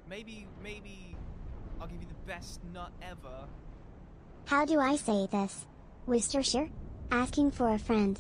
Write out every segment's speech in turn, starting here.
Maybe I'll give you the best nut ever. How do I say this? Worcestershire? Asking for a friend.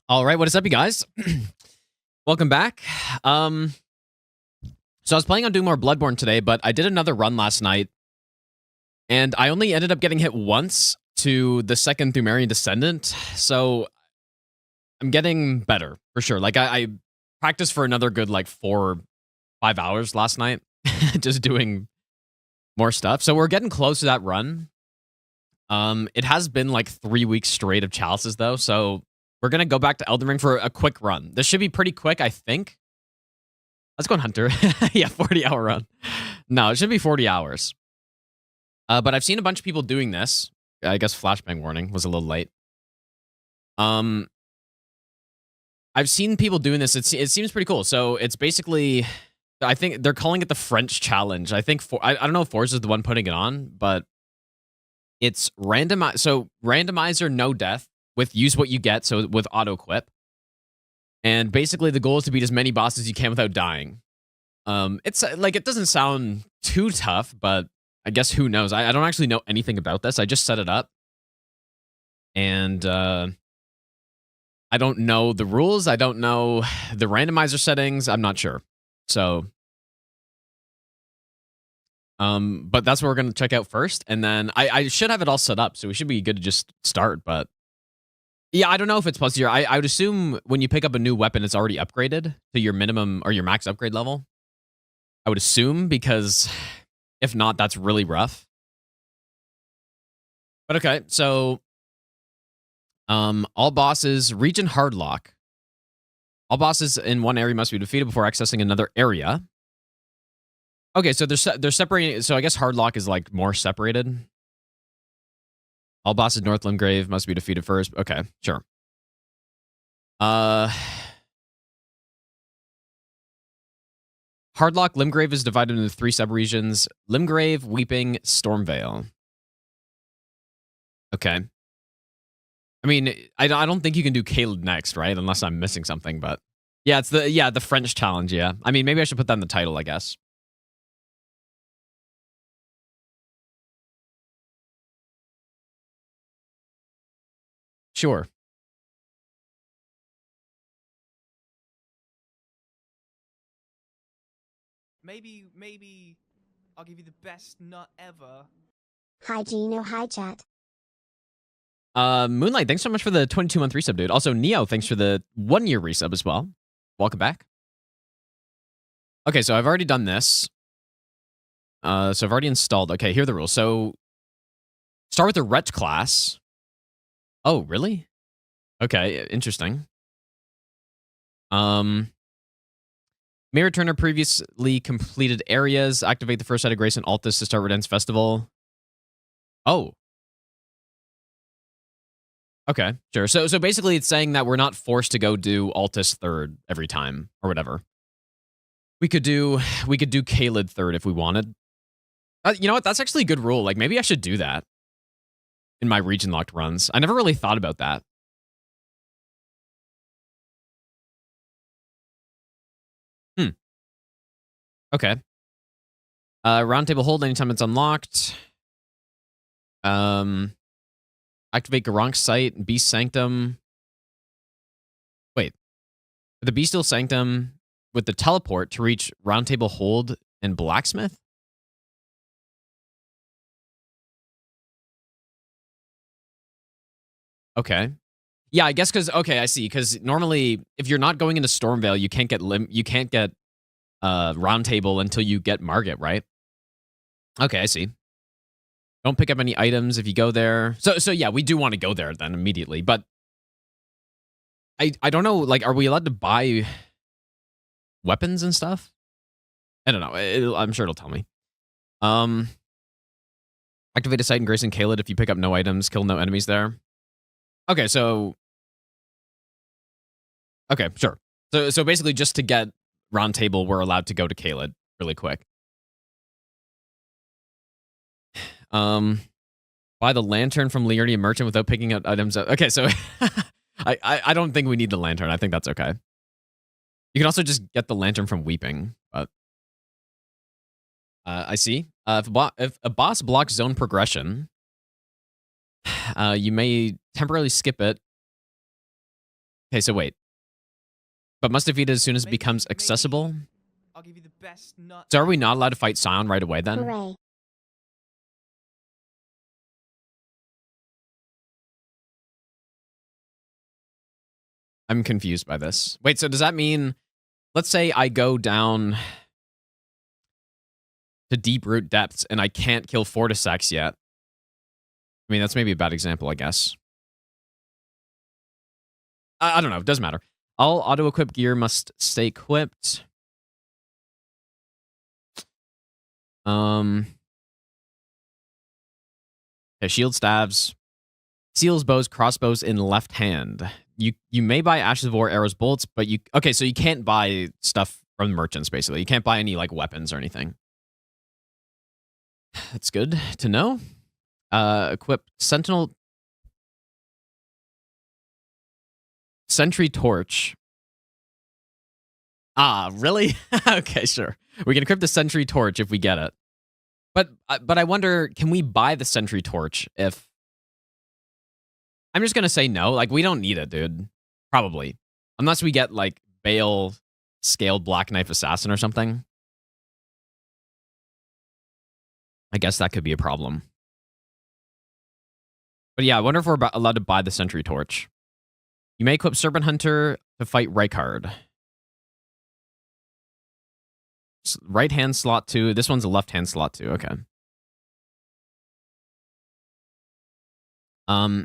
All right, what is up, you guys? Welcome back. So I was planning on doing more Bloodborne today, but I did another run last night, and I only ended up getting hit once to the second Thumerian Descendant, so I'm getting better, for sure. Like, I practiced for another good, 4 or 5 hours last night, just doing more stuff. So we're getting close to that run. It has been, 3 weeks straight of chalices, though, so we're going to go back to Elden Ring for a quick run. This should be pretty quick, I think. Let's go on Hunter. Yeah, 40-hour run. No, it should be 40 hours. But I've seen a bunch of people doing this. I guess flashbang warning was a little late. I've seen people doing this. It seems pretty cool. So it's basically, I think they're calling it the French challenge. I think, I don't know if Forza is the one putting it on, but it's randomizer, no death. With use what you get, so with auto-equip. And basically the goal is to beat as many bosses as you can without dying. It's it doesn't sound too tough, but I guess who knows? I don't actually know anything about this. I just set it up. And I don't know the rules. I don't know the randomizer settings. I'm not sure. So but that's what we're gonna check out first. And then I should have it all set up, so we should be good to just start, but yeah, I don't know if it's plus zero. I would assume when you pick up a new weapon, it's already upgraded to your minimum or your max upgrade level. I would assume, because if not, that's really rough. But okay, so all bosses, region hardlock. All bosses in one area must be defeated before accessing another area. Okay, so they're separating. So I guess hardlock is more separated. All bosses North Limgrave must be defeated first. Okay, sure. Hardlock Limgrave is divided into 3 subregions: Limgrave, Weeping, Stormvale. Okay. I mean, I don't think you can do Caelid next, right? Unless I'm missing something, but yeah, it's the French challenge. Yeah, I mean, maybe I should put that in the title, I guess. Sure. Maybe I'll give you the best nut ever. Hi Gino, hi chat. Moonlight, thanks so much for the 22-month resub, dude. Also, Neo, thanks for the 1-year resub as well. Welcome back. Okay, so I've already done this. So I've already installed. Okay, here are the rules. So start with the Wretch class. Oh, really? Okay, interesting. May return to previously completed areas. Activate the first side of Grace and Altus to start Redence Festival. Oh. Okay, sure. So basically it's saying that we're not forced to go do Altus third every time or whatever. We could do Caelid third if we wanted. You know what? That's actually a good rule. Maybe I should do that in my region locked runs. I never really thought about that. Okay. Roundtable hold anytime it's unlocked. Activate Garank's Sight, Beast Sanctum. Wait. The Bestial Sanctum with the teleport to reach Roundtable Hold and Blacksmith? Okay. Yeah, I guess because, okay, I see. Because normally, if you're not going into Stormvale, you can't get Roundtable until you get Margit, right? Okay, I see. Don't pick up any items if you go there. So yeah, we do want to go there then immediately. But I don't know, like, are we allowed to buy weapons and stuff? I don't know. I'm sure it'll tell me. Activate a site in Grayson Kaled if you pick up no items, kill no enemies there. Okay, so... Okay, sure. So basically just to get Round Table, we're allowed to go to Kaled really quick. Buy the lantern from Liurnia Merchant without picking up items. Okay, so I don't think we need the lantern. I think that's okay. You can also just get the lantern from Weeping, but I see. If a boss blocks zone progression, you may temporarily skip it. Okay, so wait. But must defeat it as soon as it becomes accessible. I'll give you the best nut. So are we not allowed to fight Scion right away then? Hooray. I'm confused by this. Wait, so does that mean, let's say I go down to Deep Root Depths and I can't kill Fortisex yet? I mean, that's maybe a bad example, I guess. I don't know. It doesn't matter. All auto-equip gear must stay equipped. Okay, shield staves. Seals, bows, crossbows in left hand. You may buy Ashes of War, arrows, bolts, but you... Okay, so you can't buy stuff from merchants, basically. You can't buy any, like, weapons or anything. That's good to know. Equip Sentinel... Sentry Torch. Ah, really? Okay, sure. We can equip the Sentry Torch if we get it. But I wonder, can we buy the Sentry Torch if... I'm just going to say no. Like, we don't need it, dude. Probably. Unless we get, like, Bale Scaled Black Knife Assassin or something. I guess that could be a problem. But yeah, I wonder if we're allowed to buy the Sentry Torch. You may equip Serpent Hunter to fight Rykard. Right hand slot 2. This one's a left hand slot 2. Okay.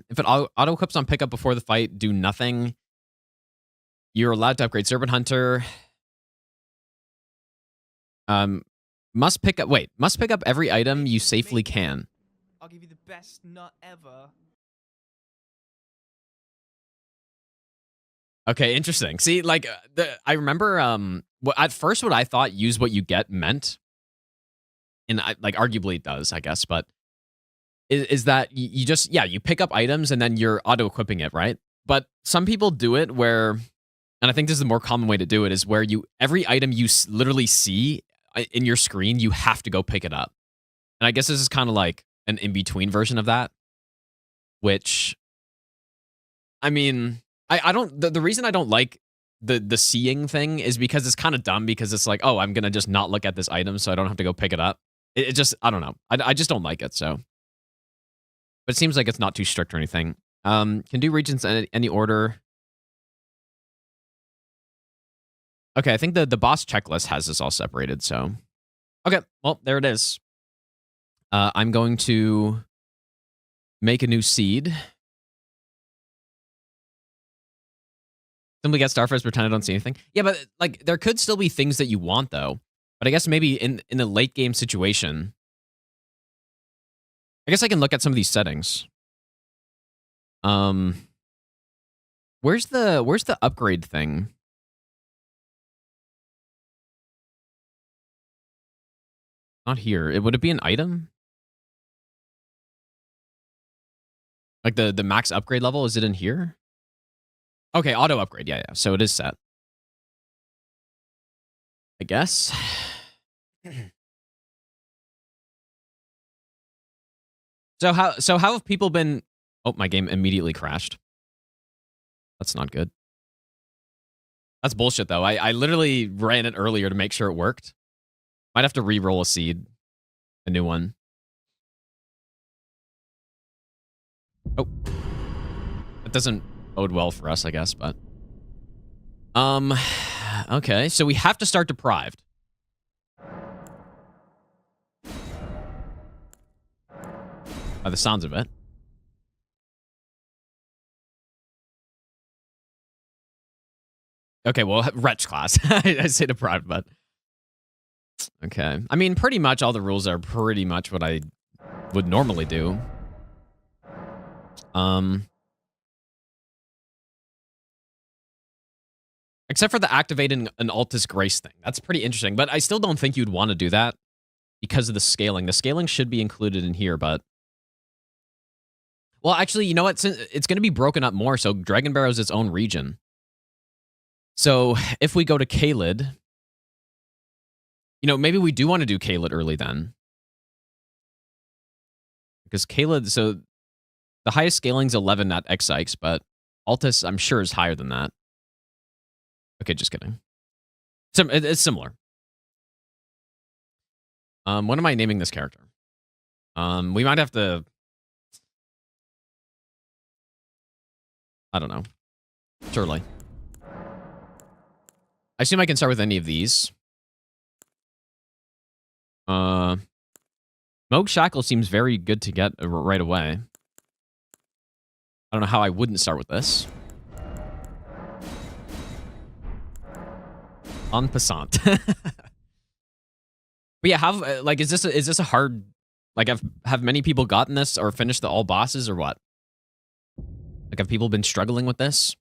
If it auto equips on pickup before the fight, do nothing. You're allowed to upgrade Serpent Hunter. Must pick up every item you safely can. I'll give you the best nut ever. Okay, interesting. See, like, I remember at first what I thought use what you get meant, and like arguably it does, I guess, but is that you just, yeah, you pick up items and then you're auto-equipping it, right? But some people do it where, and I think this is the more common way to do it, is where every item you literally see in your screen, you have to go pick it up. And I guess this is kind of like an in-between version of that, which, I mean... I don't... The reason I don't like the seeing thing is because it's kind of dumb, because it's like, oh, I'm going to just not look at this item so I don't have to go pick it up. It just... I don't know. I just don't like it, so... But it seems like it's not too strict or anything. Can do regions in any order. Okay, I think the boss checklist has this all separated, so... Okay, well, there it is. I'm going to make a new seed. Simply get Starfires, pretend I don't see anything. Yeah, but like there could still be things that you want though. But I guess maybe in a late game situation, I guess I can look at some of these settings. Where's the upgrade thing? Not here. Would it be an item? Like the max upgrade level, is it in here? Okay, auto upgrade. Yeah. So it is set. I guess. So how have people been... Oh, my game immediately crashed. That's not good. That's bullshit, though. I literally ran it earlier to make sure it worked. Might have to re-roll a seed. A new one. Oh. That doesn't bode well for us, I guess, but... Okay, so we have to start by the sounds of it. Okay, well, wretch class. I say deprived, but okay. I mean, pretty much all the rules are pretty much what I would normally do. Except for the activating an Altus Grace thing. That's pretty interesting, but I still don't think you'd want to do that because of the scaling. The scaling should be included in here, but... Well, actually, you know what? It's going to be broken up more, so Dragon Barrow is its own region. So if we go to Caelid, you know, maybe we do want to do Caelid early then. Because Caelid, so the highest scaling's 11 at X-Sykes, but Altus, I'm sure, is higher than that. Okay, just kidding. It's similar. What am I naming this character? We might have to... I don't know. Surely. I assume I can start with any of these. Moog Shackle seems very good to get right away. I don't know how I wouldn't start with this. En passant. But yeah, like is this a hard, like have many people gotten this or finished the all bosses or what? Like have people been struggling with this?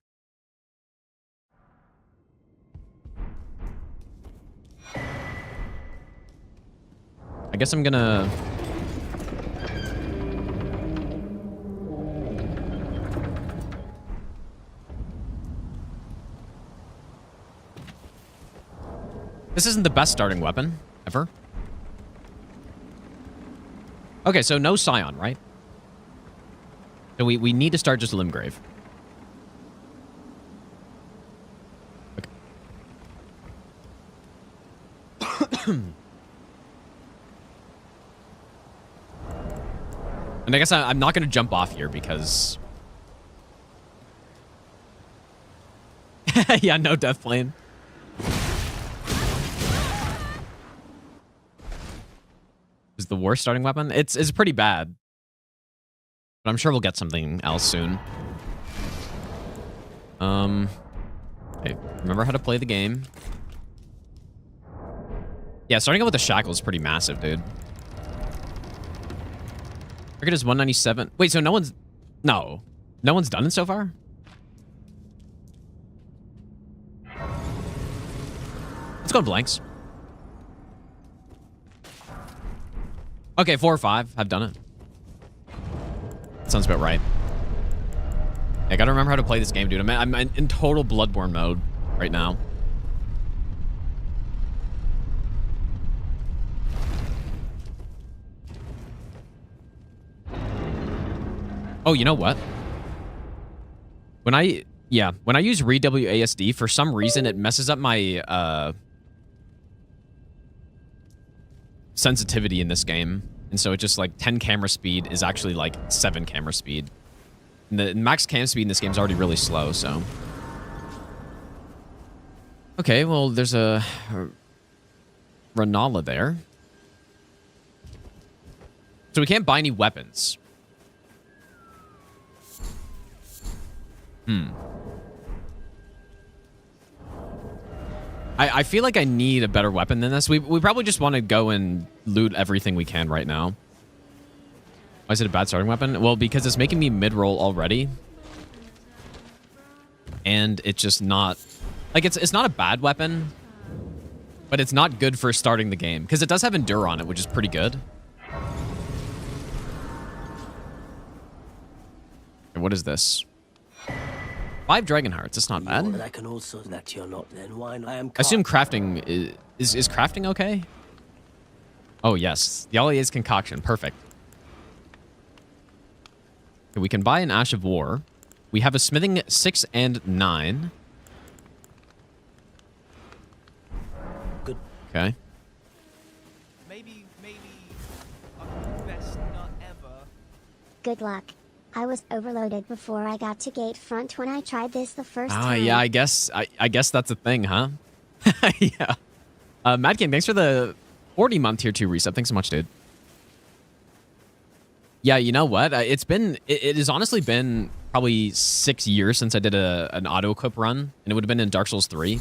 I guess I'm gonna... This isn't the best starting weapon, ever. Okay, so no Scion, right? So we need to start just Limgrave. Okay. And I guess I'm not going to jump off here because... yeah, no death plane. Is the worst starting weapon? It's pretty bad. But I'm sure we'll get something else soon. Okay, remember how to play the game. Yeah, starting out with the shackle is pretty massive, dude. Target is 197. Wait, so no one's done it so far? Let's go blanks. Okay, 4 or 5. I've done it. Sounds about right. I gotta remember how to play this game, dude. I'm in total Bloodborne mode right now. Oh, you know what? When I use ReWASD, for some reason it messes up my sensitivity in this game. And so it just like 10 camera speed is actually like 7 camera speed. And the max cam speed in this game is already really slow, so. Okay, well, there's a Renala there. So we can't buy any weapons. I feel like I need a better weapon than this. We probably just want to go and loot everything we can right now. Why is it a bad starting weapon? Well, because it's making me mid-roll already. And it's just not... Like, it's not a bad weapon, but it's not good for starting the game. Because it does have Endure on it, which is pretty good. Okay, what is this? 5 Dragon Hearts. That's not bad. And I can also that you're not. Then why not? I assume crafting is crafting okay? Oh yes, the Allia's concoction. Perfect. Okay, we can buy an Ash of War. We have a smithing 6 and 9. Good. Okay. Maybe best not ever. Good luck. I was overloaded before I got to gate front when I tried this the first time. Ah, yeah, I guess that's a thing, huh? Yeah. Mad King, thanks for the 40-month tier 2 reset. Thanks so much, dude. Yeah, you know what? It has honestly been probably 6 years since I did an auto-equip run, and it would have been in Dark Souls 3.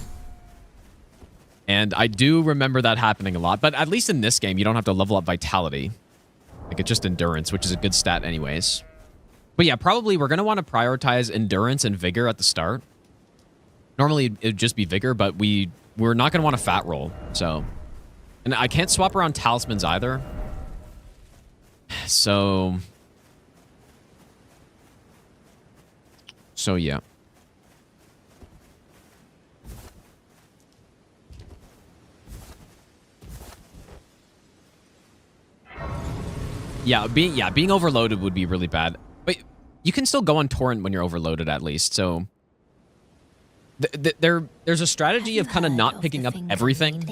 And I do remember that happening a lot, but at least in this game, you don't have to level up Vitality. Like, it's just Endurance, which is a good stat anyways. But yeah, probably we're going to want to prioritize Endurance and Vigor at the start. Normally, it would just be Vigor, but we're not going to want a fat roll, so... And I can't swap around Talismans either. So yeah. Being overloaded would be really bad. But you can still go on torrent when you're overloaded at least. So there's a strategy of kind of not picking up everything.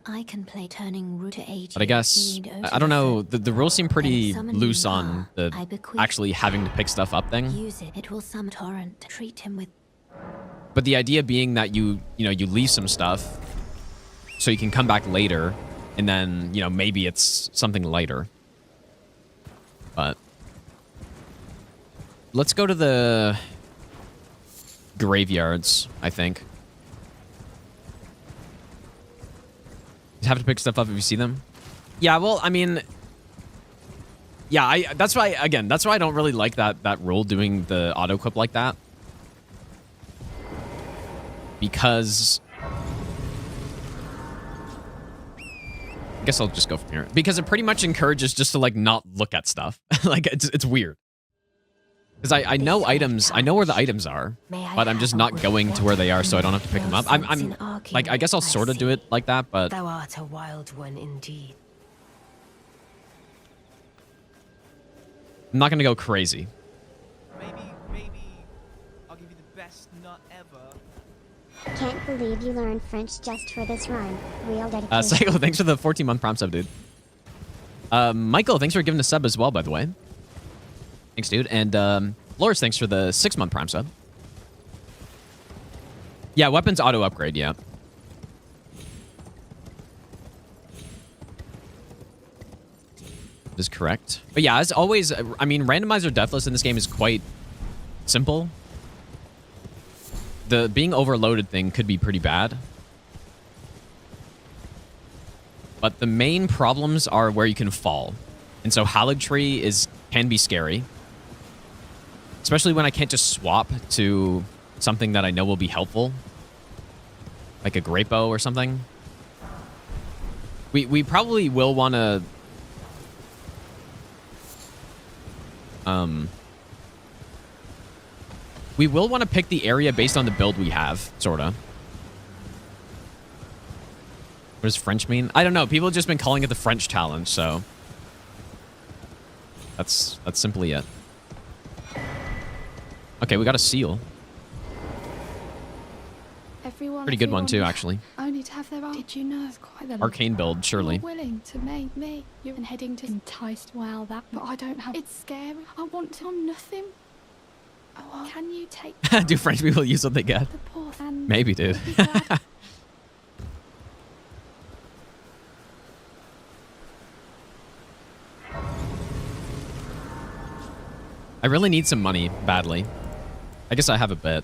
I can play turning root to 80. But I guess I don't know. The rules seem pretty loose on the actually having to pick stuff up thing. Use it. It will summon torrent. Treat him with. But the idea being that you leave some stuff so you can come back later, and then maybe it's something lighter. But let's go to the graveyards, I think. You have to pick stuff up if you see them. Yeah, well, I mean, yeah, that's why I don't really like that rule, doing the auto equip like that. Because I guess I'll just go from here. Because it pretty much encourages just to like not look at stuff. Like it's weird. Because I know items, I know where the items are, but I'm just not going to where they are, so I don't have to pick them up. I'm like, I guess I'll sort of do it like that, but Thou art a wild one indeed. I'm not gonna go crazy. Maybe I'll give you the best nut ever. Can't believe you learned French just for this run. Real dedication. Psycho, thanks for the 14-month Prime sub, dude. Michael, thanks for giving a sub as well, by the way. Thanks, dude. And Loris, thanks for the 6-month Prime sub. Yeah, weapons auto upgrade, yeah. That is correct. But yeah, as always, I mean, Randomizer Deathless in this game is quite simple. The being overloaded thing could be pretty bad. But the main problems are where you can fall. And so Haligtree can be scary. Especially when I can't just swap to something that I know will be helpful. Like a Great Bow or something. We probably will want to... we will want to pick the area based on the build we have, sorta. What does French mean? I don't know. People have just been calling it the French challenge, so... That's simply it. Okay, we got a seal. Pretty good one too, actually. Only to have their own. Did you know? It's quite the Arcane build, surely. You're willing to make me. You're heading to enticed. Well, that. But I don't have. It's scary. I want to. I'm nothing. Oh, can you take? Do French people use what they get? The poor fan. Maybe, dude. I really need some money badly. I guess I have a bit.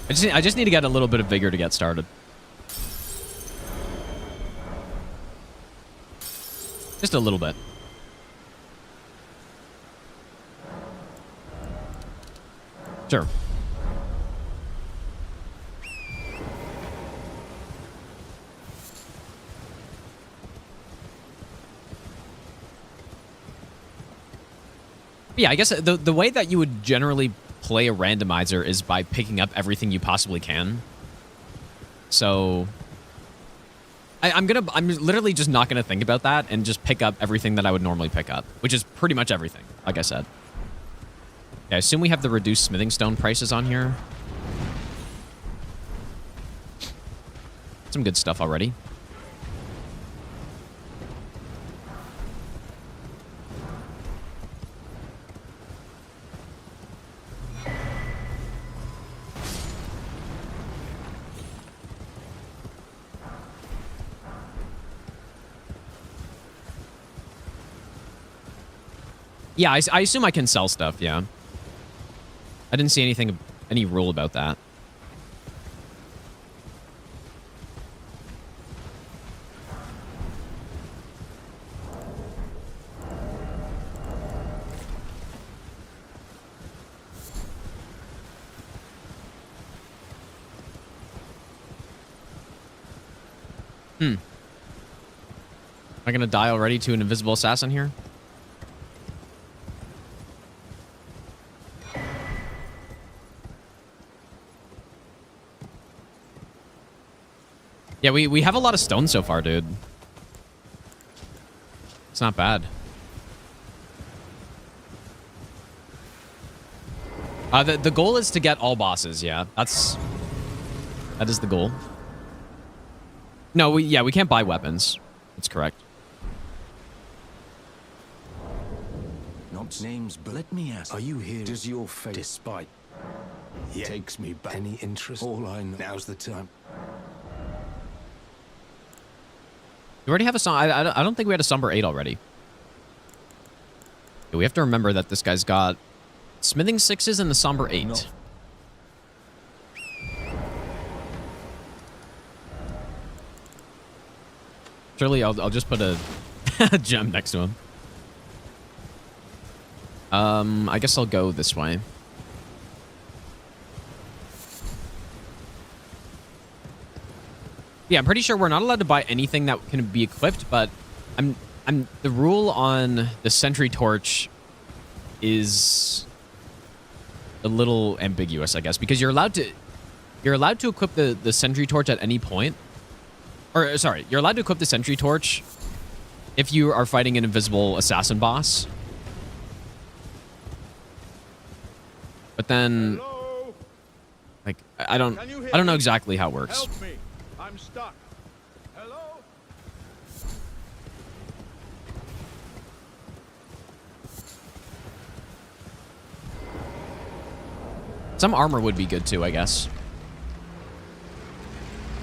I just need to get a little bit of vigor to get started. Just a little bit. Sure. Yeah, I guess the way that you would generally play a randomizer is by picking up everything you possibly can. So I'm literally just not gonna think about that and just pick up everything that I would normally pick up, which is pretty much everything, like I said. Okay, I assume we have the reduced smithing stone prices on here. Some good stuff already. Yeah, I assume I can sell stuff, yeah. I didn't see any rule about that. Am I gonna die already to an invisible assassin here? Yeah, we have a lot of stone so far, dude. It's not bad. The goal is to get all bosses, yeah. That is the goal. No, we can't buy weapons. That's correct. Not names, but let me ask. Are you here? Does your fate, despite, takes me back? Any interest? All I know. Now's the time. You already have a song. I don't think we had a Somber 8 already. Yeah, we have to remember that this guy's got Smithing 6s and the Somber 8. No. Surely I'll just put a gem next to him. I guess I'll go this way. Yeah, I'm pretty sure we're not allowed to buy anything that can be equipped, but the rule on the sentry torch is a little ambiguous, I guess, because you're allowed to equip the sentry torch at any point. Or sorry, you're allowed to equip the sentry torch if you are fighting an invisible assassin boss. But then, like, I don't know exactly how it works. Help me. I'm stuck. Hello? Some armor would be good too, I guess.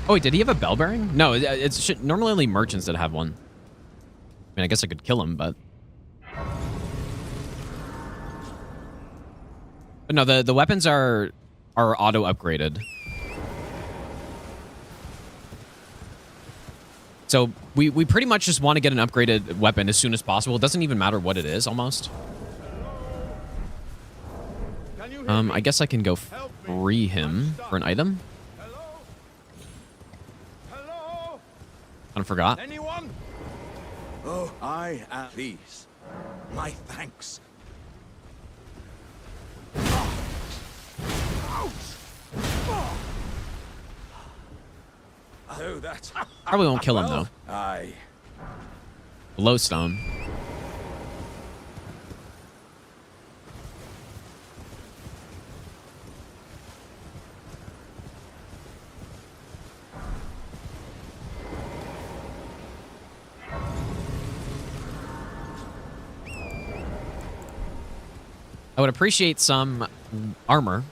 Oh wait, did he have a bell bearing? No, it's normally only merchants that have one. I mean, I guess I could kill him, but no, the weapons are auto upgraded. So we pretty much just want to get an upgraded weapon as soon as possible. It doesn't even matter what it is, almost. I guess I can go free him for an item. I forgot. Anyone? Oh, I am. Please. My thanks. Oh, that's Probably won't kill him though. Aye. Glowstone. I would appreciate some armor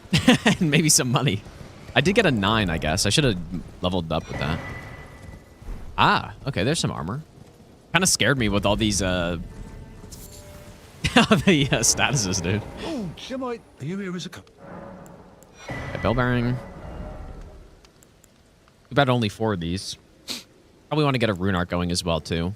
and maybe some money. I did get a 9, I guess. I should have leveled up with that. Ah, okay, there's some armor. Kind of scared me with all these the statuses, dude. Oh, Jemite, are you here as a A bell bearing. Too bad only 4 of these. Probably want to get a rune art going as well, too.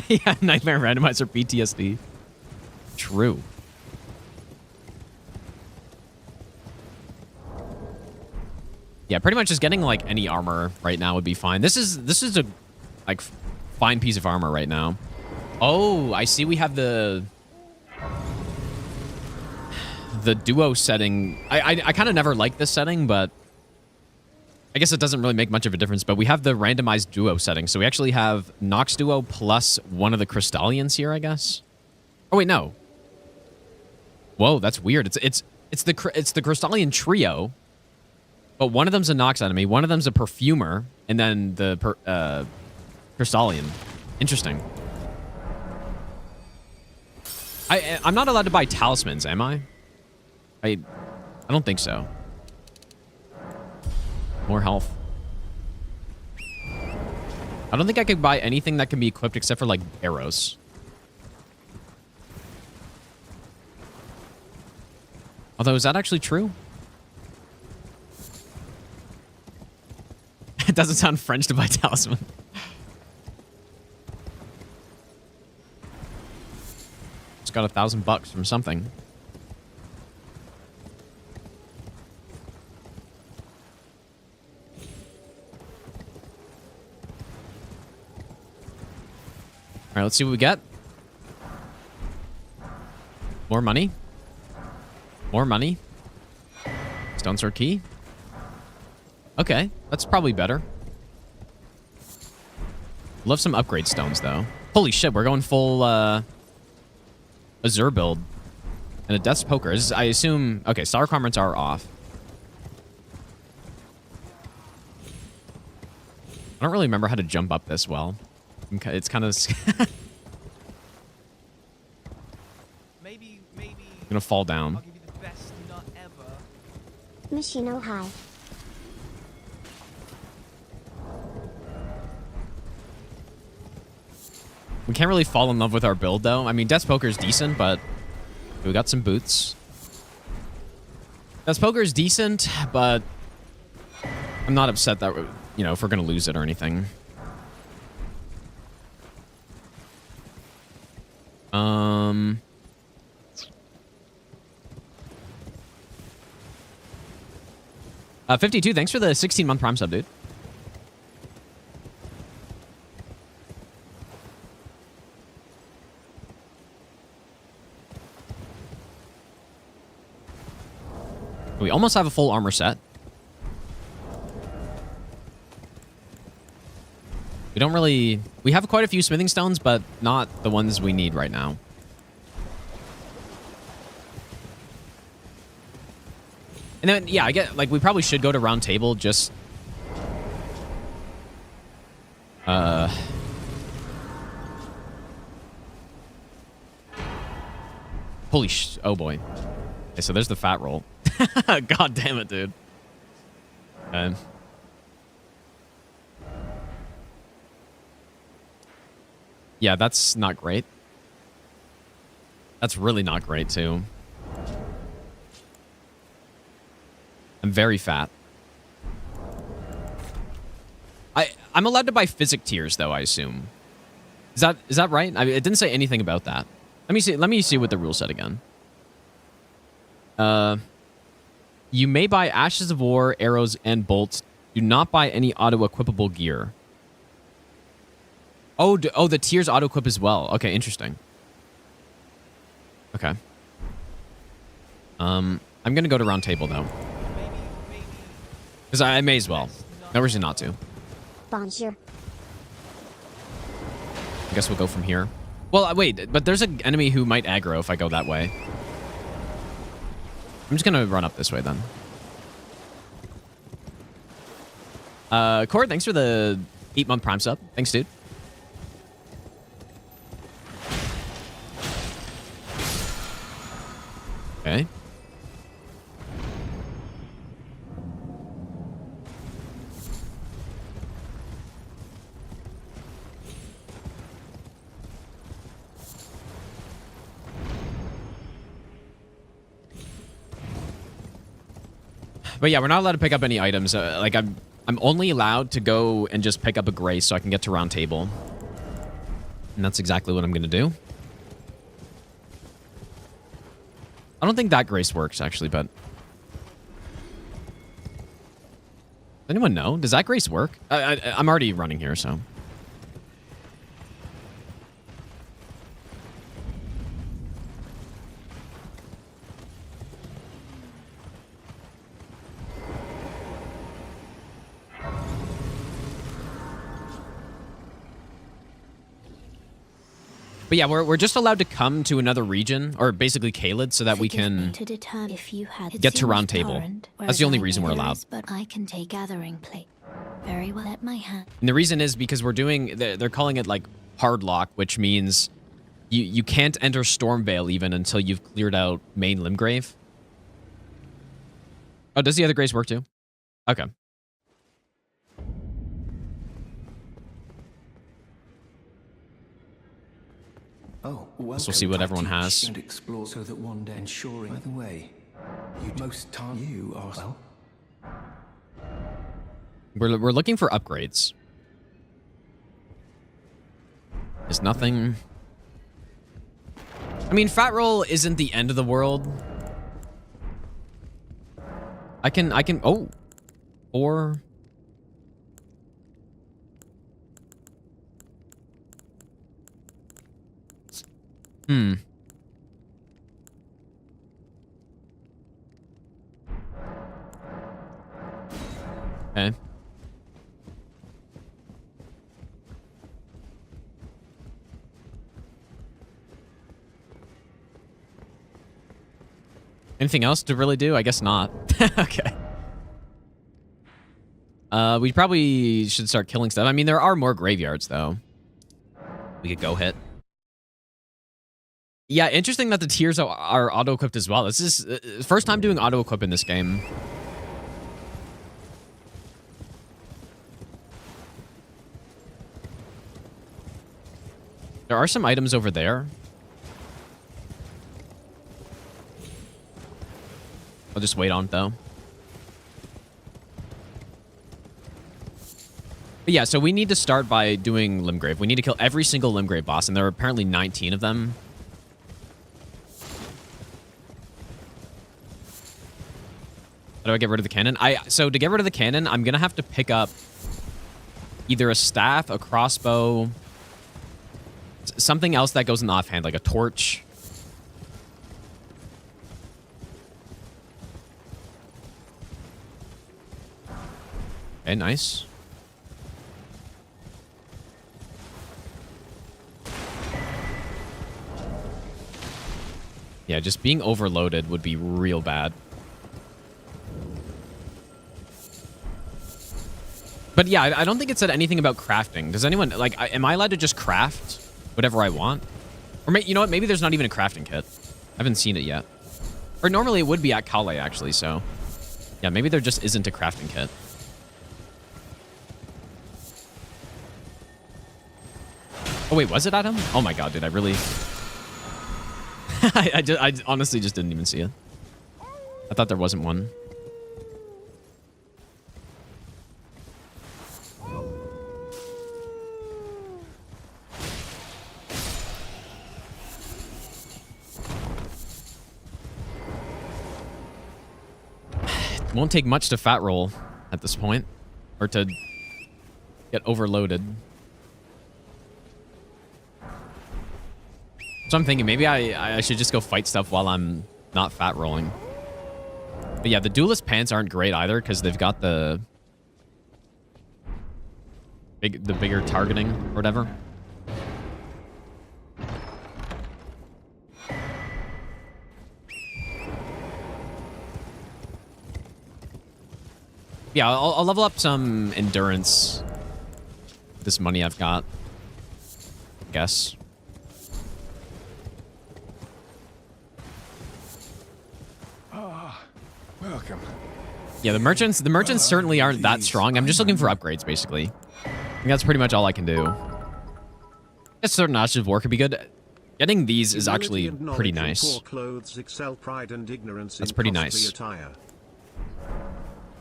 Yeah, Nightmare Randomizer PTSD. True. Yeah, pretty much just getting like any armor right now would be fine. This is a like fine piece of armor right now. Oh, I see we have the duo setting. I kind of never liked this setting, but I guess it doesn't really make much of a difference, but we have the randomized duo setting. So we actually have Nox duo plus one of the Crystallians here, I guess. Oh wait, no. Whoa, that's weird. It's the Crystallian trio, but one of them's a Nox enemy, one of them's a perfumer, and then the Crystallian. Interesting. I'm not allowed to buy talismans, am I? I don't think so. More health. I don't think I could buy anything that can be equipped except for, like, arrows. Although, is that actually true? It doesn't sound French to buy talisman. Just got $1,000 from something. All right, let's see what we get. More money. More money. Stone sword key. Okay, that's probably better. Love some upgrade stones, though. Holy shit, we're going full Azure build. And a Death's Poker. I assume... Okay, Star Requirements are off. I don't really remember how to jump up this well. It's kind of... Maybe I'm gonna fall down. I'll give you the best nut ever. Machino high. We can't really fall in love with our build, though. I mean, Death's Poker is decent, but we got some boots. Death's Poker is decent, but I'm not upset that, you know, if we're going to lose it or anything. 52, thanks for the 16-month Prime sub, dude. We almost have a full armor set. We don't really... We have quite a few smithing stones, but not the ones we need right now. And then, yeah, I get... Like, we probably should go to round table just... Holy sh... Oh, boy. Okay, so there's the fat roll. God damn it, dude. Okay. Yeah, that's not great. That's really not great, too. I'm very fat. I'm allowed to buy physic tiers, though, I assume. Is that right? I mean, it didn't say anything about that. Let me see what the rule said again. You may buy Ashes of War, arrows, and bolts. Do not buy any auto-equipable gear. Oh, the tiers auto-equip as well. Okay, interesting. Okay. I'm gonna go to round table, though. Because I may as well. No reason not to. Bonjour. I guess we'll go from here. Well, wait, but there's an enemy who might aggro if I go that way. I'm just gonna run up this way, then. Cord, thanks for the 8-month Prime sub. Thanks, dude. Okay. But yeah, we're not allowed to pick up any items. Like I'm only allowed to go and just pick up a grace so I can get to round table. And that's exactly what I'm going to do. I don't think that grace works, actually, but... Does anyone know? Does that grace work? I'm already running here, so... But yeah, we're just allowed to come to another region, or basically Caelid, so that we can get to round table. That's the only reason we're allowed. But I can take gathering plate. Very well at my hand. And the reason is because we're doing, they're calling it like hard lock, which means you can't enter Stormvale even until you've cleared out main Limgrave. Oh, does the other grace work too? Okay. Oh, Guess we'll see what everyone has. And explore so that one day ensuring. By the way, most time you are well. We're looking for upgrades. There's nothing. I mean, fat roll isn't the end of the world. I can. Oh, 4. Okay. Anything else to really do? I guess not. Okay. We probably should start killing stuff. I mean, there are more graveyards, though. We could go hit. Yeah, interesting that the tiers are auto-equipped as well. This is first time doing auto-equip in this game. There are some items over there. I'll just wait on it, though. But yeah, so we need to start by doing Limgrave. We need to kill every single Limgrave boss, and there are apparently 19 of them. How do I get rid of the cannon? So to get rid of the cannon, I'm going to have to pick up either a staff, a crossbow, something else that goes in the offhand, like a torch. Okay, nice. Yeah, just being overloaded would be real bad. But yeah, I don't think it said anything about crafting. Does anyone, like, am I allowed to just craft whatever I want? Or, you know what, maybe there's not even a crafting kit. I haven't seen it yet. Or normally it would be at Kale, actually, so. Yeah, maybe there just isn't a crafting kit. Oh, wait, was it at him? Oh my god, dude, I really... I honestly just didn't even see it. I thought there wasn't one. It won't take much to fat roll at this point, or to get overloaded. So I'm thinking maybe I should just go fight stuff while I'm not fat rolling. But yeah, the duelist pants aren't great either because they've got the bigger targeting or whatever. Yeah, I'll level up some endurance with this money I've got, I guess. Welcome. Yeah, the merchants certainly aren't that strong. I'm just looking for upgrades, basically. I think that's pretty much all I can do. I guess certain Ashes of War could be good. Getting these is actually pretty nice. That's pretty nice.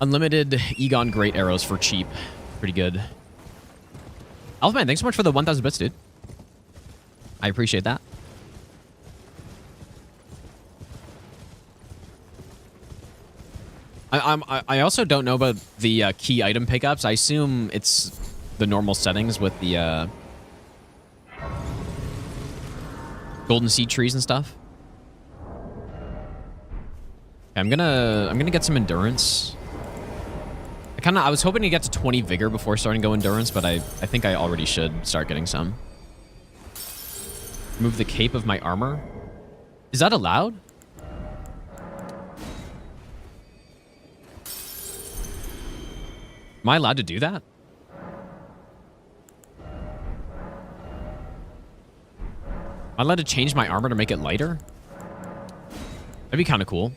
Unlimited Egon Great Arrows for cheap. Pretty good. Alphaman, thanks so much for the 1,000 bits, dude. I appreciate that. I also don't know about the key item pickups. I assume it's the normal settings with the golden seed trees and stuff. Okay, I'm gonna get some endurance. I was hoping to get to 20 vigor before starting to go endurance, but I think I already should start getting some. Remove the cape of my armor. Is that allowed? Am I allowed to do that? Am I allowed to change my armor to make it lighter? That'd be kind of cool.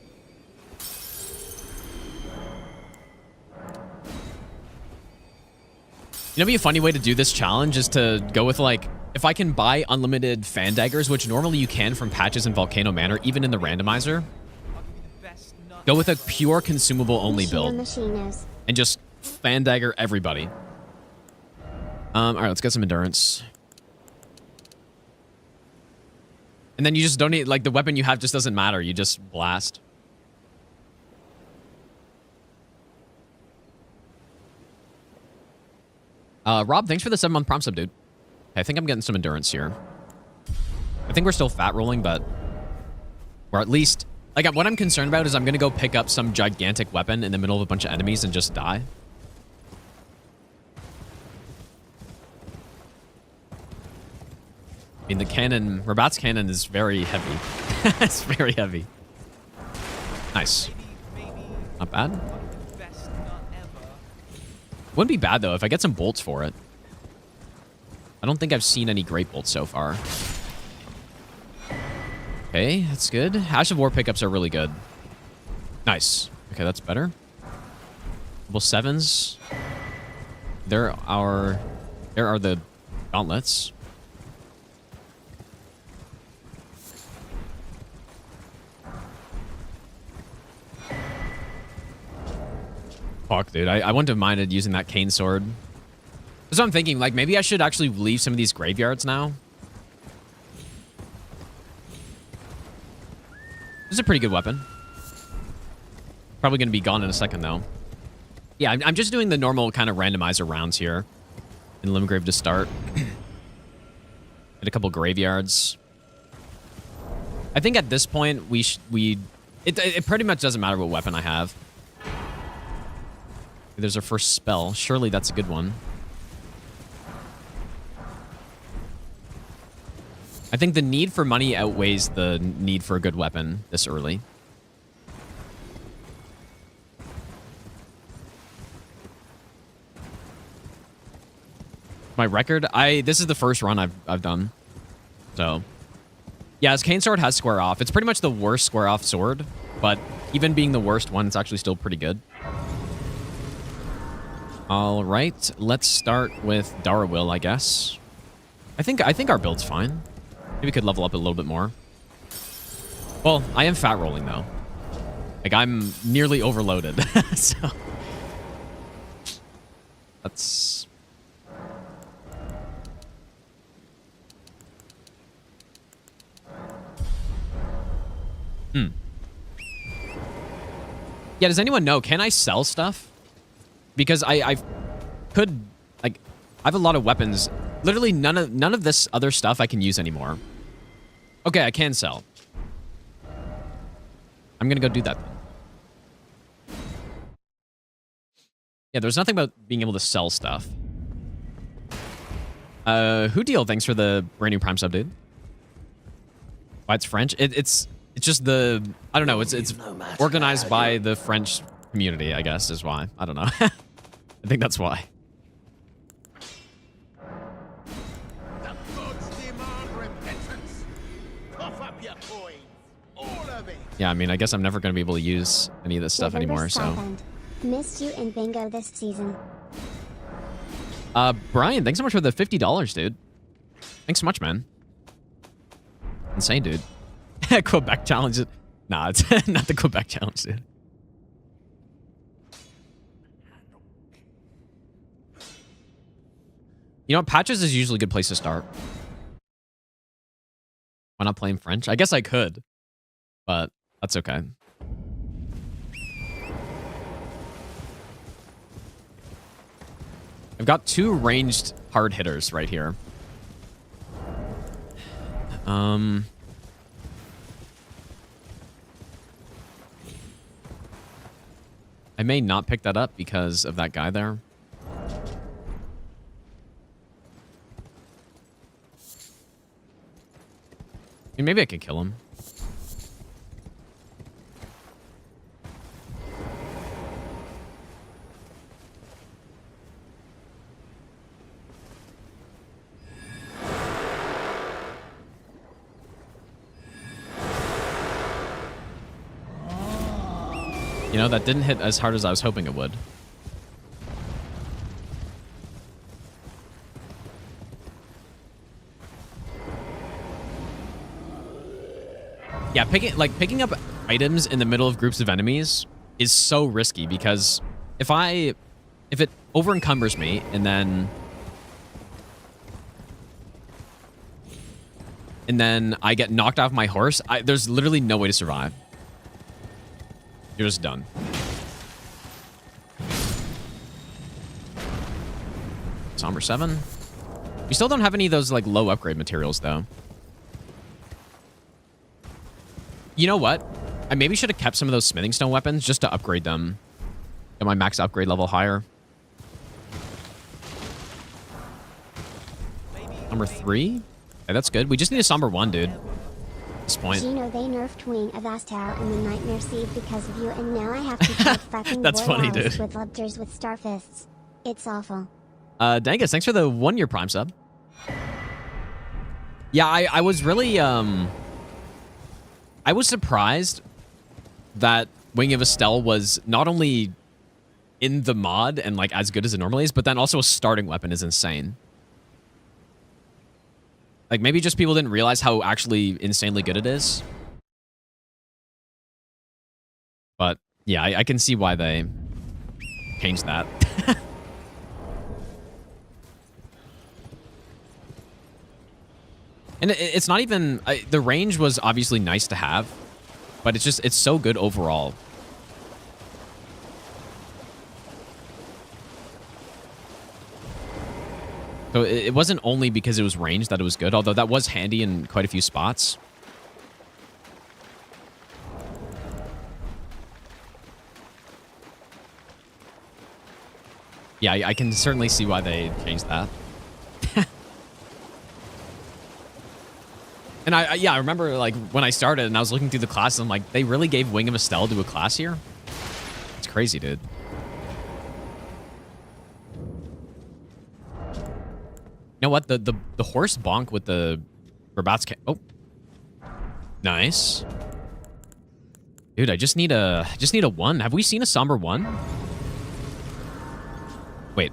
You know, be a funny way to do this challenge is to go with, like, if I can buy unlimited fan daggers, which normally you can from patches in Volcano Manor, even in the randomizer, I'll give you the best nut go with a ever. pure consumable only Machino build Machinos. and just fan dagger everybody. All right, let's get some endurance. And then you just don't need, like, the weapon you have just doesn't matter. You just blast. Rob, thanks for the 7-month prom sub, dude. Okay, I think I'm getting some endurance here. I think we're still fat rolling, but or at least, like, what I'm concerned about is I'm going to go pick up some gigantic weapon in the middle of a bunch of enemies and just die. I mean, the cannon, Rabat's cannon is very heavy. It's very heavy. Nice. Maybe Not bad. I'll give you the best nut ever. Wouldn't be bad, though, if I get some bolts for it. I don't think I've seen any great bolts so far. Okay, that's good. Ash of War pickups are really good. Nice. Okay, that's better. Couple 7s. There are the gauntlets. Fuck, dude. I wouldn't have minded using that cane sword. That's what I'm thinking. Like, maybe I should actually leave some of these graveyards now. This is a pretty good weapon. Probably going to be gone in a second, though. Yeah, I'm just doing the normal kind of randomizer rounds here in Limgrave to start. Hit a couple graveyards. I think at this point, it pretty much doesn't matter what weapon I have. There's our first spell. Surely that's a good one. I think the need for money outweighs the need for a good weapon this early. My record? This is the first run I've done. So, yeah, his cane sword has square off. It's pretty much the worst square off sword, but even being the worst one, it's actually still pretty good. All right, let's start with Darwill, I guess. I think our build's fine. Maybe we could level up a little bit more. Well, I am fat rolling, though. Like, I'm nearly overloaded. So, that's... Yeah, does anyone know? Can I sell stuff? Because I could, like, I have a lot of weapons. Literally none of this other stuff I can use anymore. Okay, I can sell. I'm gonna go do that then. Yeah, there's nothing about being able to sell stuff. Who deal? Thanks for the brand new Prime sub, dude. Why it's French? It's just the, I don't know, it's organized by the French community, I guess, is why. I don't know. I think that's why. The gods demand repentance. Cough up your coins. All of it. Yeah, I mean, I guess I'm never going to be able to use any of this stuff November anymore, so. 2nd. Missed you in bingo this season. Brian, thanks so much for the $50, dude. Thanks so much, man. Insane, dude. Quebec challenge. Nah, it's not the Quebec challenge, dude. You know, patches is usually a good place to start. Why not playing French? I guess I could, but that's okay. I've got 2 ranged hard hitters right here. I may not pick that up because of that guy there. I mean, maybe I could kill him. You know, that didn't hit as hard as I was hoping it would. Yeah, picking up items in the middle of groups of enemies is so risky because if it over encumbers me and then I get knocked off my horse, there's literally no way to survive. You're just done. Somber 7. We still don't have any of those like low upgrade materials though. You know what? I maybe should have kept some of those smithing stone weapons just to upgrade them. Get my max upgrade level higher. Number 3? Okay, that's good. We just need a somber 1, dude. At this point. Do you know they nerfed Wing of Astal in the Nightmare Sieve because of you, and now I have to fight fucking That's funny, dude. with Lubters with Starfists. It's awful. Dangus, thanks for the 1-year Prime sub. Yeah, I was really, I was surprised that Wing of Astel was not only in the mod and like as good as it normally is, but then also a starting weapon is insane. Like maybe just people didn't realize how actually insanely good it is. But yeah, I can see why they changed that. And it's not even... the range was obviously nice to have, but it's so good overall. So it wasn't only because it was ranged that it was good, although that was handy in quite a few spots. Yeah, I can certainly see why they changed that. And I remember like when I started and I was looking through the classes, I'm like, they really gave Wing of Astel to a class here? It's crazy, dude. You know what? The horse bonk with the Rabat's oh. Nice. Dude, I just need a 1. Have we seen a somber 1? Wait.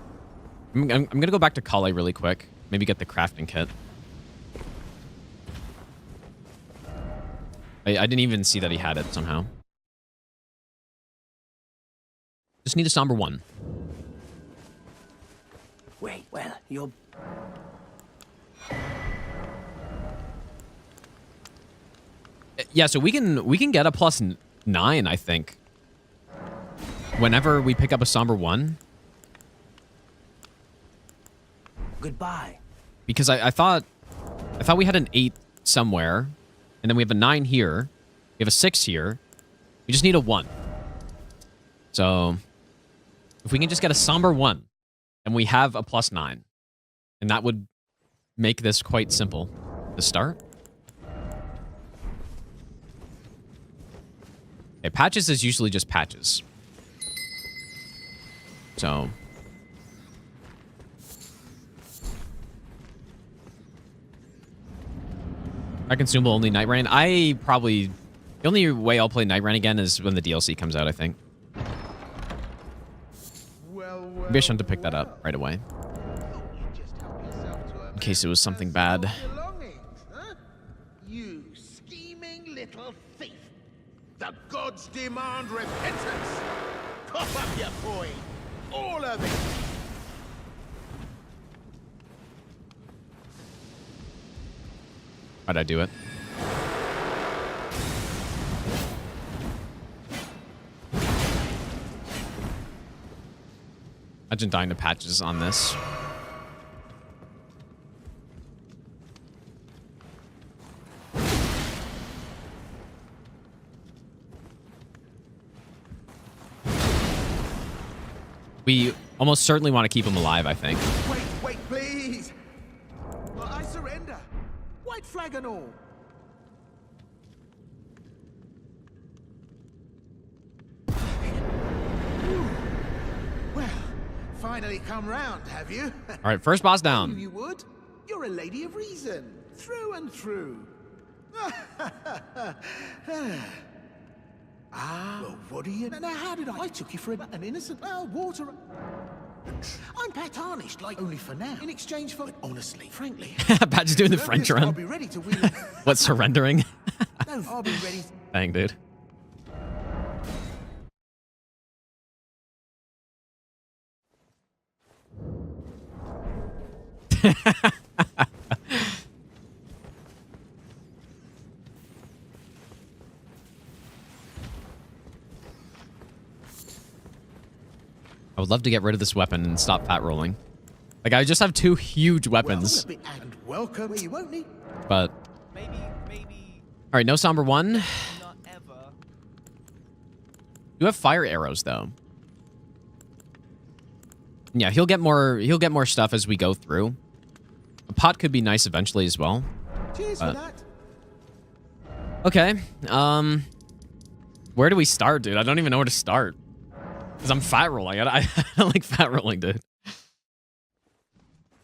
I'm gonna go back to Kale really quick. Maybe get the crafting kit. I didn't even see that he had it somehow. Just need a somber 1. Wait, well, you're... Yeah, so we can get a +9, I think. Whenever we pick up a somber 1. Goodbye. Because I thought we had an 8 somewhere. And then we have a 9 here. We have a 6 here. We just need a 1. So, if we can just get a somber 1, and we have a +9. And that would make this quite simple to start. Okay, patches is usually just patches. So... I consumable only Night Rain. The only way I'll play Night Rain again is when the DLC comes out, I think. Maybe I shouldn't have picked that up right away. In case it was something bad. You scheming little thief! The gods demand repentance! Cough up your coin! All of it! How'd I do it? Imagine dying to patches on this. We almost certainly want to keep him alive, I think. Wait, please! I surrender! White flag and all! Well, finally come round, have you? All right, first boss I knew down. you would. You're a lady of reason, through and through. Well, what are you... Now, how did I took you for an innocent... water... I'm pat tarnished, like, only for now. In exchange for... Honestly, frankly... Pat's doing the French I'll run. be ready to wheel... What, surrendering? No go. I'll be ready. Dang, dude. I would love to get rid of this weapon and stop fat rolling. Like, I just have 2 huge weapons. And welcome. Well, you won't need. But, Maybe. alright, no somber 1. Not ever. You have fire arrows, though. Yeah, he'll get more stuff as we go through. A pot could be nice eventually as well. Cheers for that. Okay. Where do we start, dude? I don't even know where to start. Because I'm fat rolling. I don't like fat rolling, dude.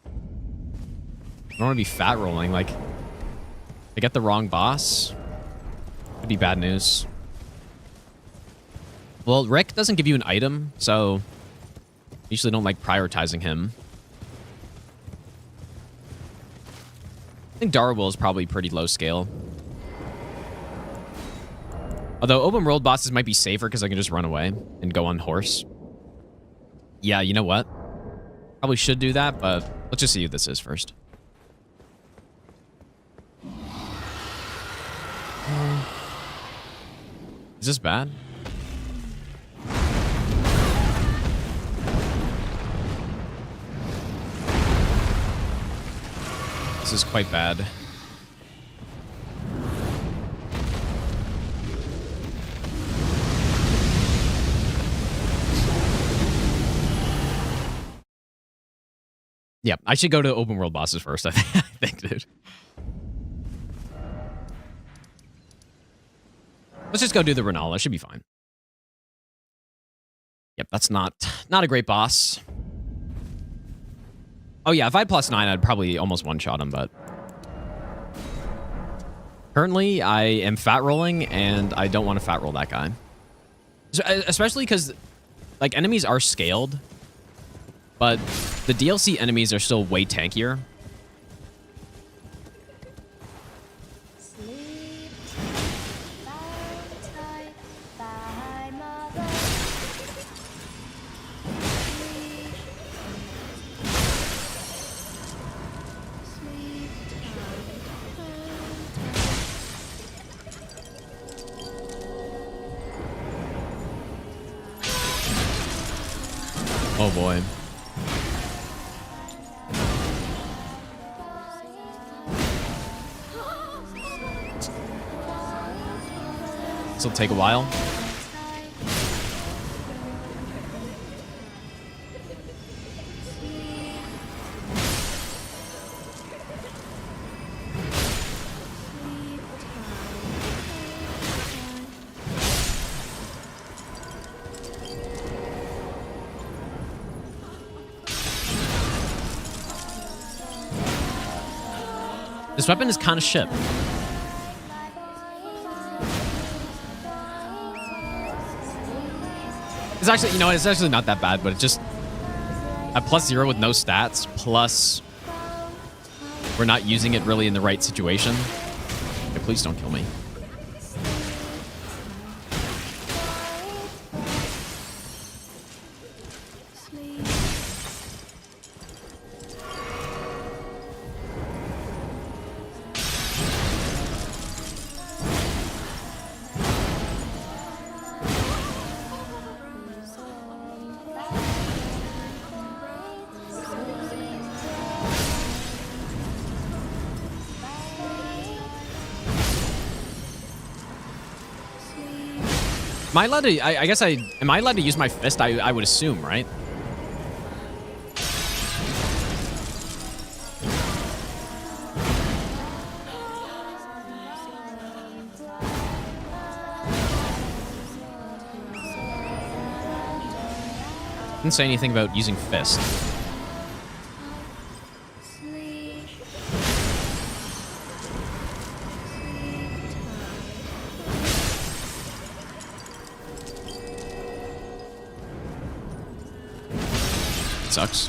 I don't want to be fat rolling. Like, I get the wrong boss. Could be bad news. Well, Rick doesn't give you an item, so usually don't like prioritizing him. I think Darwill is probably pretty low scale. Although open world bosses might be safer because I can just run away and go on horse. Yeah, you know what? Probably should do that, but let's just see who this is first. Is this bad? This is quite bad. Yeah, I should go to open world bosses first, I think, dude. Let's just go do the Renala. Should be fine. Yep, that's not a great boss. Oh yeah, if I had +9, I'd probably almost one-shot him, but... Currently, I am fat rolling, and I don't want to fat roll that guy. Especially because, like, enemies are scaled, but the DLC enemies are still way tankier. Oh boy. This will take a while. This weapon is kind of shit. It's actually, you know, it's actually not that bad, but it just at +0 with no stats, plus we're not using it really in the right situation. Okay, please don't kill me. Am I allowed to, I guess am I allowed to use my fist? I would assume, right? Didn't say anything about using fist. Sucks.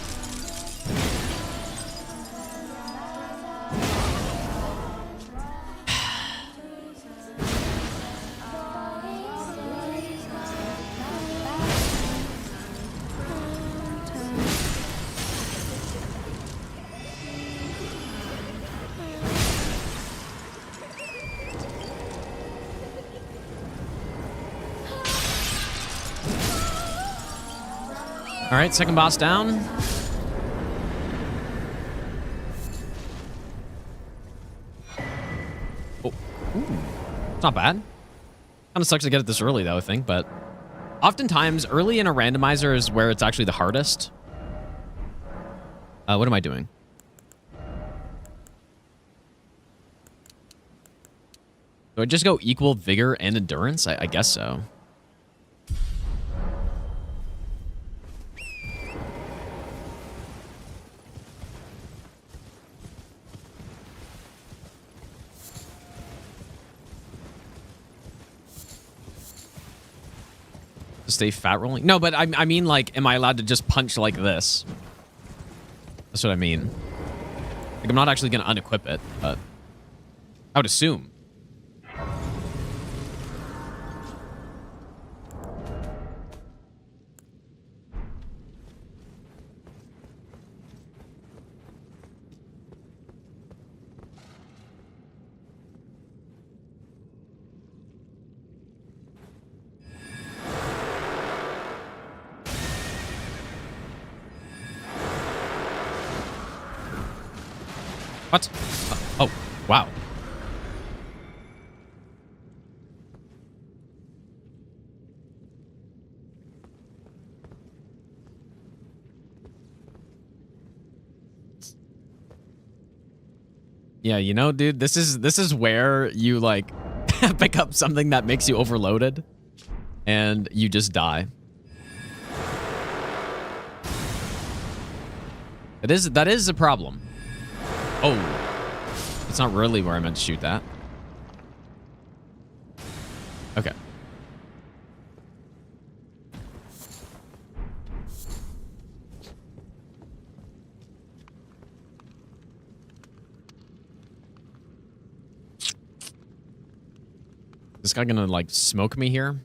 All right, second boss down. Oh, ooh. It's not bad. Kind of sucks to get it this early, though, I think, but oftentimes early in a randomizer is where it's actually the hardest. What am I doing? Do I just go equal vigor and endurance? I guess so. To stay fat rolling? No, but I mean, like, am I allowed to just punch like this? That's what I mean. Like, I'm not actually going to unequip it, but I would assume. What? Oh, wow. Yeah, you know, dude, this is where you like pick up something that makes you overloaded and you just die. That is a problem. Oh, it's not really where I meant to shoot that. Okay. This guy gonna like smoke me here?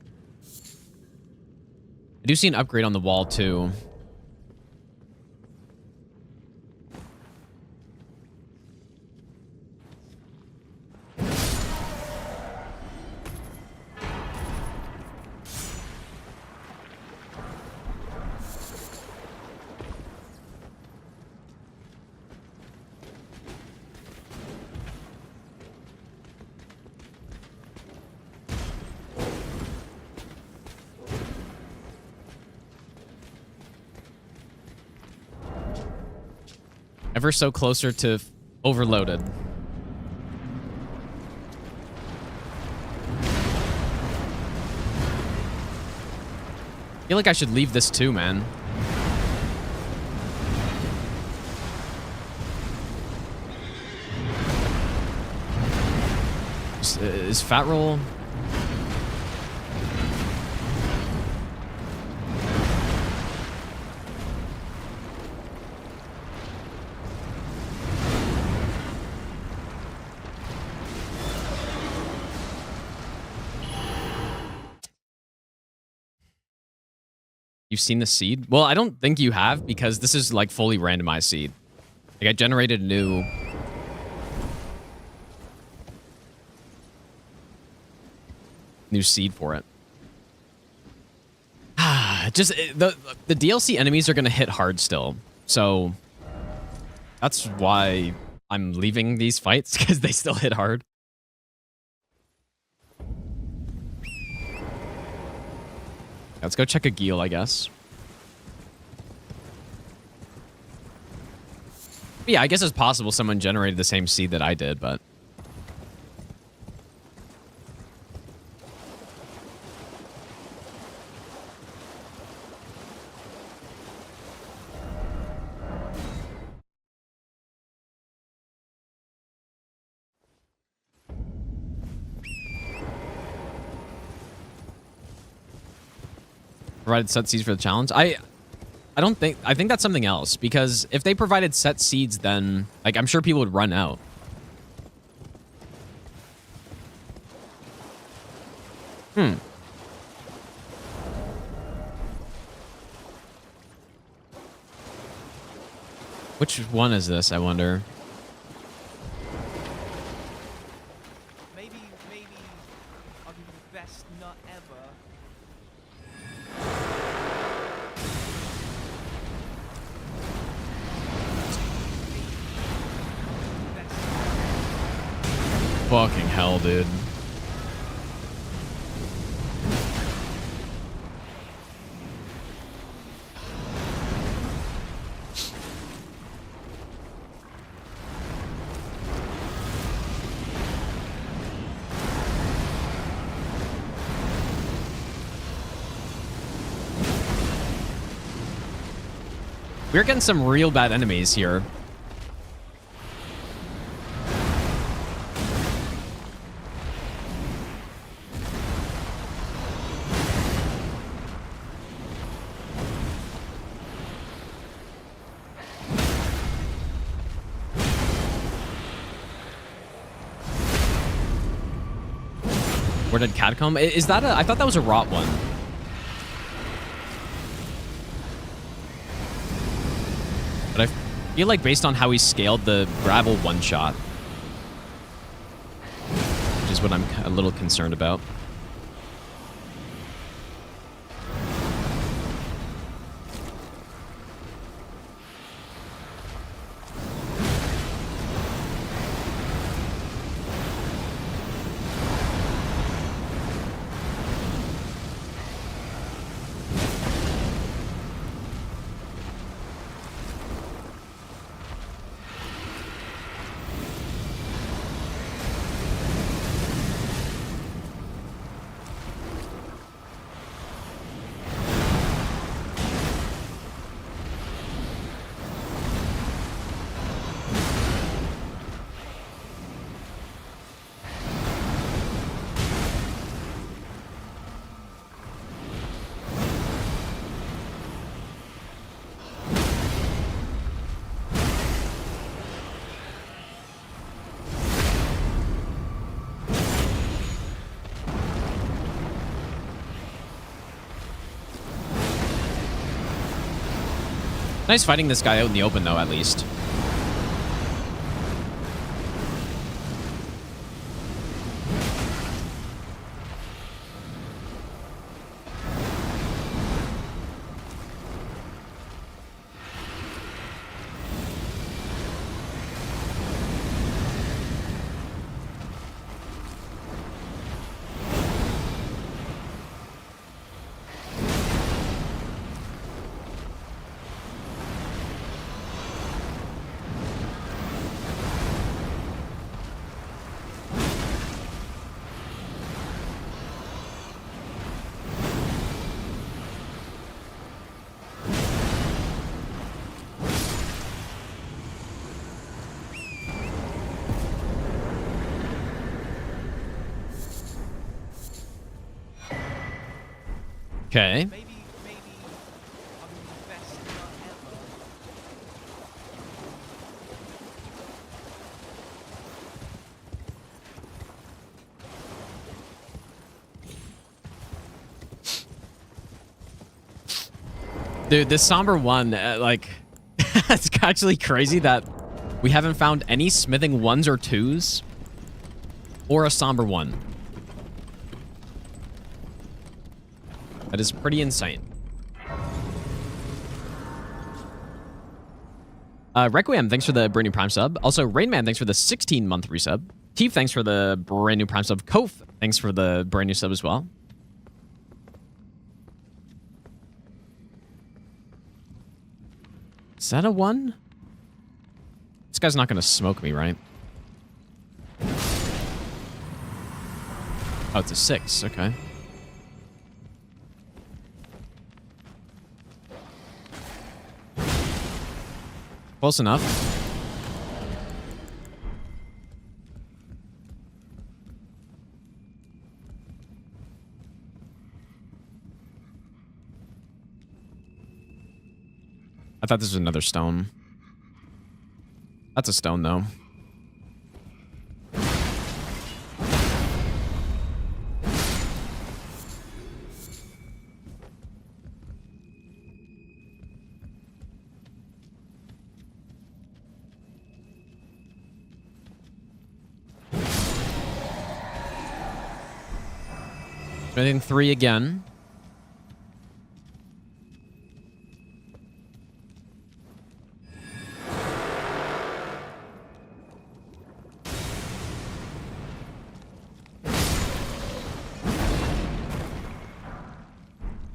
I do see an upgrade on the wall too. Ever so closer to overloaded. I feel like I should leave this too, man. Is fat roll? You've seen the seed? Well, I don't think you have because this is like fully randomized seed. Like I generated new seed for it. Just the DLC enemies are going to hit hard still. So that's why I'm leaving these fights because they still hit hard. Let's go check a Geel, I guess. But yeah, I guess it's possible someone generated the same seed that I did, but... Provided set seeds for the challenge. I think that's something else, because if they provided set seeds, then like I'm sure people would run out. Which one is this, I wonder? Maybe I'll give you the best nut ever. Fucking hell, dude. We're getting some real bad enemies here. Where did Catacomb? Is that a... I thought that was a rot one. But I feel like based on how he scaled the gravel one-shot, which is what I'm a little concerned about. Nice fighting this guy out in the open, though, at least. Okay. Maybe I'll give you the best nut ever. Dude, this somber one, like, it's actually crazy that we haven't found any smithing 1s or 2s or a somber one. That is pretty insane. Requiem, thanks for the brand new Prime sub. Also, Rainman, thanks for the 16-month resub. Teef, thanks for the brand new Prime sub. Kof, thanks for the brand new sub as well. Is that a 1? This guy's not going to smoke me, right? Oh, it's a 6. Okay. Close enough. I thought this was another stone. That's a stone, though. I think 3 again.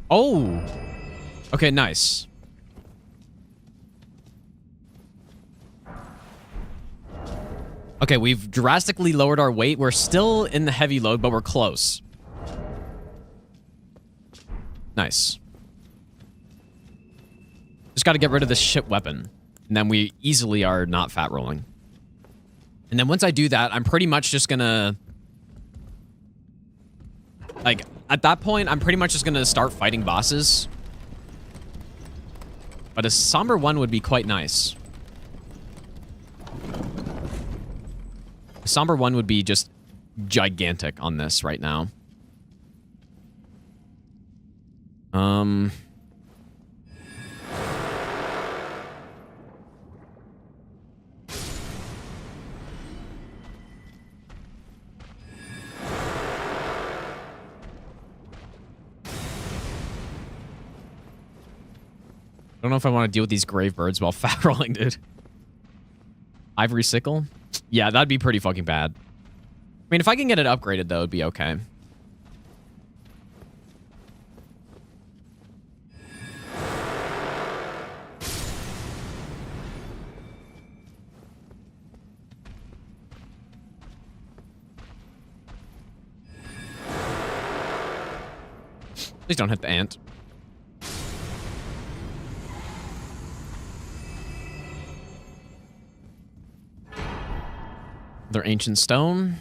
Oh. Okay, nice. Okay, we've drastically lowered our weight. We're still in the heavy load, but we're close. Nice. Just got to get rid of this shit weapon. And then we easily are not fat rolling. And then once I do that, I'm pretty much just gonna... Like, at that point, I'm pretty much just gonna start fighting bosses. But a Somber 1 would be quite nice. A Somber 1 would be just gigantic on this right now. I don't know if I want to deal with these grave birds while fat rolling, dude. Ivory sickle? Yeah, that'd be pretty fucking bad. I mean, if I can get it upgraded, though, it'd be okay. Please don't hit the ant. Their ancient stone.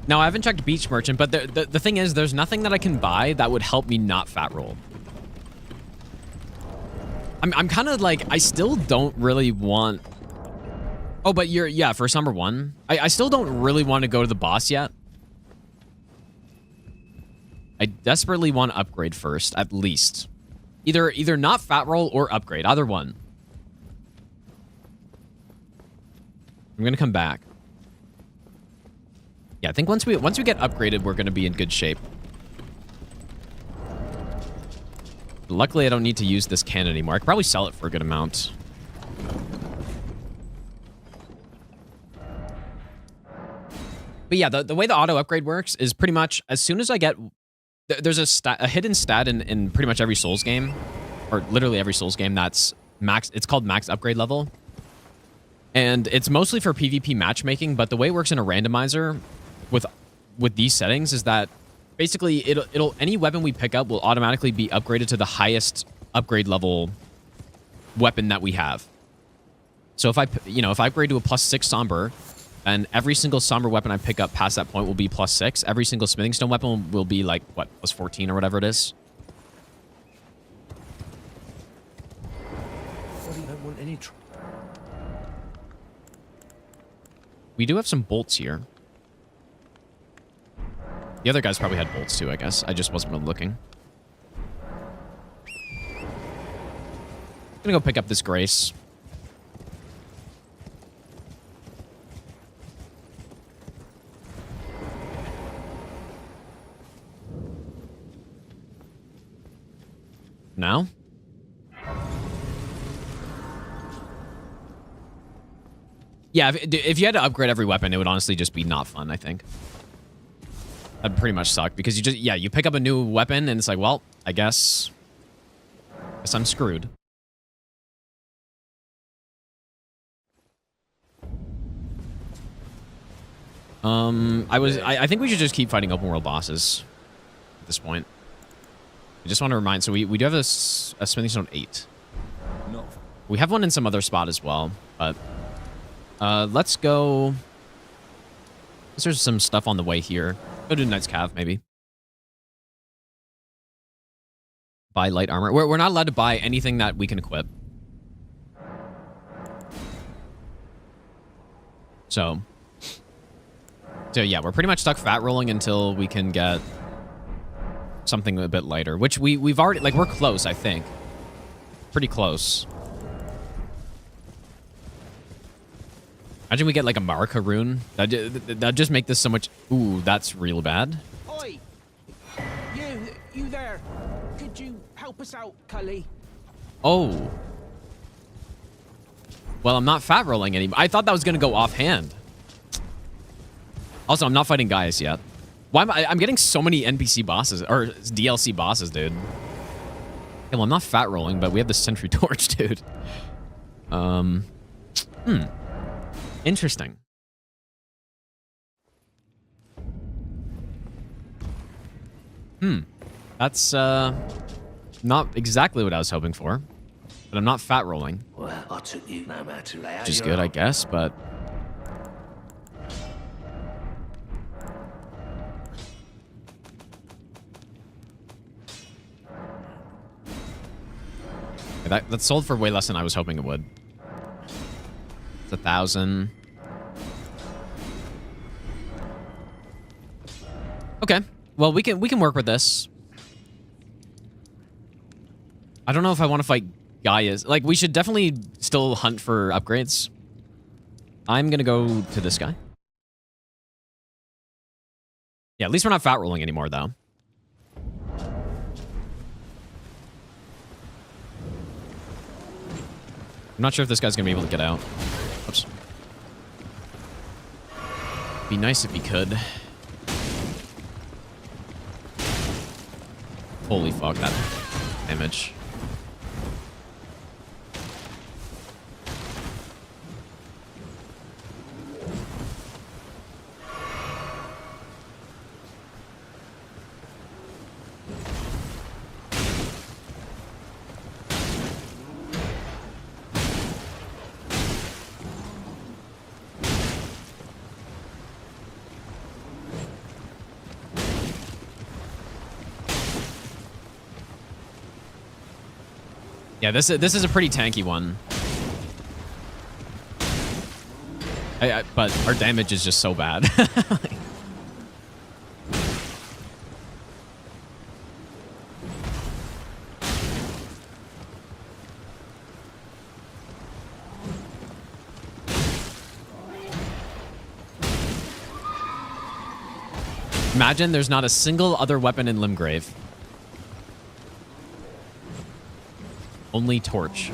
Now, I haven't checked Beach Merchant, but the thing is, there's nothing that I can buy that would help me not fat roll. I'm kind of like, I still don't really want... Oh, but yeah, for Summer 1. I still don't really want to go to the boss yet. I desperately want to upgrade first, at least. Either not fat roll or upgrade, either one. I'm going to come back. Yeah, I think once we get upgraded, we're going to be in good shape. Luckily, I don't need to use this can anymore. I could probably sell it for a good amount. But yeah, the way the auto upgrade works is pretty much as soon as I get... There's a hidden stat in pretty much every Souls game, or literally every Souls game that's max... It's called max upgrade level. And it's mostly for PvP matchmaking, but the way it works in a randomizer with these settings is that basically it'll any weapon we pick up will automatically be upgraded to the highest upgrade level weapon that we have. So if I upgrade to a +6 Somber, and every single Somber weapon I pick up past that point will be +6. Every single Smithing Stone weapon will be like, what, +14 or whatever it is. Well, you don't want any We do have some bolts here. The other guys probably had bolts too, I guess. I just wasn't really looking. I'm gonna go pick up this Grace. Now? Yeah, if you had to upgrade every weapon, it would honestly just be not fun, I think. That'd pretty much suck, because you pick up a new weapon, and it's like, well, I guess I'm screwed. I think we should just keep fighting open world bosses at this point. I just want to remind, so we do have a Smithing Stone 8. No. We have one in some other spot as well, but let's go. There's some stuff on the way here. Go to Knight's Cave, maybe. Buy light armor. We're not allowed to buy anything that we can equip. So yeah, we're pretty much stuck fat rolling until we can get something a bit lighter, which we've already, like, we're close, I think. Pretty close. Imagine we get like a Marika rune. That'd just make this so much... Ooh, that's real bad. Oi! You there. Could you help us out, Cully? Oh. Well, I'm not fat rolling anymore. I thought that was going to go offhand. Also, I'm not fighting Gaius yet. Why am I'm getting so many NPC bosses, or DLC bosses, dude. Okay, well, I'm not fat rolling, but we have the Sentry Torch, dude. Interesting. That's, not exactly what I was hoping for. But I'm not fat rolling. Well, I took you no matter how. Which is good, I guess, but... Okay, that sold for way less than I was hoping it would. It's 1,000. Okay. Well, we can work with this. I don't know if I want to fight Gaius. Like, we should definitely still hunt for upgrades. I'm gonna go to this guy. Yeah, at least we're not fat rolling anymore, though. I'm not sure if this guy's gonna be able to get out. Oops. Be nice if he could. Holy fuck, that damage. Yeah, this is a pretty tanky one. But our damage is just so bad. Imagine there's not a single other weapon in Limgrave. Only torch.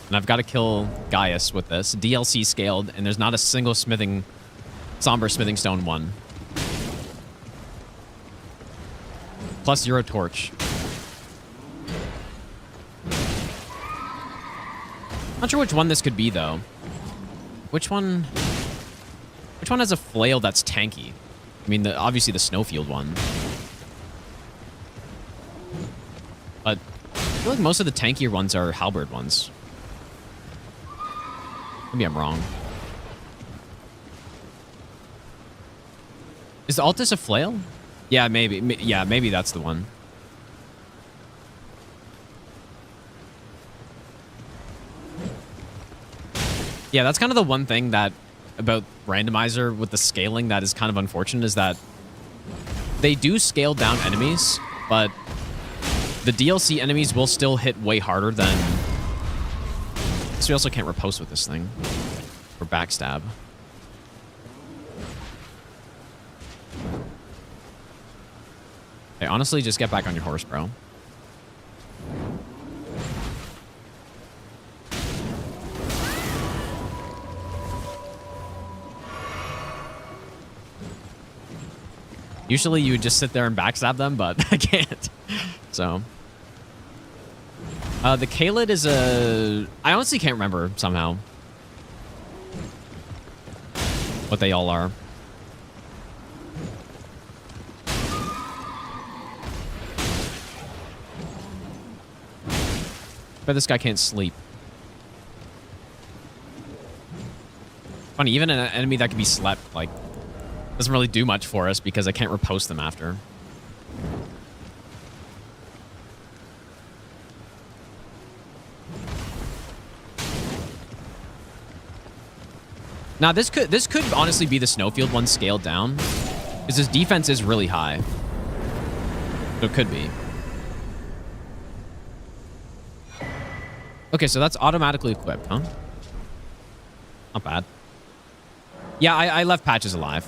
And I've got to kill Gaius with this. DLC scaled, and there's not a single somber smithing stone one. Plus 0 torch. Not sure which one this could be, though. Which one has a flail that's tanky? I mean, obviously the Snowfield one. But I feel like most of the tankier ones are halberd ones. Maybe I'm wrong. Is Altus a flail? Yeah, maybe. Yeah, maybe that's the one. Yeah, that's kind of the one thing that about Randomizer with the scaling that is kind of unfortunate is that they do scale down enemies, but the DLC enemies will still hit way harder than... So we also can't riposte with this thing. Or backstab. Okay, honestly, just get back on your horse, bro. Usually you would just sit there and backstab them, but I can't. So... the Kaled is a... I honestly can't remember somehow what they all are. But this guy can't sleep. Funny, even an enemy that can be slept, like, doesn't really do much for us because I can't riposte them after. Now, this could honestly be the Snowfield one scaled down, because his defense is really high. So it could be. Okay, so that's automatically equipped, huh? Not bad. Yeah, I left Patches alive.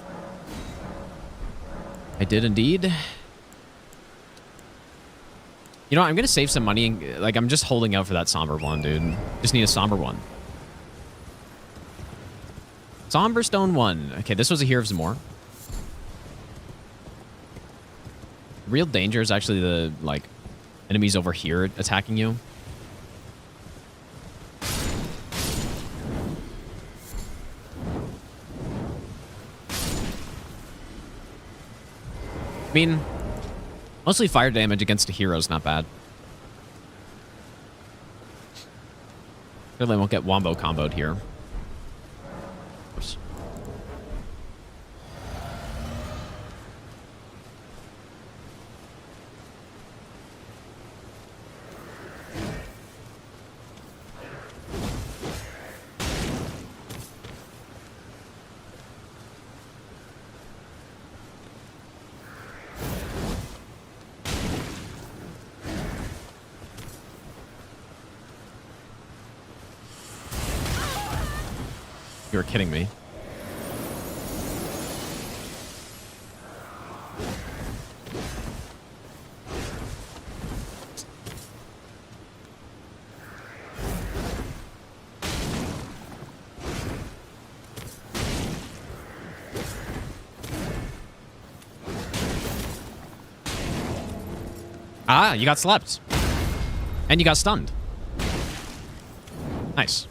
I did indeed. You know, I'm going to save some money. Like, I'm just holding out for that somber one, dude. Just need a somber one. Somber stone 1. Okay, this was a Here of Zamor. Real danger is actually the, like, enemies over here attacking you. I mean, mostly fire damage against a hero is not bad. Clearly I won't get wombo comboed here. Oops. You were kidding me. Ah, you got slept. And you got stunned. Nice.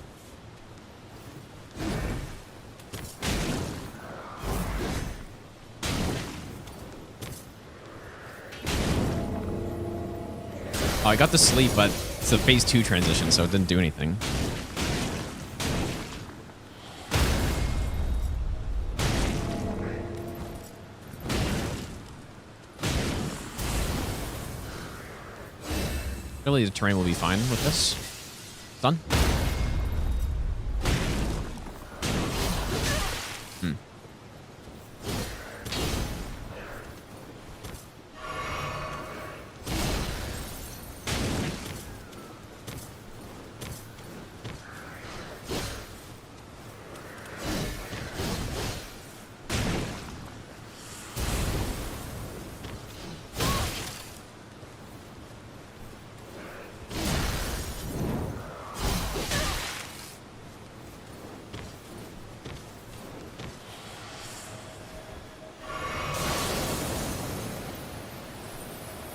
Oh, I got the sleep, but it's a phase 2 transition, so it didn't do anything. Really, the terrain will be fine with this. Done.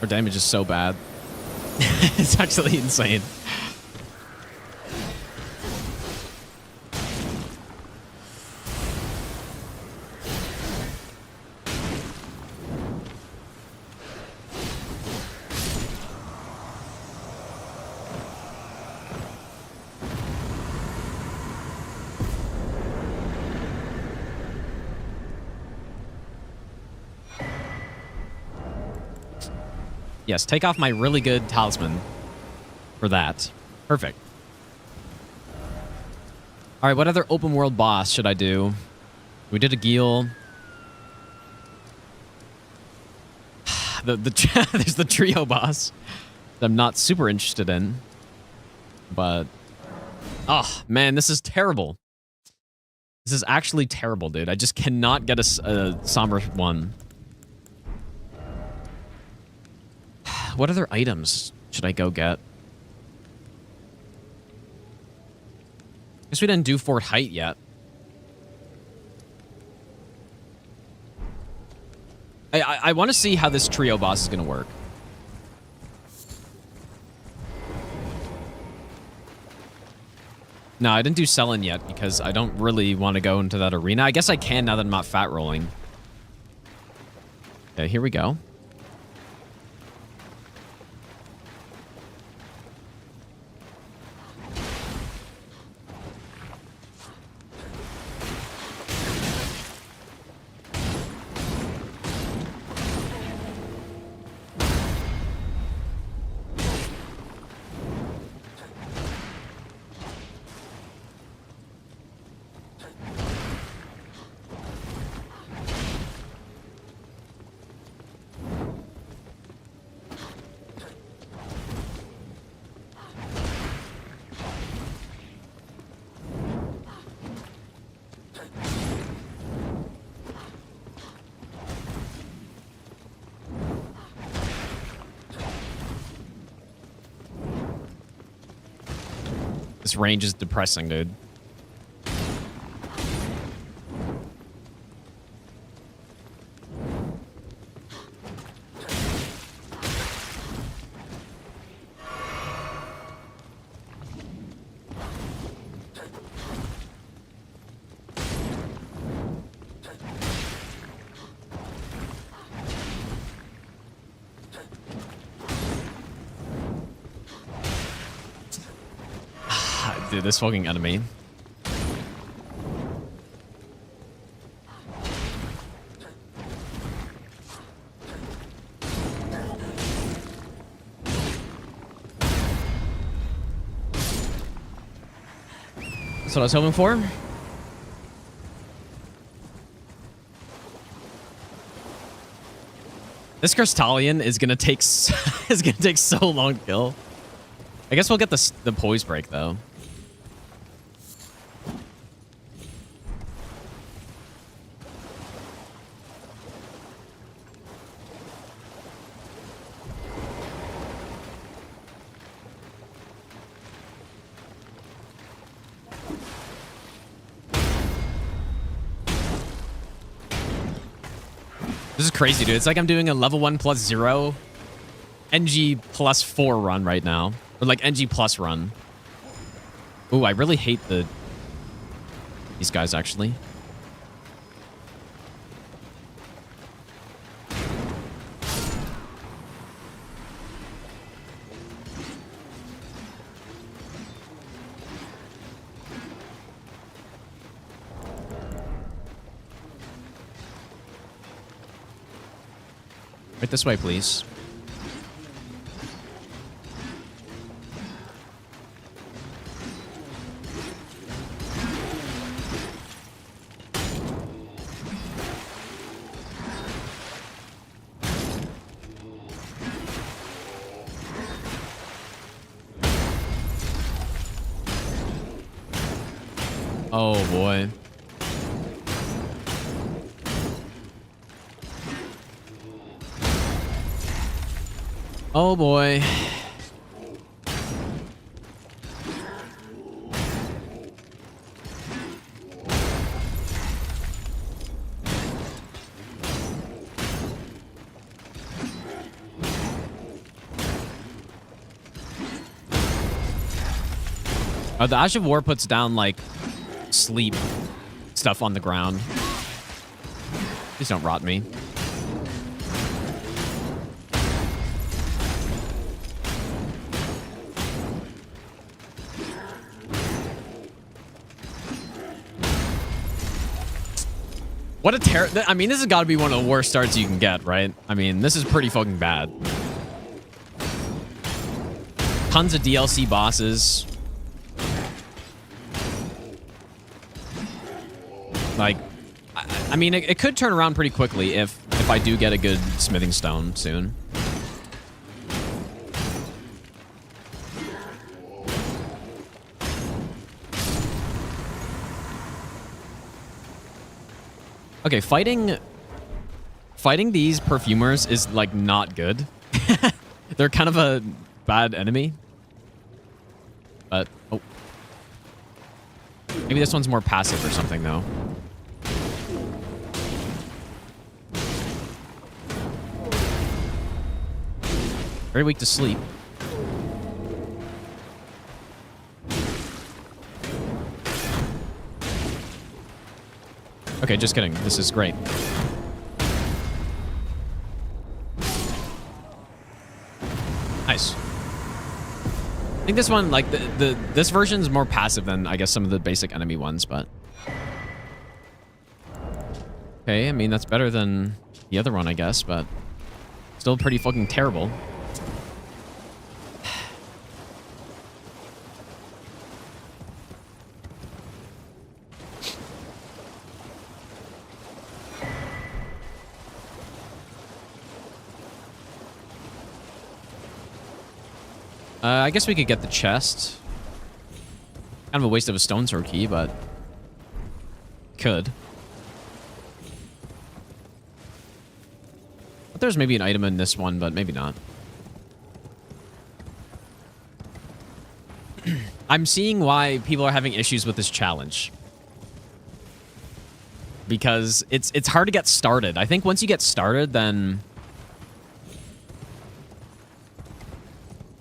Our damage is so bad. It's actually insane. Yes, take off my really good talisman for that. Perfect. All right, what other open world boss should I do? We did a Geel. There's the trio boss that I'm not super interested in. But, oh, man, this is terrible. This is actually terrible, dude. I just cannot get a somber one. What other items should I go get? Guess we didn't do Fort Height yet. I want to see how this trio boss is going to work. No, I didn't do Selin yet because I don't really want to go into that arena. I guess I can now that I'm not fat rolling. Okay, here we go. This range is depressing, dude. Dude, this fucking enemy. That's what I was hoping for. This Crystallion is gonna take is gonna take so long to kill. I guess we'll get the poise break though. This is crazy, dude. It's like I'm doing a level 1 plus 0 NG plus 4 run right now. Or like NG plus run. Ooh, I really hate these guys, actually. Right this way, please. Oh boy. Oh boy. The Ash of War puts down like sleep stuff on the ground. Please don't rot me. What a I mean, this has got to be one of the worst starts you can get, right? I mean, this is pretty fucking bad. Tons of DLC bosses. Like, I mean, it could turn around pretty quickly if I do get a good smithing stone soon. Okay, fighting these perfumers is like not good. They're kind of a bad enemy. But oh, maybe this one's more passive or something though. Very weak to sleep. Okay, just kidding. This is great. Nice. I think this one, like, this version's more passive than, I guess, some of the basic enemy ones, but... Okay, I mean, that's better than the other one, I guess, but... Still pretty fucking terrible. I guess we could get the chest. Kind of a waste of a stone sword key, but... Could. But there's maybe an item in this one, but maybe not. I'm seeing why people are having issues with this challenge. Because it's hard to get started. I think once you get started, then...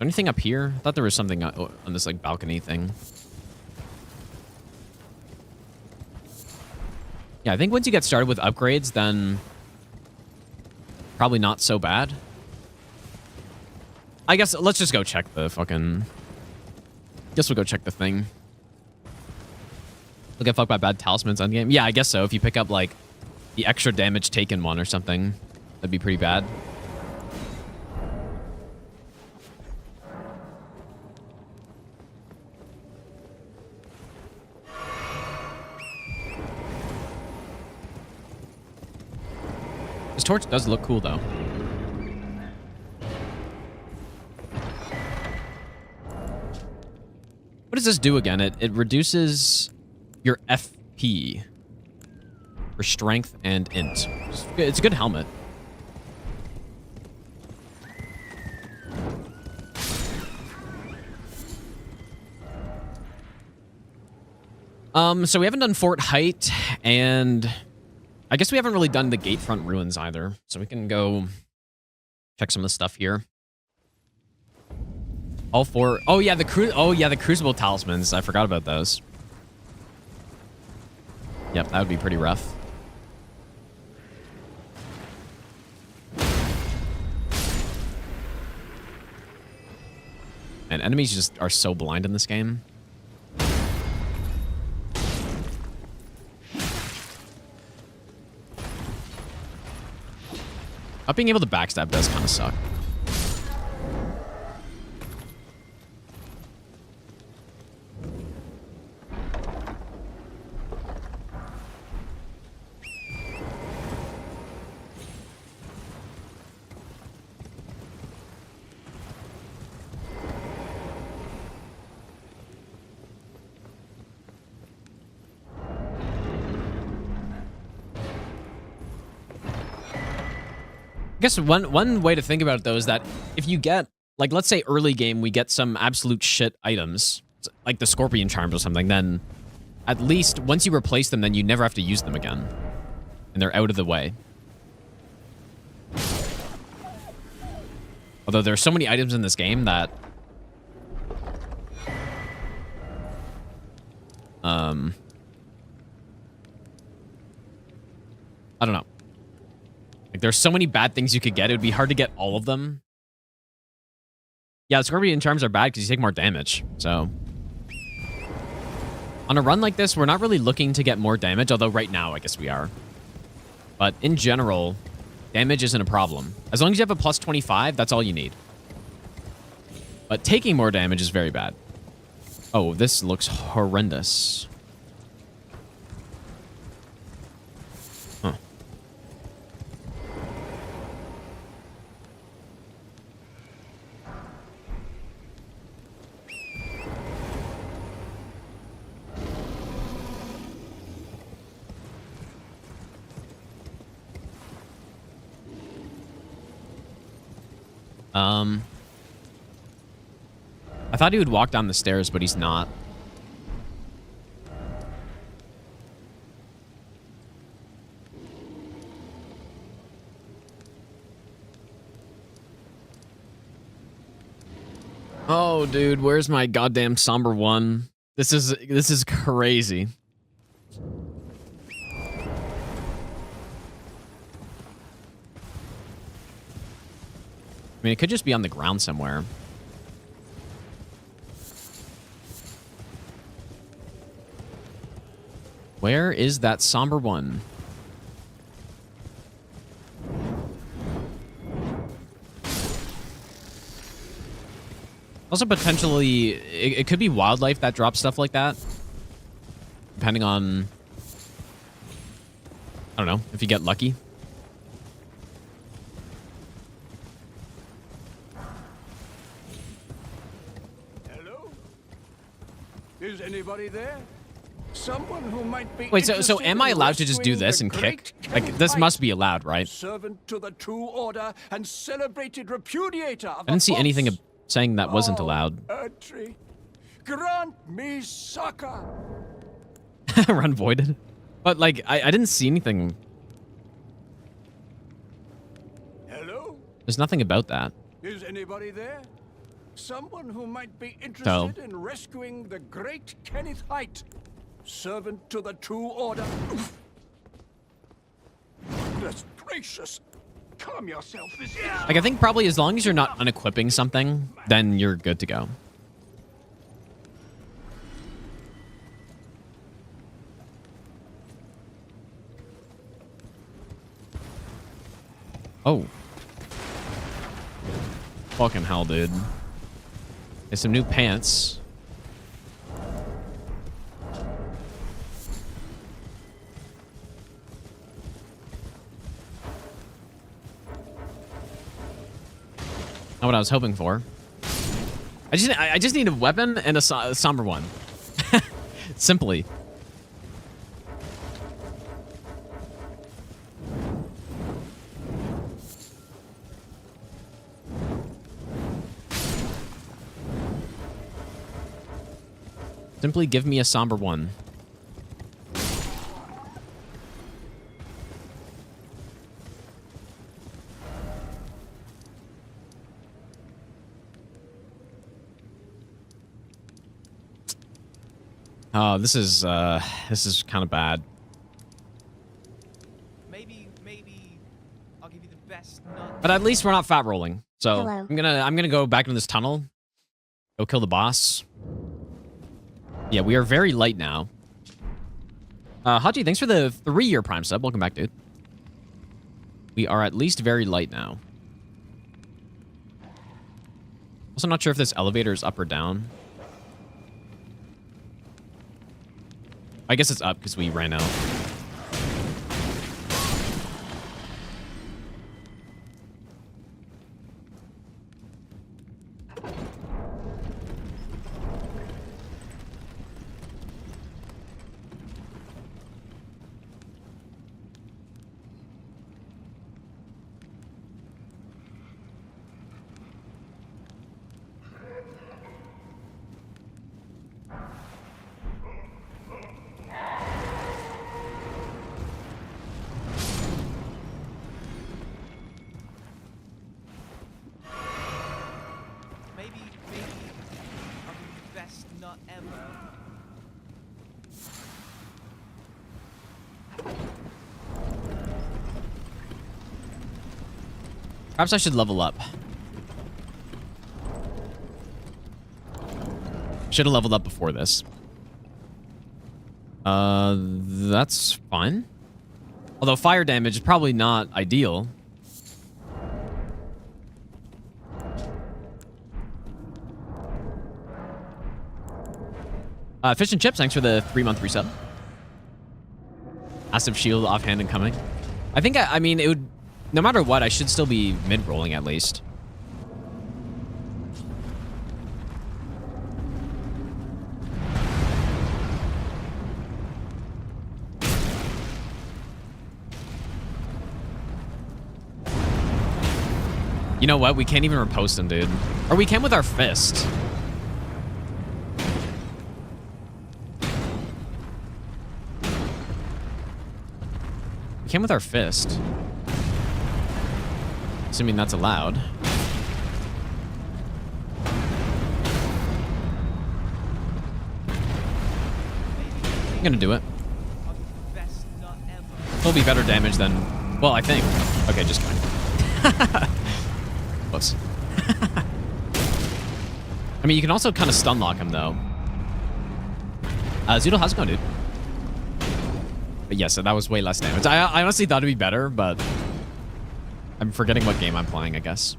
Anything up here? I thought there was something on this, like, balcony thing. Yeah, I think once you get started with upgrades, then... Probably not so bad. I guess, let's just go check the fucking... Guess we'll go check the thing. We'll get fucked by bad talismans on game. Yeah, I guess so. If you pick up, like, the extra damage taken one or something, that'd be pretty bad. This torch does look cool, though. What does this do again? It reduces your FP for strength and int. It's a good helmet. So we haven't done Fort Height, and I guess we haven't really done the Gatefront Ruins either. So we can go check some of the stuff here. All four. Oh yeah, the Crucible talismans. I forgot about those. Yep, that would be pretty rough. And enemies just are so blind in this game. Not being able to backstab does kind of suck. I guess one way to think about it, though, is that if you get, like, let's say early game, we get some absolute shit items, like the Scorpion Charms or something, then at least once you replace them, then you never have to use them again. And they're out of the way. Although there are so many items in this game that... I don't know. Like, there's so many bad things you could get. It would be hard to get all of them. Yeah, the Scorpion Charms are bad because you take more damage. So, on a run like this, we're not really looking to get more damage. Although right now, I guess we are. But in general, damage isn't a problem. As long as you have a plus 25, that's all you need. But taking more damage is very bad. Oh, this looks horrendous. Huh. I thought he would walk down the stairs, but he's not. Oh, dude, where's my goddamn somber one? This is crazy. I mean, it could just be on the ground somewhere. Where is that somber one? Also, potentially, it could be wildlife that drops stuff like that. Depending on... I don't know, if you get lucky. Hello? Is anybody there? Someone who might be... Wait, so am I allowed to just do this and kick? Like, this must be allowed, right? Servant to the true order and celebrated repudiator of I didn't see anything saying that wasn't allowed. Grant me succor. Run voided. But, like, I didn't see anything. Hello? There's nothing about that. Is anybody there? Someone who might be interested in rescuing the great Kenneth Height, servant to the True Order. Goodness gracious! Calm yourself, this is... Like, I think probably as long as you're not unequipping something, then you're good to go. Oh. Fucking hell, dude. There's some new pants. Not what I was hoping for. I just need a weapon and a somber one. Simply. Simply give me a somber one. Oh, this is kind of bad. Maybe I'll give you the best nut. But at least we're not fat rolling. So Hello. I'm gonna go back into this tunnel. Go kill the boss. Yeah, we are very light now. Haji, thanks for the 3-year Prime sub. Welcome back, dude. We are at least very light now. Also not sure if this elevator is up or down. I guess it's up because we ran out. Maybe I'll give you the best nut ever. Perhaps I should level up. Should have leveled up before this. That's fine. Although fire damage is probably not ideal. Fish and Chips, thanks for the 3-month resub. Massive shield offhand and coming. I think, I mean, it would... No matter what, I should still be mid-rolling at least. You know what? We can't even riposte him, dude. Or we can with our fist. We can with our fist. Assuming that's allowed. I'm gonna do it. I'll give you the best nut ever. It'll be better damage than... Well, I think. Okay, just kidding. Close. I mean, you can also kind of stun lock him, though. Zoodle, how's it going, dude? But yes, that was way less damage. I honestly thought it'd be better, but... I'm forgetting what game I'm playing, I guess.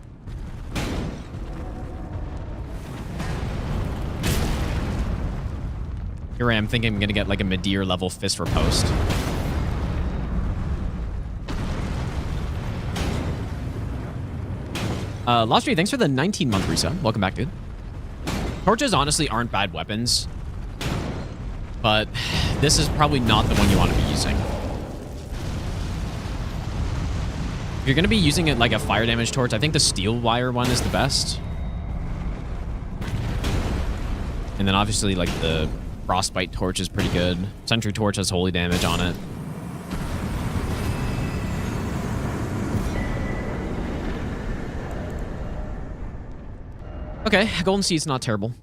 Here I am thinking I'm gonna get like a mid-tier level fist riposte. Lost Tree, thanks for the 19-month resub. Welcome back, dude. Torches honestly aren't bad weapons, but this is probably not the one you want to be using. If you're going to be using it like a fire damage torch, I think the steel wire one is the best. And then obviously like the Frostbite Torch is pretty good. Sentry Torch has holy damage on it. Okay, Golden Seed's not terrible.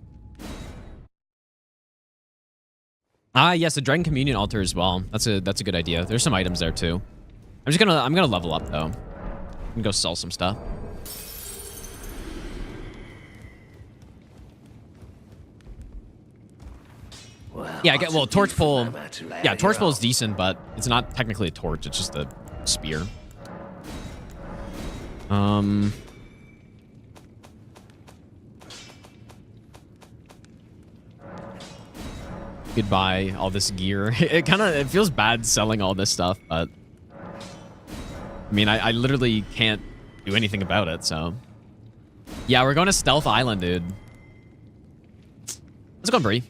Ah, yes, the Dragon Communion Altar as well. That's a good idea. There's some items there too. I'm gonna level up though. I'm gonna go sell some stuff. Well, torch pole. Yeah, torch pole is decent, but it's not technically a torch. It's just a spear. Goodbye, all this gear. It feels bad selling all this stuff, but I mean, I literally can't do anything about it, so. Yeah, we're going to Stealth Island, dude. Let's go, Bree.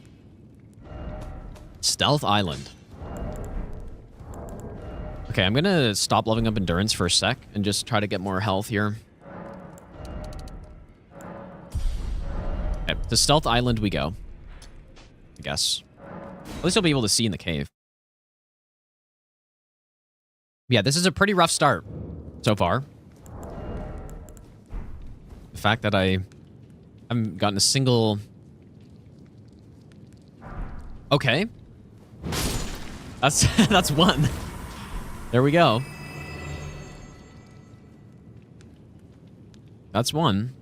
Stealth Island. Okay, I'm gonna stop leveling up endurance for a sec and just try to get more health here. Okay, to Stealth Island we go. I guess. At least I'll be able to see in the cave. Yeah, this is a pretty rough start so far. The fact that I haven't gotten a single... Okay. That's one. There we go. That's one.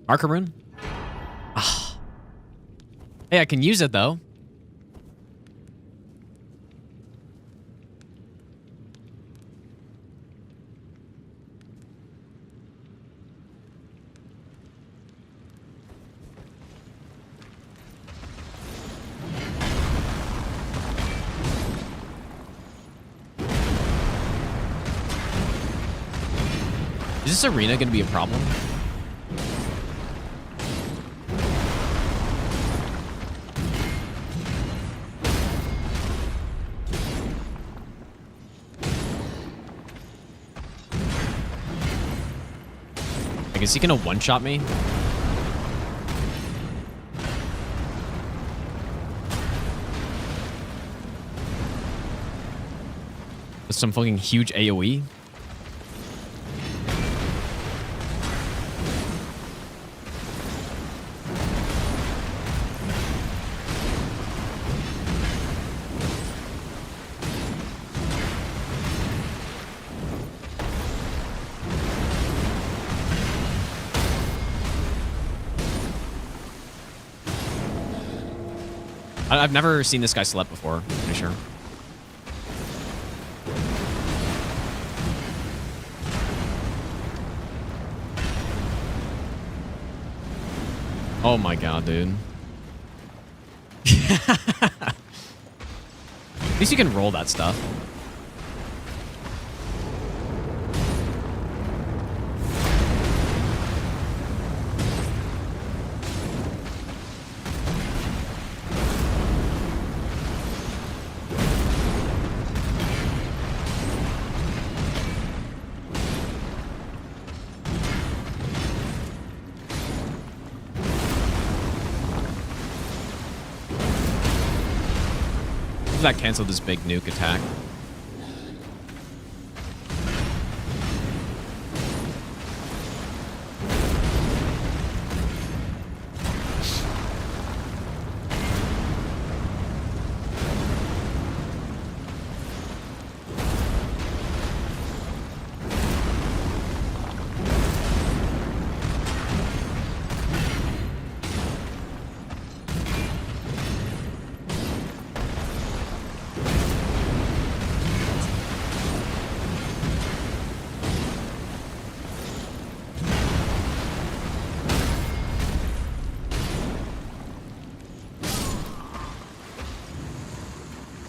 Marker rune? Ah. Hey, I can use it though. Is this arena gonna be a problem? Is he gonna one-shot me? With some fucking huge AoE? I've never seen this guy select before, I'm pretty sure. Oh my god, dude. At least you can roll that stuff. That canceled this big nuke attack.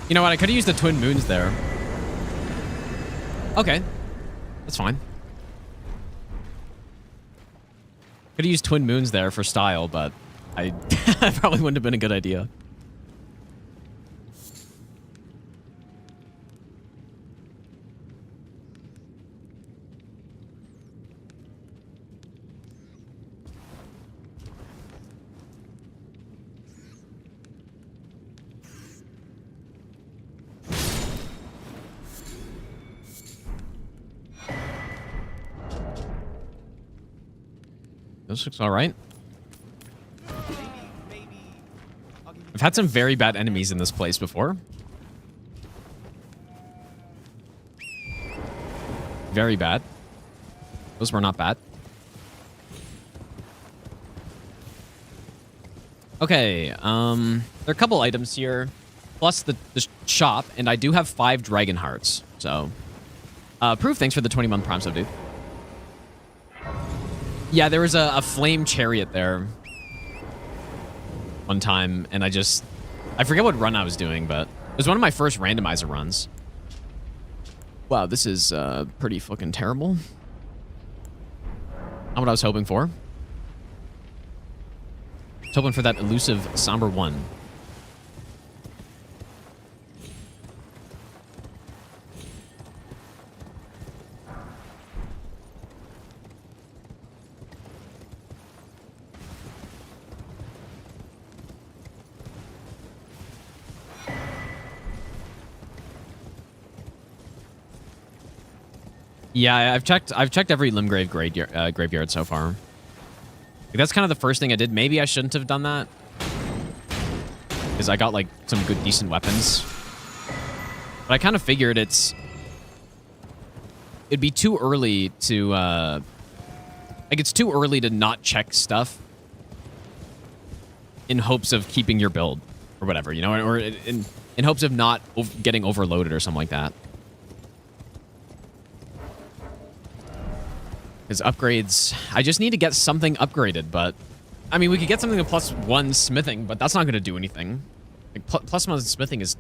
You know what? I could have used the twin moons there. Okay. That's fine. Could have used Twin Moons there for style, but that probably wouldn't have been a good idea. This looks all right. I've had some very bad enemies in this place before. Very bad. Those were not bad. Okay, there are a couple items here, plus the shop, and I do have 5 dragon hearts. So, Proof, thanks for the 20-month Prime sub, dude. Yeah, there was a flame chariot there one time, and I forget what run I was doing, but it was one of my first randomizer runs. Wow, this is pretty fucking terrible. Not what I was hoping for. I was hoping for that elusive somber 1. Yeah, I've checked every Limgrave graveyard so far. Like, that's kind of the first thing I did. Maybe I shouldn't have done that, because I got like some good, decent weapons. But I kind of figured it'd be too early to like, it's too early to not check stuff in hopes of keeping your build or whatever, you know, or in hopes of not getting overloaded or something like that. Because upgrades, I just need to get something upgraded, but I mean, we could get something to +1 smithing, but that's not going to do anything. Like, +1 smithing is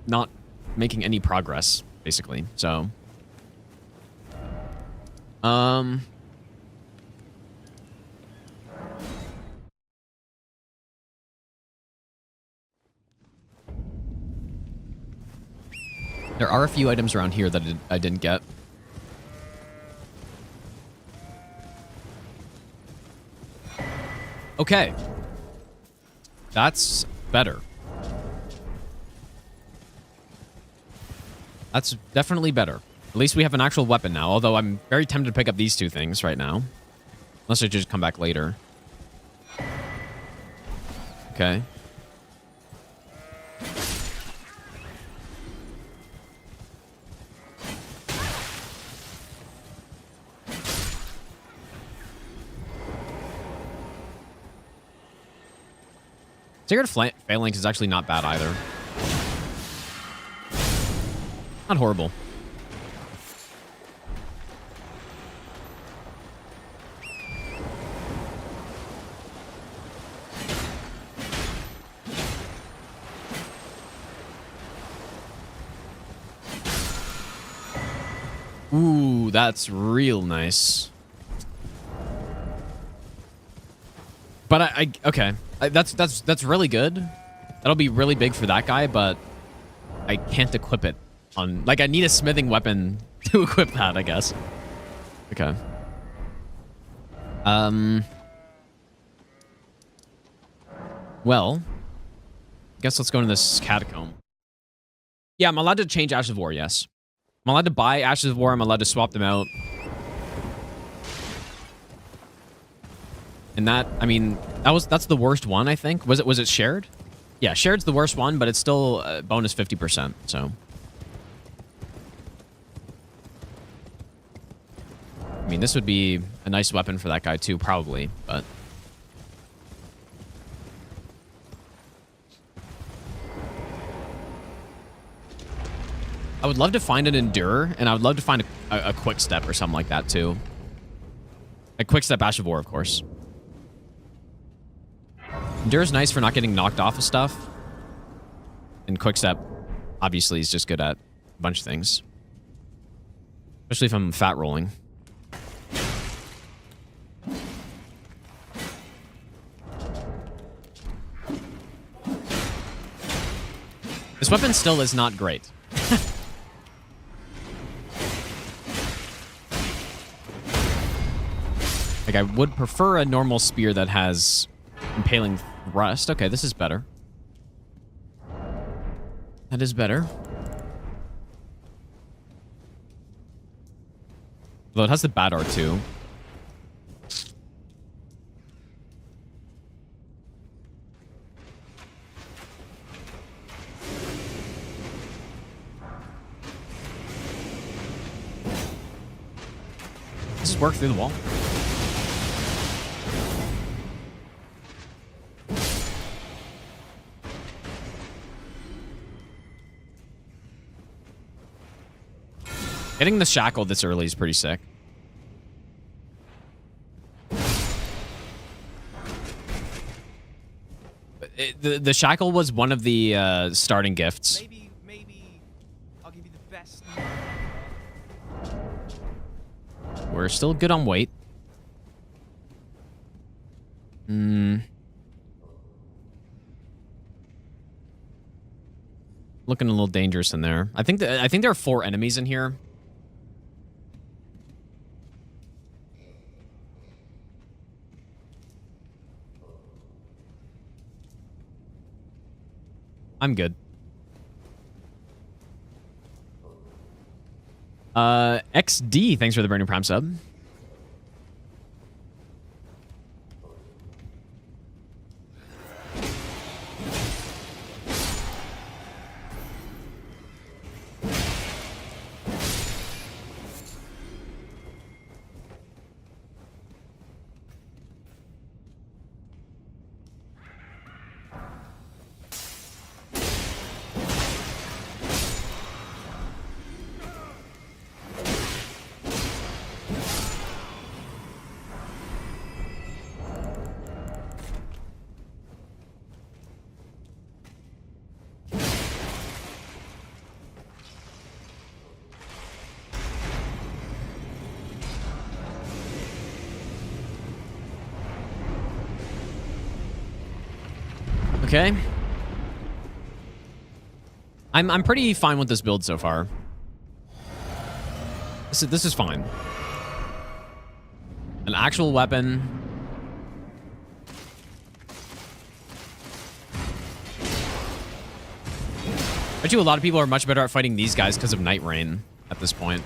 not making any progress, basically. So, there are a few items around here that I didn't get. Okay. That's better. That's definitely better. At least we have an actual weapon now, although I'm very tempted to pick up these 2 things right now. Unless I just come back later. Okay. Sacred Phalanx is actually not bad either. Not horrible. Ooh, that's real nice. But okay. That's really good. That'll be really big for that guy, but I can't equip it on... Like, I need a smithing weapon to equip that, I guess. Okay. Well, I guess let's go into this catacomb. Yeah, I'm allowed to change Ashes of War, yes. I'm allowed to buy Ashes of War. I'm allowed to swap them out. And that, I mean, that's the worst one, I think. Was it shared? Yeah, shared's the worst one, but it's still bonus 50%, so. I mean, this would be a nice weapon for that guy too, probably, but. I would love to find an Endure, and I would love to find a Quick Step or something like that too. A Quick Step Ash of War, of course. Endure's nice for not getting knocked off of stuff. And Quick Step, obviously, is just good at a bunch of things. Especially if I'm fat rolling. This weapon still is not great. Like, I would prefer a normal spear that has impaling thrust. Okay, this is better. That is better. Although it has the bad R2. Does this work through the wall? Getting the shackle this early is pretty sick. The shackle was one of the starting gifts. Maybe I'll give you the best. We're still good on weight. Looking a little dangerous in there. I think there are 4 enemies in here. I'm good. XD, thanks for the brand new Prime sub. Okay. I'm pretty fine with this build so far. This is fine. An actual weapon. I bet you a lot of people are much better at fighting these guys because of Night Rain at this point.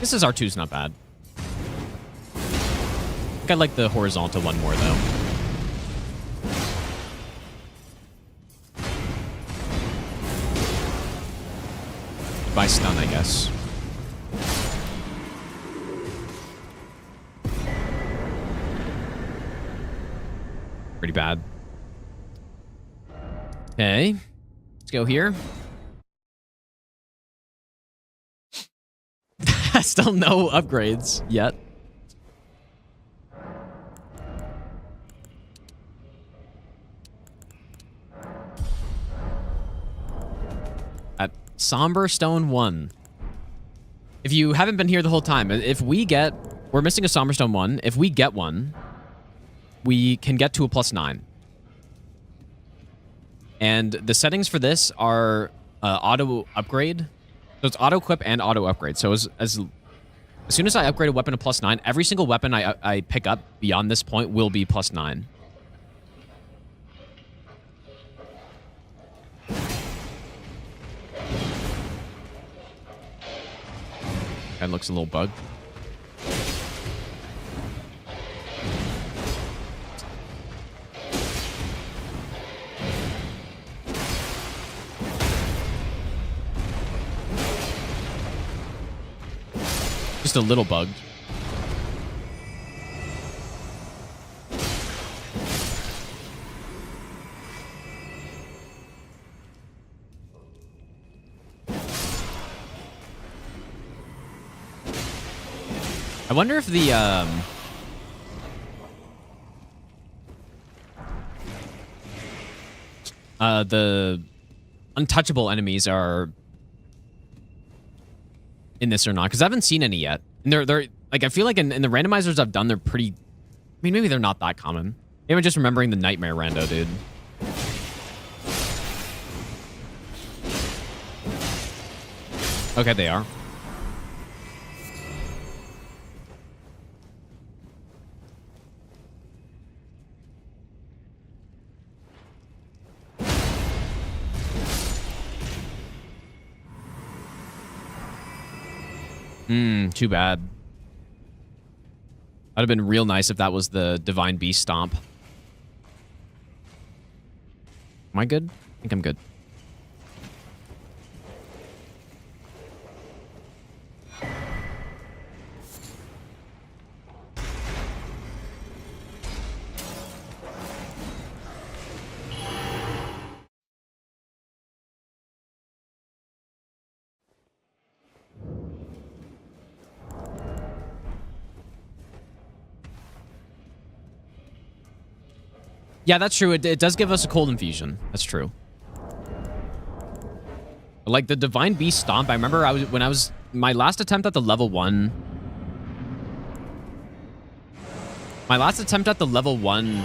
This is R2's not bad. I think I like the horizontal one more, though. By stun, I guess. Pretty bad. Okay. Let's go here. Still no upgrades yet. At Somber Stone 1. If you haven't been here the whole time, if we get... We're missing a Somber Stone 1. If we get one, we can get to a +9. And the settings for this are auto upgrade. So it's auto equip and auto upgrade. So as soon as I upgrade a weapon to +9, every single weapon I pick up beyond this point will be +9. That looks a little bugged. Just a little bugged. I wonder if the untouchable enemies are in this or not, because I haven't seen any yet. And they're like, I feel like in the randomizers I've done, they're pretty. I mean, maybe they're not that common. Maybe I'm just remembering the nightmare rando, dude. Okay, they are. Too bad. That'd have been real nice if that was the Divine Beast Stomp. Am I good? I think I'm good. Yeah, that's true. It does give us a cold infusion. That's true. Like the Divine Beast Stomp, I remember when I was my last attempt at the level 1. My last attempt at the level 1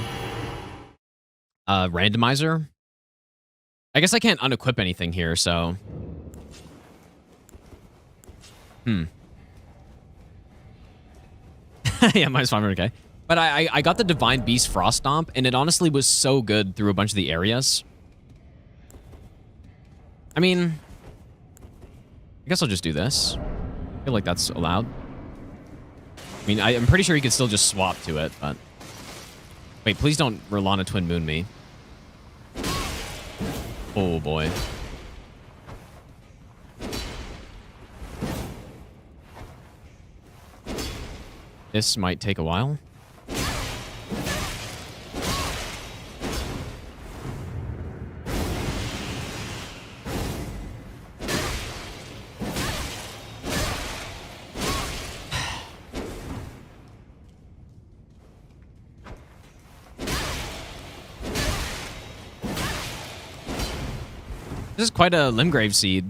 randomizer. I guess I can't unequip anything here, so. Yeah, minus 500k. But I got the Divine Beast Frost Stomp, and it honestly was so good through a bunch of the areas. I mean, I guess I'll just do this. I feel like that's allowed. I mean, I'm pretty sure you could still just swap to it, but... Wait, please don't Rolana Twin Moon me. Oh, boy. This might take a while. This is quite a Limgrave seed.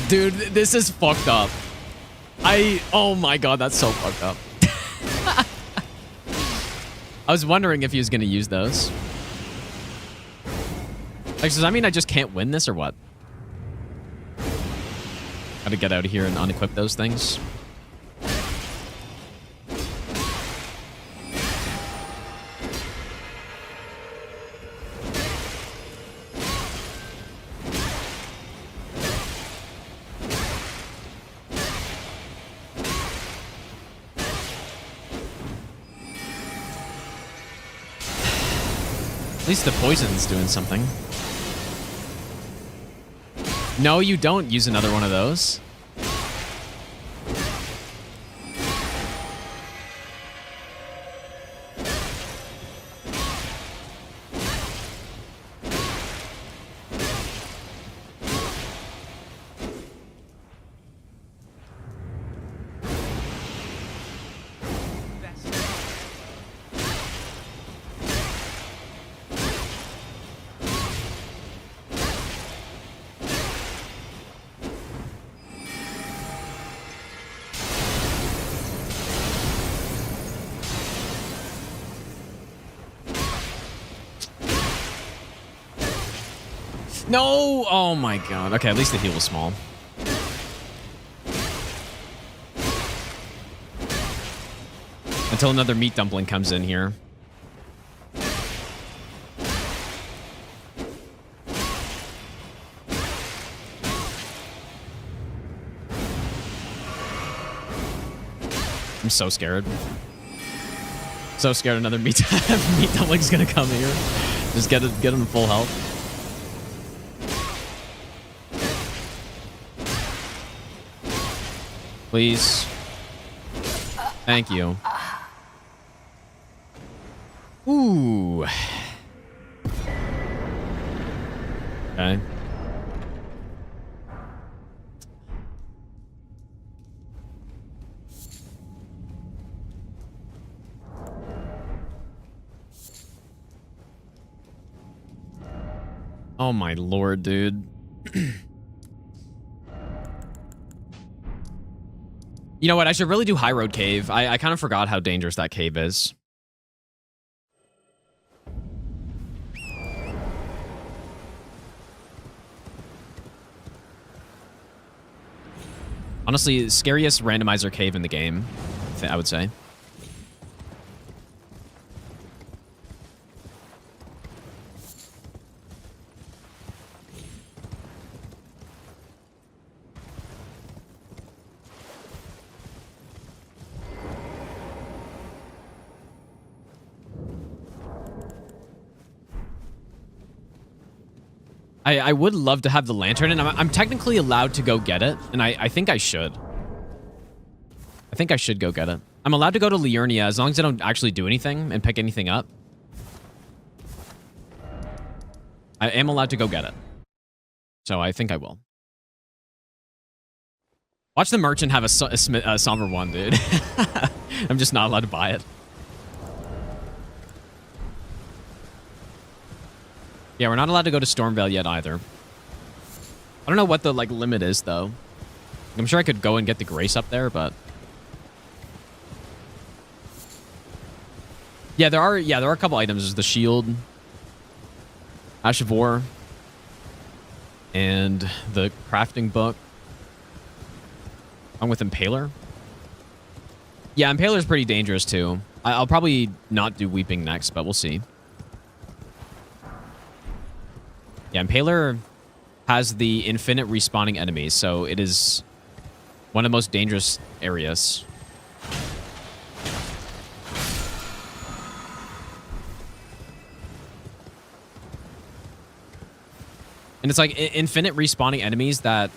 Dude, this is fucked up. Oh my god, that's so fucked up. I was wondering if he was gonna use those. Like, does that mean I just can't win this or what? Gotta get out of here and unequip those things. At least the poison's doing something. No, you don't use another one of those. No! Oh my god. Okay, at least the heal was small. Until another meat dumpling comes in here. I'm so scared. So scared another meat dumpling's gonna come here. Just get him full health. Please. Thank you. Ooh. Okay. Oh my lord, dude. You know what? I should really do High Road Cave. I kind of forgot how dangerous that cave is. Honestly, scariest randomizer cave in the game, I would say. I would love to have the lantern, and I'm technically allowed to go get it, and I think I should. I think I should go get it. I'm allowed to go to Liurnia as long as I don't actually do anything and pick anything up. I am allowed to go get it. So I think I will. Watch the merchant have a somber one, dude. I'm just not allowed to buy it. Yeah, we're not allowed to go to Stormvale yet either. I don't know what the limit is though. I'm sure I could go and get the Grace up there, but yeah, there are a couple items. There's the shield, Ash of War, and the crafting book. I'm with Impaler. Yeah, Impaler's pretty dangerous too. I'll probably not do Weeping next, but we'll see. Yeah, Impaler has the infinite respawning enemies, so it is one of the most dangerous areas. And it's like infinite respawning enemies that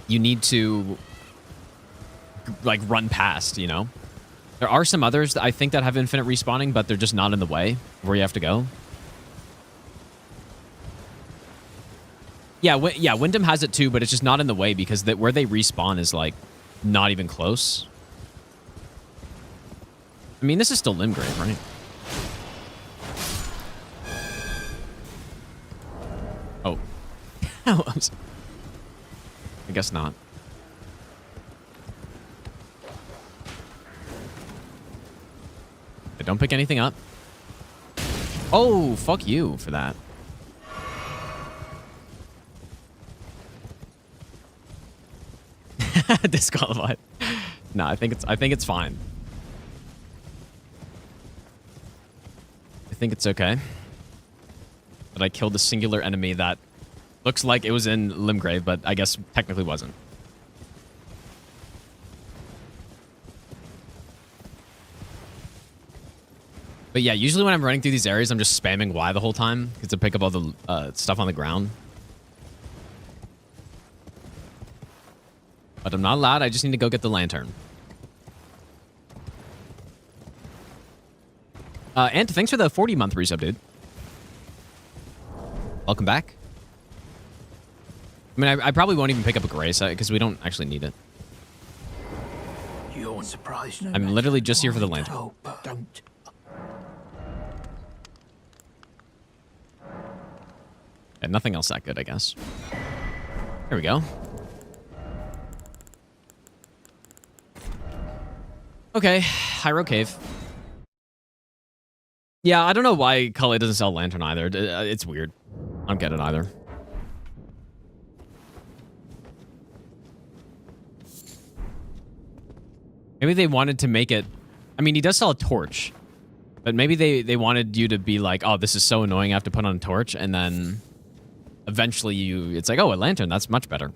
you need to run past, you know? There are some others that I think that have infinite respawning, but they're just not in the way where you have to go. Yeah, Wyndham has it too, but it's just not in the way because where they respawn is not even close. I mean, this is still Limgrave, right? Oh. I guess not. Don't pick anything up. Oh, fuck you for that. Disqualified. No, I think it's fine. I think it's okay. But I killed a singular enemy that looks like it was in Limgrave, but I guess technically wasn't. But yeah, usually when I'm running through these areas, I'm just spamming Y the whole time because to pick up all the stuff on the ground. But I'm not allowed. I just need to go get the lantern. Ant, thanks for the 40-month resub, dude. Welcome back. I mean, I probably won't even pick up a Grace because we don't actually need it. You're surprised. I'm literally just here for the lantern. Don't. And nothing else that good, I guess. Here we go. Okay, High Road Cave. Yeah, I don't know why Cully doesn't sell Lantern either. It's weird. I don't get it either. Maybe they wanted to make it... I mean, he does sell a torch. But maybe they wanted you to be like, oh, this is so annoying, I have to put on a torch. And then eventually it's like, oh, a lantern, that's much better.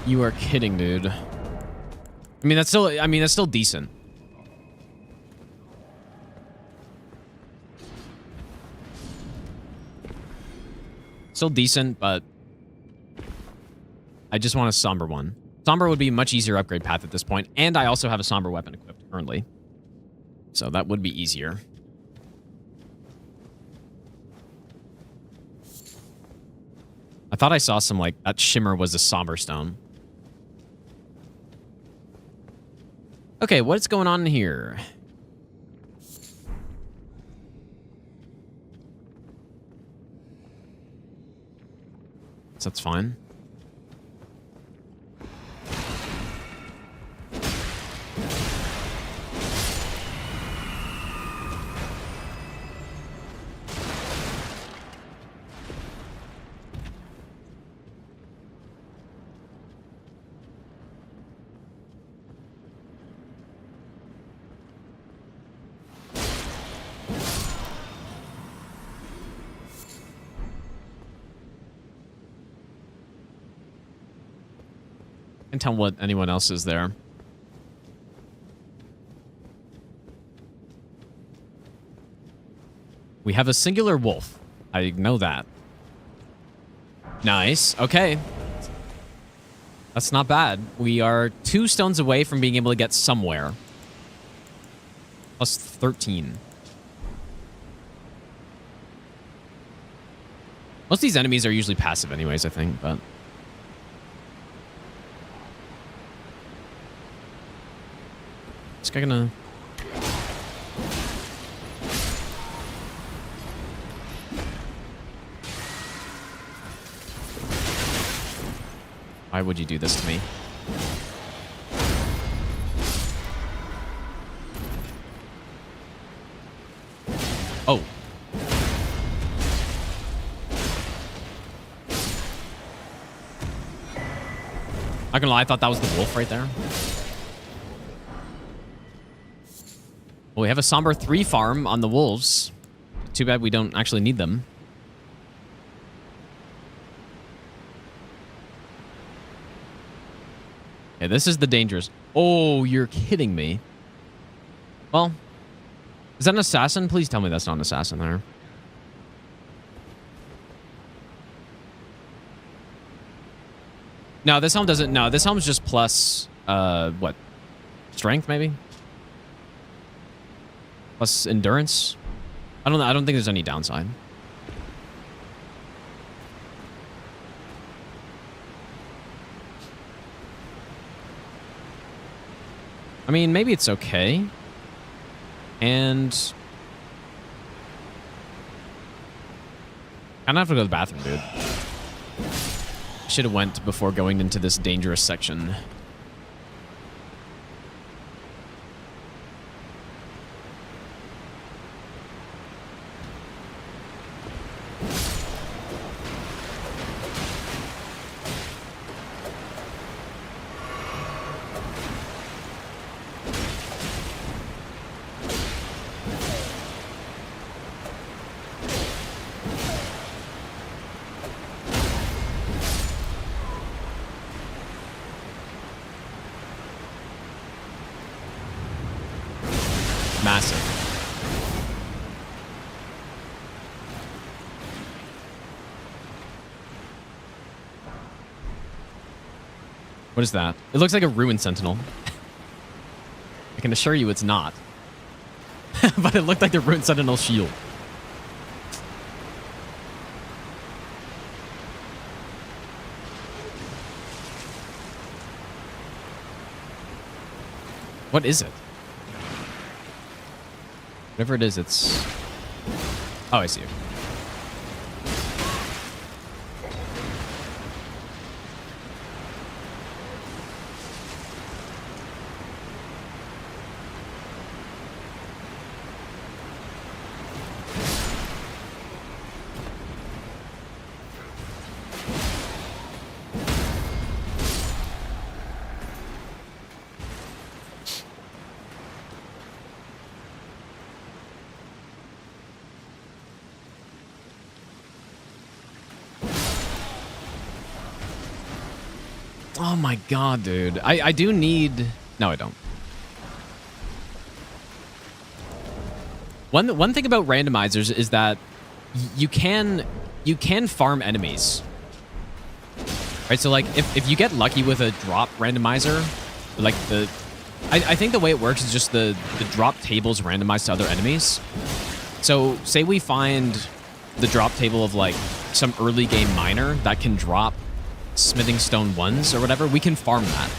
You are kidding, dude. I mean, that's still decent. Still decent, but I just want a somber one. Somber would be a much easier upgrade path at this point, and I also have a somber weapon equipped currently. So that would be easier. I thought I saw some, like, that shimmer was a somber stone. Okay, what's going on here? So that's fine. Can't tell what anyone else is there. We have a singular wolf. I know that. Nice. Okay. That's not bad. We are 2 stones away from being able to get somewhere. Plus 13. Most of these enemies are usually passive anyways, I think, but... This guy gonna... Why would you do this to me? Oh. Not gonna lie, I thought that was the wolf right there. Well, we have a Somber 3 farm on the wolves. Too bad we don't actually need them. Okay, this is the dangerous. Oh, you're kidding me. Well, is that an assassin? Please tell me that's not an assassin there. No, this helm doesn't. No, this helm's just plus, what? Strength, maybe? Plus endurance? I don't think there's any downside. I mean, maybe it's okay. And... I don't have to go to the bathroom, dude. Should have went before going into this dangerous section. Massive. What is that? It looks like a ruined sentinel. I can assure you it's not. But it looked like the ruined sentinel shield. What is it? Whatever it is, it's... Oh, I see it. Oh my god, dude. I do need... No, I don't. One thing about randomizers is that you can farm enemies. Right, so like if you get lucky with a drop randomizer, like I think the way it works is just the drop tables randomized to other enemies. So say we find the drop table of like some early game miner that can drop smithing stone 1s or whatever, we can farm that.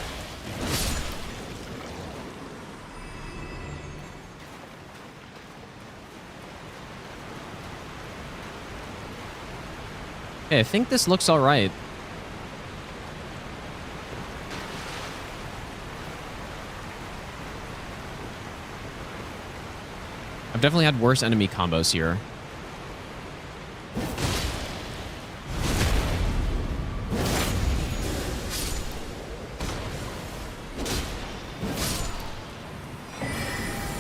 Okay, I think this looks all right. I've definitely had worse enemy combos here.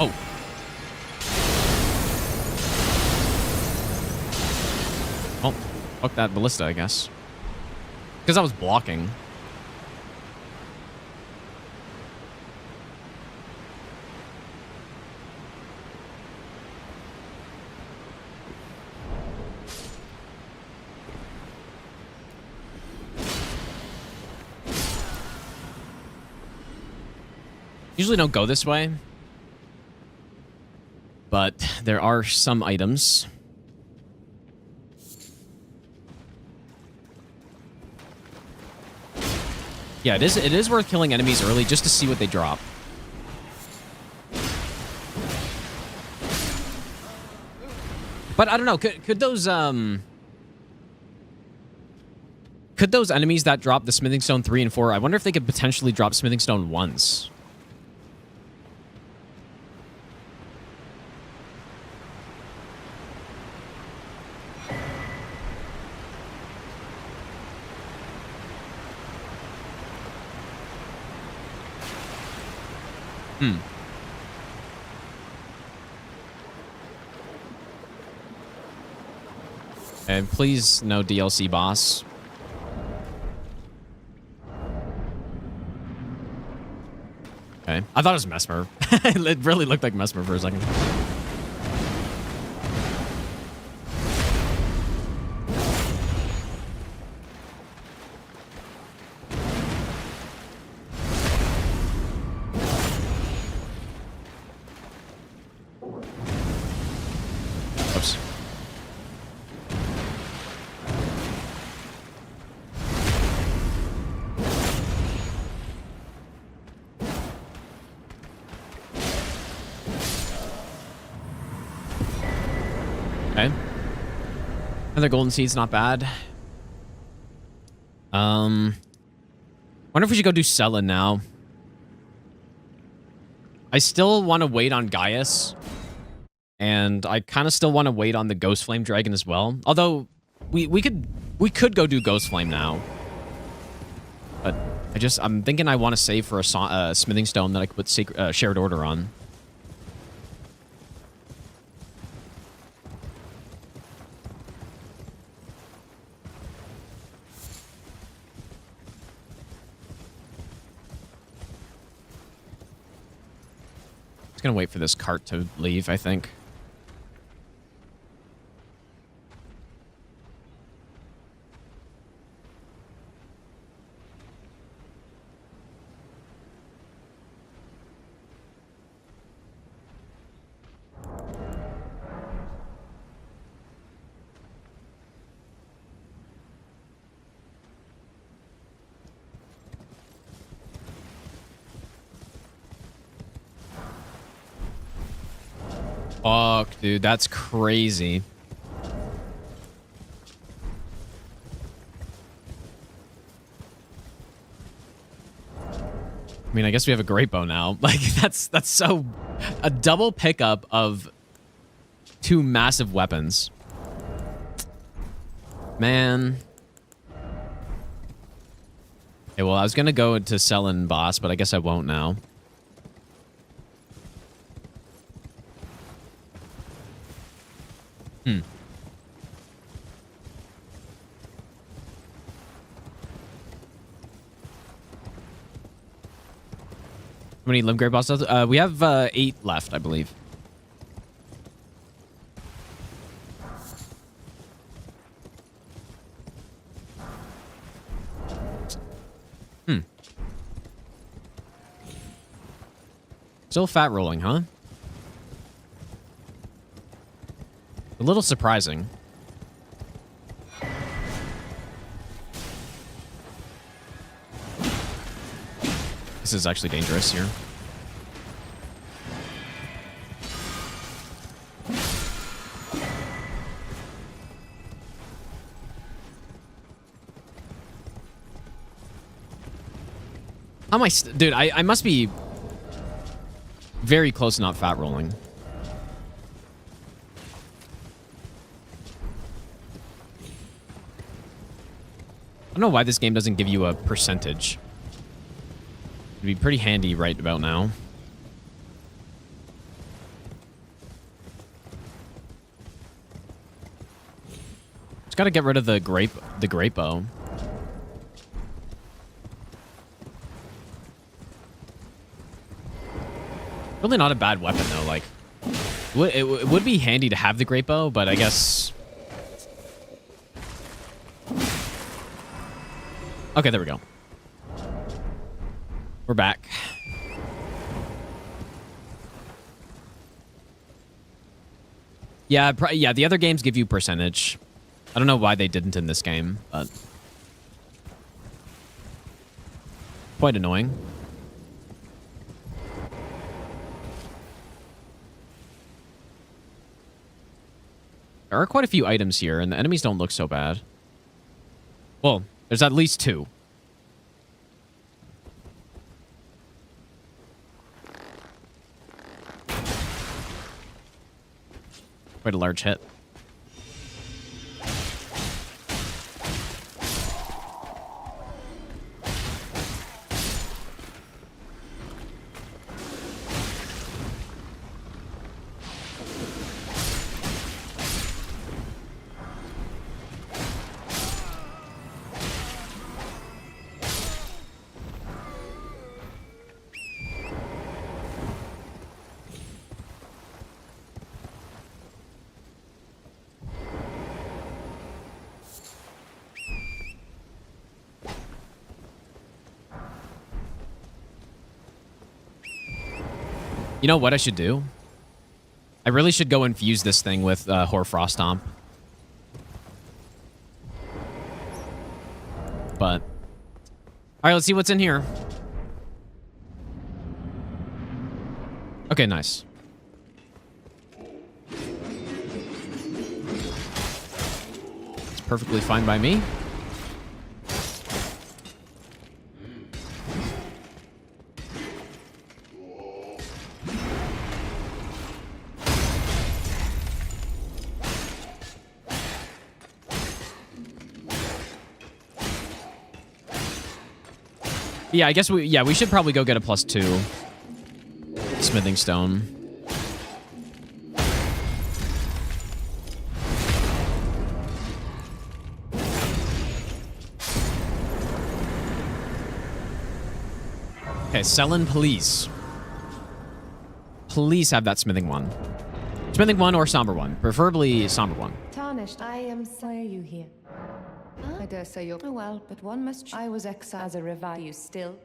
Oh. Oh, fuck that ballista, I guess. Because I was blocking. Usually don't go this way, but there are some items. Yeah, it is worth killing enemies early just to see what they drop. But I don't know, could those enemies that drop the smithing stone 3 and 4, I wonder if they could potentially drop smithing stone 1s. And please, no DLC boss. Okay. I thought it was Mesmer. It really looked like Mesmer for a second. Oops. Okay. Another golden seed's not bad. Wonder if we should go do Selin now. I still want to wait on Gaius. And I kind of still want to wait on the Ghost Flame Dragon as well. Although we could go do Ghost Flame now. But I'm thinking I want to save for a smithing stone that I could put Shared Order on. Just gonna wait for this cart to leave, I think. Fuck, dude, that's crazy. I mean, I guess we have a great bow now. Like, that's so... A double pickup of 2 massive weapons. Man. Okay, well, I was gonna go to Selin boss, but I guess I won't now. How many limb grade bosses? We have 8 left, I believe. Still fat rolling, huh? A little surprising. This is actually dangerous here. How am I... Dude, I must be very close to not fat rolling. I don't know why this game doesn't give you a percentage. It'd be pretty handy right about now. Just gotta get rid of the grape bow. Really not a bad weapon though. Like, it would be handy to have the great bow, but I guess. Okay, there we go. We're back. Yeah, yeah. The other games give you percentage. I don't know why they didn't in this game, but quite annoying. There are quite a few items here, and the enemies don't look so bad. Well, there's at least 2. Quite a large hit. You know what I should do? I really should go infuse this thing with Hoarfrost Stomp. But... Alright, let's see what's in here. Okay, nice. It's perfectly fine by me. Yeah, I guess we should probably go get a +2 smithing stone. Okay, Selin, please. Please have that smithing one. Smithing one or somber one. Preferably somber one. Tarnished, I am sorry you here. Huh? I dare say you're... Oh, well, but one must... I was exiled as a revive. You still...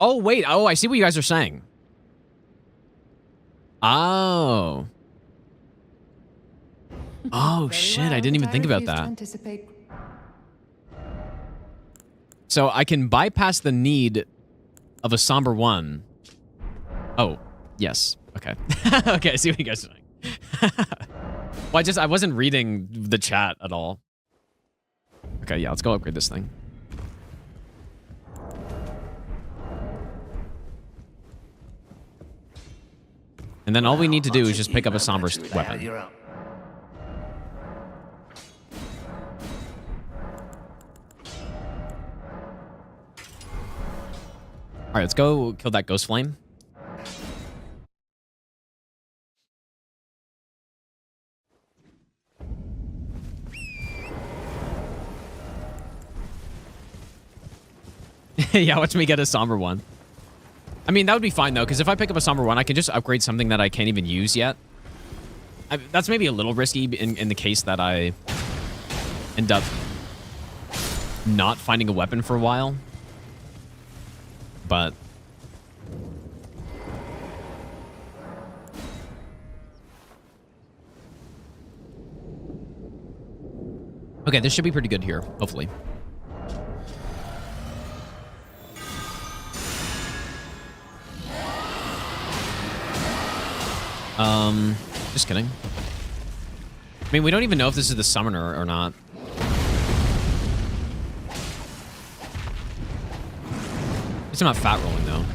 Oh, wait. Oh, I see what you guys are saying. Oh. Oh, shit. Well, I didn't even think about that. Anticipate... So I can bypass the need of a somber one. Oh, yes. Okay. Okay, I see what you guys are saying. Well, I wasn't reading the chat at all. Okay, yeah, let's go upgrade this thing. And then all we need to do is just pick up a somber weapon. Alright, let's go kill that ghost flame. Yeah, watch me get a somber one. I mean, that would be fine, though, because if I pick up a Somber 1, I can just upgrade something that I can't even use yet. That's maybe a little risky in the case that I end up not finding a weapon for a while. But... okay, this should be pretty good here, hopefully. Just kidding. I mean, we don't even know if this is the summoner or not. It's not fat rolling, though.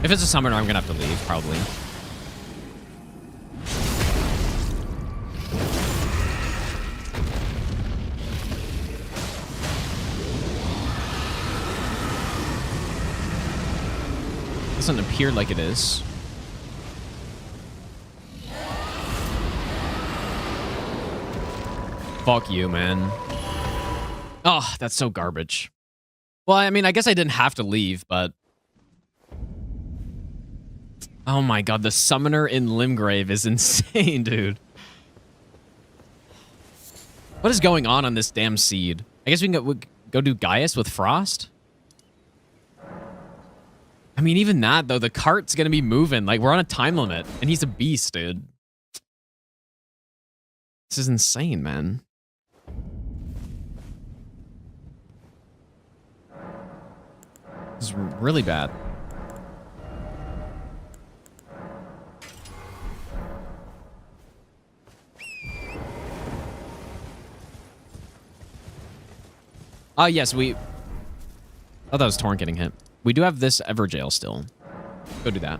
If it's a summoner, I'm gonna have to leave, probably. Doesn't appear like it is. Fuck you, man. Oh, that's so garbage. Well, I mean, I guess I didn't have to leave, but... oh my god, the summoner in Limgrave is insane, dude. What is going on this damn seed? I guess we can go do Gaius with Frost? I mean, even that, though, the cart's gonna be moving. Like, we're on a time limit, and he's a beast, dude. This is insane, man. This is really bad. Oh, yes, we... oh, that was Torrent getting hit. We do have this Everjail still. Go do that.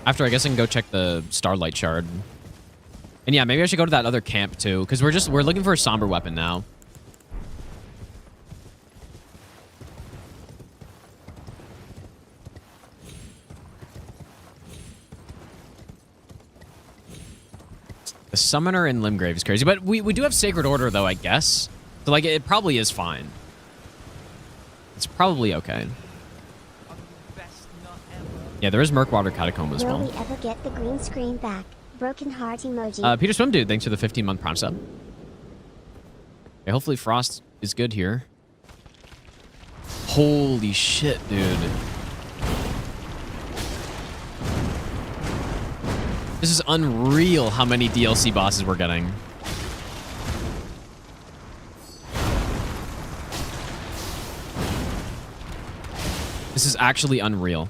After, I guess I can go check the Starlight Shard. And yeah, maybe I should go to that other camp, too. Because we're looking for a Somber weapon now. The summoner in Limgrave is crazy, but we do have Sacred Order, though, I guess. So, like, it probably is fine. It's probably okay. Yeah, there is Murkwater Catacomb as well. Will we ever get the green screen back? Broken heart emoji. Peter Swim Dude, thanks for the 15-month Prime sub. Okay, hopefully Frost is good here. Holy shit, dude. This is unreal how many DLC bosses we're getting. This is actually unreal.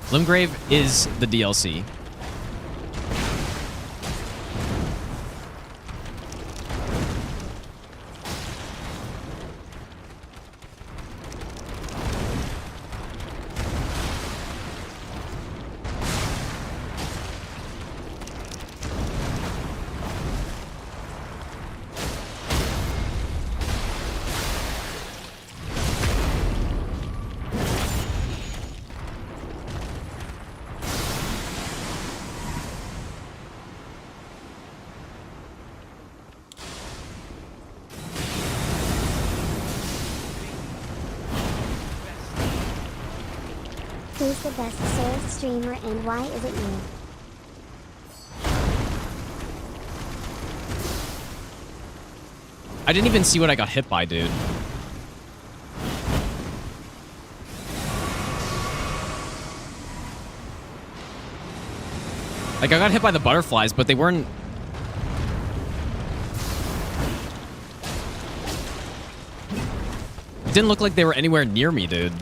Limgrave is the DLC. Who's the best Souls streamer and why is it you? I didn't even see what I got hit by, dude. Like, I got hit by the butterflies, but they weren't... it didn't look like they were anywhere near me, dude.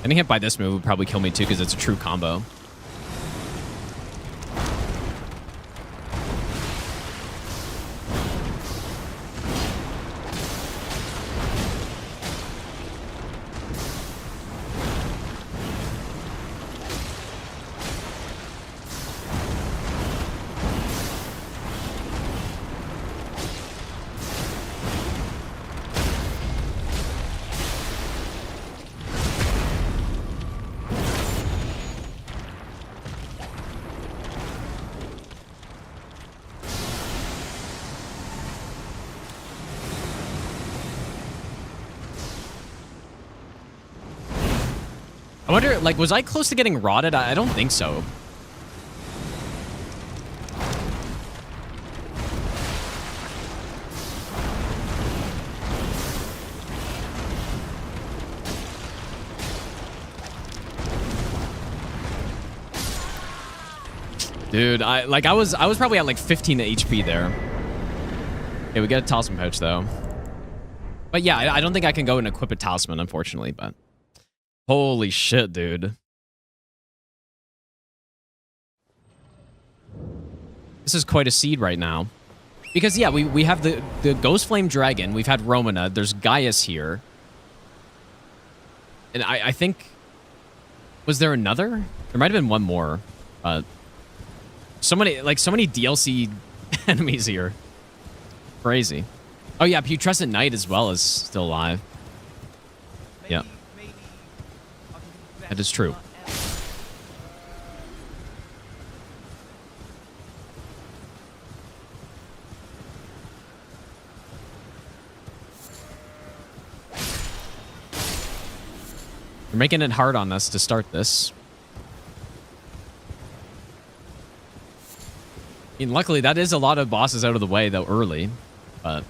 Getting hit by this move would probably kill me too because it's a true combo. I wonder, like, was I close to getting rotted? I don't think so. Dude, I was probably at like 15 HP there. Okay, we get a talisman pouch though. But yeah, I don't think I can go and equip a talisman, unfortunately, but holy shit, dude. This is quite a seed right now. Because yeah, we have the Ghost Flame Dragon, we've had Romana, there's Gaius here. And I think, was there another? There might have been one more. So many DLC enemies here. Crazy. Oh yeah, Putrescent Knight as well is still alive. Yeah. That is true. You're making it hard on us to start this. I mean, luckily, that is a lot of bosses out of the way, though, early. But...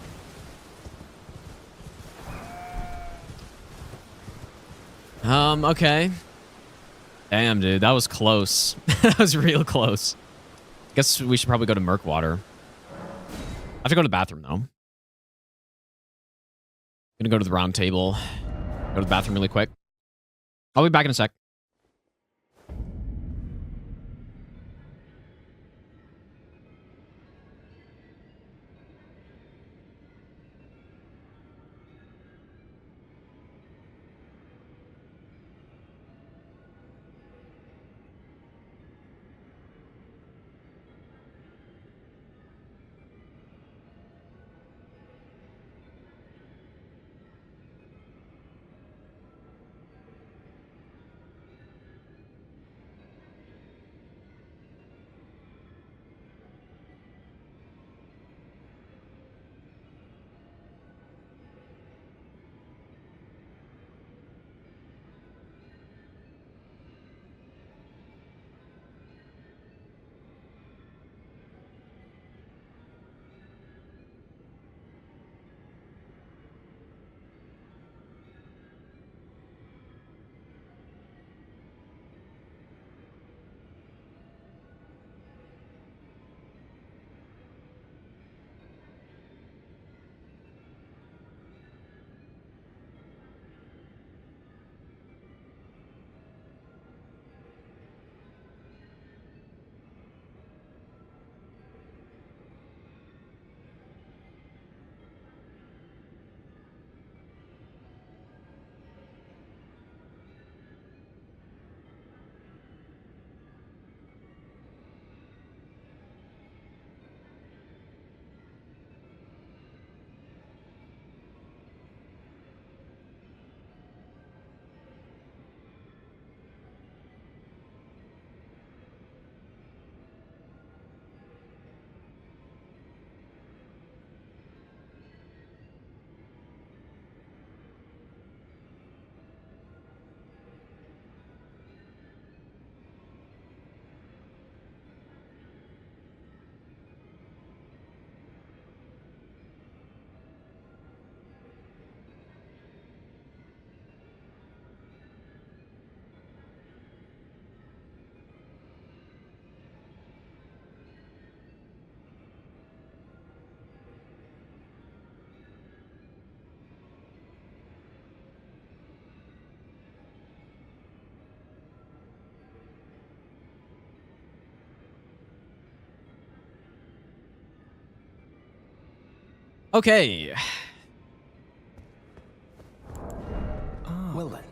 okay. Damn, dude. That was close. That was real close. Guess we should probably go to Murkwater. I have to go to the bathroom, though. Gonna go to the round table. Go to the bathroom really quick. I'll be back in a sec. Okay. Well then.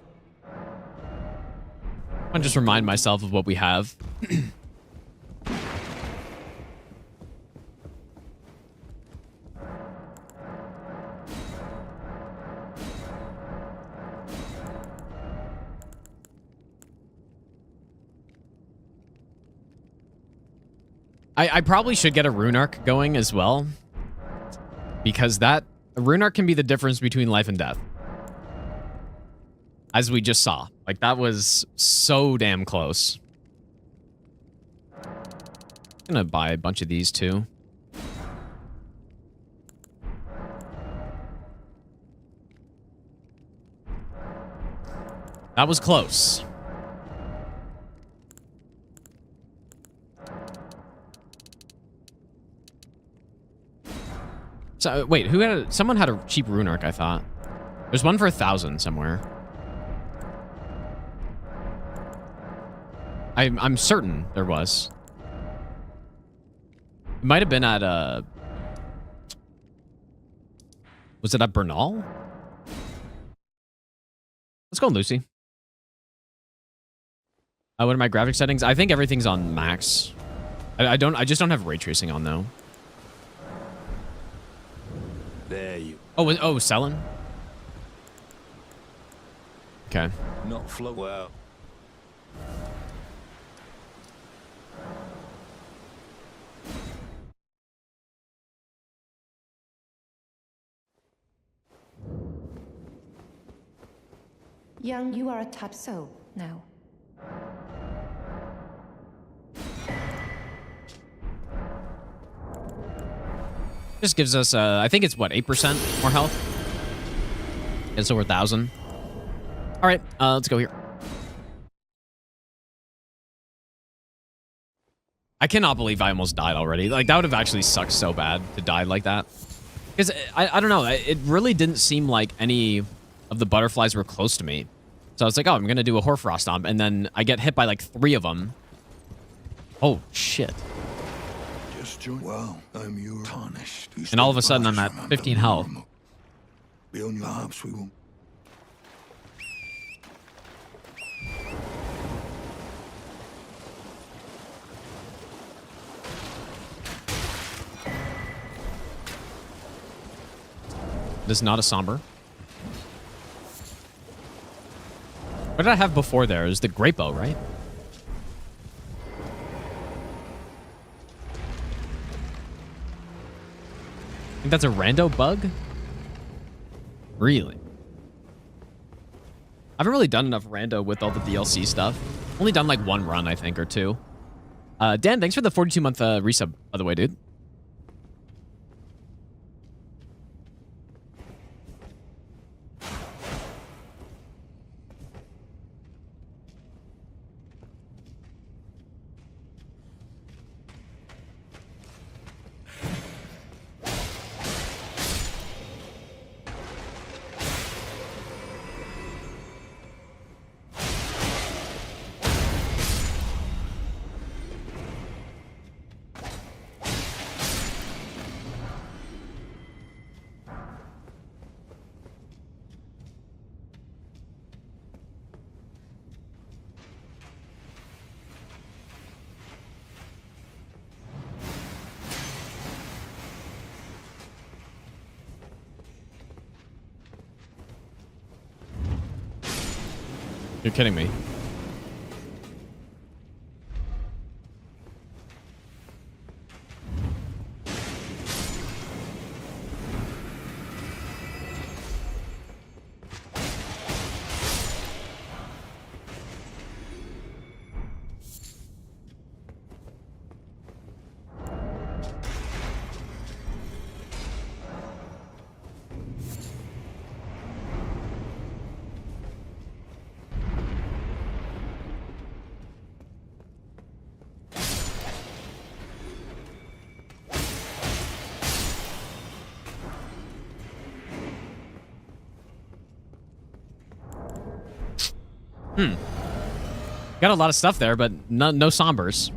I'll just remind myself of what we have. I probably should get a rune arc going as well, because a rune arc can be the difference between life and death. As we just saw. Like, that was so damn close. I'm gonna buy a bunch of these too. That was close. So, wait, someone had a cheap rune arc, I thought. There's one for 1,000 somewhere. I'm certain there was. It might have been at, was it at Bernal? Let's go, Lucy. What are my graphic settings? I think everything's on max. I just don't have ray tracing on, though. There you. Oh, selling? Okay. Not flow well. Young, you are a tad so now. Just gives us, I think it's what, 8% more health? It's over 1,000. All right, let's go here. I cannot believe I almost died already. Like, that would have actually sucked so bad to die like that. Because, I don't know, it really didn't seem like any of the butterflies were close to me. So I was like, oh, I'm going to do a Hoarfrost stomp, and then I get hit by like 3 of them. Oh, shit. Well, I'm your tarnished. And all of a sudden, I'm at 15 health. Be on your harps, we won't. This is not a somber. What did I have before there? It was the great bow, right? I think that's a rando bug? Really? I haven't really done enough rando with all the DLC stuff. Only done like 1 run, I think, or 2. Dan, thanks for the 42-month resub, by the way, dude. You're kidding me. Got a lot of stuff there, but no sombers.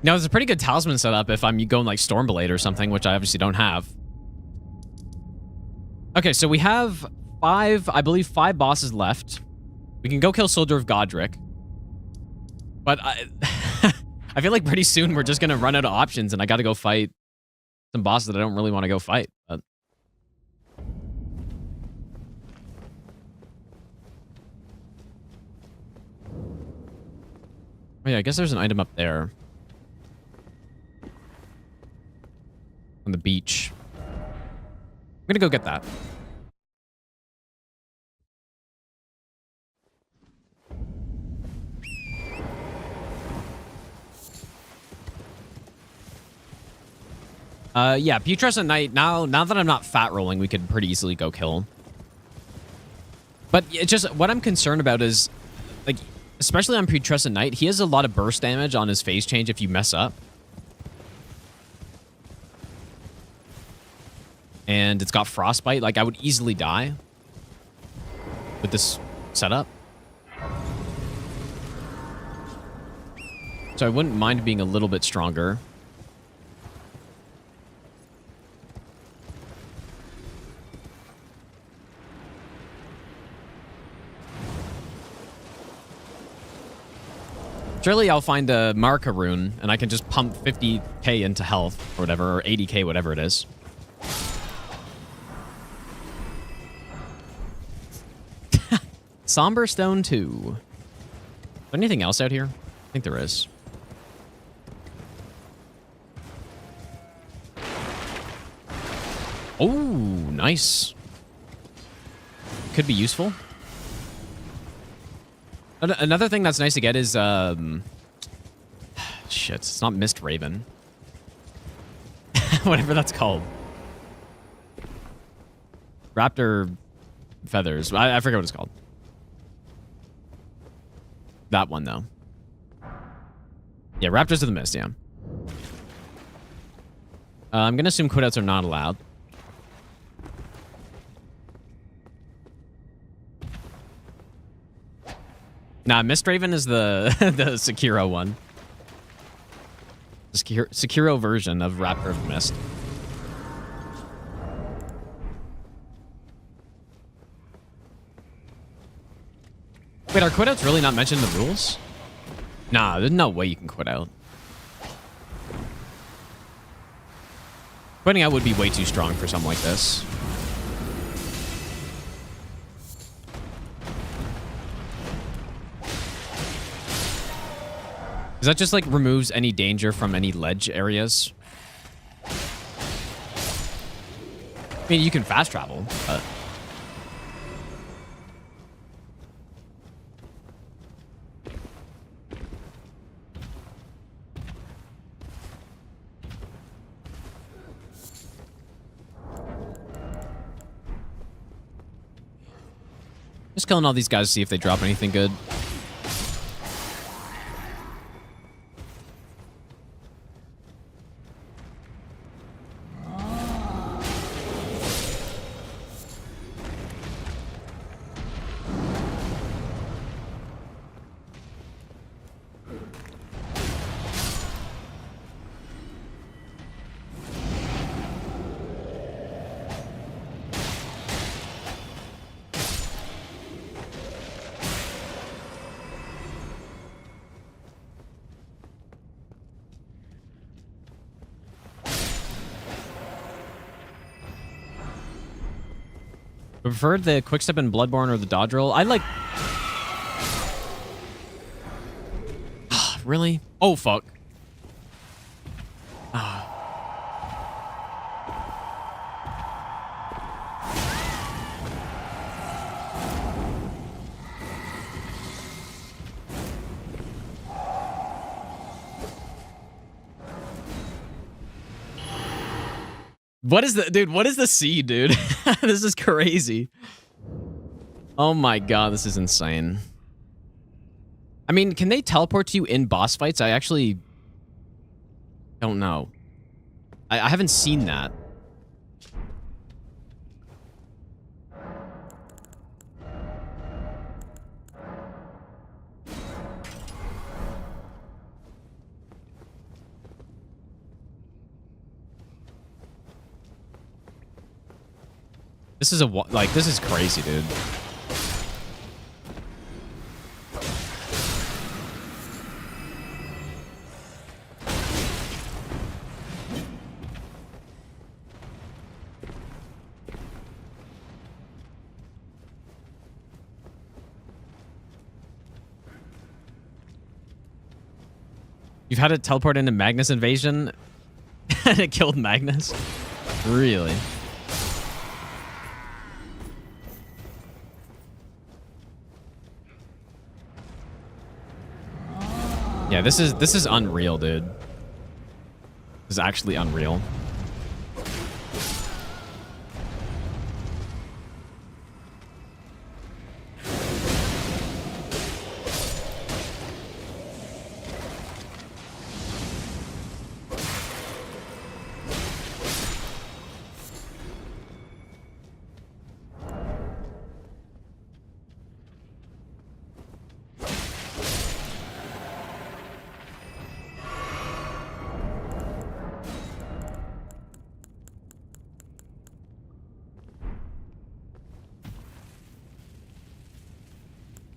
Now, there's a pretty good talisman setup if I'm going like Stormblade or something, which I obviously don't have. Okay, so we have I believe 5 bosses left. We can go kill Soldier of Godric. But I feel like pretty soon we're just going to run out of options and I got to go fight some bosses that I don't really want to go fight. But... Oh yeah, I guess there's an item up there. On the beach. I'm gonna go get that. Yeah, Putrescent Knight, now that I'm not fat rolling, we could pretty easily go kill. But it's just, what I'm concerned about is, like, especially on Putrescent Knight, he has a lot of burst damage on his phase change if you mess up. And it's got Frostbite. Like, I would easily die with this setup. So I wouldn't mind being a little bit stronger. Surely I'll find a Marka rune, and I can just pump 50k into health, or whatever, or 80k, whatever it is. Somber Stone 2. Is there anything else out here? I think there is. Oh, nice. Could be useful. Another thing that's nice to get is, shit, it's not Mist Raven. Whatever that's called. Raptor feathers. I forget what it's called. That one, though. Yeah, Raptors of the Mist, yeah. I'm going to assume quitouts are not allowed. Nah, Mist Raven is the the Sekiro one. The Sekiro version of Raptor of the Mist. Wait, are quitouts really not mentioned in the rules? Nah, there's no way you can quit out. Quitting out would be way too strong for something like this. Is that just like removes any danger from any ledge areas? I mean, you can fast travel, but... Just killing all these guys to see if they drop anything good. Preferred the quickstep in Bloodborne or the dodge roll. I like... Really? Oh, fuck. What is the... Dude, what is the C, dude? This is crazy. Oh my god, this is insane. I mean, can they teleport to you in boss fights? I actually... don't know. I haven't seen that. This is this is crazy, dude. You've had it teleport into Magnus Invasion and it killed Magnus? Really? Yeah, this is unreal, dude. This is actually unreal.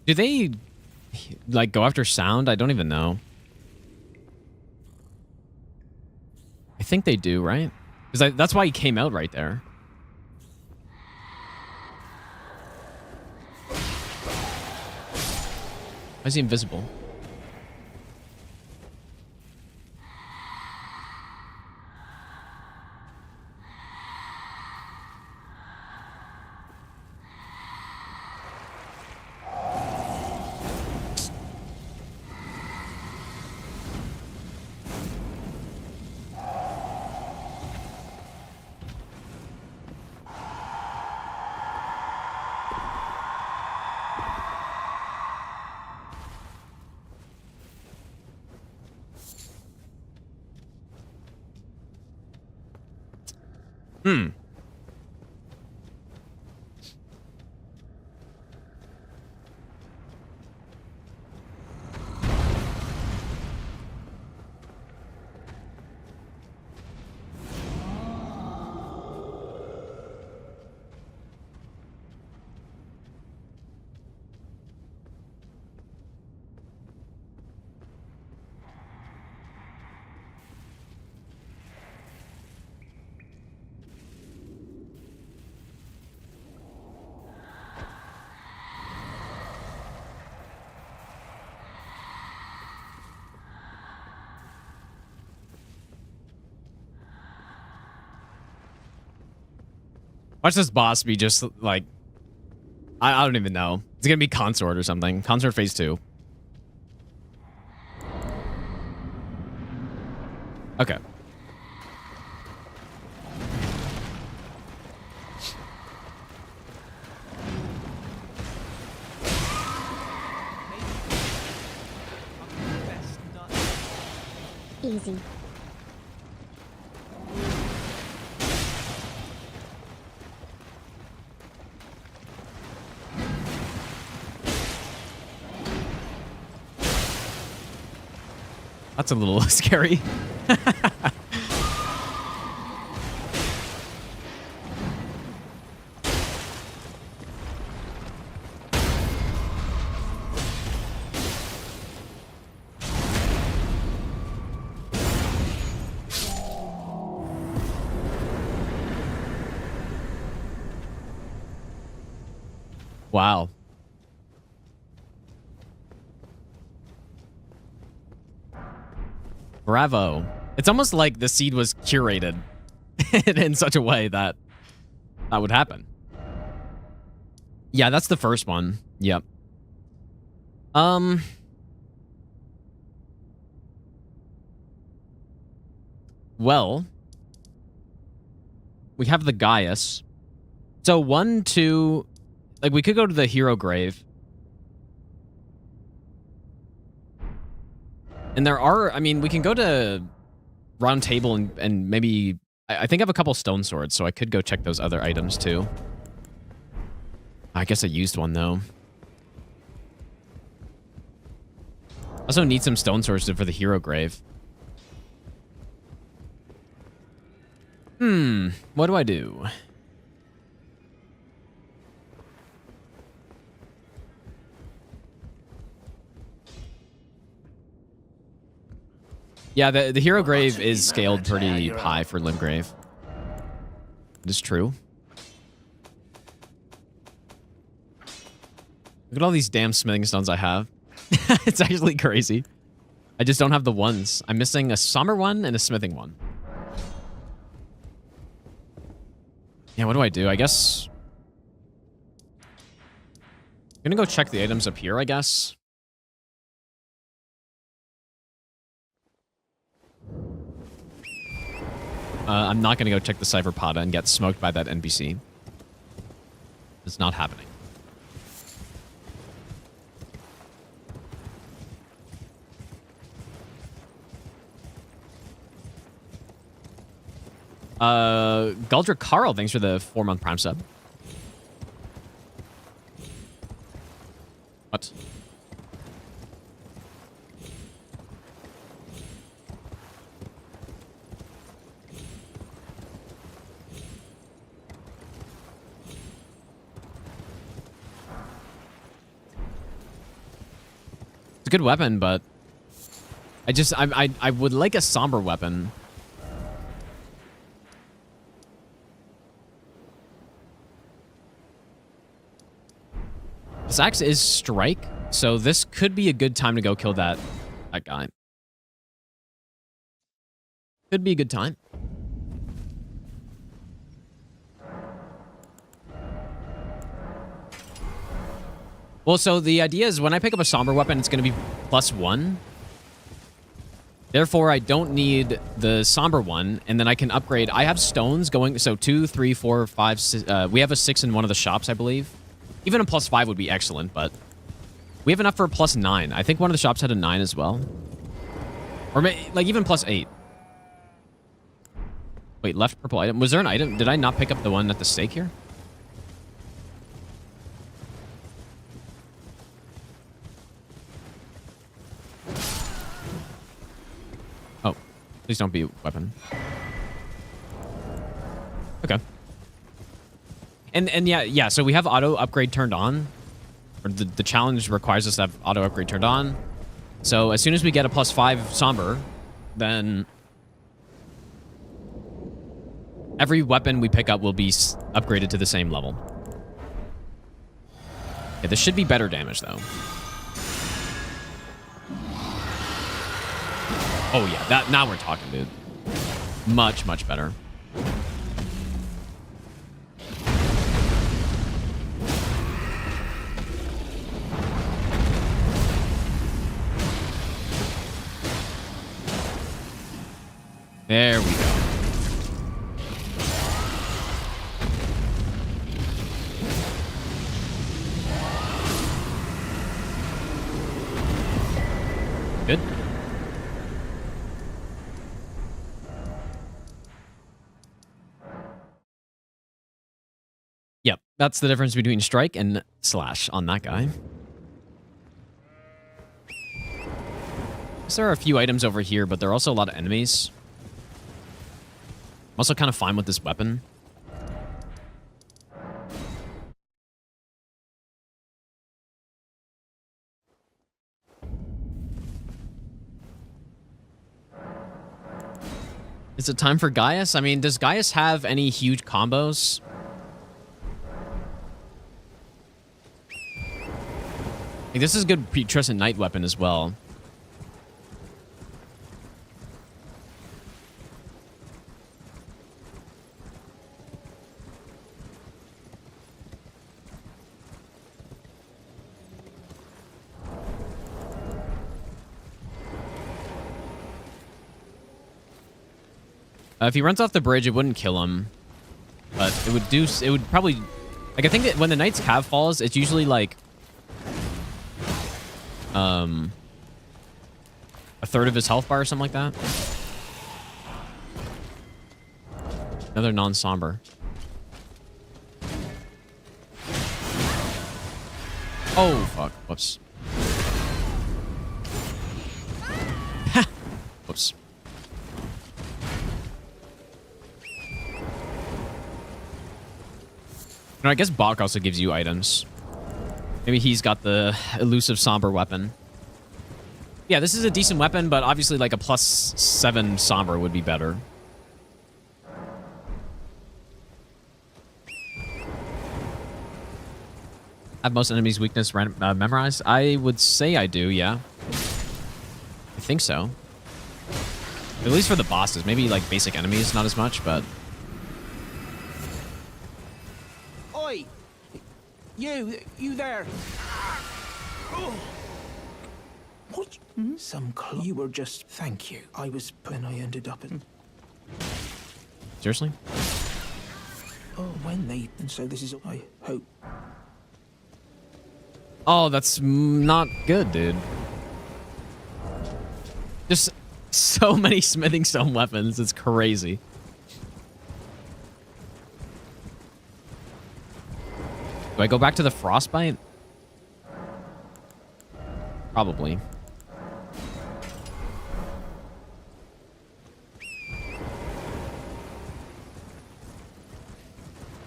Do they, like, go after sound? I don't even know. I think they do, right? Because that's why he came out right there. Why is he invisible? Hmm. Watch this boss be just like, I don't even know. It's gonna be Consort or something. Consort phase 2. Okay. Easy. That's a little scary. Wow. Bravo. It's almost like the seed was curated in such a way that that would happen. Yeah, that's the first one. Yep. Well, we have the Gaius. So 1, 2, like we could go to the hero grave. And there are, I mean, we can go to Round Table and maybe, I think I have a couple stone swords, so I could go check those other items too. I guess I used one though. Also need some stone swords for the hero grave. What do I do? Yeah, the hero grave is scaled pretty high for Limgrave. It is true. Look at all these damn smithing stones I have. It's actually crazy. I just don't have the ones. I'm missing a somber one and a smithing one. Yeah, what do? I guess... I'm gonna go check the items up here, I guess. I'm not gonna go check the Cypherpoda and get smoked by that NPC. It's not happening. Guldra Carl, thanks for the 4-month Prime sub. What? It's a good weapon, but I would like a somber weapon. This axe is strike, so this could be a good time to go kill that guy. Could be a good time. Well, so the idea is when I pick up a somber weapon, it's going to be +1. Therefore, I don't need the somber one, and then I can upgrade. I have stones going, so 2, 3, 4, 5, 6, we have a 6 in one of the shops, I believe. Even a +5 would be excellent, but we have enough for a +9. I think one of the shops had a 9 as well. Or like even +8. Wait, left purple item. Was there an item? Did I not pick up the one at the stake here? Oh, please don't be a weapon. Okay. And yeah, so we have auto upgrade turned on. Or the challenge requires us to have auto upgrade turned on. So as soon as we get a +5 somber, then every weapon we pick up will be upgraded to the same level. Yeah, this should be better damage though. Oh yeah, now we're talking, dude. Much, much better. There we go. Good. Yep, that's the difference between strike and slash on that guy. There are a few items over here, but there are also a lot of enemies. I'm also kind of fine with this weapon. Is it time for Gaius? I mean, does Gaius have any huge combos? Like, this is a good Putrescent Knight weapon as well. If he runs off the bridge, it wouldn't kill him. But it would do... It would probably... Like, I think that when the Knight's Cav falls, it's usually, like... a third of his health bar or something like that. Another non-somber. Oh, fuck. Whoops. Whoops. No, I guess Bach also gives you items. Maybe he's got the elusive somber weapon. Yeah, this is a decent weapon, but obviously like a +7 Somber would be better. Have most enemies' weakness memorized? I would say I do, yeah. I think so. At least for the bosses. Maybe like basic enemies, not as much, but... Oi! You there. What? Some clue. You were just... Thank you. I was... When I ended up in... Seriously? Oh, when they... And so this is... I hope... Oh, that's not good, dude. Just so many smithing stone weapons. It's crazy. Do I go back to the frostbite? Probably.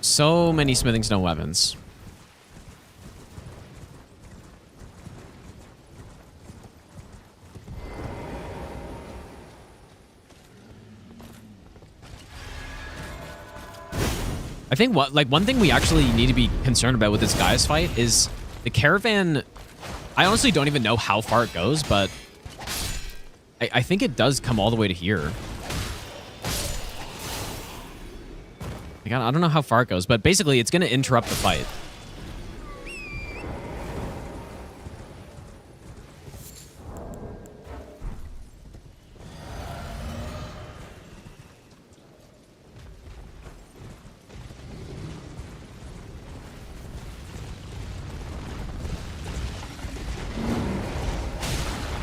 So many smithing stone weapons. I think one thing we actually need to be concerned about with this Gaius fight is the caravan. I honestly don't even know how far it goes, but I think it does come all the way to here. Like, I don't know how far it goes, but basically it's going to interrupt the fight.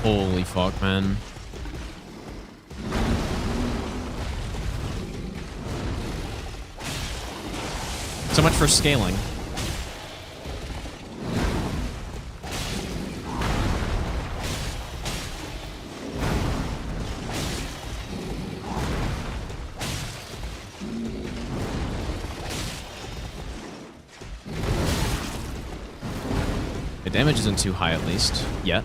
Holy fuck, man. So much for scaling. The damage isn't too high, at least, yet.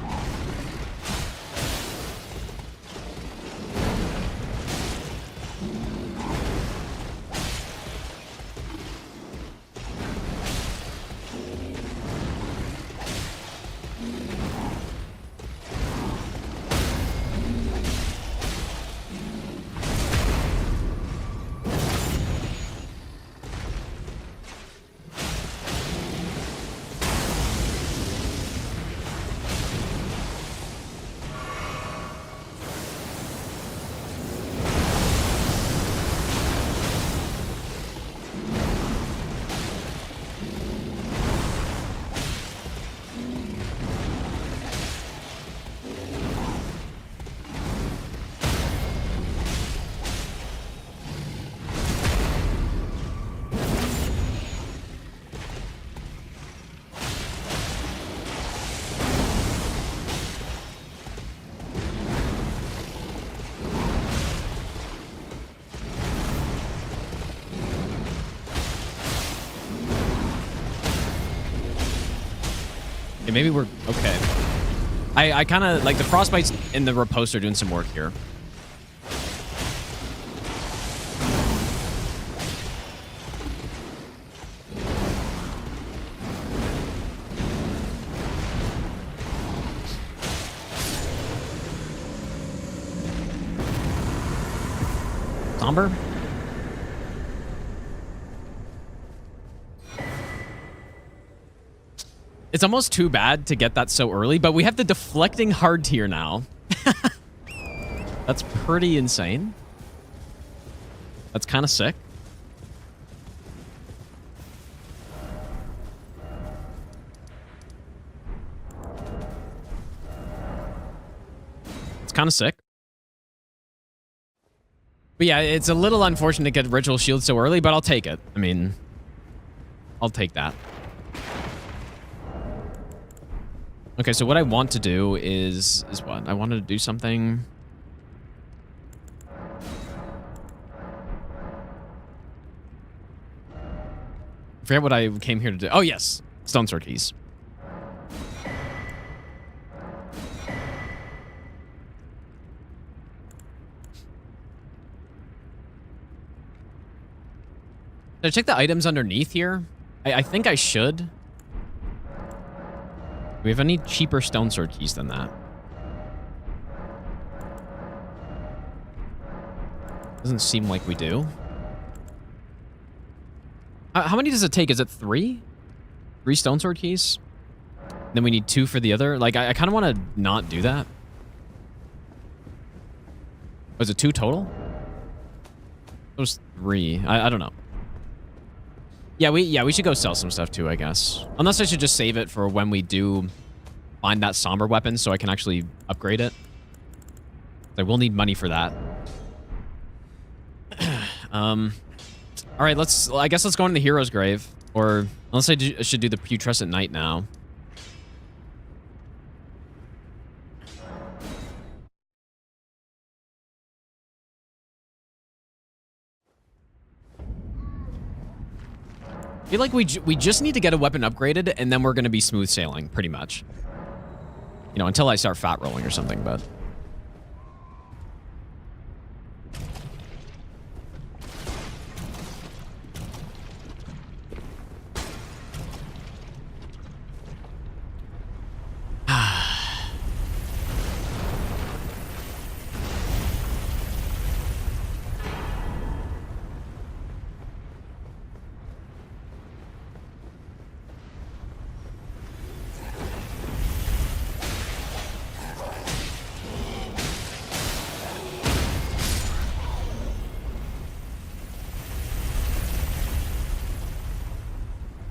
Maybe we're okay. I kind of like the frostbites and the riposte are doing some work here. Somber? It's almost too bad to get that so early, but we have the deflecting hard tier now. That's pretty insane. That's kind of sick. It's kind of sick. But yeah, it's a little unfortunate to get Ritual Shield so early, but I'll take it. I mean, I'll take that. Okay, so what I want to do is what? I wanted to do something. I forget what I came here to do. Oh, yes. Stone Sword keys. Should I check the items underneath here? I think I should. Do we have any cheaper stone sword keys than that? Doesn't seem like we do. How many does it take? Is it 3? 3 stone sword keys? Then we need 2 for the other? Like, I kind of want to not do that. Was it 2 total? It was 3. I don't know. Yeah, we should go sell some stuff too, I guess. Unless I should just save it for when we do find that somber weapon so I can actually upgrade it. I will need money for that. All right, I guess let's go into the hero's grave. Or, unless I should do the putrescent night now. I feel like we just need to get a weapon upgraded, and then we're going to be smooth sailing, pretty much. You know, until I start fat rolling or something, but...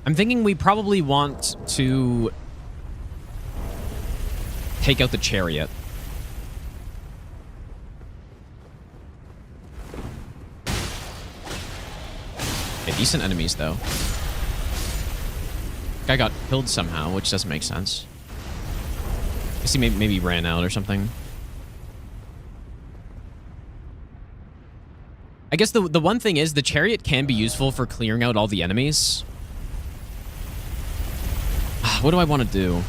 I'm thinking we probably want to take out the chariot. Okay, decent enemies, though. Guy got killed somehow, which doesn't make sense. I guess he maybe ran out or something. I guess the one thing is the chariot can be useful for clearing out all the enemies. What do I want to do?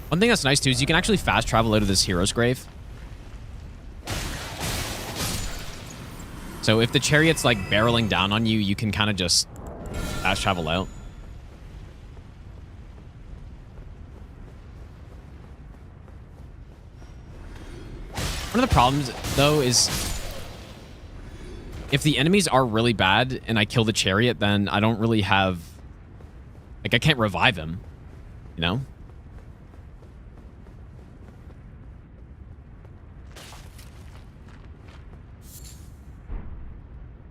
One thing that's nice, too, is you can actually fast travel out of this hero's grave. So if the chariot's, like, barreling down on you, you can kind of just fast travel out. One of the problems, though, is if the enemies are really bad and I kill the chariot, then I don't really have... Like, I can't revive him, you know?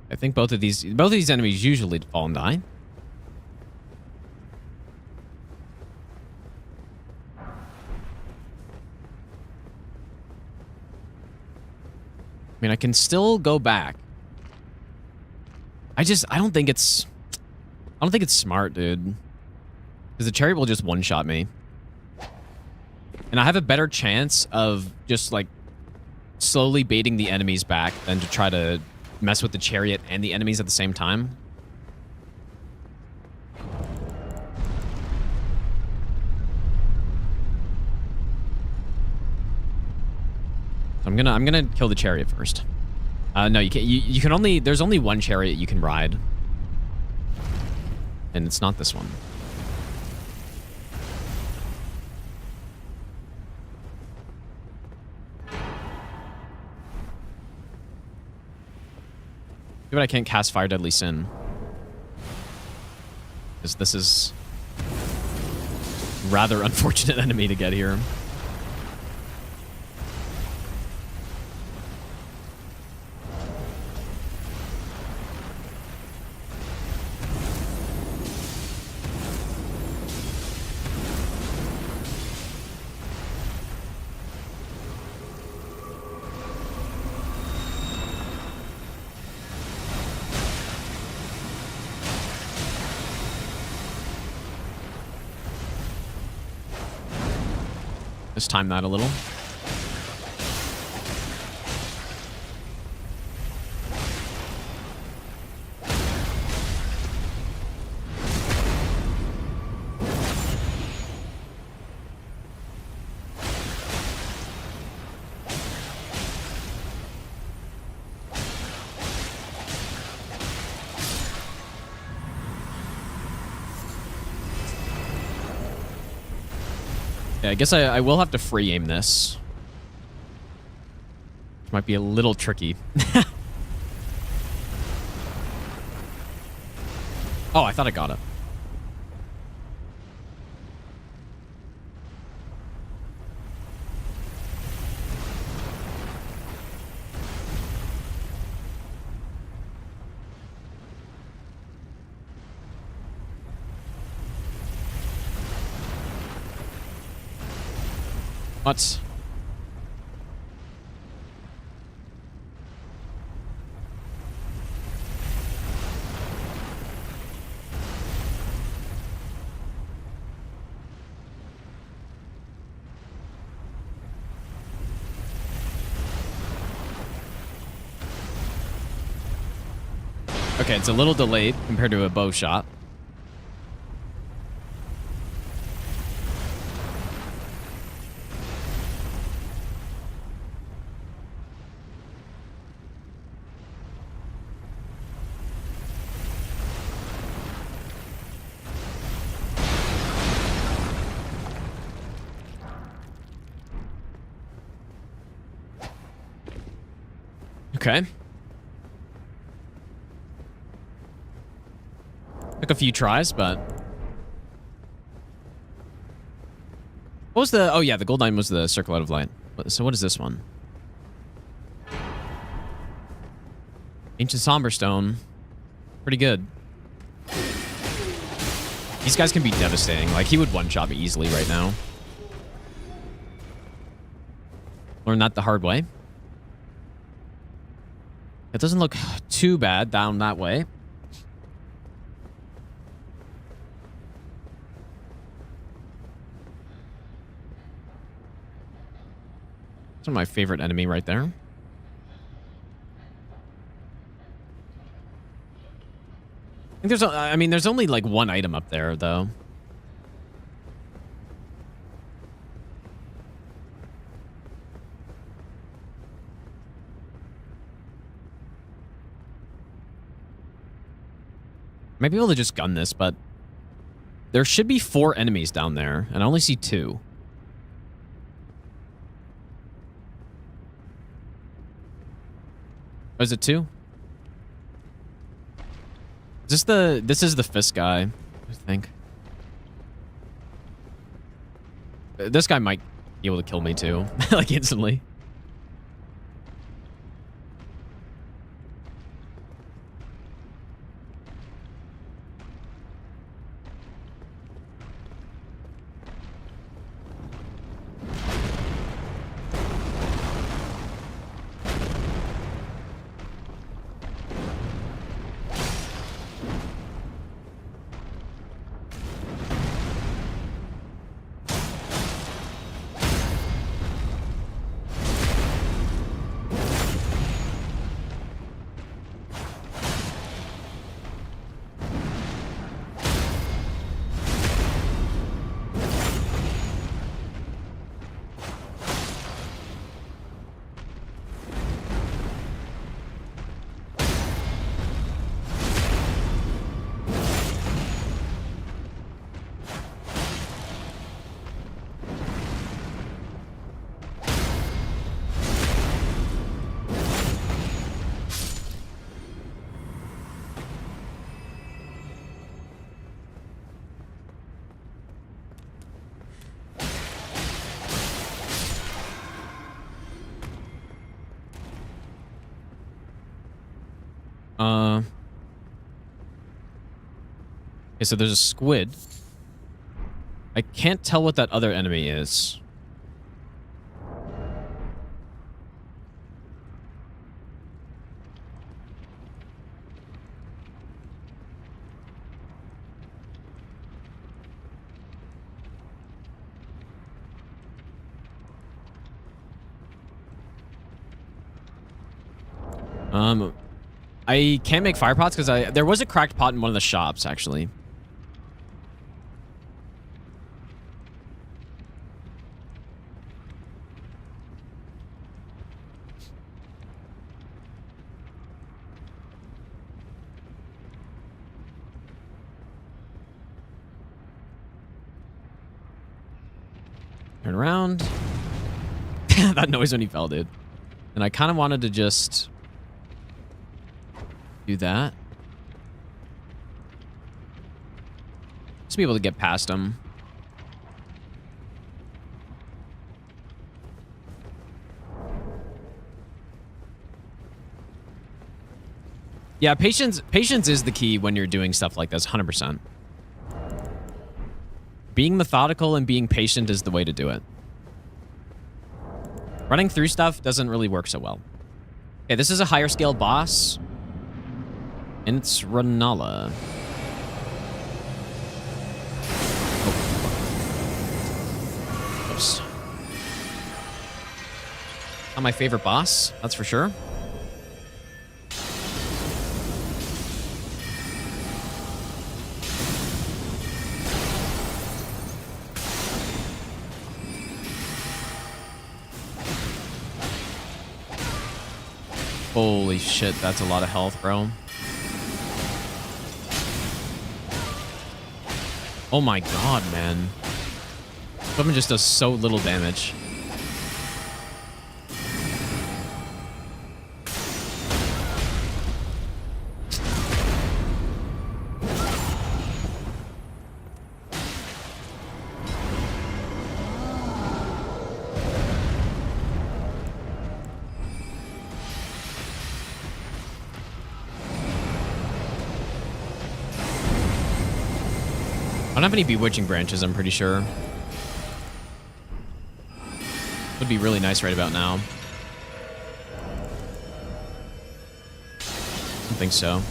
I think both of these enemies usually fall and die. I mean, I can still go back. I don't think it's smart, dude. Because the chariot will just one-shot me. And I have a better chance of just, like, slowly baiting the enemies back than to try to mess with the chariot and the enemies at the same time. So I'm gonna kill the chariot first. No, you can't. You can only. There's only one chariot you can ride, and it's not this one. But I can't cast Fire Deadly Sin. Because this is a rather unfortunate enemy to get here. Just time that a little. Yeah, I guess I will have to free aim this. Which might be a little tricky. Oh, I thought I got it. What? Okay, it's a little delayed compared to a bow shot. Okay. Took a few tries, but... What was the... Oh, yeah, the gold line was the circle out of light. So what is this one? Ancient Somber Stone. Pretty good. These guys can be devastating. Like, he would one-shot me easily right now. Learned that the hard way. It doesn't look too bad down that way. That's my favorite enemy right there. I think there's only like one item up there though. Might be able to just gun this, but there should be 4 enemies down there, and I only see 2. Oh, is it 2? Is this is the fist guy, I think. This guy might be able to kill me too, like instantly. Okay, so there's a squid. I can't tell what that other enemy is. I can't make fire pots because there was a cracked pot in one of the shops, actually. Turn around. That noise when he fell, dude. And I kind of wanted to just do that. Just be able to get past him. Yeah, patience is the key when you're doing stuff like this, 100%. Being methodical and being patient is the way to do it. Running through stuff doesn't really work so well. Okay, this is a higher scale boss. And it's Ranala. Oh. Oops. Not my favorite boss, that's for sure. Holy shit, that's a lot of health, bro. Oh my god, man. Equipment just does so little damage. I don't have any bewitching branches, I'm pretty sure. Would be really nice right about now. I don't think so.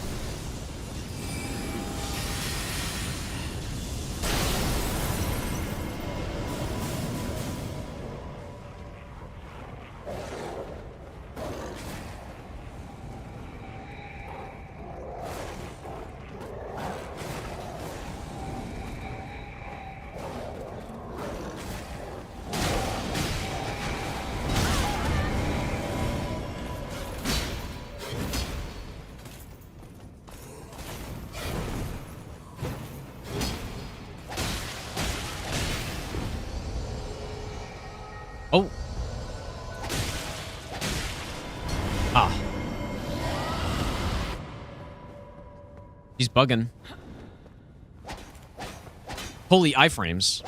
Oh. Ah. He's bugging. Holy iframes.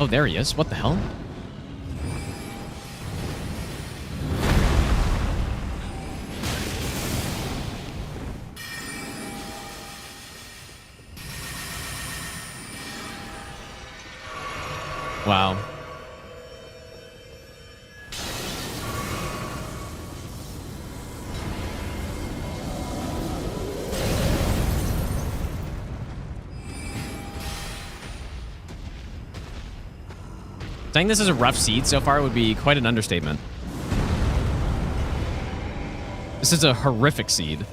Oh, there he is. What the hell? Wow. Saying this is a rough seed so far would be quite an understatement. This is a horrific seed.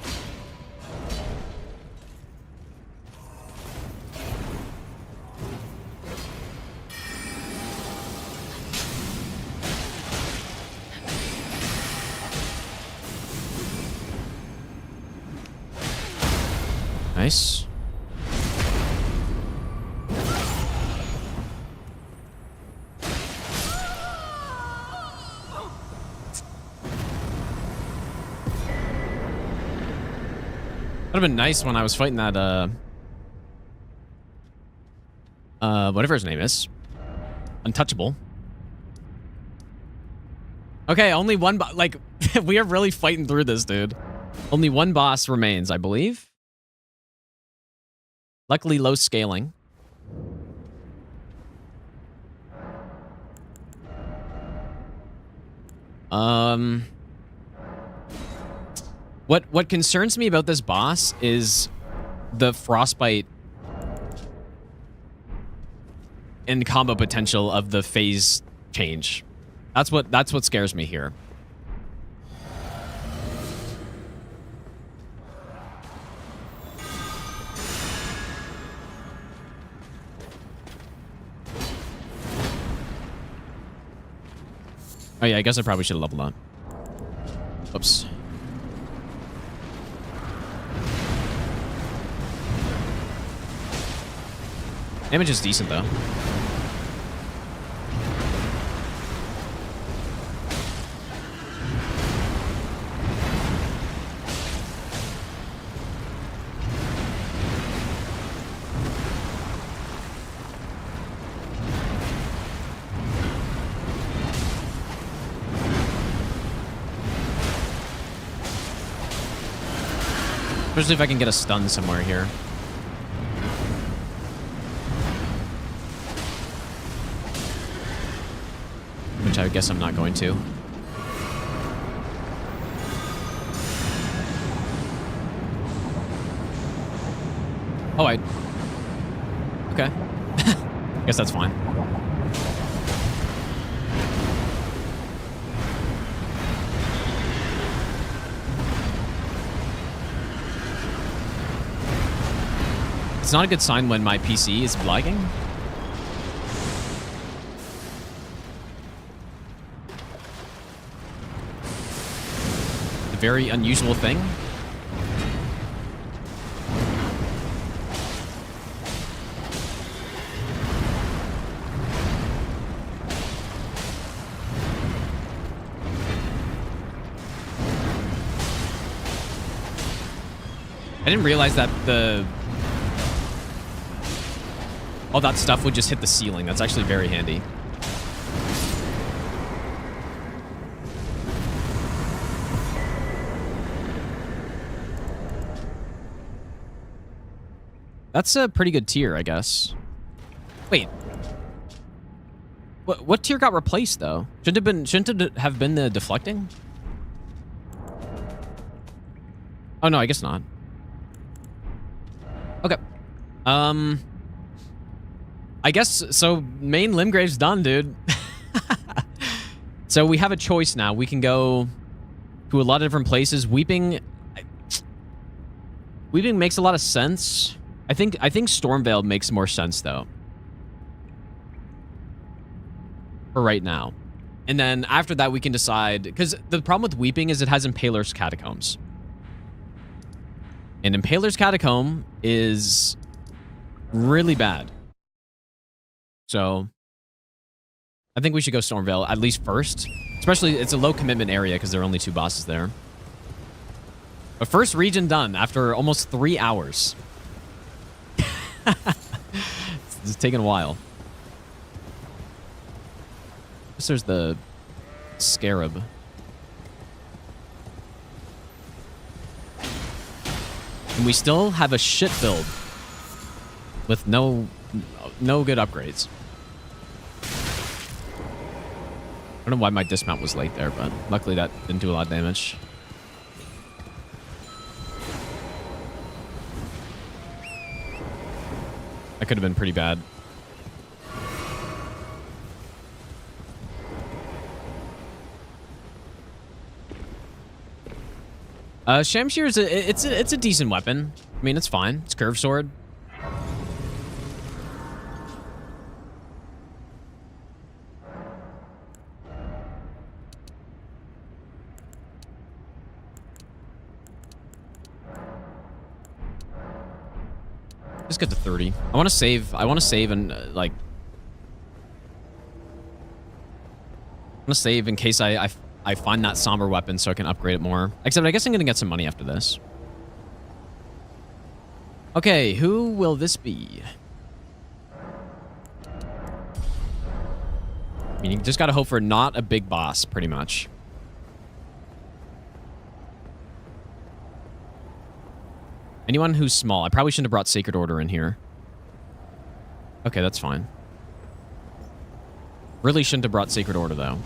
Nice. Would have been nice when I was fighting that, whatever his name is. Untouchable. Okay, only one like, we are really fighting through this, dude. Only one boss remains, I believe. Luckily, low scaling. What concerns me about this boss is the frostbite and combo potential of the phase change. That's what scares me here. Oh yeah, I guess I probably should have leveled up. Oops. Damage is decent though. Especially if I can get a stun somewhere here. Which I guess I'm not going to. Oh, okay. Guess that's fine. It's not a good sign when my PC is lagging. A very unusual thing. I didn't realize that all that stuff would just hit the ceiling. That's actually very handy. That's a pretty good tier, I guess. Wait. What tier got replaced though? Shouldn't it have been the deflecting? Oh no, I guess not. Okay. I guess, so main Limgrave's done, dude. So we have a choice now. We can go to a lot of different places. Weeping makes a lot of sense. I think Stormveil makes more sense, though. For right now. And then after that, we can decide... Because the problem with Weeping is it has Impaler's Catacombs. And Impaler's Catacomb is really bad. So, I think we should go Stormveil, at least first. Especially, it's a low commitment area because there are only 2 bosses there. But first region done after almost 3 hours. It's taken a while. I guess there's the Scarab. And we still have a shit build with no good upgrades. I don't know why my dismount was late there, but luckily that didn't do a lot of damage. That could have been pretty bad. Shamshir is it's a decent weapon. I mean, it's fine. It's curved sword. Just get to 30. I want to save and like I want to save in case I find that somber weapon so I can upgrade it more. Except I guess I'm going to get some money after this. Okay, who will this be? I mean, you just got to hope for not a big boss, pretty much. Anyone who's small. I probably shouldn't have brought Sacred Order in here. Okay, that's fine. Really shouldn't have brought Sacred Order, though.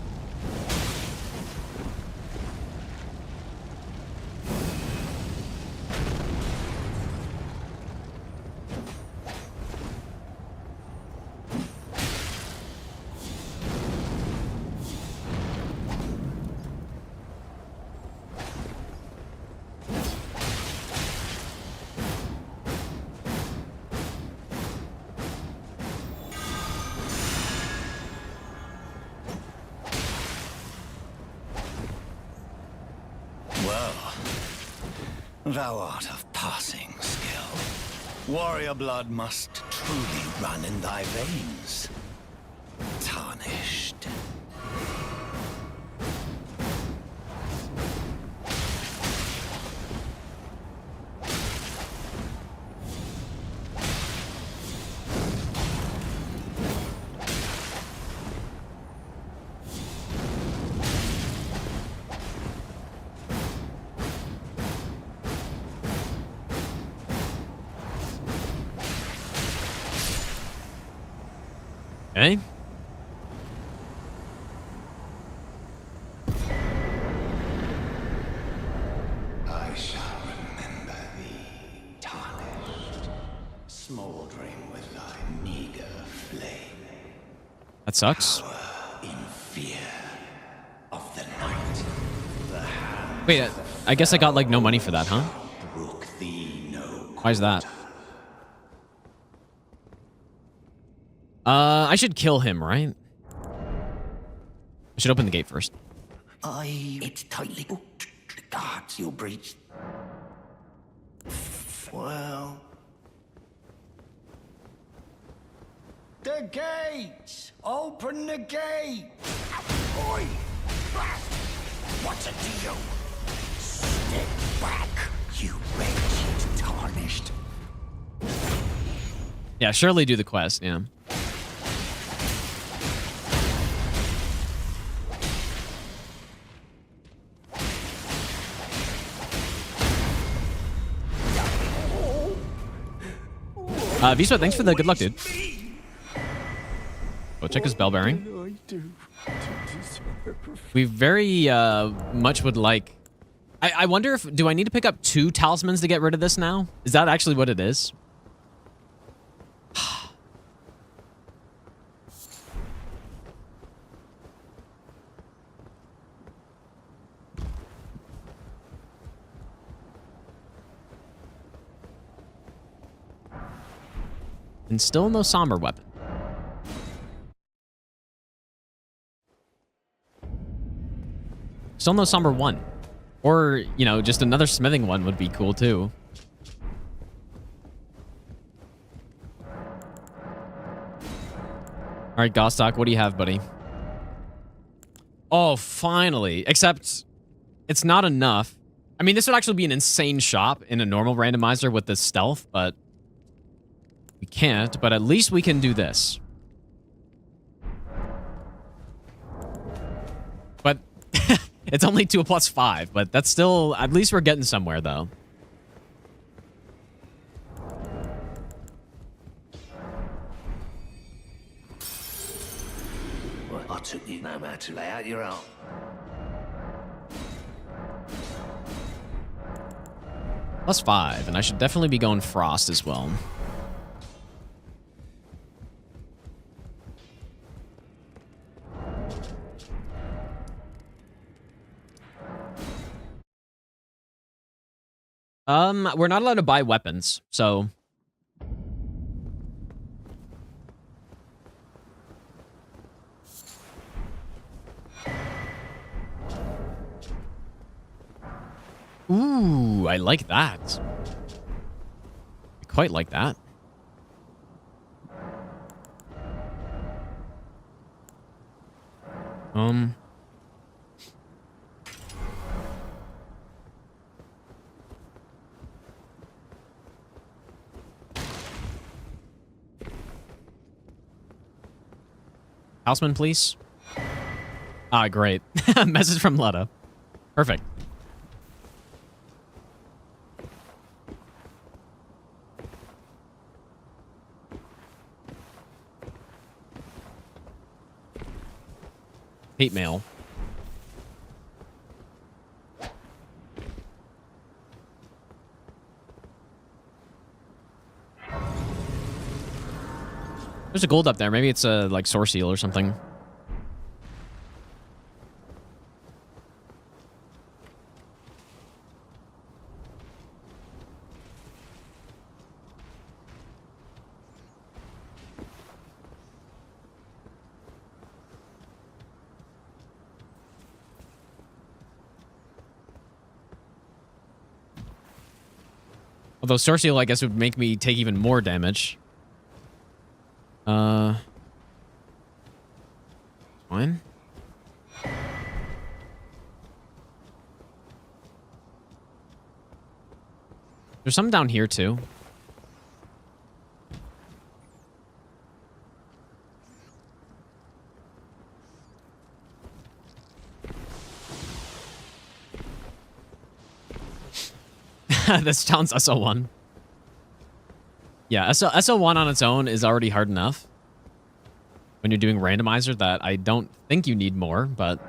Thou art of passing skill. Warrior blood must truly run in thy veins. Tarnished. Okay. I shall remember thee, tarnished, smoldering with thy meager flame. That sucks. In fear of the night, the hand Wait, I guess I got like no money for that, huh? brook thee no. Why is that? I should kill him, right? I should open the gate first. It's tightly booked. The guards you'll breach. Well. The gates! Open the gate! Oi! What's it to you? Step back, you wretched tarnished. Yeah, surely do the quest, yeah. Visa, thanks for the good luck, dude. Oh, check his bell bearing. We very much would like... I wonder if... Do I need to pick up 2 talismans to get rid of this now? Is that actually what it is? And still no somber weapon. Still no somber 1. Or, you know, just another smithing one would be cool too. Alright, Gostock, what do you have, buddy? Oh, finally. Except, it's not enough. I mean, this would actually be an insane shop in a normal randomizer with this stealth, but... We can't, but at least we can do this. But it's only 2 plus 5, but that's still... At least we're getting somewhere, though. Well, I took you no matter to lay out your own. Plus 5, and I should definitely be going Frost as well. We're not allowed to buy weapons, so... Ooh, I like that. I quite like that. Houseman, please. Ah, great. Message from Letta. Perfect. Hate mail. There's a gold up there. Maybe it's a like source seal or something. Although Sorceal, I guess, would make me take even more damage. Fine. There's some down here, too. This sounds SL1. Yeah, SL1 on its own is already hard enough. When you're doing randomizer, that I don't think you need more, but...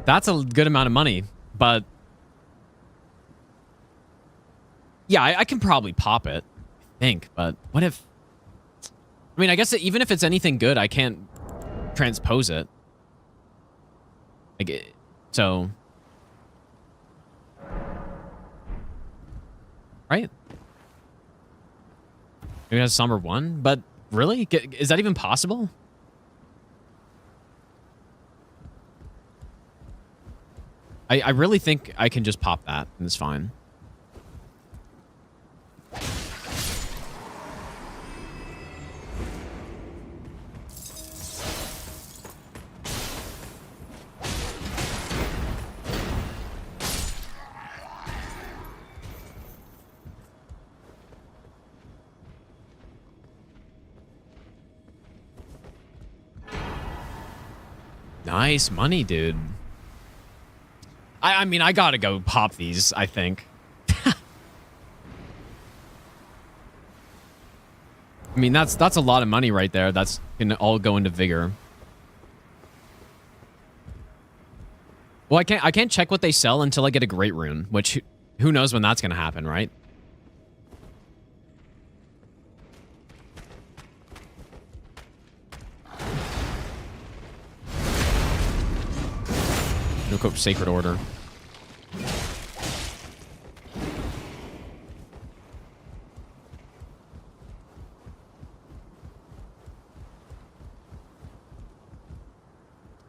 That's a good amount of money, but... Yeah, I can probably pop it, I think, but what if... I mean, I guess even if it's anything good, I can't transpose it. Like, so... Right? Maybe it has Somber 1, but really? Is that even possible? I really think I can just pop that, and it's fine. Nice money, dude. I mean, I gotta go pop these, I think. I mean, that's a lot of money right there. That's gonna all go into vigor. Well, I can't check what they sell until I get a great rune, which who knows when that's gonna happen, right? No cope Sacred Order.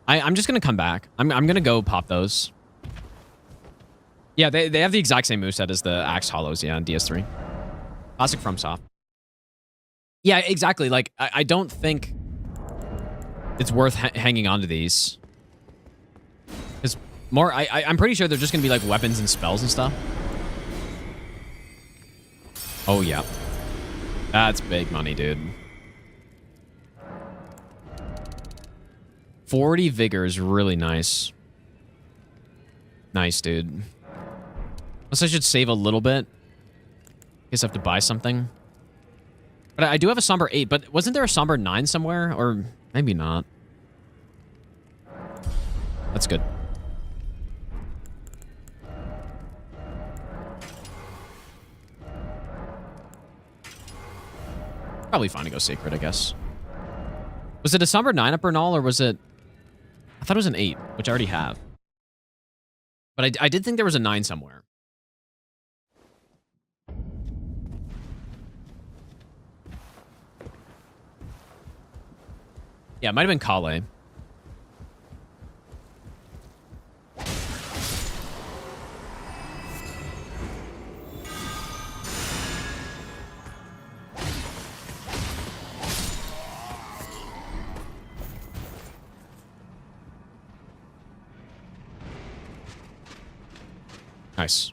I'm just gonna come back. I'm gonna go pop those. Yeah, they have the exact same moveset as the Axe Hollows, yeah, on DS3. Classic FromSoft. Yeah, exactly. Like, I don't think it's worth hanging on to these. Because more, I'm pretty sure they're just gonna be like weapons and spells and stuff. Oh, yeah. That's big money, dude. 40 vigor is really nice. Nice, dude. Unless I should save a little bit. Guess I have to buy something. But I do have a Somber 8, but wasn't there a Somber 9 somewhere? Or maybe not. That's good. Probably fine to go Sacred, I guess. Was it a Somber 9 up Bernal, or was it... I thought it was an 8, which I already have. But I did think there was a 9 somewhere. Yeah, it might have been Kale. Nice.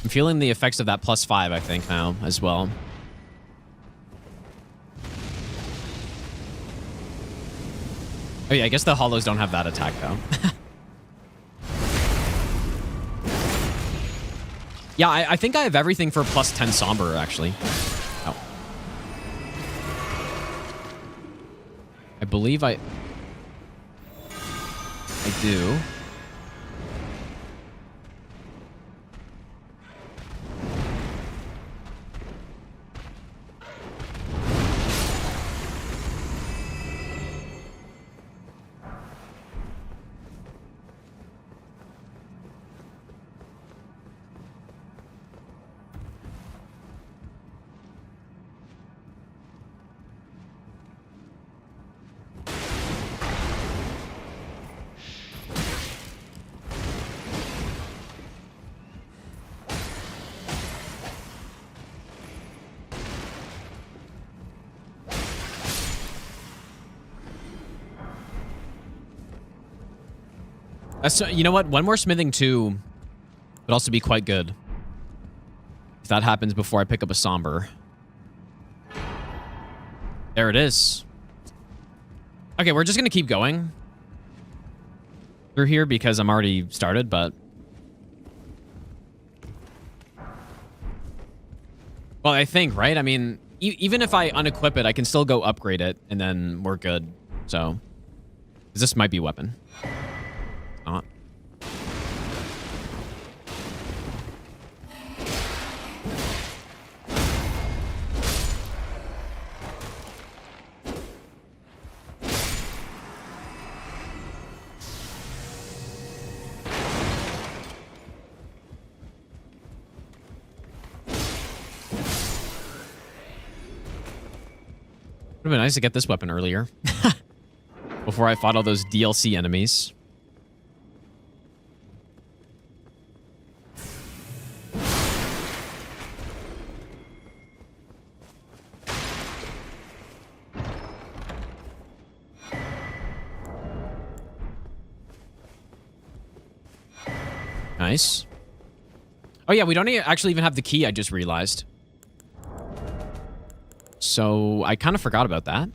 I'm feeling the effects of that +5, I think, now, as well. Oh, yeah, I guess the Hollows don't have that attack, though. Yeah, I think I have everything for +10 Somber, actually. Oh. I believe I do. So, you know what? One more smithing too would also be quite good. If that happens before I pick up a somber. There it is. Okay, we're just going to keep going through here because I'm already started, but... Well, I think, right? I mean, even if I unequip it, I can still go upgrade it, and then we're good. So, 'cause this might be a weapon. It's not. Would have been nice to get this weapon earlier. Before I fought all those DLC enemies. Nice. Oh yeah, we don't actually even have the key, I just realized. So, I kind of forgot about that.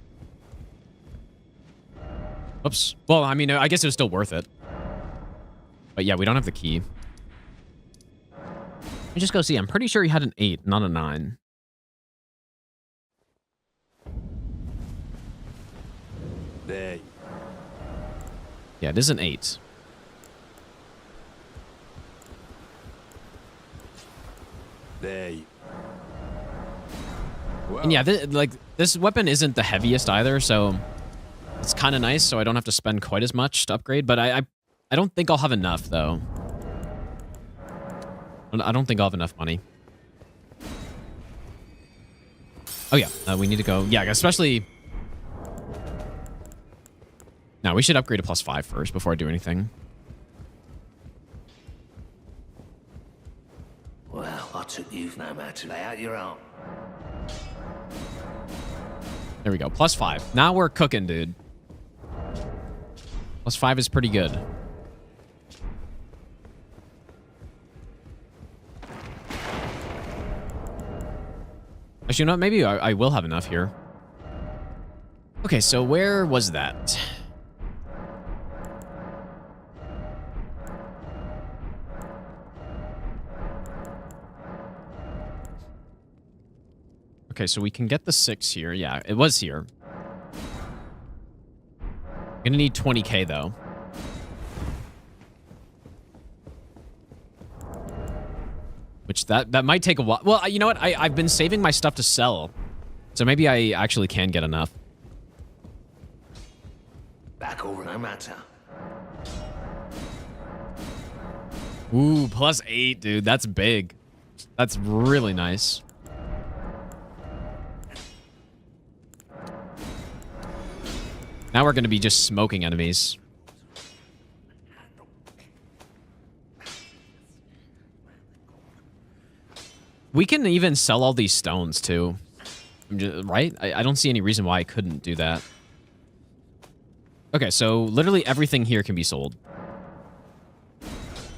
Oops. Well, I mean, I guess it was still worth it. But yeah, we don't have the key. Let me just go see. I'm pretty sure he had an 8, not a 9. There. Yeah, it is an 8. There. Well, And yeah, this weapon isn't the heaviest either, so it's kind of nice, so I don't have to spend quite as much to upgrade, but I don't think I'll have enough, though. I don't think I'll have enough money. Oh, yeah, we need to go... Yeah, especially... No, we should upgrade to +5 first before I do anything. Well, I took you no matter. Lay out your arm. There we go. +5. Now we're cooking, dude. +5 is pretty good. Actually, you know what? Maybe I will have enough here. Okay, so where was that? Okay, so we can get the 6 here. Yeah, it was here. Gonna need 20k, though. Which, that might take a while. Well, you know what? I've been saving my stuff to sell. So maybe I actually can get enough. Back over, no matter. Ooh, +8, dude. That's big. That's really nice. Now we're going to be just smoking enemies. We can even sell all these stones, too. Right? I don't see any reason why I couldn't do that. Okay, so literally everything here can be sold.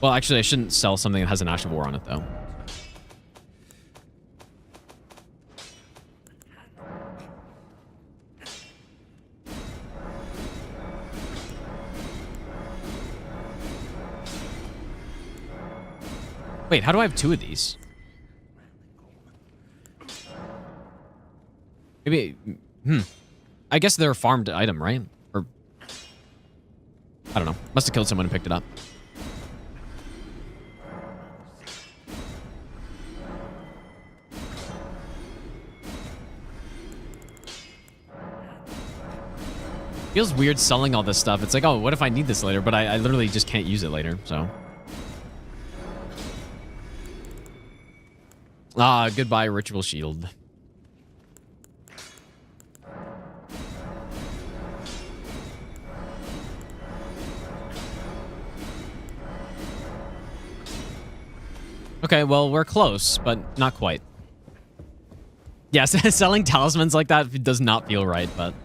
Well, actually, I shouldn't sell something that has an Ash of War on it, though. Wait, how do I have 2 of these? Maybe... I guess they're a farmed item, right? Or... I don't know. Must have killed someone and picked it up. Feels weird selling all this stuff. It's like, oh, what if I need this later? But I literally just can't use it later, so... Ah, goodbye, Ritual Shield. Okay, well, we're close, but not quite. Yes, selling talismans like that does not feel right, but...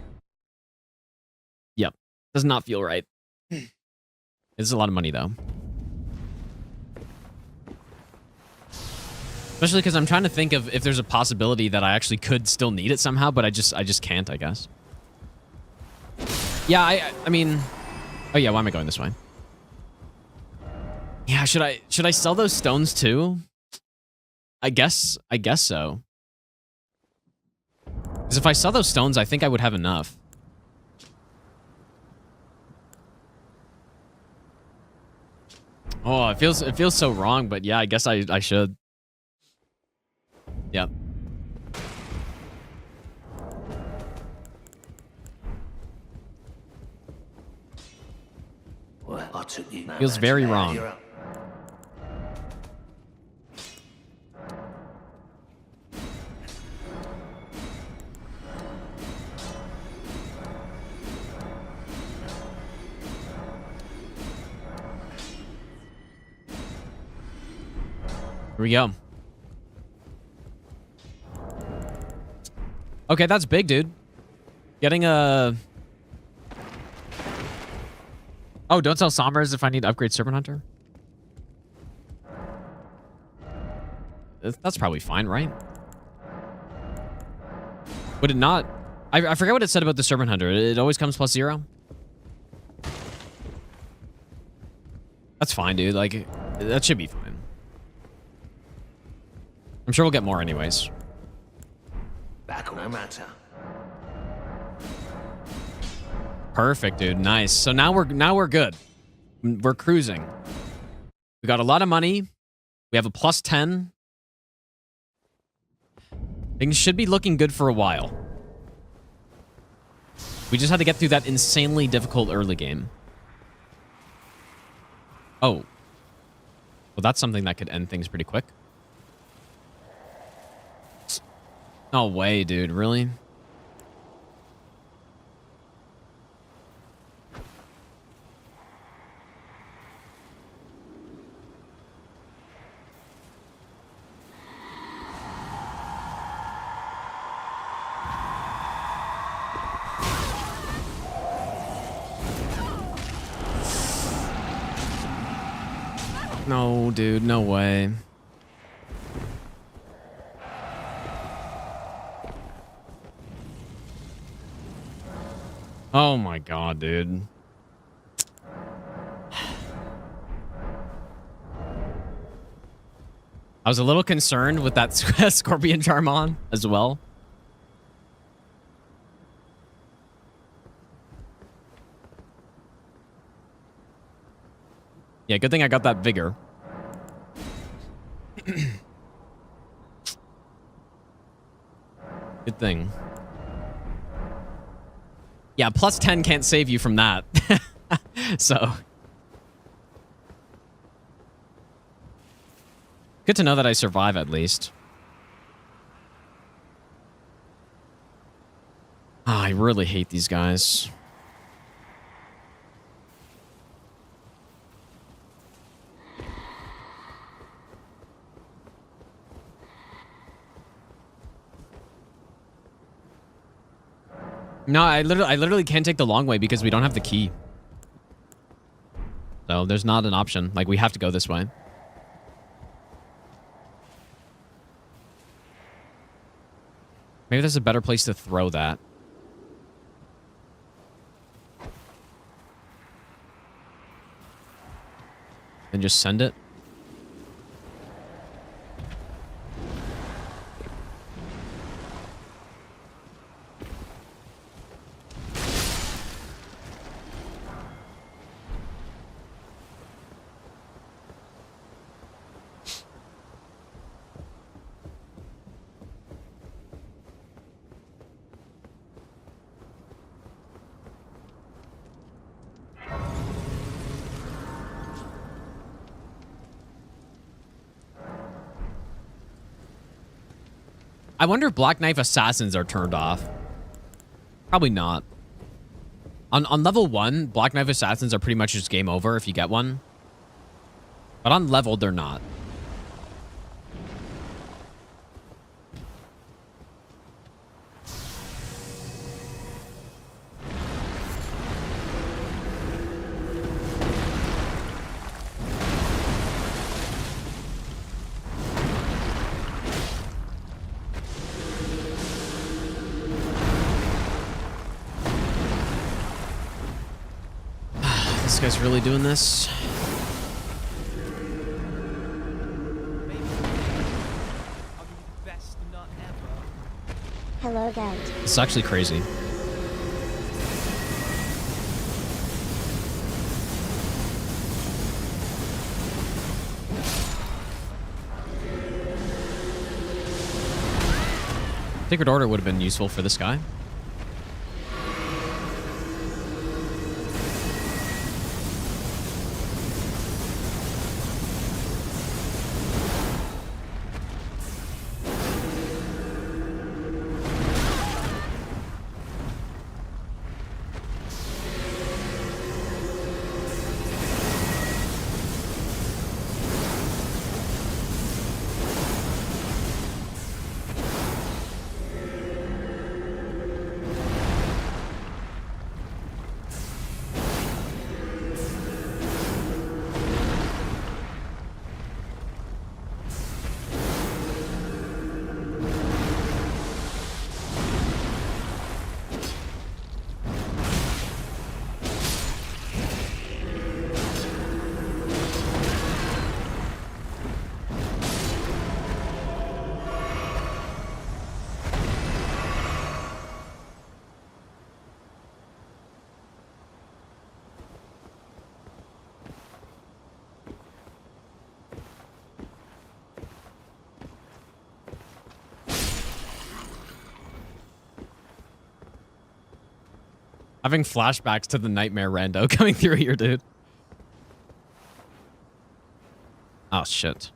Yep, does not feel right. It's a lot of money, though. Especially because I'm trying to think of if there's a possibility that I actually could still need it somehow, but I just can't, I guess. Yeah, I mean... Oh, yeah, why am I going this way? Yeah, should I sell those stones, too? I guess so. Because if I sell those stones, I think I would have enough. Oh, it feels so wrong, but yeah, I guess I should. Yep. Well, I took you. No Feels matter very how wrong. you're up. Here we go. Okay, that's big, dude. Getting a... Oh, don't sell Sombras if I need to upgrade Serpent Hunter? That's probably fine, right? Would it not? I forget what it said about the Serpent Hunter. It always comes +0? That's fine, dude. Like, that should be fine. I'm sure we'll get more anyways. Back no matter. Perfect, dude. Nice. So now we're good. We're cruising. We got a lot of money. We have a +10. Things should be looking good for a while. We just had to get through that insanely difficult early game. Oh. Well, that's something that could end things pretty quick. No way, dude. Really? No, dude. No way. Oh my god, dude. I was a little concerned with that Scorpion Charm on as well. Yeah, good thing I got that vigor. Good thing. Yeah, +10 can't save you from that. So. Good to know that I survive at least. Oh, I really hate these guys. No, I literally can't take the long way because we don't have the key. So there's not an option. Like, we have to go this way. Maybe there's a better place to throw that. And just send it. I wonder if Black Knife Assassins are turned off. Probably not. On level 1, Black Knife Assassins are pretty much just game over if you get one. But on leveled, they're not. This guy's really doing this. Maybe I'll give you the best nut ever. Hello, goat. It's actually crazy. Sacred Order would have been useful for this guy. Having flashbacks to the nightmare rando coming through here, dude. Oh, shit.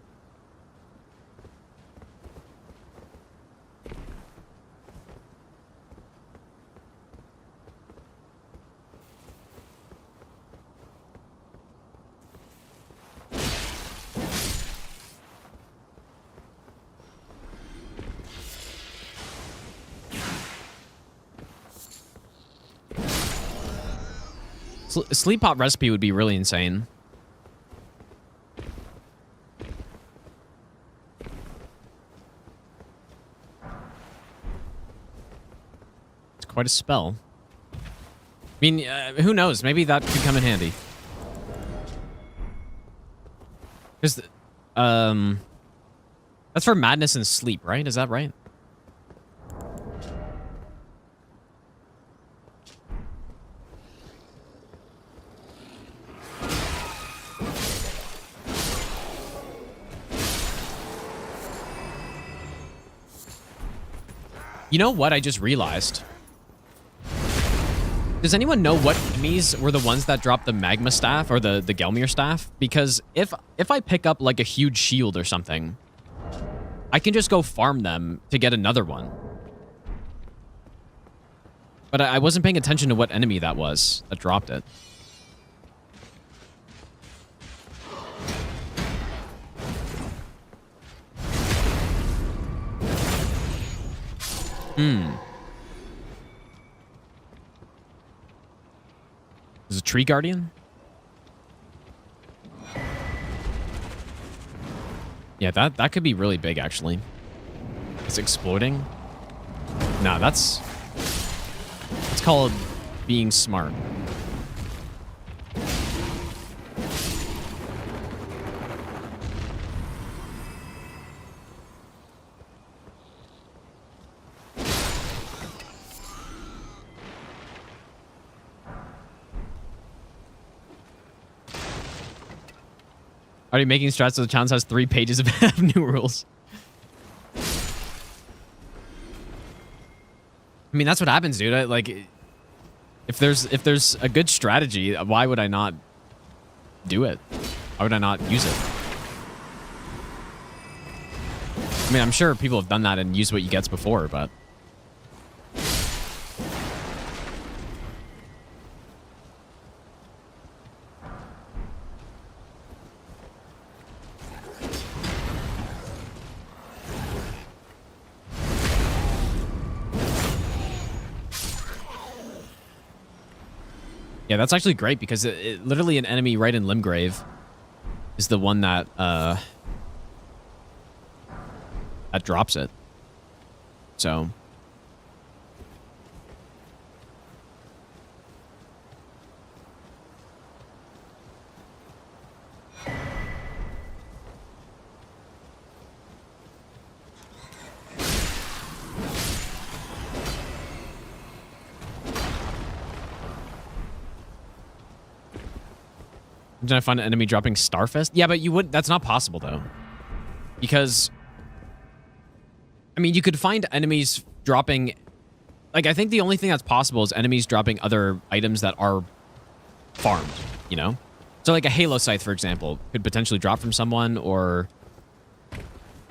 Sleep pot recipe would be really insane. It's quite a spell. I mean, who knows? Maybe that could come in handy. Because, that's for madness and sleep, right? Is that right? You know what I just realized? Does anyone know what enemies were the ones that dropped the magma staff or the Gelmir staff? Because if I pick up like a huge shield or something, I can just go farm them to get another one. But I wasn't paying attention to what enemy that was that dropped it. Is it a tree guardian? Yeah, that could be really big, actually. It's exploding. Nah, that's called being smart. Already making strats so the challenge has 3 pages of new rules. I mean, that's what happens, dude. Like, if there's a good strategy, why would I not do it? Why would I not use it? I mean, I'm sure people have done that and used what you gets before, but... Yeah, that's actually great because it literally an enemy right in Limgrave is the one that that drops it. So Did I find an enemy dropping Starfist? Yeah, but you would. That's not possible though, because I mean, you could find enemies dropping. Like, I think the only thing that's possible is enemies dropping other items that are farmed. You know, so like a Halo Scythe, for example, could potentially drop from someone, or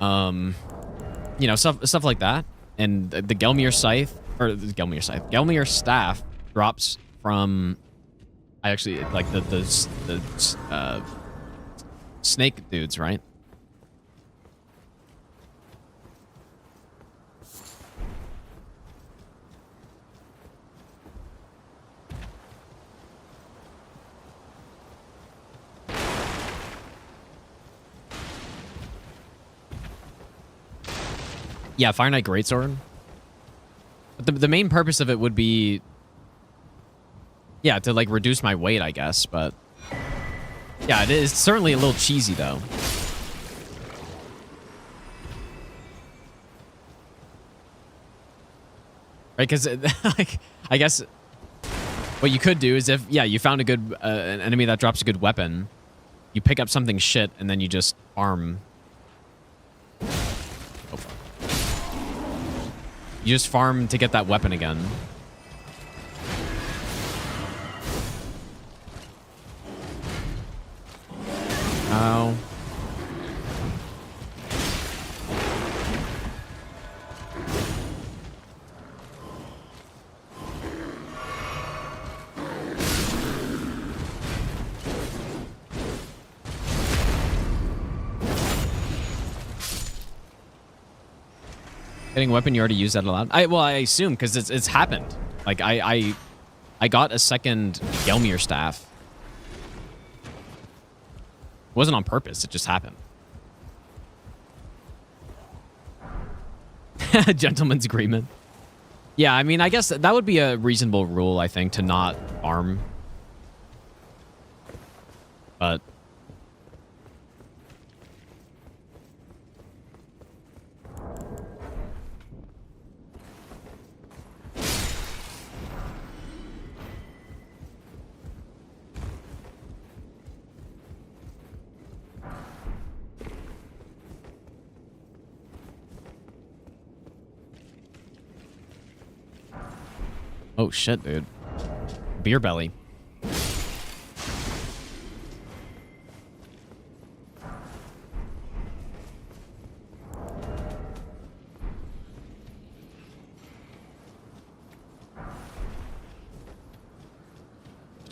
you know, stuff like that. And the Gelmir Scythe, or the Gelmir Staff drops from. I actually like the snake dudes, right? Yeah, Fire Knight Greatsword. But the main purpose of it would be, yeah, to like reduce my weight, I guess. But yeah, it is certainly a little cheesy though. Right? Because like, I guess what you could do is if, yeah, you found a good an enemy that drops a good weapon, you pick up something shit and then you just farm. You just farm to get that weapon again. Oh. Getting a weapon, you already used that a lot. Well, I assume because it's happened. Like I got a second Gelmir staff. It wasn't on purpose. It just happened. Gentleman's agreement. Yeah, I mean, I guess that would be a reasonable rule, I think, to not farm. But oh shit, dude. Beer belly.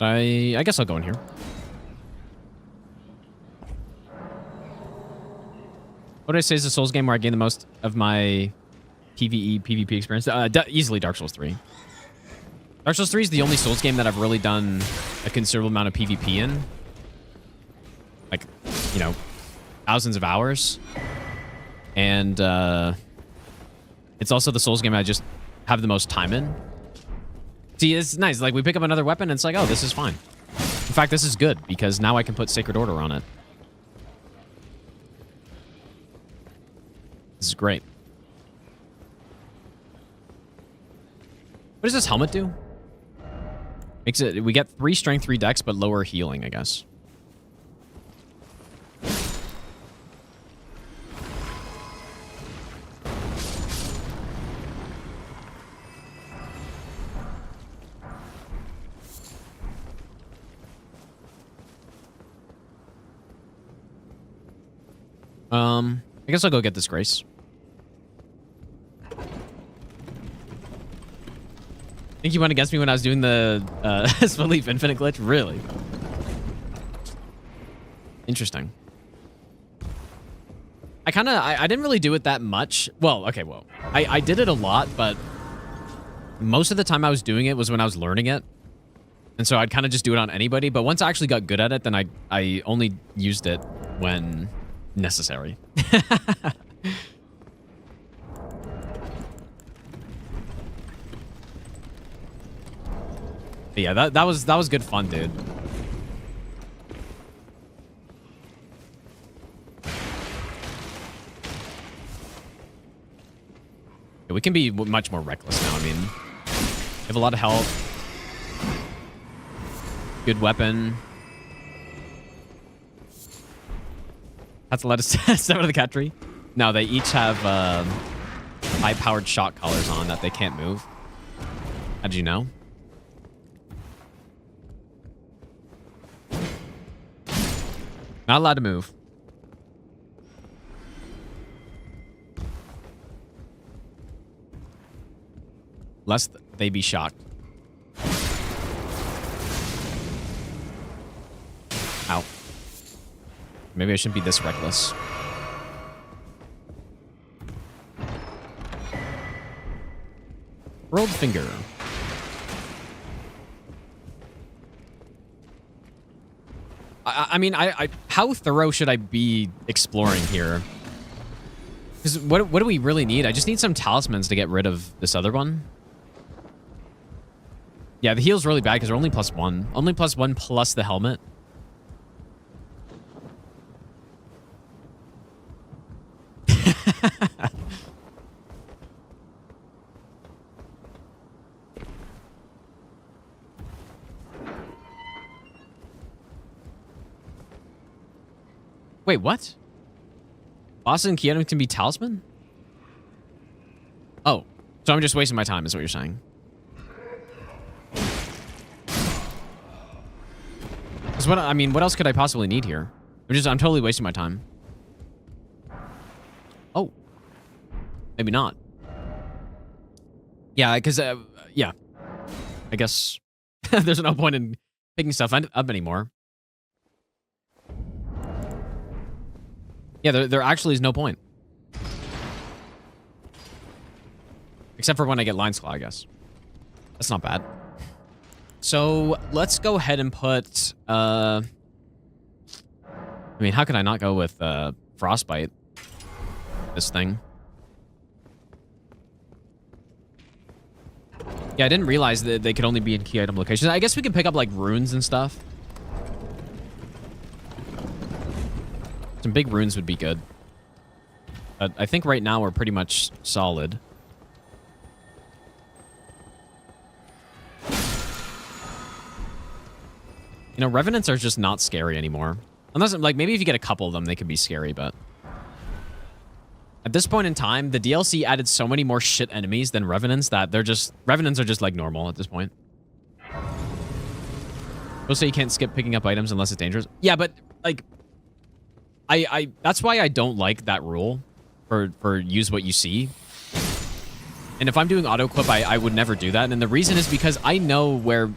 I guess I'll go in here. What did I say is the Souls game where I gain the most of my PvE, PvP experience? Easily Dark Souls 3. Dark Souls 3 is the only Souls game that I've really done a considerable amount of PvP in. Like, you know, thousands of hours. And it's also the Souls game I just have the most time in. See, it's nice. Like, we pick up another weapon and it's like, oh, this is fine. In fact, this is good because now I can put Sacred Order on it. This is great. What does this helmet do? Makes it, we get 3 strength, 3 dex, but lower healing, I guess. I guess I'll go get this Grace. I think you went against me when I was doing the Split Leaf Infinite glitch? Really? Interesting. I didn't really do it that much. Well, okay, well. I did it a lot, but most of the time I was doing it was when I was learning it. And so I'd kind of just do it on anybody. But once I actually got good at it, then I only used it when necessary. Yeah, that was good fun, dude. Yeah, we can be much more reckless now. I mean, we have a lot of health, good weapon. That's to let us step out of the cat tree. No, they each have high-powered shock collars on that they can't move. How'd you know? Not allowed to move. Lest they be shocked. Ow. Maybe I shouldn't be this reckless. Rolled finger. I mean, how thorough should I be exploring here? Because what do we really need? I just need some talismans to get rid of this other one. Yeah, the heal's really bad because they're only +1. Only +1 plus the helmet. Wait, what? Boston and Keanu can be talisman? Oh, so I'm just wasting my time is what you're saying. Because what, I mean, what else could I possibly need here? I'm totally wasting my time. Oh. Maybe not. Yeah, because, yeah. I guess there's no point in picking stuff up anymore. Yeah, there actually is no point. Except for when I get Lion's Claw, I guess. That's not bad. So, let's go ahead and put, I mean, how can I not go with, Frostbite? This thing. Yeah, I didn't realize that they could only be in key item locations. I guess we could pick up, like, runes and stuff. Some big runes would be good. But I think right now we're pretty much solid. You know, Revenants are just not scary anymore. Unless, like, maybe if you get a couple of them, they could be scary, but... At this point in time, the DLC added so many more shit enemies than Revenants that they're just... Revenants are just, like, normal at this point. We'll say you can't skip picking up items unless it's dangerous. Yeah, but, like... that's why I don't like that rule for use what you see. And if I'm doing auto-equip, I would never do that. And the reason is because I know where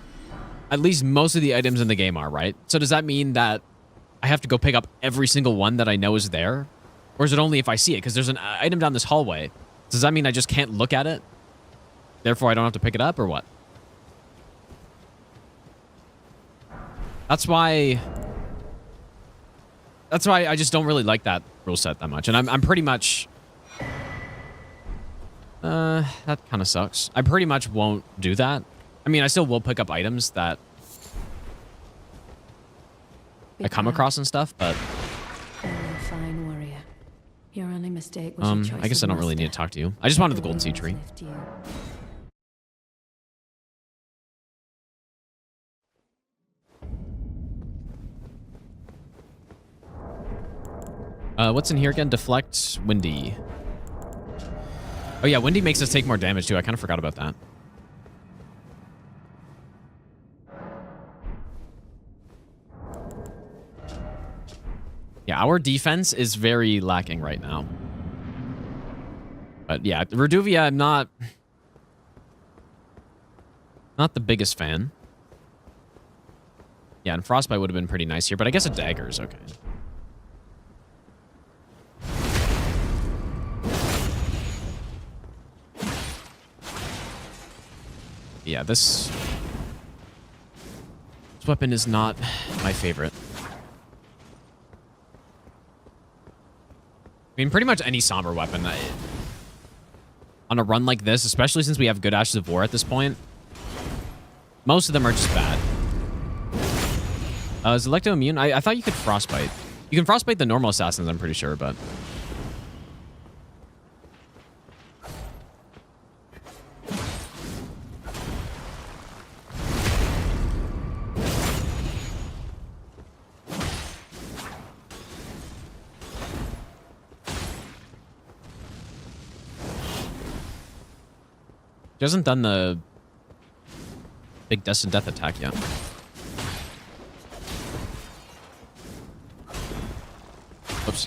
at least most of the items in the game are, right? So does that mean that I have to go pick up every single one that I know is there? Or is it only if I see it? Because there's an item down this hallway. Does that mean I just can't look at it? Therefore, I don't have to pick it up, or what? That's why I just don't really like that rule set that much. And I'm pretty much... that kind of sucks. I pretty much won't do that. I mean, I still will pick up items that I come across and stuff, but... You're a fine warrior. Your only mistake was your choice I guess I don't really need to talk to you. I just wanted the golden seed tree. What's in here again? Deflect, Windy. Oh yeah, Windy makes us take more damage too. I kind of forgot about that. Yeah, our defense is very lacking right now. But yeah, Reduvia, I'm not the biggest fan. Yeah, and Frostbite would have been pretty nice here, but I guess a dagger is okay. Yeah, this weapon is not my favorite. I mean, pretty much any somber weapon. On a run like this, especially since we have good Ashes of War at this point, most of them are just bad. Is Electo immune? I thought you could Frostbite. You can Frostbite the normal assassins, I'm pretty sure, but... He hasn't done the big Dust and Death attack yet. Oops.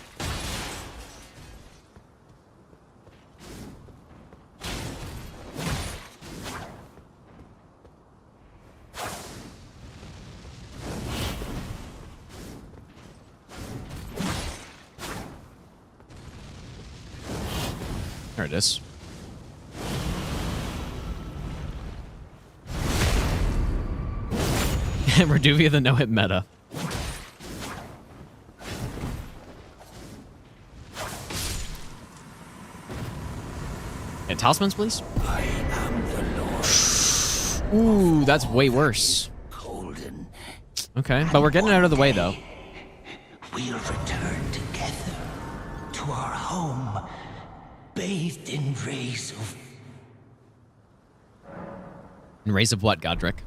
There it is. Reduvia the no-hit meta. Yeah, talismans, please. I am the Lord. Ooh, that's way worse. Golden. Okay, but we're getting out of the way, though. We'll return together to our home, bathed in rays of... In rays of what, Godric?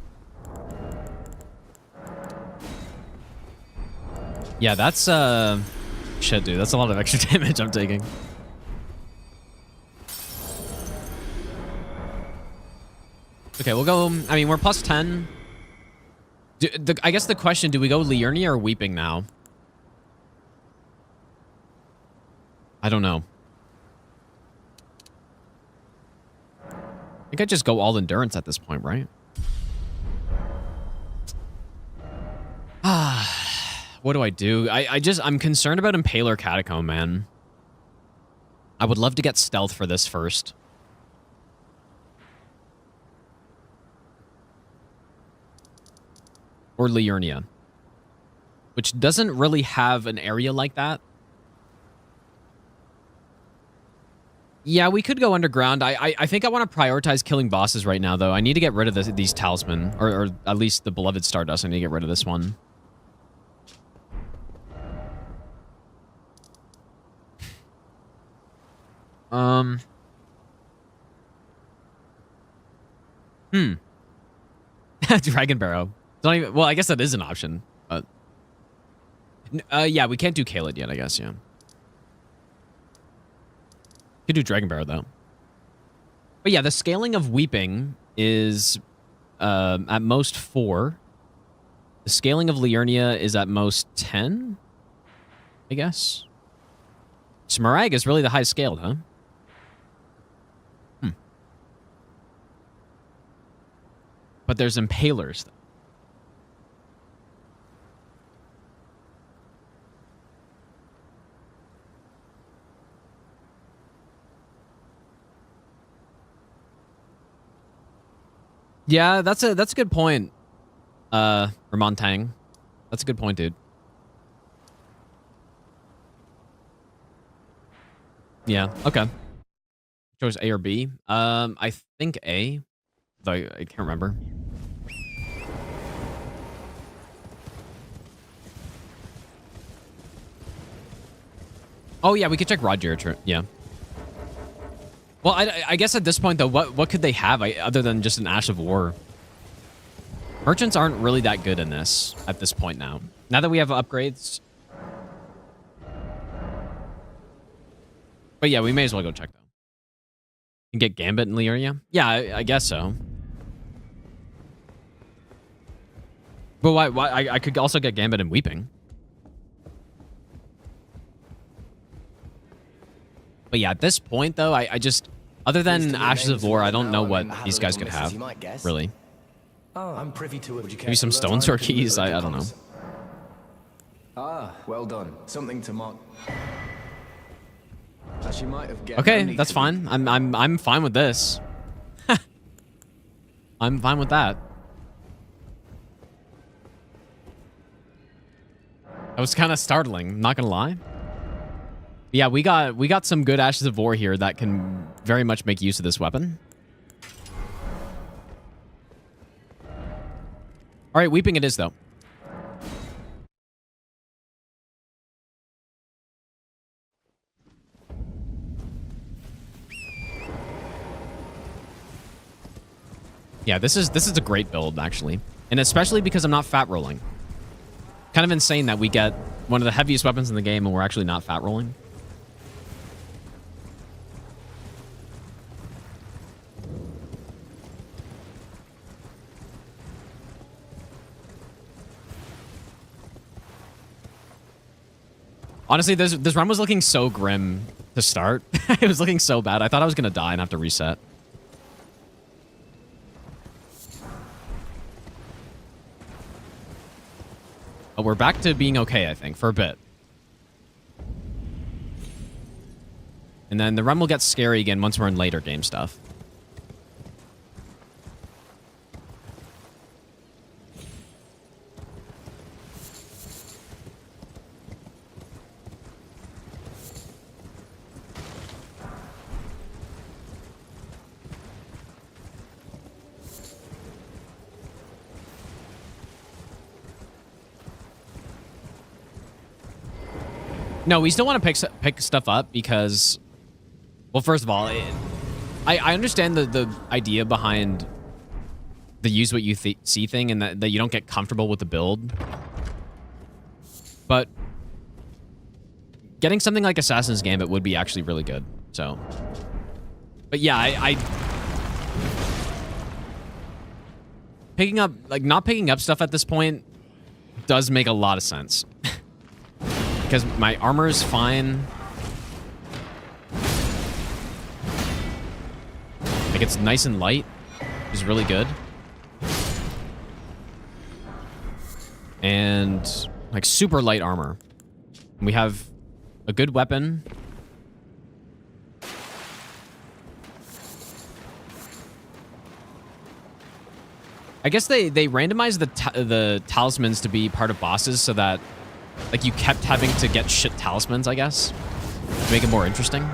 Yeah, that's, shit, dude. That's a lot of extra damage I'm taking. Okay, we'll go... I mean, we're plus 10. I guess the question, do we go Liurnia or Weeping now? I don't know. I think I just go all endurance at this point, right? What do I do? I'm concerned about Impaler Catacomb, man. I would love to get stealth for this first. Or Liurnia. Which doesn't really have an area like that. Yeah, we could go underground. I think I want to prioritize killing bosses right now, though. I need to get rid of these talisman. Or at least the Beloved Stardust. I need to get rid of this one. Dragon Barrow. Not even, well, I guess that is an option. But yeah, we can't do Kaled yet, I guess, yeah. Could do Dragon Barrow, though. But yeah, the scaling of Weeping is at most 4. The scaling of Liurnia is at most 10, I guess. Smarag is really the highest scaled, huh? But there's Impalers, though. Yeah, that's a good point, Ramontang. That's a good point, dude. Yeah, okay. Chose A or B. I think A, though I can't remember. Oh yeah, we could check Roger. Yeah. Well, I guess at this point, though, what could they have other than just an Ash of War? Merchants aren't really that good in this at this point now. Now that we have upgrades. But yeah, we may as well go check, though. And get Gambit in Liurnia? Yeah, I guess so. But why? I could also get Gambit in Weeping. But yeah, at this point, though, I just... Other than Ashes of War, I don't know what these guys could have, really. Oh, I'm privy to it. Would you care Maybe some Stone Sword keys? I don't know. Ah, well done. Something to mark. As you might have guessed. Okay, that's fine. I'm fine with this. I'm fine with that. That was kind of startling, not gonna lie. Yeah, we got some good Ashes of War here that can very much make use of this weapon. All right, Weeping it is, though. Yeah, this is a great build, actually. And especially because I'm not fat rolling. Kind of insane that we get one of the heaviest weapons in the game and we're actually not fat rolling. Honestly, this run was looking so grim to start. It was looking so bad. I thought I was going to die and have to reset. But we're back to being okay, I think, for a bit. And then the run will get scary again once we're in later game stuff. No, we still want to pick stuff up because, well, first of all, I understand the idea behind the use what you see thing and that you don't get comfortable with the build. But getting something like Assassin's Gambit would be actually really good. So, but yeah, picking up, like not picking up stuff at this point does make a lot of sense. Because my armor is fine. Like, it's nice and light, which is really good. And, like, super light armor. And we have a good weapon. I guess they randomized the talismans to be part of bosses so that, like, you kept having to get shit talismans, I guess, to make it more interesting.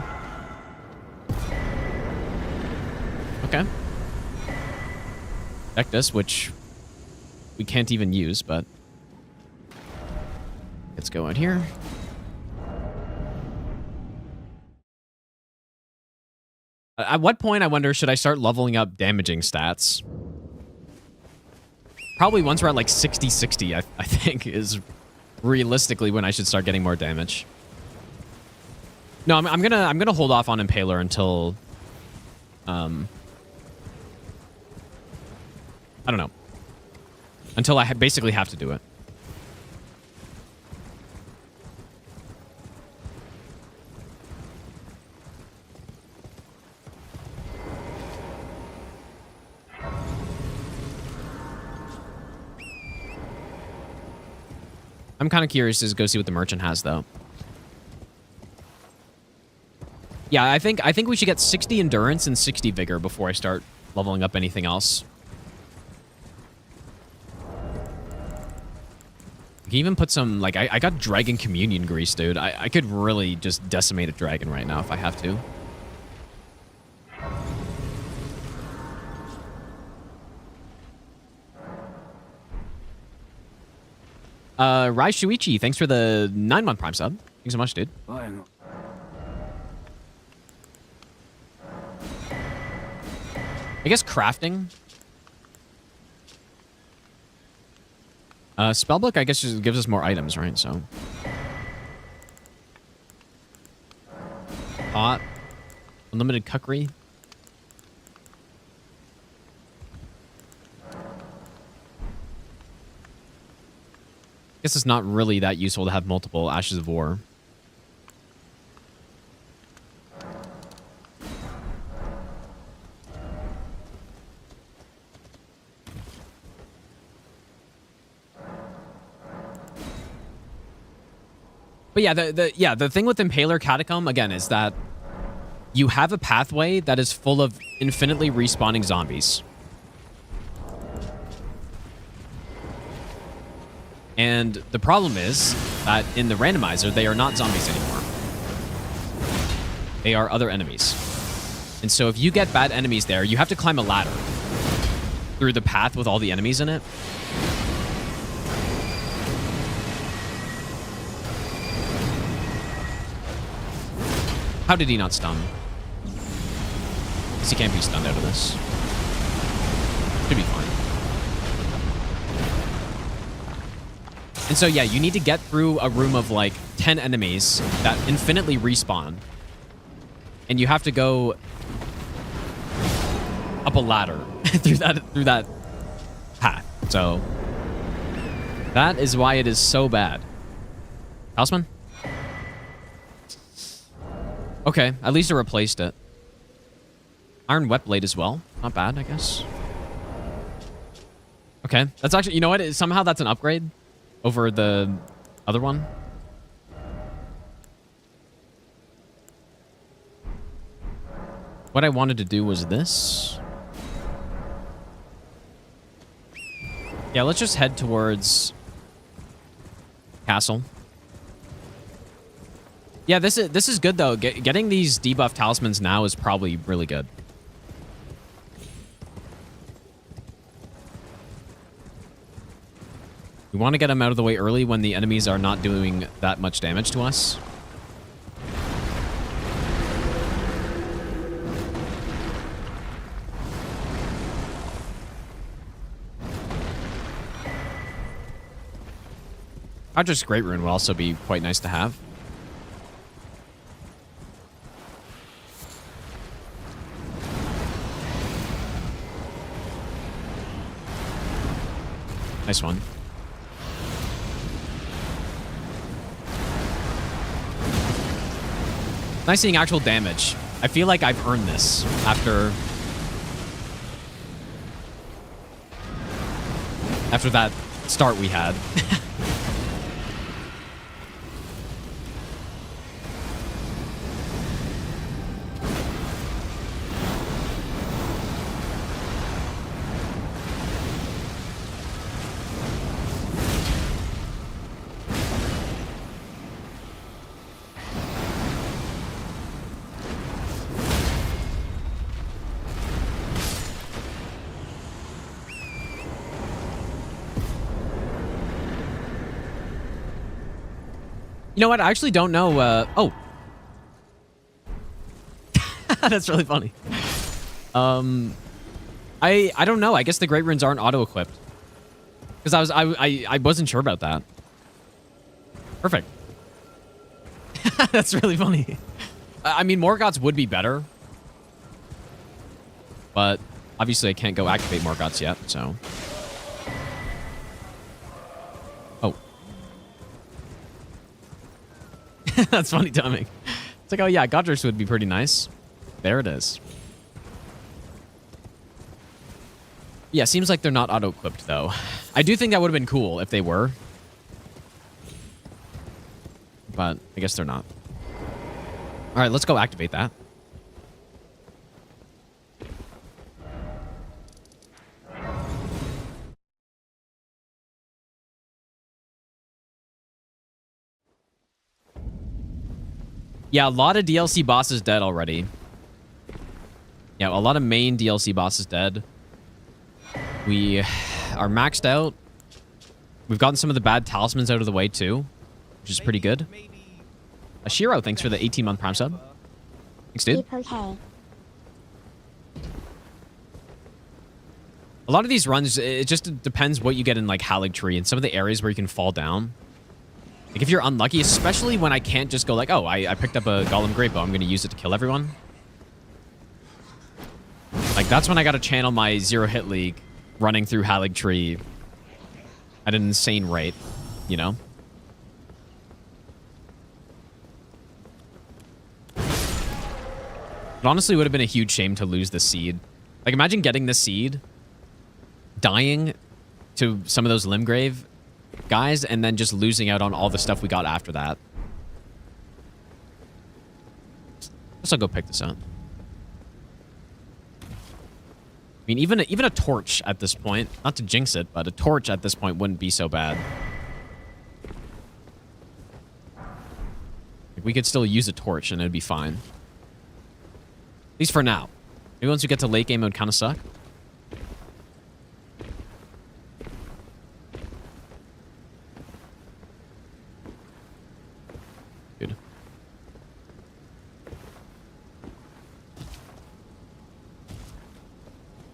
Okay. Deathless, which we can't even use, but let's go out here. At what point, I wonder, should I start leveling up damaging stats? Probably once we're at like 60-60, I think, is realistically when I should start getting more damage. No, I'm gonna hold off on Impaler until I don't know. Until I basically have to do it. I'm kind of curious to go see what the merchant has, though. Yeah, I think we should get 60 endurance and 60 vigor before I start leveling up anything else. You can even put some, like, I got dragon communion grease, dude. I could really just decimate a dragon right now if I have to. Rai Shuichi, thanks for the 9-month Prime sub. Thanks so much, dude. I guess crafting. Spellbook, I guess, just gives us more items, right? So. Hot. Unlimited cookery. I guess it's not really that useful to have multiple Ashes of War. But yeah, the thing with Impaler Catacomb, again, is that you have a pathway that is full of infinitely respawning zombies. And the problem is that in the randomizer, they are not zombies anymore. They are other enemies. And so if you get bad enemies there, you have to climb a ladder through the path with all the enemies in it. How did he not stun? Because he can't be stunned out of this. Should be fine. And so, yeah, you need to get through a room of, like, 10 enemies that infinitely respawn. And you have to go up a ladder through that path. So, that is why it is so bad. Houseman? Okay, at least it replaced it. Iron wet blade as well. Not bad, I guess. Okay, that's actually, you know what? Somehow that's an upgrade over the other one. What I wanted to do was this. Yeah, let's just head towards castle. Yeah, this is good though. Getting these debuff talismans now is probably really good. We want to get them out of the way early when the enemies are not doing that much damage to us. Godric's Great Rune would also be quite nice to have. Nice one. Nice seeing actual damage. I feel like I've earned this after that start we had. You know what? I actually don't know. Oh. That's really funny. I don't know. I guess the Great Runes aren't auto-equipped. Because I wasn't sure about that. Perfect. That's really funny. I mean, Morgoth's would be better. But obviously I can't go activate Morgoth's yet, so... That's funny timing. It's like, oh yeah, Godric's would be pretty nice. There it is. Yeah, seems like they're not auto-equipped, though. I do think that would have been cool if they were. But I guess they're not. All right, let's go activate that. Yeah, a lot of DLC bosses dead already. Yeah, a lot of main DLC bosses dead. We are maxed out. We've gotten some of the bad talismans out of the way too, which is pretty good. Ashiro, thanks for the 18-month Prime sub. Thanks, dude. Okay. A lot of these runs, it just depends what you get in like Haligtree and some of the areas where you can fall down. Like, if you're unlucky, especially when I can't just go like, oh, I picked up a Golem Great Bow, I'm going to use it to kill everyone. Like, that's when I got to channel my Zero Hit League running through Haligtree at an insane rate, you know? It honestly would have been a huge shame to lose the seed. Like, imagine getting the seed, dying to some of those Limgrave guys, and then just losing out on all the stuff we got after that. Guess I'll go pick this up. I mean, even a torch at this point, not to jinx it, but a torch at this point wouldn't be so bad. Like, we could still use a torch and it'd be fine. At least for now. Maybe once we get to late game, it would kind of suck. Dude.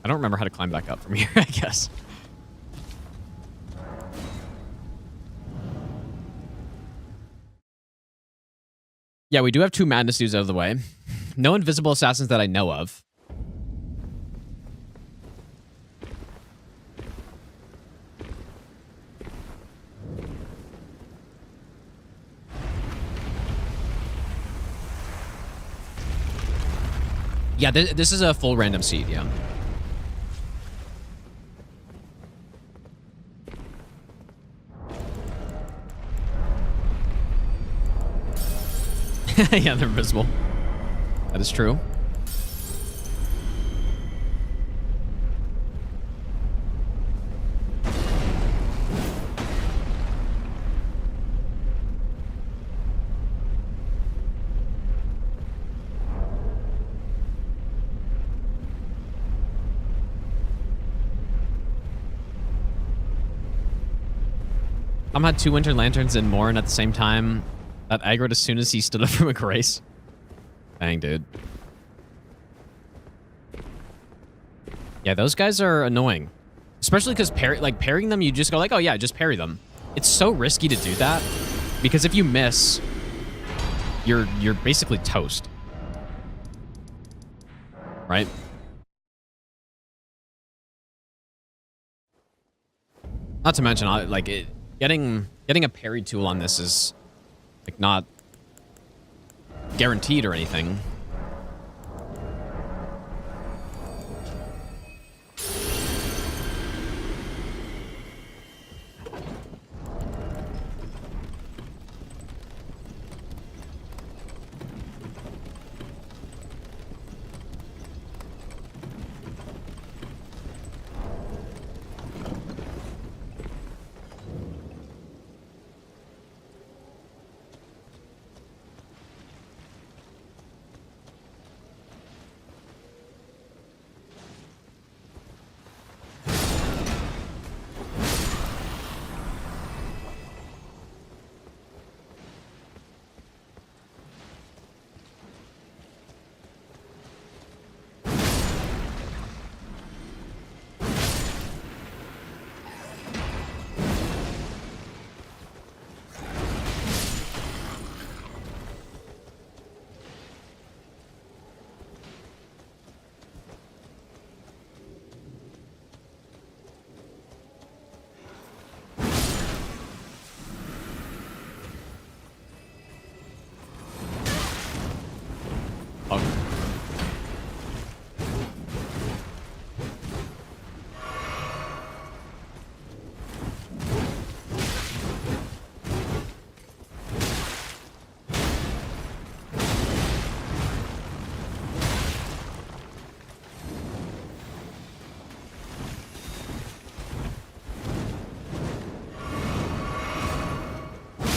I don't remember how to climb back up from here, I guess. Yeah, we do have 2 madness dudes out of the way. No invisible assassins that I know of. Yeah, this is a full random seed, yeah. Yeah, they're invisible. That is true. Tom had 2 winter lanterns and more, and at the same time, that aggroed as soon as he stood up from a grace. Dang, dude. Yeah, those guys are annoying. Especially because parrying them, you just go like, oh yeah, just parry them. It's so risky to do that. Because if you miss, you're basically toast. Right? Not to mention, getting a parry tool on this is like not guaranteed or anything.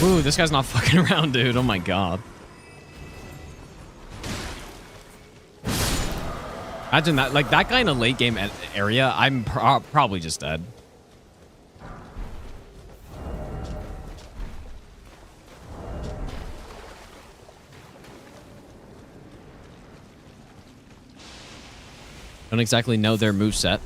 Ooh, this guy's not fucking around, dude. Oh my god. Imagine that. Like, that guy in a late game area, I'm probably just dead. Don't exactly know their moveset.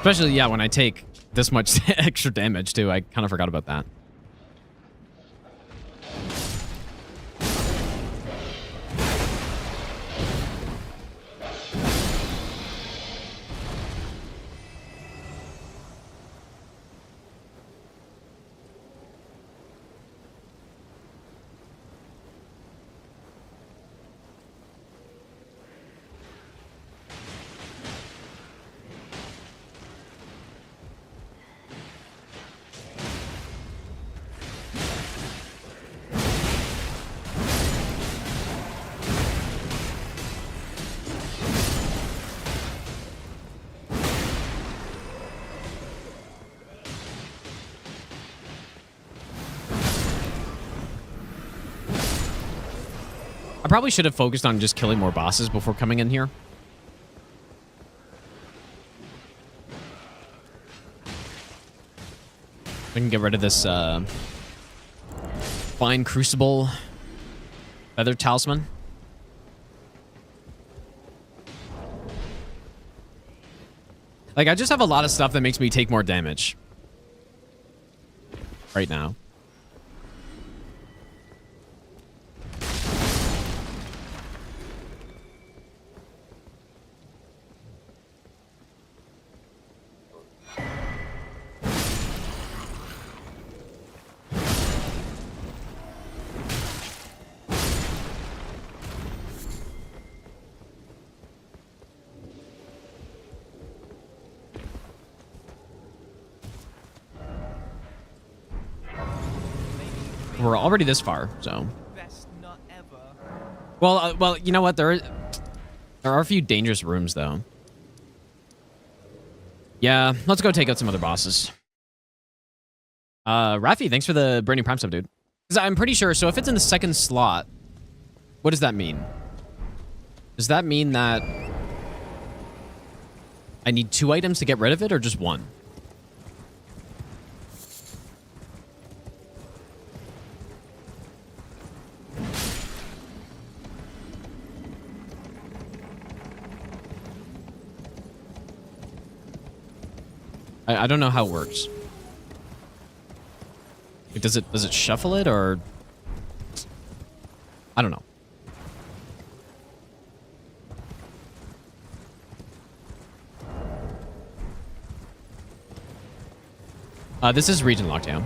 Especially, yeah, when I take this much extra damage, too. I kind of forgot about that. I probably should have focused on just killing more bosses before coming in here. We can get rid of this fine crucible feather talisman. Like, I just have a lot of stuff that makes me take more damage right now. we're already this far, so. Best nut ever. Well, you know what? There are a few dangerous rooms, though. Yeah, let's go take out some other bosses. Rafi, thanks for the Branding Prime sub, dude. Because I'm pretty sure, so if it's in the second slot, what does that mean? Does that mean that I need 2 items to get rid of it, or just 1? I don't know how it works. Like, does it shuffle it, or I don't know. This is region lockdown.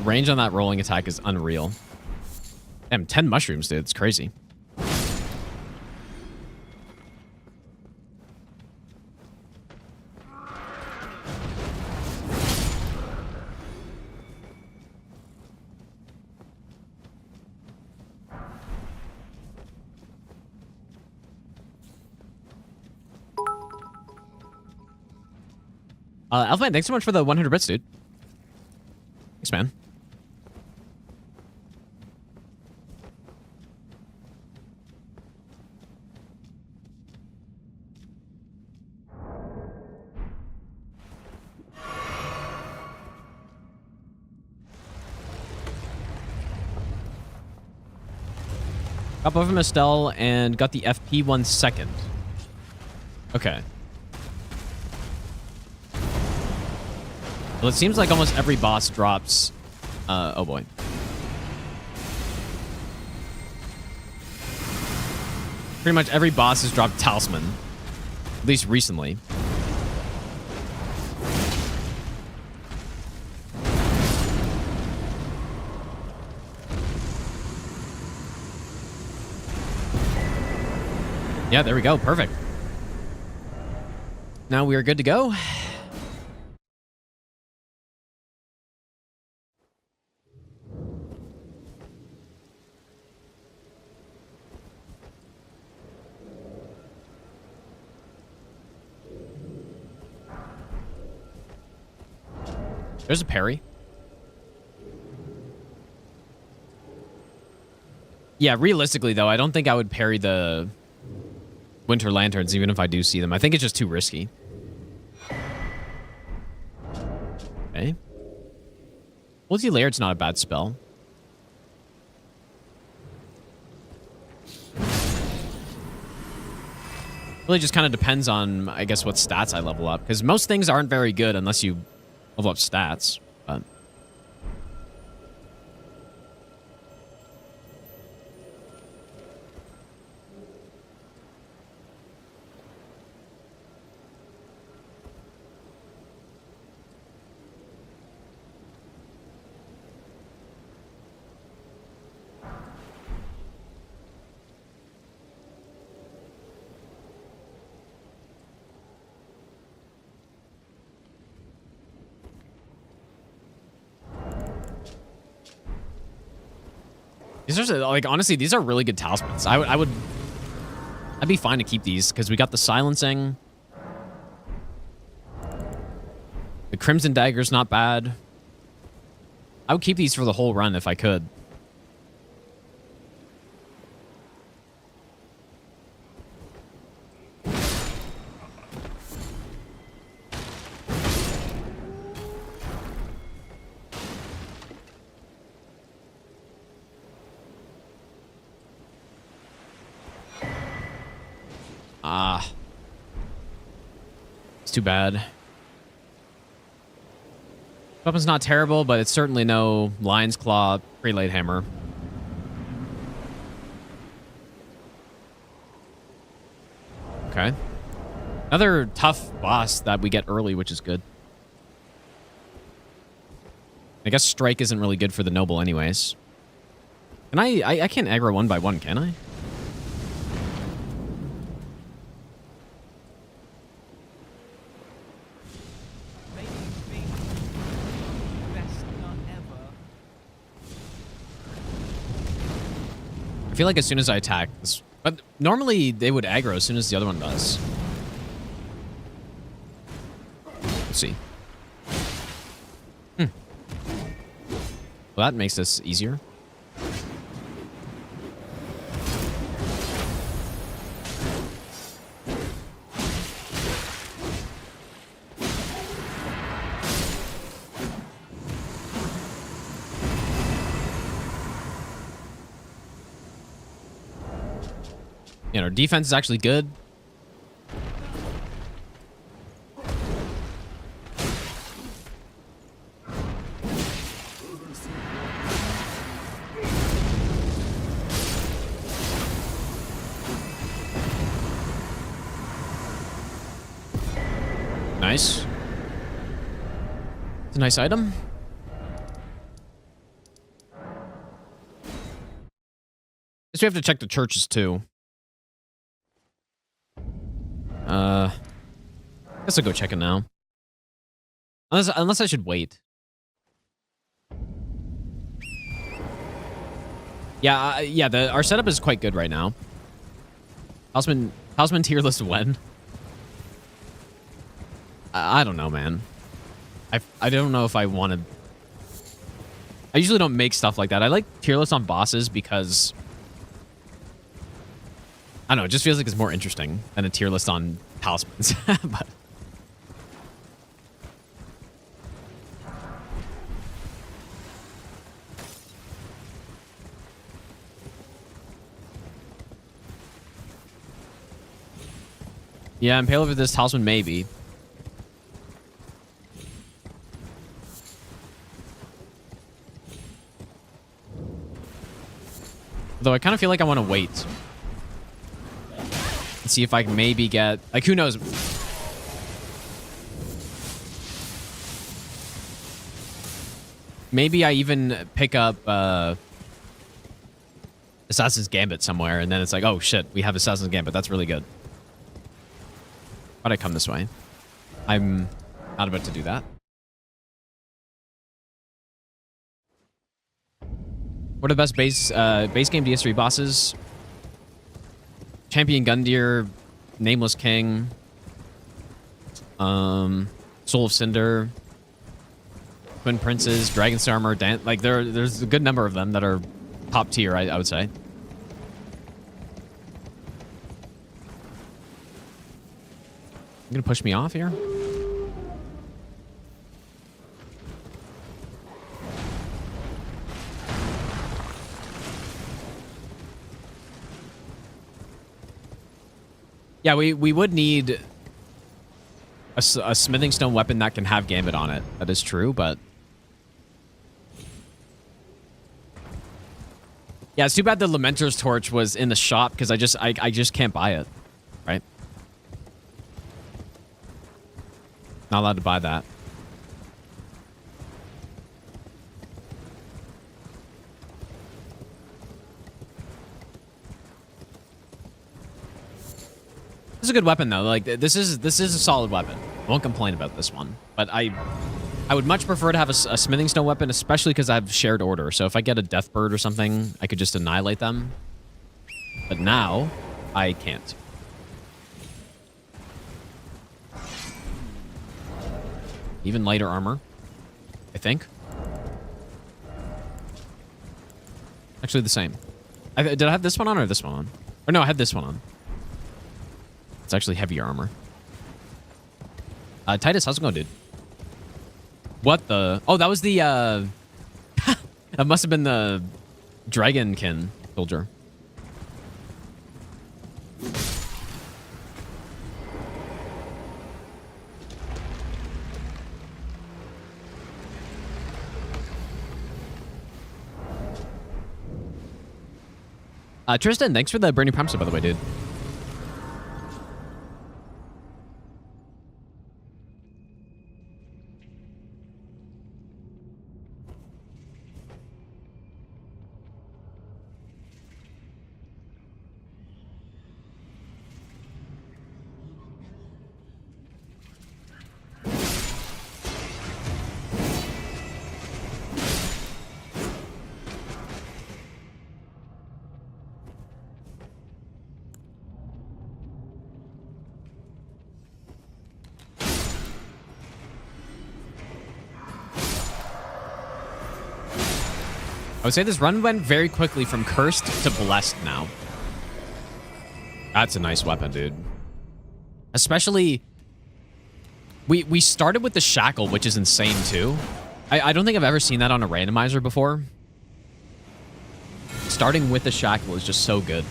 Range on that rolling attack is unreal. Damn, 10 mushrooms, dude. It's crazy. Elfman, thanks so much for the 100 bits, dude. Thanks, man. Got both of them Estelle and got the FP 1 second. Okay. Well, it seems like almost every boss drops... oh boy. Pretty much every boss has dropped Talisman. At least recently. Yeah, there we go. Perfect. Now we are good to go. There's a parry. Yeah, realistically, though, I don't think I would parry the Winter Lanterns, even if I do see them. I think it's just too risky. Okay. Multi-layered's not a bad spell. Really just kind of depends on, I guess, what stats I level up. Because most things aren't very good unless you level up stats. But these are, like, honestly, these are really good talismans. I'd be fine to keep these because we got the silencing. The Crimson Dagger's not bad. I would keep these for the whole run if I could. Ah. It's too bad. Weapon's not terrible, but it's certainly no Lion's Claw Prelate Hammer. Okay. Another tough boss that we get early, which is good. I guess Strike isn't really good for the Noble anyways. Can I can't aggro one by one, can I? I feel like as soon as I attack this, but normally they would aggro as soon as the other one does. Let's see. Well, that makes this easier. You know, our defense is actually good. Nice. It's a nice item. Guess we have to check the churches too. Guess I'll go check it now. Unless I should wait. Yeah, yeah. Our setup is quite good right now. Houseman tier list when? I don't know, man. I don't know if I want to. I usually don't make stuff like that. I like tier lists on bosses because I don't know. It just feels like it's more interesting than a tier list on talismans. But yeah, I'm pale over this talisman, maybe. Though I kind of feel like I want to wait and see if I can maybe get, like, who knows? Maybe I even pick up Assassin's Gambit somewhere, and then it's like, oh shit, we have Assassin's Gambit. That's really good. Why'd I come this way? I'm not about to do that. What are the best base game DS3 bosses? Champion Gundyr, Nameless King, Soul of Cinder, Twin Princes, Dragon's Armor, like there's a good number of them that are top tier, I would say. You gonna push me off here? Yeah, we would need a smithing stone weapon that can have Gambit on it. That is true, but yeah, it's too bad the Lamenter's Torch was in the shop because I just can't buy it, right? Not allowed to buy that. This is a good weapon though. Like this is a solid weapon. I won't complain about this one. But I would much prefer to have a smithing stone weapon, especially because I have shared order. So if I get a Deathbird or something, I could just annihilate them. But now I can't. Even lighter armor, I think. Actually, the same. Did I have this one on or this one on? Or no, I had this one on. It's actually heavier armor. Titus, how's it going, dude? What the? Oh, that was the, that must have been the Dragonkin soldier. Tristan, thanks for the brand new prime sub, by the way, dude. I would say this run went very quickly from cursed to blessed now. That's a nice weapon, dude. Especially, we started with the shackle, which is insane too. I don't think I've ever seen that on a randomizer before. Starting with the shackle is just so good.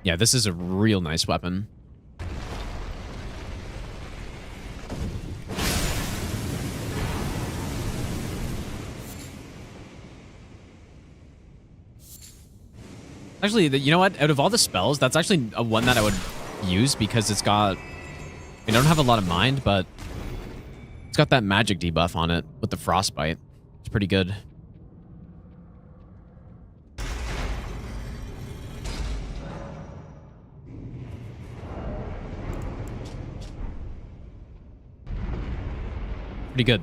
Yeah, this is a real nice weapon. Actually, you know what? Out of all the spells, that's actually one that I would use because it's got... I don't have a lot of mind, but it's got that magic debuff on it with the frostbite. It's pretty good. Pretty good.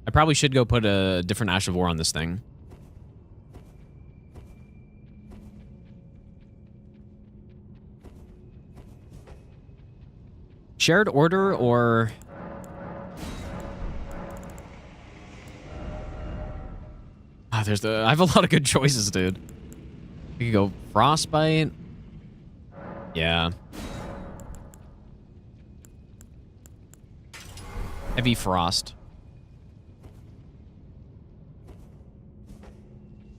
I probably should go put a different Ash of War on this thing. Shared order or... I have a lot of good choices, dude. We could go Frostbite. Yeah. Heavy Frost.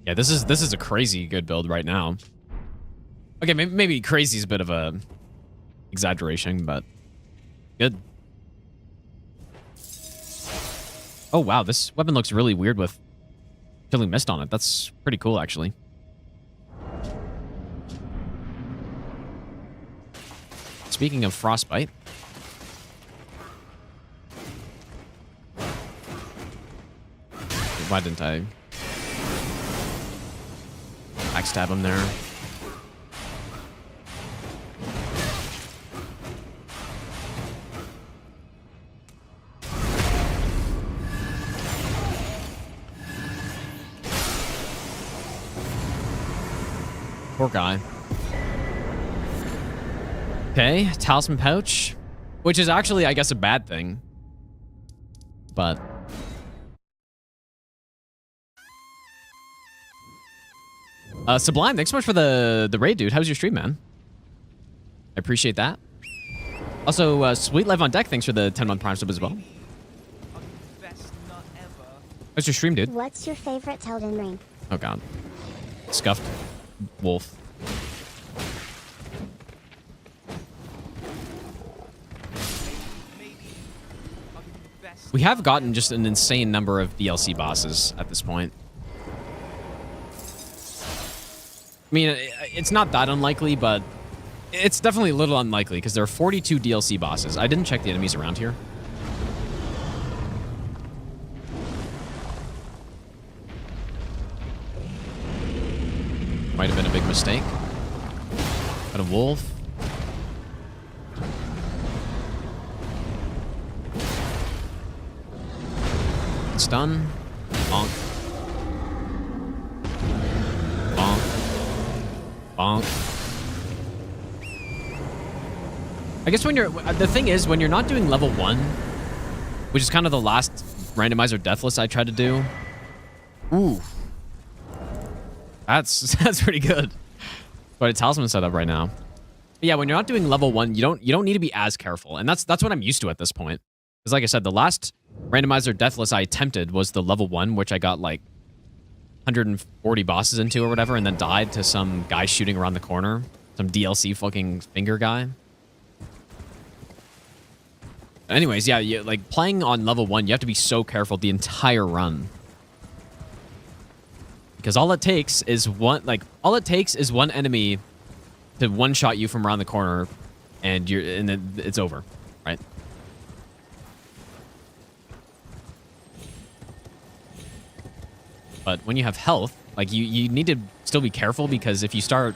Yeah, this is a crazy good build right now. Okay, maybe crazy is a bit of a exaggeration, but good. Oh wow, this weapon looks really weird with killing mist on it. That's pretty cool, actually. Speaking of frostbite. Why didn't I backstab him there? Poor guy. Okay, talisman pouch, which is actually, I guess, a bad thing. But Sublime, thanks so much for the raid, dude. How's your stream, man? I appreciate that. Also, Sweet Live on Deck, thanks for the 10-month Prime sub as well. How's your stream, dude? What's your favorite Elden ring? Oh god. Scuffed wolf. We have gotten just an insane number of DLC bosses at this point. I mean, it's not that unlikely, but it's definitely a little unlikely because there are 42 DLC bosses. I didn't check the enemies around here. Might have been a big mistake. Got a wolf. Stun. Bonk. Bonk. Bonk. I guess when you're... The thing is, when you're not doing level 1, which is kind of the last randomizer Deathless I tried to do. Ooh. That's pretty good. But a talisman set up right now. But yeah, when you're not doing level 1, you don't need to be as careful. And that's what I'm used to at this point. Because like I said, the last randomizer Deathless I attempted was the level 1, which I got like 140 bosses into or whatever, and then died to some guy shooting around the corner. Some DLC fucking finger guy. Anyways, yeah, like playing on level 1, you have to be so careful the entire run. Because all it takes is one enemy to one-shot you from around the corner, and then it's over, right? But when you have health, like you need to still be careful, because if you start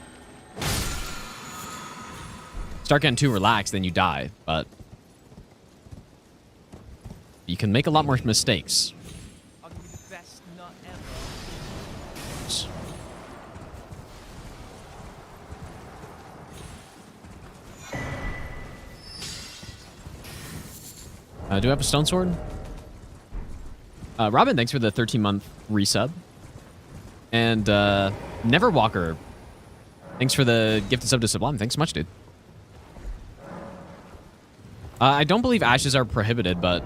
getting too relaxed, then you die. But you can make a lot more mistakes. I'll give you the best nut ever. Do I have a stone sword? Robin, thanks for the 13-month resub. And Neverwalker, thanks for the gifted sub to Sublime. Thanks so much, dude. I don't believe ashes are prohibited, but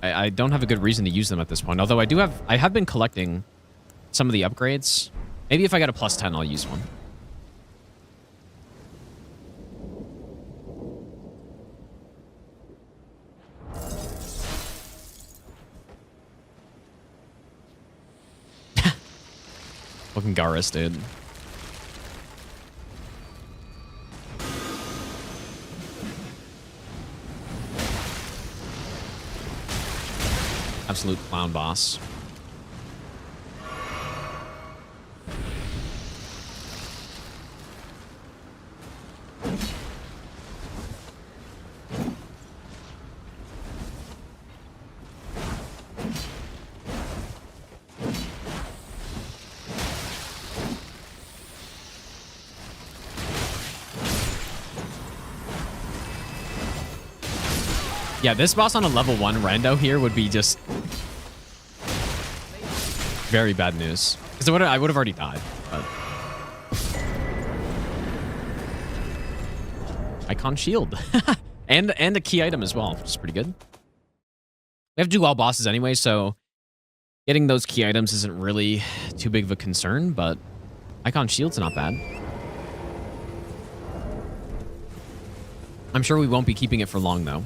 I don't have a good reason to use them at this point. Although I have been collecting some of the upgrades. Maybe if I got a +10, I'll use one. Fucking Garrus, dude. Absolute clown boss. Yeah, this boss on a level 1 rando here would be just very bad news. Because I would have already died. But Icon shield. and a key item as well, which is pretty good. We have to do all bosses anyway, so getting those key items isn't really too big of a concern, but Icon shield's not bad. I'm sure we won't be keeping it for long, though.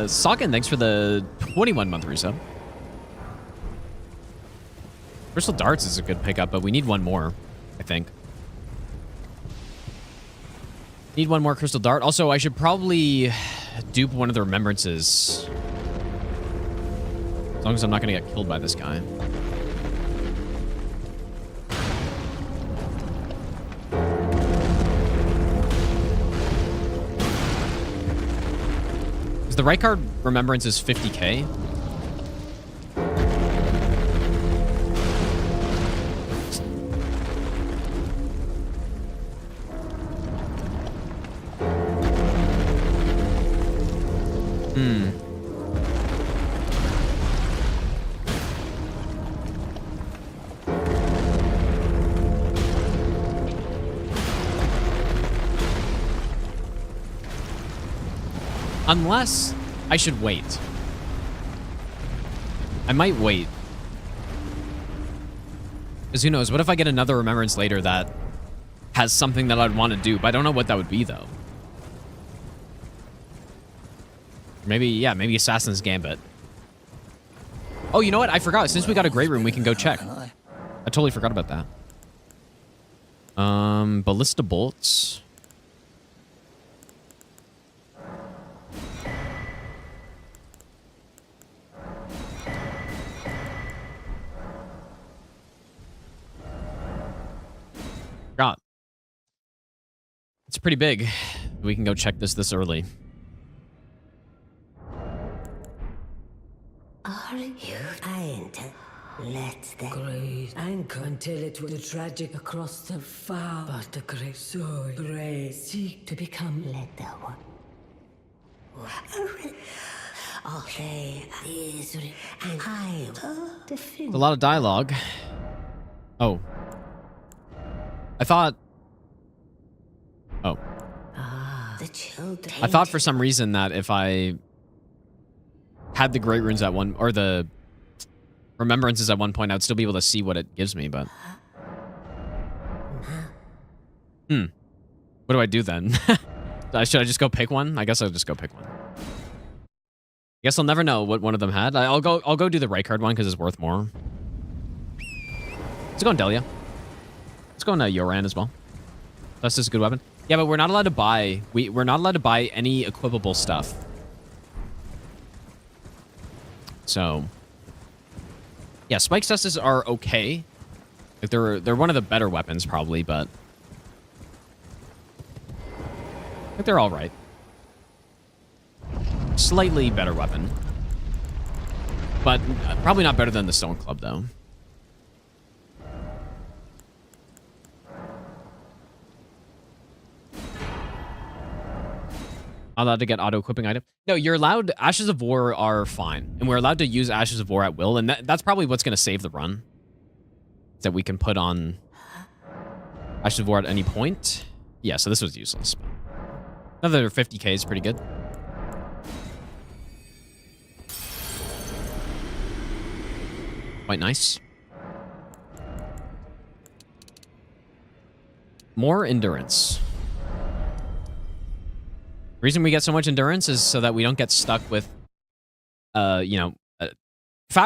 Socken, thanks for the 21-month resub. Crystal Darts is a good pickup, but we need one more, I think. Need one more Crystal Dart. Also, I should probably dupe one of the remembrances. As long as I'm not going to get killed by this guy. The right card remembrance is 50k. Unless I should wait. I might wait. Because who knows, what if I get another remembrance later that has something that I'd want to do, but I don't know what that would be, though. Maybe, yeah, maybe Assassin's Gambit. Oh, you know what? I forgot. Since we got a great room, we can go check. I totally forgot about that. Ballista bolts. God. It's pretty big. We can go check this early. Are you trying to let the great anchor until it was tragic across the far, but the great soul brave seek to become let the one. Okay, and I will defend. A lot of dialogue. Oh. I thought... Oh. The the children. I thought for some reason that if I had the Great Runes at one, or the Remembrances at one point, I'd still be able to see what it gives me, but... What do I do then? Should I just go pick one? I guess I'll just go pick one. I guess I'll never know what one of them had. I'll go do the right card one because it's worth more. Let's go on Delia. Let's go on Yoran as well. That's just a good weapon. Yeah, but we're not allowed to buy... We're not allowed to buy any equipable stuff. So... Yeah, spike cestus are okay. Like they're one of the better weapons, probably, but... I think they're all right. Slightly better weapon. But probably not better than the Stone Club, though. Allowed to get auto-equipping item? No, you're allowed... Ashes of War are fine. And we're allowed to use Ashes of War at will. And that's probably what's going to save the run. That we can put on Ashes of War at any point. Yeah, so this was useless. Another 50k is pretty good. Quite nice. More endurance. The reason we get so much endurance is so that we don't get stuck with, fat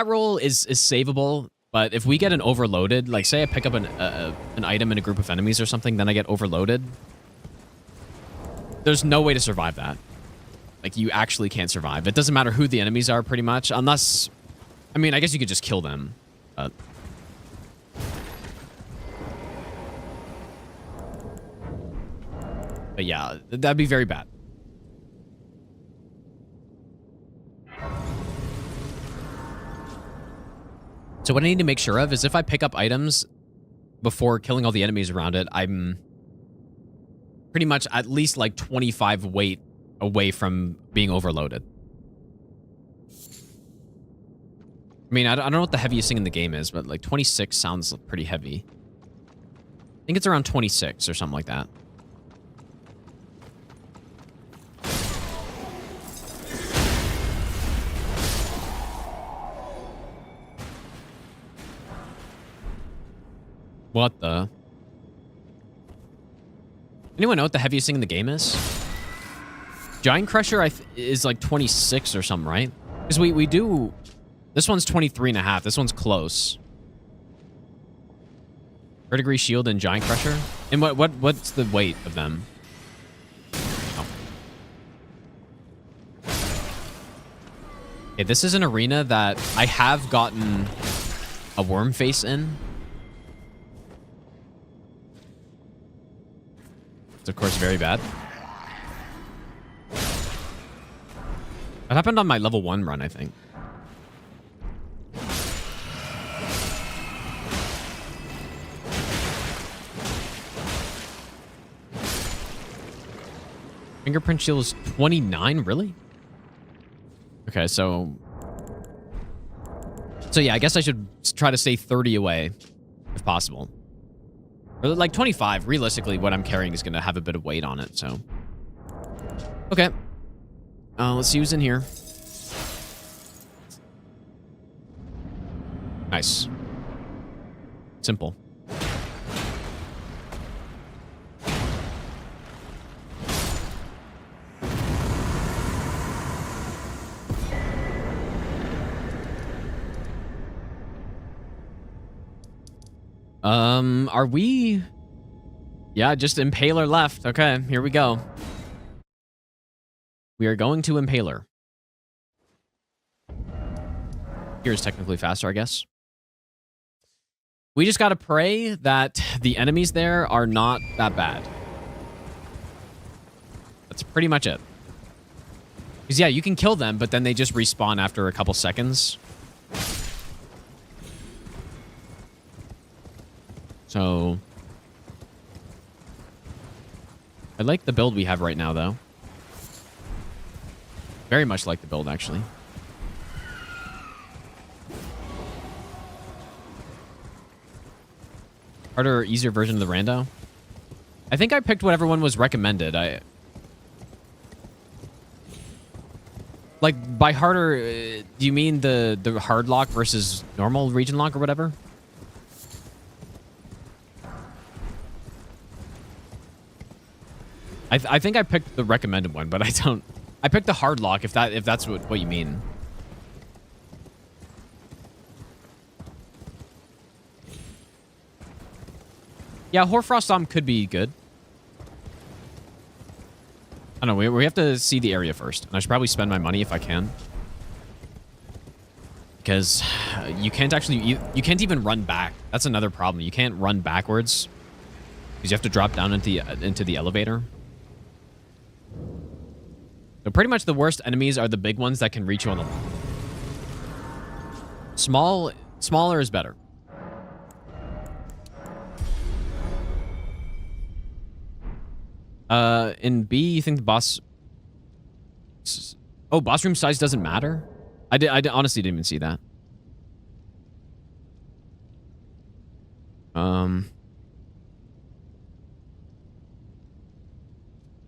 roll is savable, but if we get an overloaded, like say I pick up an item in a group of enemies or something, then I get overloaded. There's no way to survive that. Like, you actually can't survive. It doesn't matter who the enemies are, pretty much, unless... I mean, I guess you could just kill them, but... But yeah, that'd be very bad. So what I need to make sure of is if I pick up items before killing all the enemies around it, I'm pretty much at least like 25 weight away from being overloaded. I mean, I don't know what the heaviest thing in the game is, but like 26 sounds pretty heavy. I think it's around 26 or something like that. What the? Anyone know what the heaviest thing in the game is? Giant Crusher is like 26 or something, right? Because we do... This one's 23.5. This one's close. Verdigris Shield and Giant Crusher? And what's the weight of them? Oh. Okay, this is an arena that I have gotten a worm face in. It's of course very bad. That happened on my level 1 run, I think. Fingerprint shield is 29, really? Okay, so yeah, I guess I should try to stay 30 away, if possible. Or like 25, realistically, what I'm carrying is going to have a bit of weight on it, so. Okay. Let's see who's in here. Nice. Simple. Are we... Yeah, just Impaler left. Okay, here we go. We are going to Impaler. Here's technically faster, I guess. We just gotta pray that the enemies there are not that bad. That's pretty much it. Because, yeah, you can kill them, but then they just respawn after a couple seconds. So... I like the build we have right now, though. Very much like the build, actually. Harder or easier version of the rando? I think I picked whatever one was recommended. Like, by harder, do you mean the hard lock versus normal region lock or whatever? I think I picked the recommended one, but I don't... I picked the hard lock, if that's what you mean. Yeah, Hoarfrost Dom could be good. I don't know, we have to see the area first. And I should probably spend my money if I can. Because you can't actually... You can't even run back. That's another problem. You can't run backwards. Because you have to drop down into the elevator. So pretty much the worst enemies are the big ones that can reach you on the wall. Smaller is better. In B, you think the boss... Oh, boss room size doesn't matter? I honestly didn't even see that.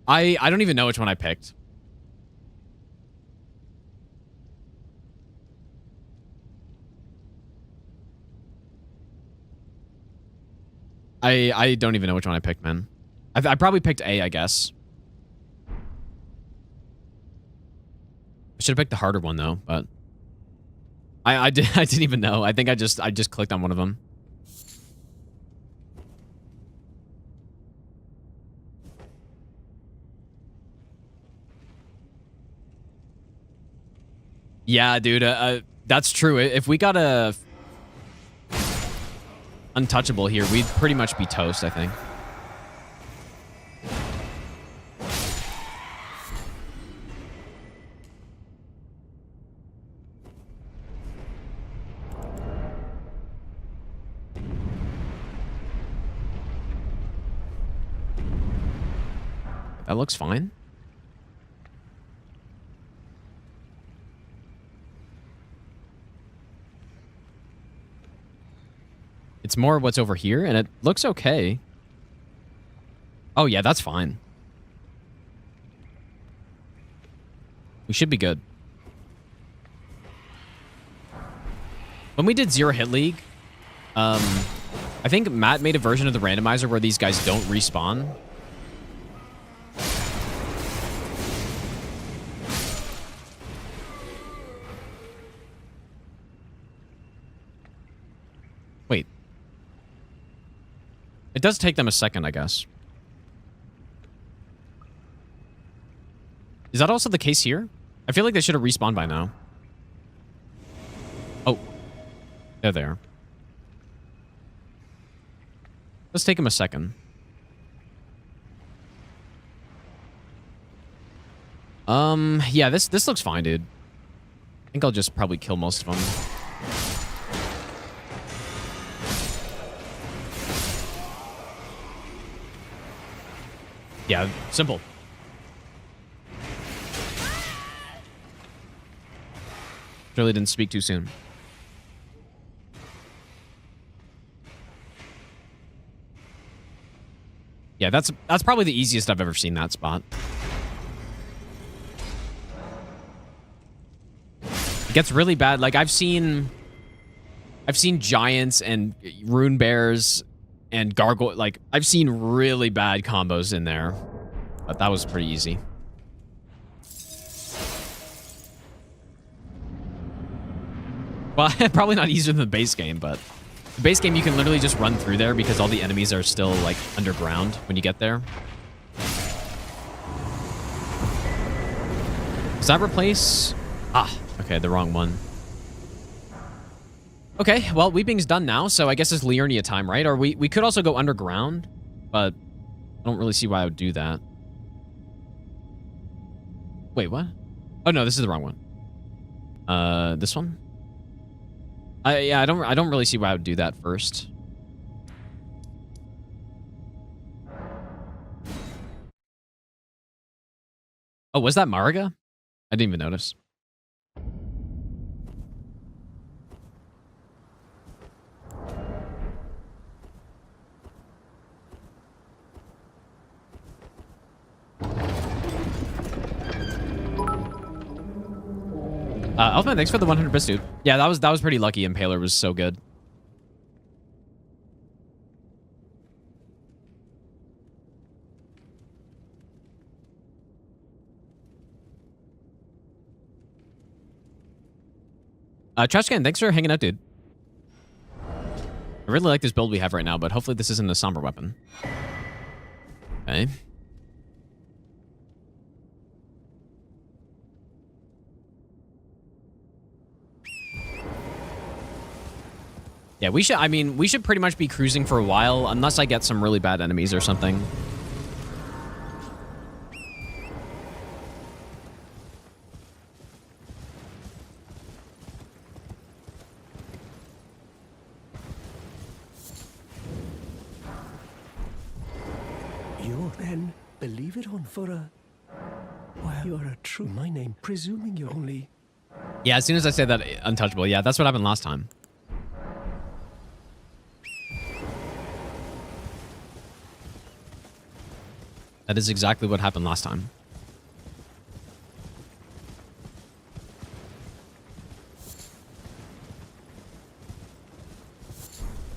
I don't even know which one I picked. I don't even know which one I picked, man. I probably picked A, I guess. I should have picked the harder one though, but I didn't even know. I think I just clicked on one of them. Yeah, dude, that's true. If we got a untouchable here, we'd pretty much be toast, I think. That looks fine. It's more what's over here, and it looks okay. Oh, yeah, that's fine. We should be good. When we did Zero Hit League, I think Matt made a version of the randomizer where these guys don't respawn. Wait. It does take them a second, I guess. Is that also the case here? I feel like they should have respawned by now. Oh. They're there. Let's take them a second. Yeah, this looks fine, dude. I think I'll just probably kill most of them. Yeah, simple. Really didn't speak too soon. Yeah, that's probably the easiest I've ever seen that spot. It gets really bad. Like I've seen giants and rune bears and gargoyle. Like I've seen really bad combos in there, but that was pretty easy. Well, probably not easier than the base game, but the base game you can literally just run through there because all the enemies are still like underground when you get there. Does that replace? Ah, okay, the wrong one. Okay, well, Weeping's done now, so I guess it's Liurnia time, right? Or we could also go underground, but I don't really see why I would do that. Wait, what? Oh no, this is the wrong one. This one? Yeah, I don't really see why I would do that first. Oh, was that Mariga? I didn't even notice. Elfman, thanks for the 100 bits, dude. Yeah, that was pretty lucky. Impaler was so good. Trashcan, thanks for hanging out, dude. I really like this build we have right now, but hopefully this isn't a somber weapon. Okay. Yeah, we should pretty much be cruising for a while, unless I get some really bad enemies or something. You're then, believe it or not, for a... Well, you're a true... My name, presuming you're only... Yeah, as soon as I say that, untouchable. Yeah, that's what happened last time. That is exactly what happened last time.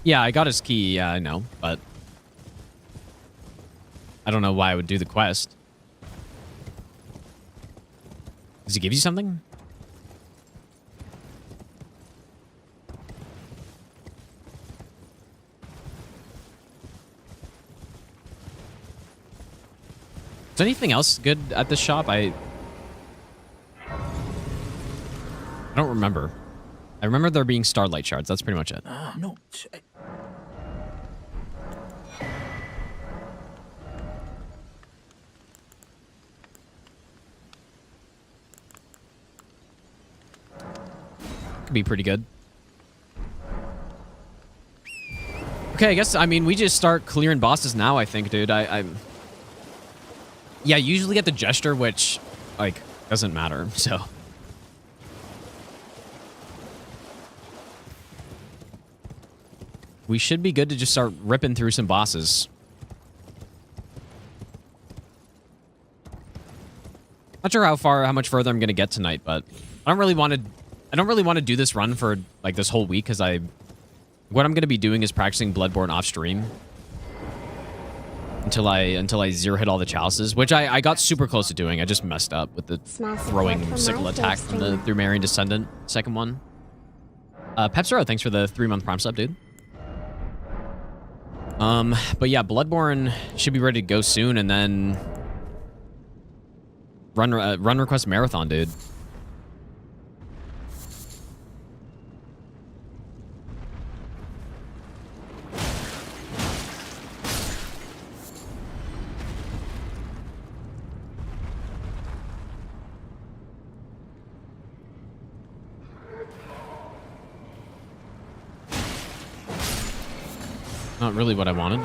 Yeah, I got his key. Yeah, I know, but I don't know why I would do the quest. Does he give you something? Is there anything else good at this shop? I don't remember. I remember there being starlight shards. That's pretty much it. No. Could be pretty good. Okay, I guess, I mean, we just start clearing bosses now, I think, dude. Yeah, you usually get the gesture, which, like, doesn't matter, so. We should be good to just start ripping through some bosses. Not sure how much further I'm gonna get tonight, but I don't really want to do this run for like this whole week because what I'm gonna be doing is practicing Bloodborne off stream until I zero hit all the chalices, which I got super close to doing. I just messed up with the throwing sickle attack from the Thumerian Descendant, second one. Pepsero, thanks for the 3-month Prime sub, dude. But yeah, Bloodborne should be ready to go soon, and then run request marathon, dude. Not really what I wanted.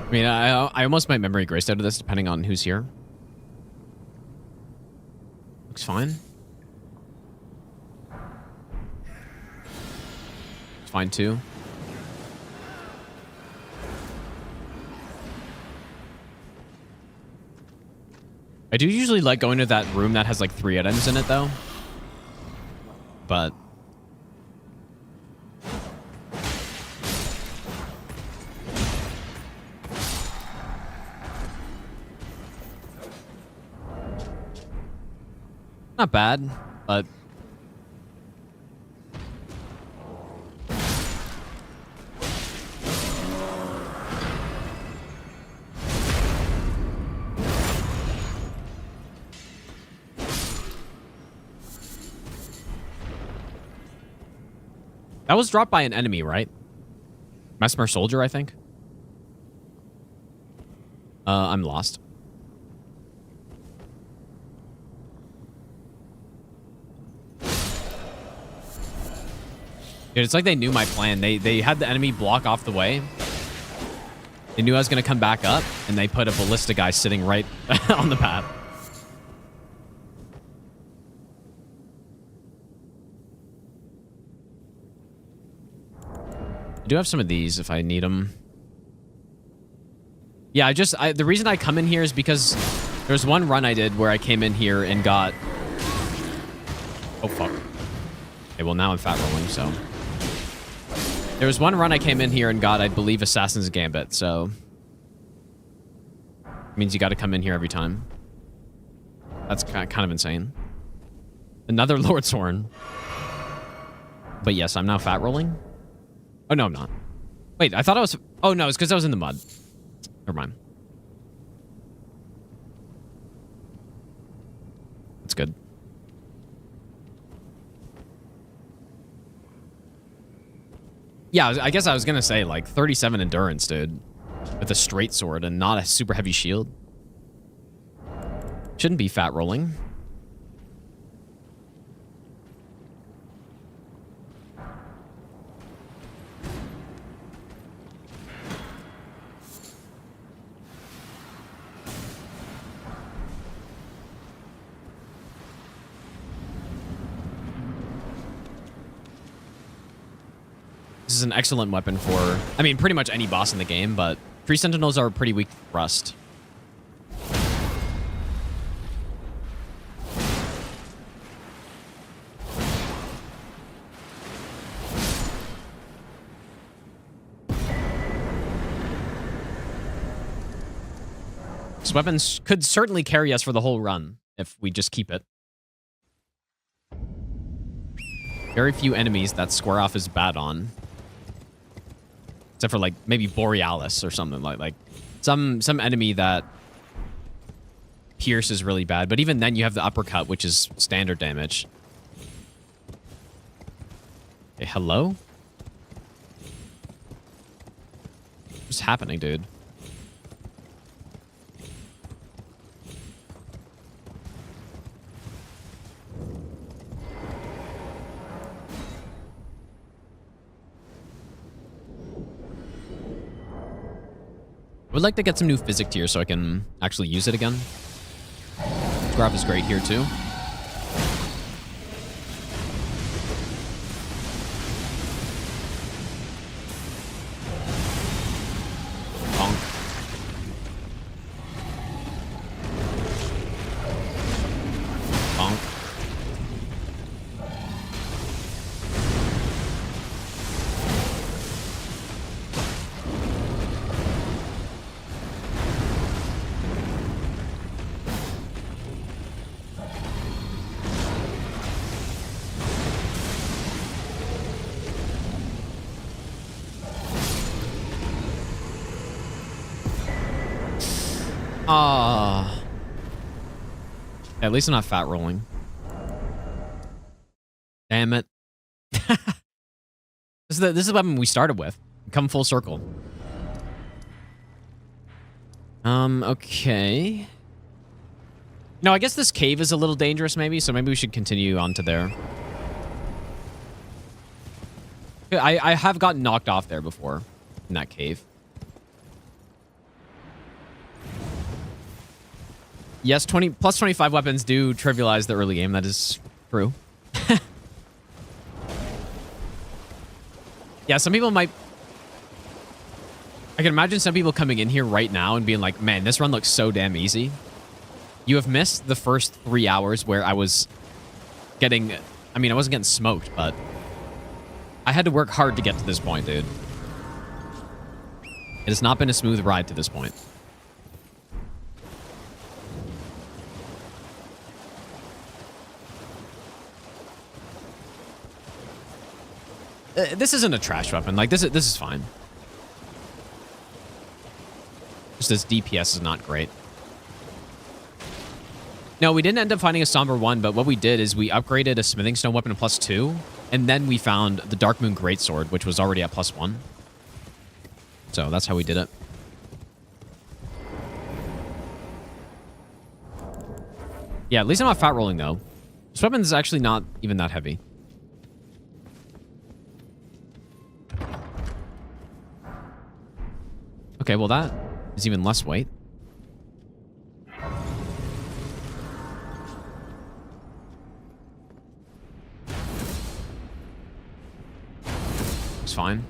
I mean, I almost might memory graced out of this depending on who's here. Looks fine. Fine too. I do usually like going to that room that has like 3 items in it though. But not bad, but that was dropped by an enemy, right? Mesmer Soldier, I think. I'm lost. Dude, it's like they knew my plan. They had the enemy block off the way. They knew I was going to come back up, and they put a ballista guy sitting right on the path. I do have some of these if I need them. Yeah, the reason I come in here is because there's one run I did where I came in here and got... Oh, fuck. Okay, well, now I'm fat rolling, so... There was one run I came in here and got, I believe, Assassin's Gambit, so... It means you got to come in here every time. That's kind of insane. Another Lord's Horn. But yes, I'm now fat rolling. Oh, no, I'm not. Wait, I thought I was... Oh, no, it's because I was in the mud. Never mind. That's good. Yeah, I guess I was going to say, like, 37 endurance, dude. With a straight sword and not a super heavy shield. Shouldn't be fat rolling. This is an excellent weapon for, I mean, pretty much any boss in the game, but tree sentinels are pretty weak to thrust. This weapon could certainly carry us for the whole run if we just keep it. Very few enemies that square off is bad on. Except for, like, maybe Borealis or something like some enemy that Pierce is really bad. But even then, you have the uppercut, which is standard damage. Okay, hello? What's happening, dude? I would like to get some new physic tier so I can actually use it again. Graph is great here too. Bonk. Bonk. Ah. At least I'm not fat rolling. Damn it. This is the weapon we started with. Come full circle. Okay. No, I guess this cave is a little dangerous maybe, so maybe we should continue on to there. I have gotten knocked off there before in that cave. Yes, plus 25 weapons do trivialize the early game. That is true. Yeah, some people might... I can imagine some people coming in here right now and being like, man, this run looks so damn easy. You have missed the first 3 hours where I was getting... I mean, I wasn't getting smoked, but... I had to work hard to get to this point, dude. It has not been a smooth ride to this point. This isn't a trash weapon. Like, this is fine. Just this DPS is not great. No, we didn't end up finding a Somber 1, but what we did is we upgraded a Smithing Stone weapon to +2, and then we found the Dark Moon Greatsword, which was already at +1. So that's how we did it. Yeah, at least I'm not fat rolling, though. This weapon is actually not even that heavy. Okay, well that is even less weight. It's fine.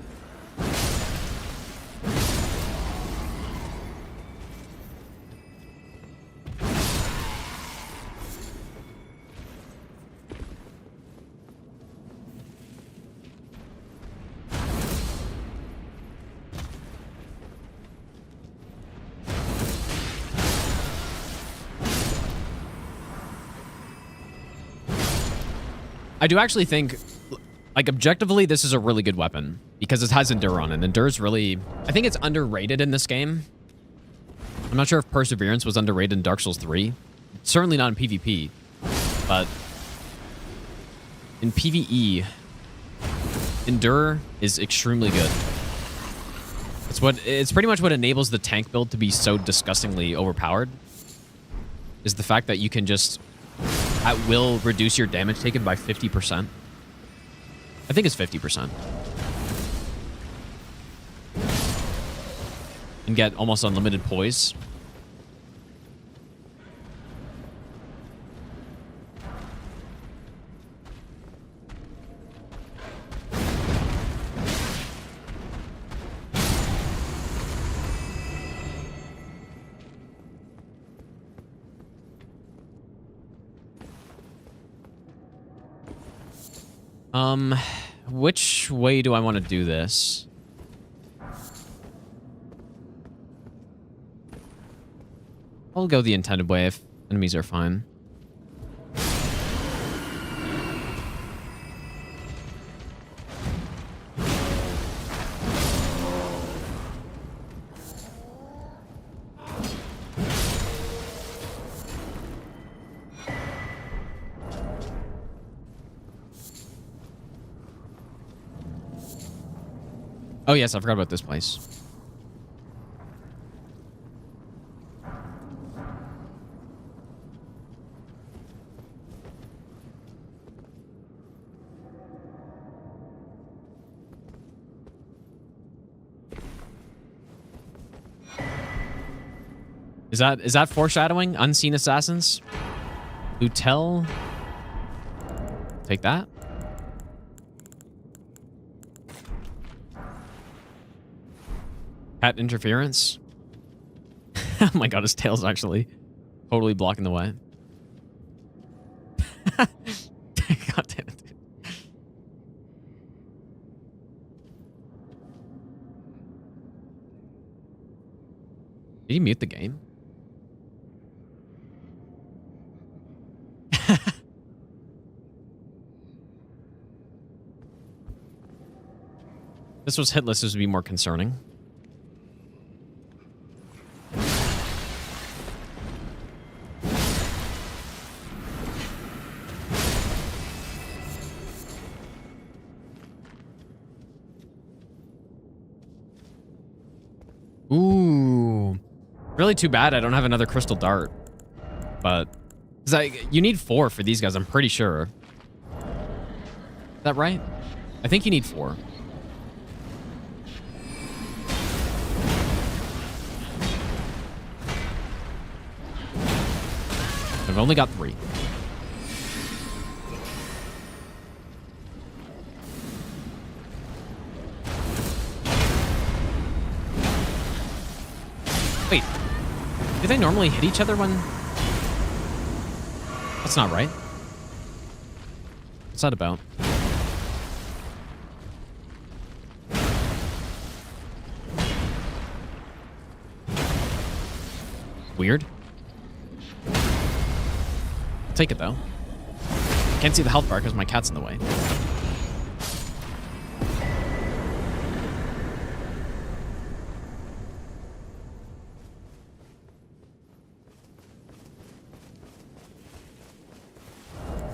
I do actually think, like, objectively, this is a really good weapon because it has Endure on it. Endure's really, I think it's underrated in this game. I'm not sure if Perseverance was underrated in Dark Souls 3. Certainly not in PvP, but in PvE, Endure is extremely good. It's pretty much what enables the tank build to be so disgustingly overpowered, is the fact that you can just at will reduce your damage taken by 50%. I think it's 50%. And get almost unlimited poise. Which way do I want to do this? I'll go the intended way if enemies are fine. Oh yes, I forgot about this place. Is that foreshadowing? Unseen assassins? Utel? Take that. Cat interference. Oh my god, his tail's actually totally blocking the way. God damn it, dude. Did you mute the game? This was hitless, this would be more concerning. Ooh. Really too bad I don't have another crystal dart. But you need 4 for these guys, I'm pretty sure. Is that right? I think you need 4. I've only got 3. Wait, do they normally hit each other when... That's not right. What's that about? Weird. I'll take it though. Can't see the health bar because my cat's in the way.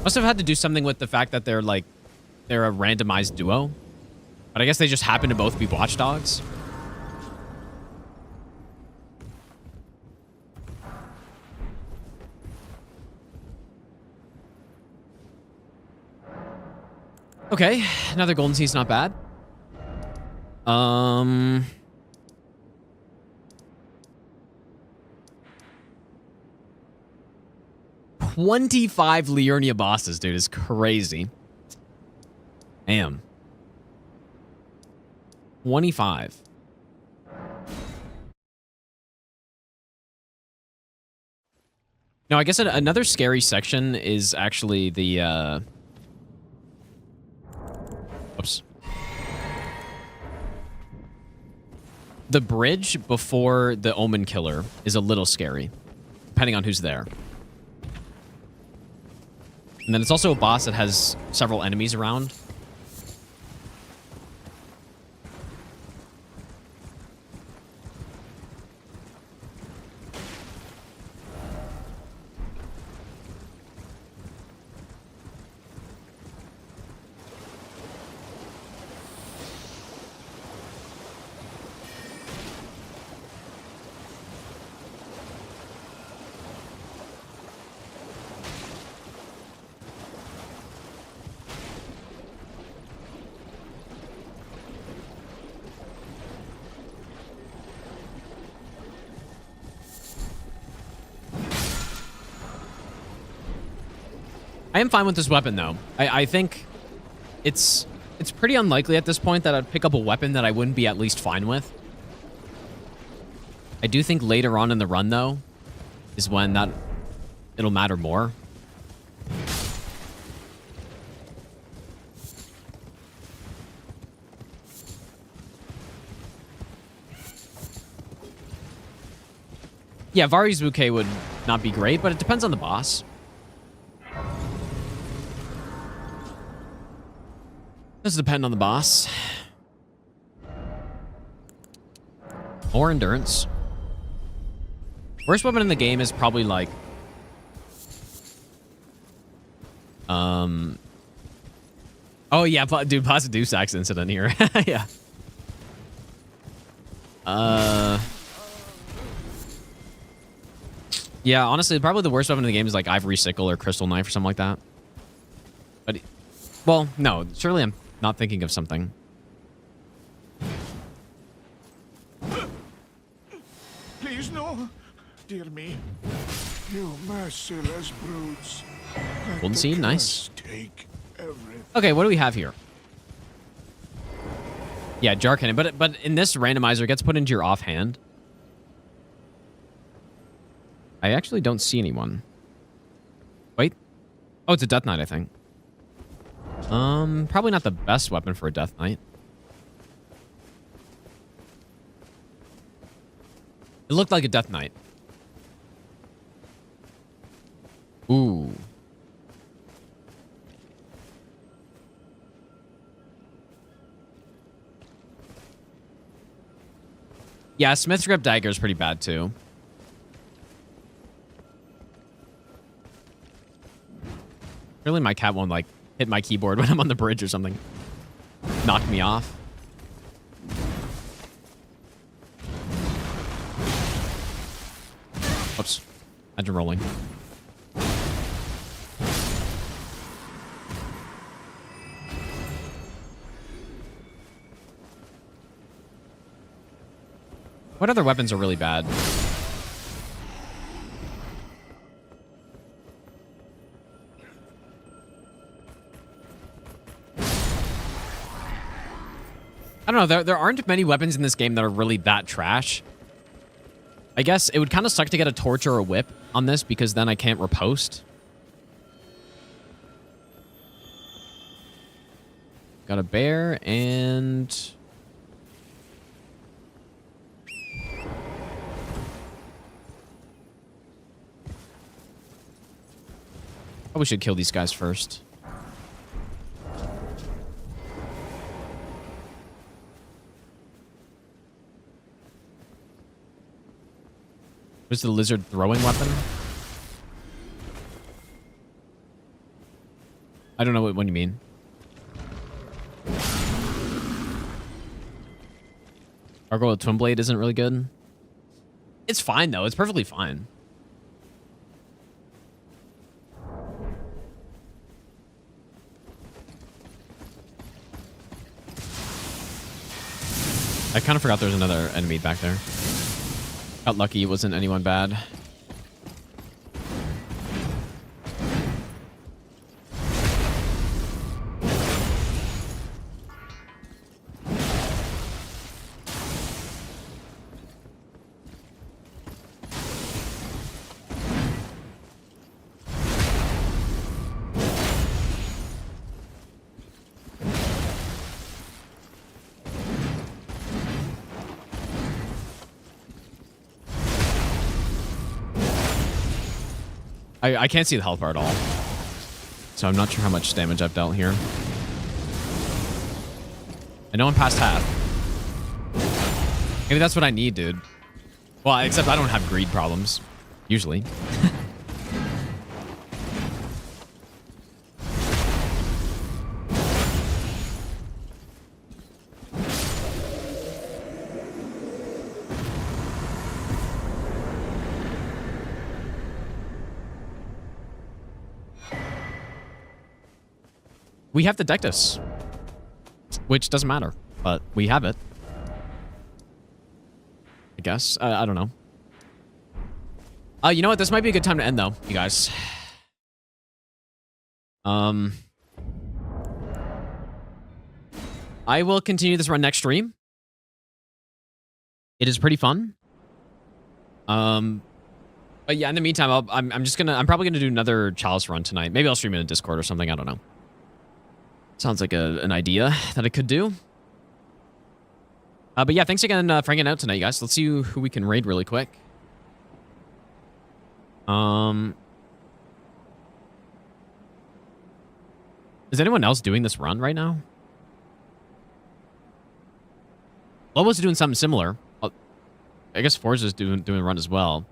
Must have had to do something with the fact that they're a randomized duo. But I guess they just happen to both be watchdogs. Okay, another golden seed's not bad. 25 Liurnia bosses, dude, is crazy. Damn. 25. No, I guess another scary section is actually the, Oops. The bridge before the Omen Killer is a little scary, depending on who's there. And then it's also a boss that has several enemies around. I am fine with this weapon, though. I think it's pretty unlikely at this point that I'd pick up a weapon that I wouldn't be at least fine with. I do think later on in the run, though, is when it'll matter more. Yeah, Vari's Bouquet would not be great, but it depends on the boss. Does depend on the boss. Or endurance. Worst weapon in the game is probably like... Oh yeah, dude, Plastic Dusak's incident here. Yeah. Yeah, honestly, probably the worst weapon in the game is like Ivory Sickle or Crystal Knife or something like that. But, well, no, surely I'm not thinking of something. Please, no. Dear me. You merciless brutes. Golden Seed, nice. Take everything. Okay, what do we have here? Yeah, Jar Cannon, but in this randomizer, it gets put into your offhand. I actually don't see anyone. Wait. Oh, it's a Death Knight, I think. Probably not the best weapon for a Death Knight. It looked like a Death Knight. Ooh. Yeah, Smith's Grip Dagger is pretty bad, too. Really, my cat won't, like, hit my keyboard when I'm on the bridge or something. Knock me off. Oops. Engine rolling. What other weapons are really bad? I don't know, there aren't many weapons in this game that are really that trash. I guess it would kind of suck to get a torch or a whip on this because then I can't riposte. Got a bear and... Probably should kill these guys first. Where's the lizard throwing weapon? I don't know what you mean. Gargoyle Twin Blade isn't really good. It's fine, though. It's perfectly fine. I kind of forgot there was another enemy back there. Got lucky it wasn't anyone bad. I can't see the health bar at all. So I'm not sure how much damage I've dealt here. I know I'm past half. Maybe that's what I need, dude. Well, except I don't have greed problems. Usually. We have the Deathless, which doesn't matter, but we have it. I guess. I don't know. You know what? This might be a good time to end, though, you guys. I will continue this run next stream. It is pretty fun. But yeah, in the meantime, I'm probably gonna do another Chalice run tonight. Maybe I'll stream in a Discord or something. I don't know. Sounds like an idea that I could do. But yeah, thanks again for hanging out tonight, you guys. Let's see who we can raid really quick. Is anyone else doing this run right now? Lobo's doing something similar. I guess Forza's doing a run as well.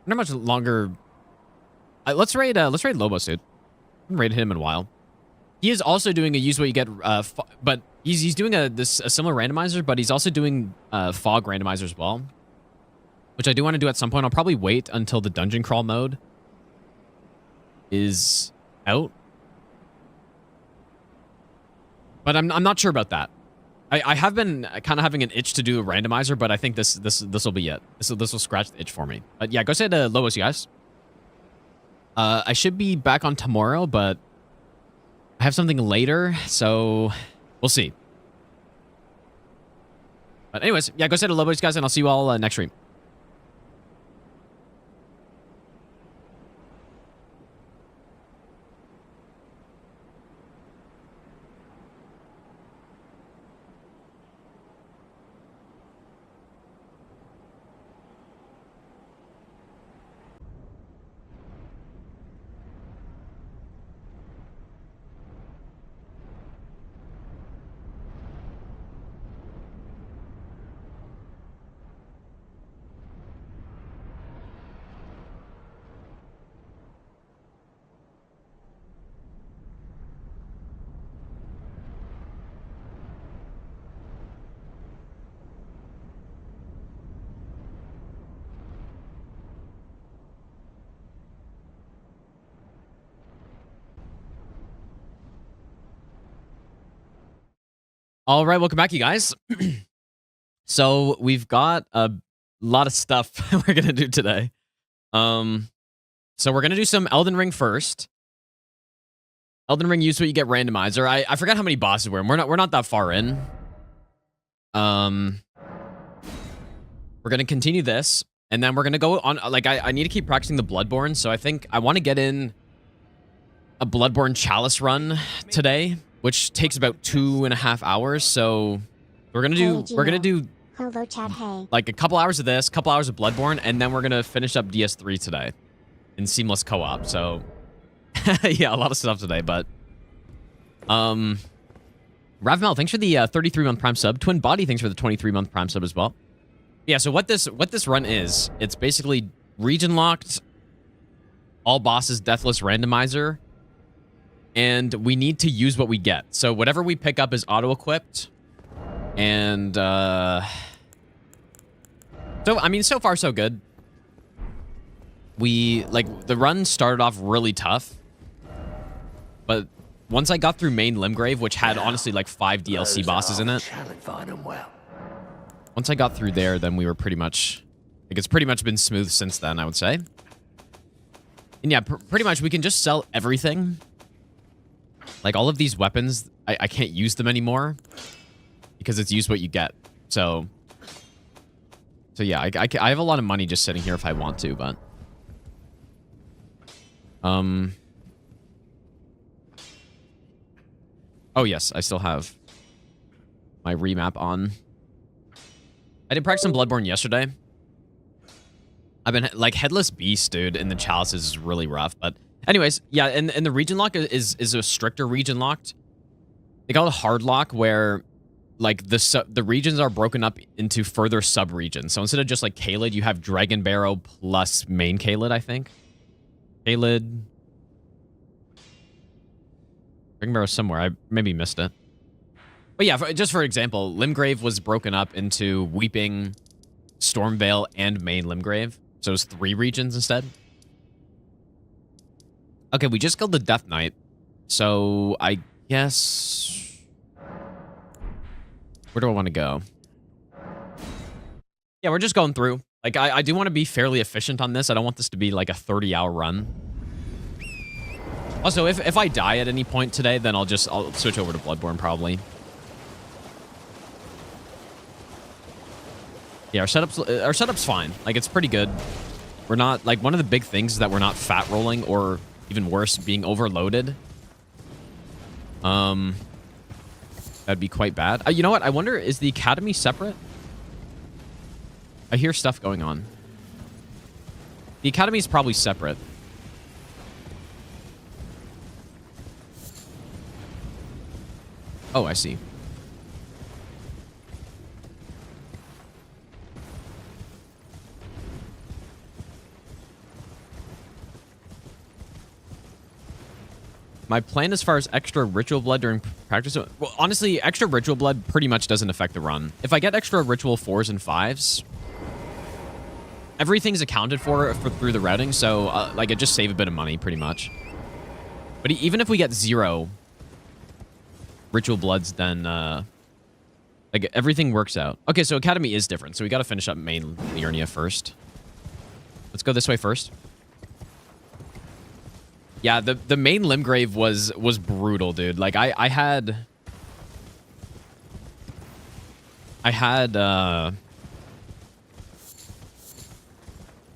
Not much longer. Let's raid Lobo, dude. I haven't raided him in a while. He is also doing a use what you get, but he's doing a similar randomizer, but he's also doing fog randomizer as well, which I do want to do at some point. I'll probably wait until the dungeon crawl mode is out, but I'm not sure about that. I have been kind of having an itch to do a randomizer, but I think this will be it. This will scratch the itch for me. But yeah, go say to Lobos, you guys. I should be back on tomorrow, but I have something later, so we'll see. But anyways, yeah, go say to Lobos, guys, and I'll see you all next stream. All right, welcome back, you guys. So we've got a lot of stuff we're gonna do today. So we're gonna do some Elden Ring first. Elden Ring use what you get randomizer. I forgot how many bosses we're in. We're not that far in. We're gonna continue this, and then we're gonna go on. Like I need to keep practicing the Bloodborne, so I think I want to get in a Bloodborne Chalice run today, which takes about 2.5 hours. So we're gonna do Hello, chat. Hey. like a couple hours of this, couple hours of Bloodborne, and then we're gonna finish up DS3 today in seamless co-op. So yeah, a lot of stuff today. But Ravmel, thanks for the 33-month Prime sub. Twin Body, thanks for the 23-month Prime sub as well. Yeah, so what this run is, it's basically region locked, all bosses deathless randomizer. And we need to use what we get. So whatever we pick up is auto-equipped. And, so, I mean, so far, so good. The run started off really tough. But once I got through main Limgrave, which had, honestly, like 5 DLC bosses in it. Once I got through there, then we were pretty much... Like, it's pretty much been smooth since then, I would say. And yeah, pretty much we can just sell everything. Like, all of these weapons, I can't use them anymore because it's use what you get. So yeah, I have a lot of money just sitting here if I want to, but... Oh, yes, I still have my remap on. I did practice some Bloodborne yesterday. I've been like Headless Beast, dude, in the Chalices is really rough. But anyways, yeah, and the region lock is a stricter region locked. They call it hard lock, where like the regions are broken up into further sub regions. So instead of just like Caelid, you have Dragon Barrow plus main Caelid, I think. Caelid. Dragon Barrow somewhere. I maybe missed it. But yeah, just for example, Limgrave was broken up into Weeping, Stormvale, and main Limgrave. So it was 3 regions instead. Okay, we just killed the Death Knight. So I guess... Where do I want to go? Yeah, we're just going through. Like, I do want to be fairly efficient on this. I don't want this to be like a 30-hour run. Also, if I die at any point today, then I'll switch over to Bloodborne probably. Yeah, our setup's fine. Like, it's pretty good. We're not, like, one of the big things is that we're not fat rolling or, even worse, being overloaded. That'd be quite bad. You know what? I wonder, is the Academy separate? I hear stuff going on. The Academy is probably separate. Oh, I see. My plan as far as extra ritual blood during practice... Well, honestly, extra ritual blood pretty much doesn't affect the run. If I get extra ritual 4s and 5s, everything's accounted for through the routing, so like, it just save a bit of money, pretty much. But even if we get 0 ritual bloods, then like, everything works out. Okay, so Academy is different, so we got to finish up main Liurnia first. Let's go this way first. Yeah, the main Limgrave was brutal, dude. Like, I had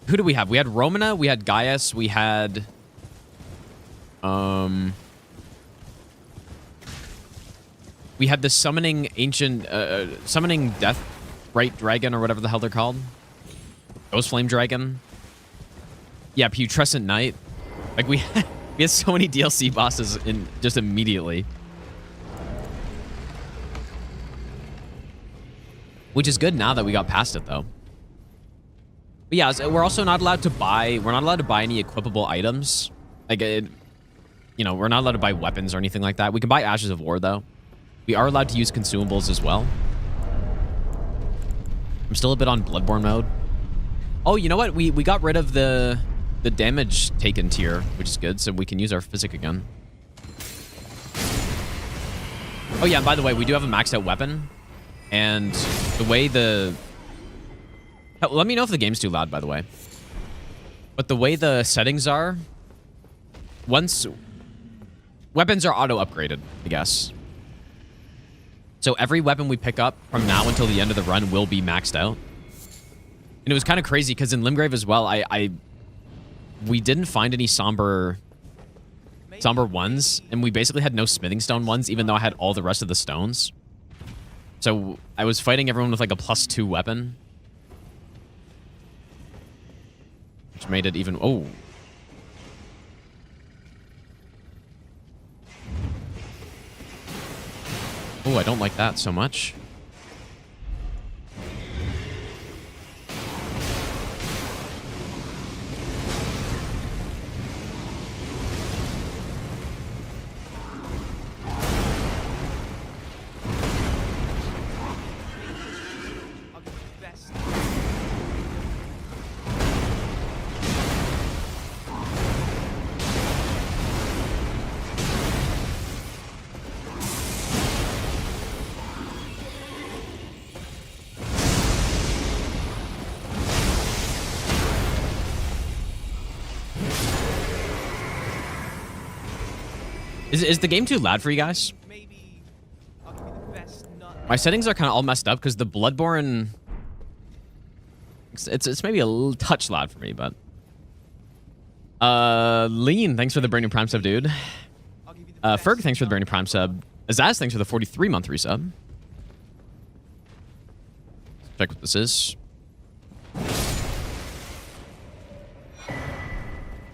who do we have? We had Romana, we had Gaius, we had the summoning ancient summoning death right dragon, or whatever the hell they're called. Ghost Flame Dragon. Yeah, Putrescent Knight. Like, we had so many DLC bosses in just immediately. Which is good now that we got past it, though. But yeah, so we're also not allowed to buy... We're not allowed to buy any equipable items. Like, you know, we're not allowed to buy weapons or anything like that. We can buy Ashes of War, though. We are allowed to use consumables as well. I'm still a bit on Bloodborne mode. Oh, you know what? We got rid of the damage taken tier, which is good, so we can use our physic again. Oh yeah, and by the way, we do have a maxed out weapon. And the way let me know if the game's too loud, by the way. But the way the settings are, once weapons are auto-upgraded, I guess. So every weapon we pick up from now until the end of the run will be maxed out. And it was kind of crazy, because in Limgrave as well, we didn't find any somber ones, and we basically had no smithing stone ones, even though I had all the rest of the stones. So I was fighting everyone with like a +2 weapon, which made it even... Oh. Oh, I don't like that so much. Is the game too loud for you guys? My settings are kind of all messed up because the Bloodborne... It's maybe a little touch loud for me, but... Lean, thanks for the brand new Prime sub, dude. Ferg, thanks for the brand new Prime sub. Azaz, thanks for the 43-month resub. Check what this is.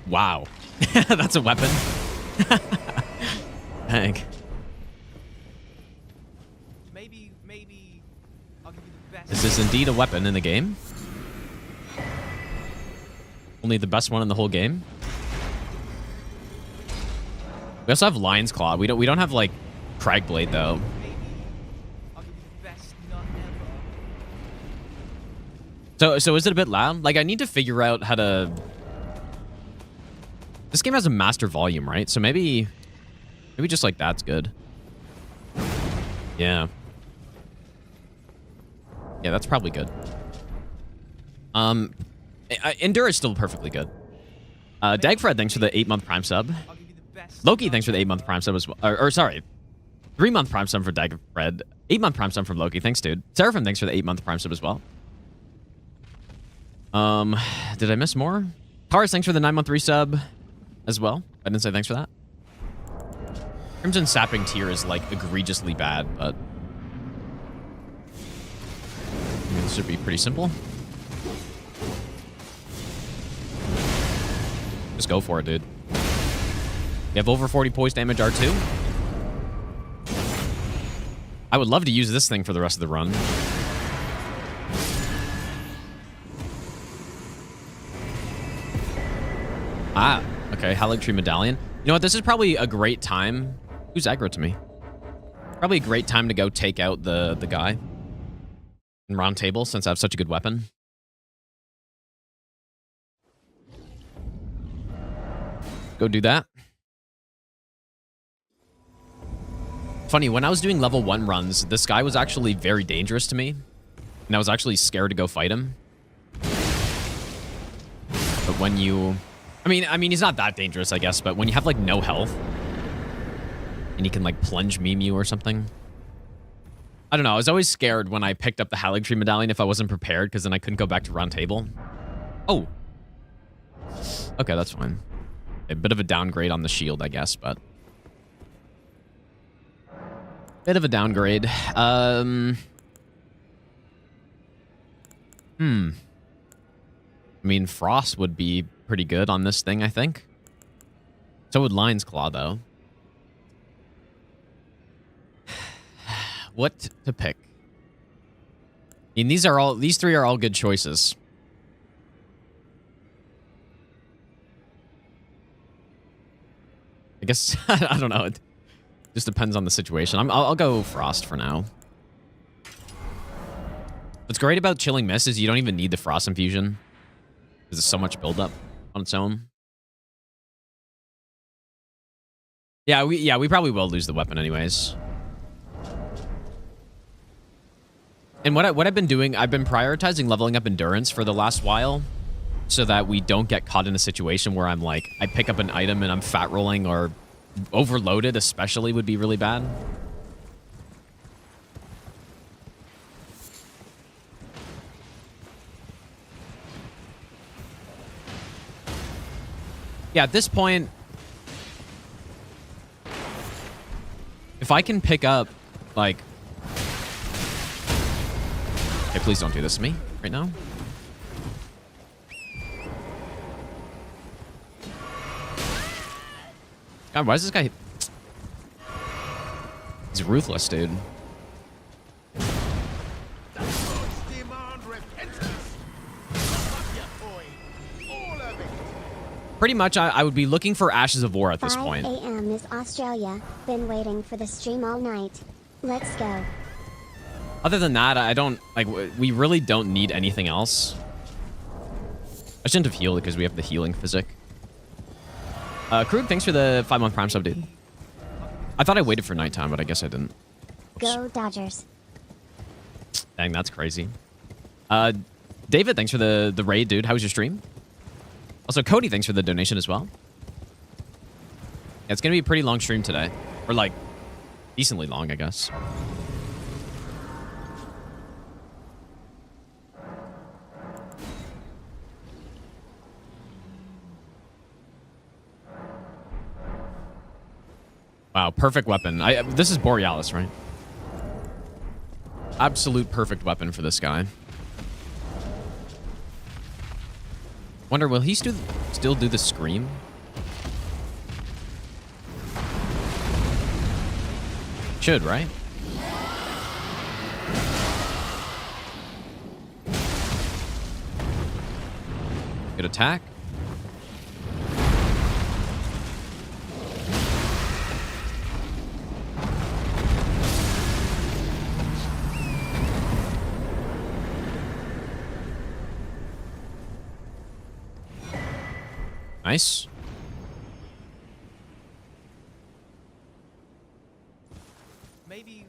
Wow. That's a weapon. Dang. Maybe I'll give you the best. Is this indeed a weapon in the game? Only the best one in the whole game? We also have Lion's Claw. We don't have like Crag Blade though. Maybe I'll give you the best nut ever. So is it a bit loud? Like I need to figure out how to. This game has a master volume, right? So maybe just like that's good. Yeah. Yeah, that's probably good. Endure is still perfectly good. Dagfred, thanks for the 8-month Prime sub. Loki, thanks for the 8-month Prime sub as well. Or sorry, 3-month Prime sub for Dagfred. 8-month Prime sub from Loki. Thanks, dude. Seraphim, thanks for the 8-month Prime sub as well. Did I miss more? Taurus, thanks for the 9-month resub as well. I didn't say thanks for that. Crimson Sapping Tier is like egregiously bad, but I mean, this should be pretty simple. Just go for it, dude. You have over 40 poise damage R2. I would love to use this thing for the rest of the run. Ah, okay. Halig Tree Medallion. You know what? This is probably a great time. Who's aggro to me? Probably a great time to go take out the guy in round table since I have such a good weapon. Go do that. Funny, when I was doing level 1 runs, this guy was actually very dangerous to me. And I was actually scared to go fight him. But when you... I mean, he's not that dangerous, I guess, but when you have, like, no health, and he can, like, plunge meme you or something. I don't know, I was always scared when I picked up the Halig Tree Medallion if I wasn't prepared, because then I couldn't go back to round table. Oh. Okay, that's fine. A bit of a downgrade on the shield, I guess, but... Bit of a downgrade. I mean, Frost would be pretty good on this thing, I think. So would Lion's Claw, though. What to pick? I mean, these three are all good choices. I guess, I don't know. It just depends on the situation. I'll go Frost for now. What's great about Chilling Mist is you don't even need the Frost Infusion. Because there's so much buildup on its own. Yeah, we probably will lose the weapon anyways. And what I've been doing, I've been prioritizing leveling up endurance for the last while, so that we don't get caught in a situation where I'm like, I pick up an item and I'm fat rolling, or overloaded especially would be really bad. Yeah, at this point, if I can pick up, like... Okay, please don't do this to me right now. God, why is this guy... He's ruthless, dude. Pretty much, I would be looking for Ashes of War at this point. 5 a.m. is Australia. Been waiting for the stream all night. Let's go. Other than that, I don't... Like, we really don't need anything else. I shouldn't have healed because we have the healing physic. Krug, thanks for the 5-month Prime sub, dude. I thought I waited for nighttime, but I guess I didn't. Oops. Go Dodgers. Dang, that's crazy. David, thanks for the raid, dude. How was your stream? Also, Cody, thanks for the donation as well. Yeah, it's going to be a pretty long stream today. Or, like, decently long, I guess. Wow, perfect weapon. This is Borealis, right? Absolute perfect weapon for this guy. Wonder, will he still do the scream? Should, right? Good attack. Nice. Maybe.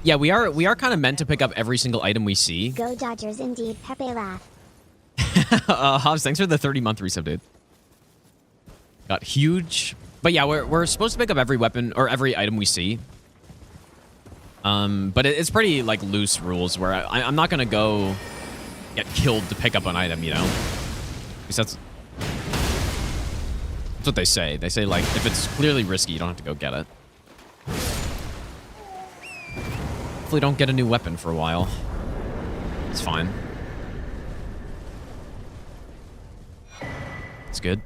Yeah, we are kind of meant to pick up every single item we see. Go Dodgers indeed, Pepe laugh. Hobbs, thanks for the 30-month resub, dude. Got huge. But yeah, we're supposed to pick up every weapon or every item we see. But it's pretty like loose rules where I'm not gonna go get killed to pick up an item, you know. At least that's what they say. They say like if it's clearly risky, you don't have to go get it. Hopefully, don't get a new weapon for a while. It's fine. It's good.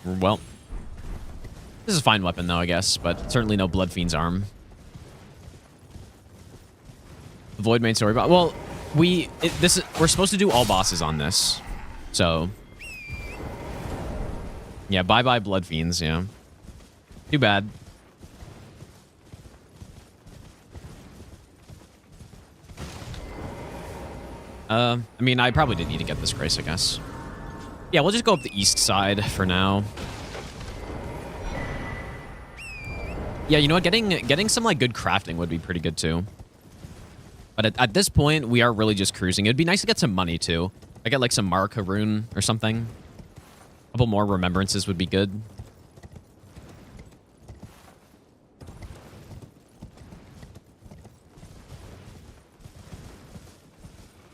Well, this is a fine weapon, though, I guess, but certainly no Blood Fiend's arm. Avoid main story, but well, we're supposed to do all bosses on this, so yeah. Bye Blood Fiends. Yeah, too bad. I mean, I probably didn't need to get this grace, I guess. Yeah, we'll just go up the east side for now. Yeah, you know what? Getting some like good crafting would be pretty good too. But at this point, we are really just cruising. It'd be nice to get some money too. I get like some Marika rune or something. A couple more remembrances would be good.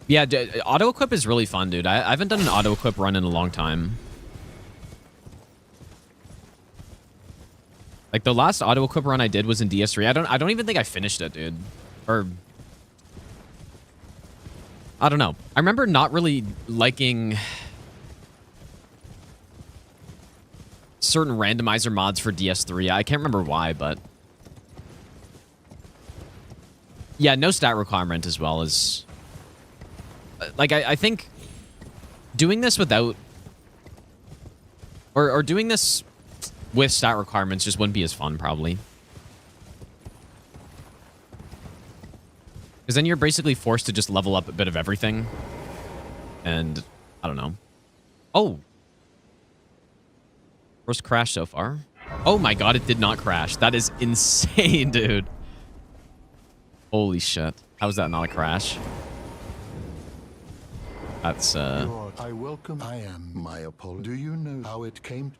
Yeah, auto equip is really fun, dude. I haven't done an auto equip run in a long time. Like the last auto equip run I did was in DS3. I don't even think I finished it, dude. Or I don't know. I remember not really liking certain randomizer mods for DS3. I can't remember why, but yeah, no stat requirement as well as like I think doing this without or doing this with stat requirements just wouldn't be as fun probably. Because then you're basically forced to just level up a bit of everything. And I don't know. Oh. First crash so far. Oh my god, it did not crash. That is insane, dude. Holy shit. How is that not a crash? That's Lord, I welcome. I am my apology. Do you know how it came?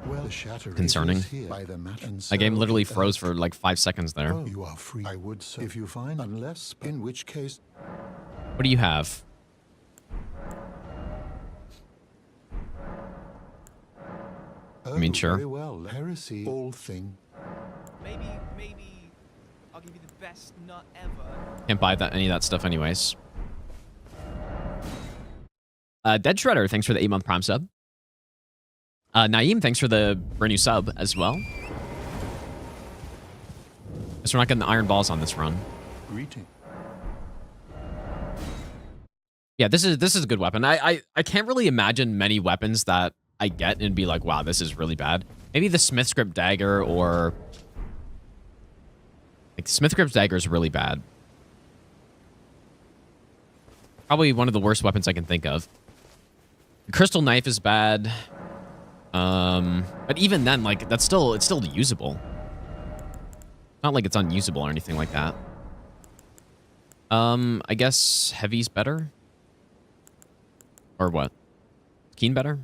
Well, the shatter concerning. By the That game literally froze for like 5 seconds there. Oh, you are free. I would say if you find, unless in which case. What do you have? Oh, I mean, sure. Very well. Heresy, all thing. Maybe I'll give you the best nut ever. Can't buy any of that stuff anyways. Dead Shredder, thanks for the 8-month Prime sub. Naeem, thanks for the brand new sub as well. Guess we're not getting the iron balls on this run. Greeting. Yeah, this is a good weapon. I can't really imagine many weapons that I get and be like, wow, this is really bad. Maybe the Smith's Grip Dagger or like Smith's Grip Dagger is really bad. Probably one of the worst weapons I can think of. The Crystal Knife is bad. But even then, like, it's still usable. Not like it's unusable or anything like that. I guess Heavy's better? Or what? Keen better?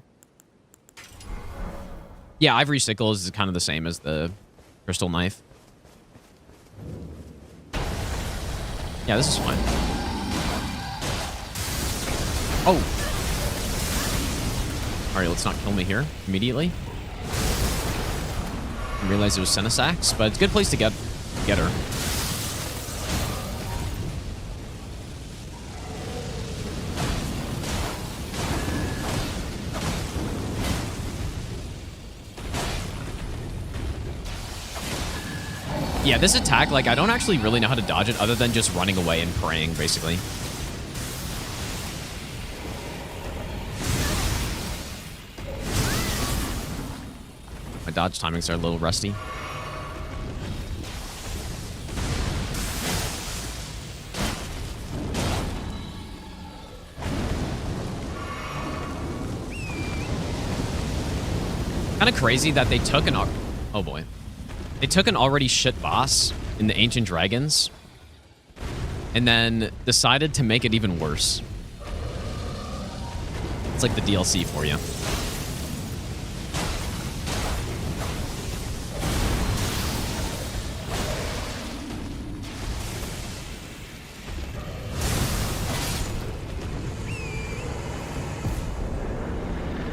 Yeah, Ivory Sickles is kind of the same as the Crystal Knife. Yeah, this is fine. Oh! Alright, let's not kill me here immediately. Didn't realize it was Senesax, but it's a good place to get her. Yeah, this attack, like, I don't actually really know how to dodge it other than just running away and praying, basically. My dodge timings are a little rusty. Kind of crazy that they took an... Oh, boy. They took an already shit boss in the Ancient Dragons and then decided to make it even worse. It's like the DLC for you.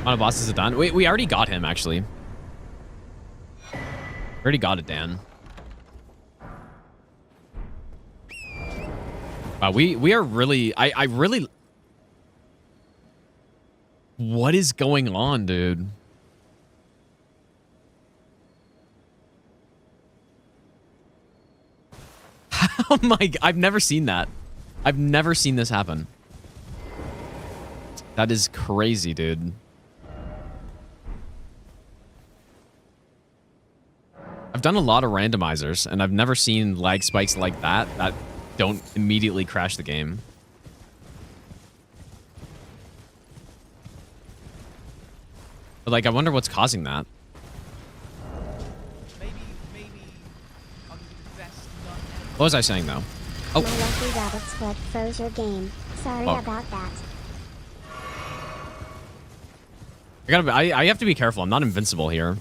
Amount of bosses are done. We already got him, actually. Already got it, Dan. Wow, we are really... I really... What is going on, dude? Oh my... I've never seen that. I've never seen this happen. That is crazy, dude. I've done a lot of randomizers, and I've never seen lag spikes like that don't immediately crash the game. But, like, I wonder what's causing that. Maybe I'll give you the best nut ever. What was I saying, though? Oh. My lucky rabbit's foot froze your game. Sorry about that. I have to be careful. I'm not invincible here.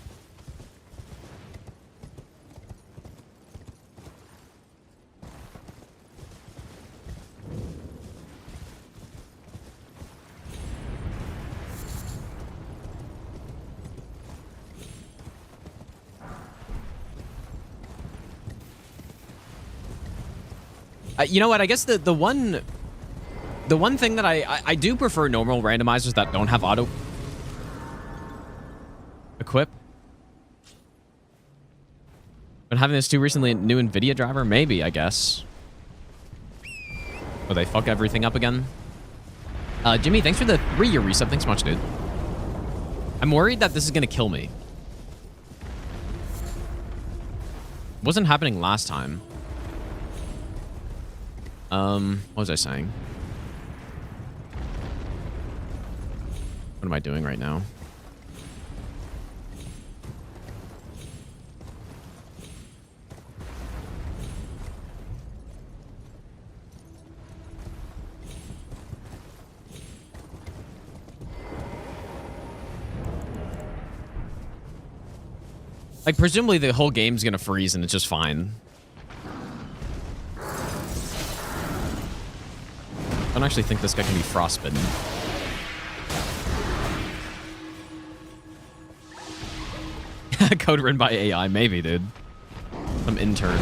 You know what? I guess the one thing that I do prefer normal randomizers that don't have auto equip. Been having this too recently, a new NVIDIA driver? Maybe, I guess. Will they fuck everything up again? Jimmy, thanks for the 3-year resub. Thanks so much, dude. I'm worried that this is gonna kill me. Wasn't happening last time. What was I saying? What am I doing right now? Like, presumably the whole game's gonna freeze and it's just fine. I don't actually think this guy can be frostbitten. Code written by AI, maybe, dude. Some intern.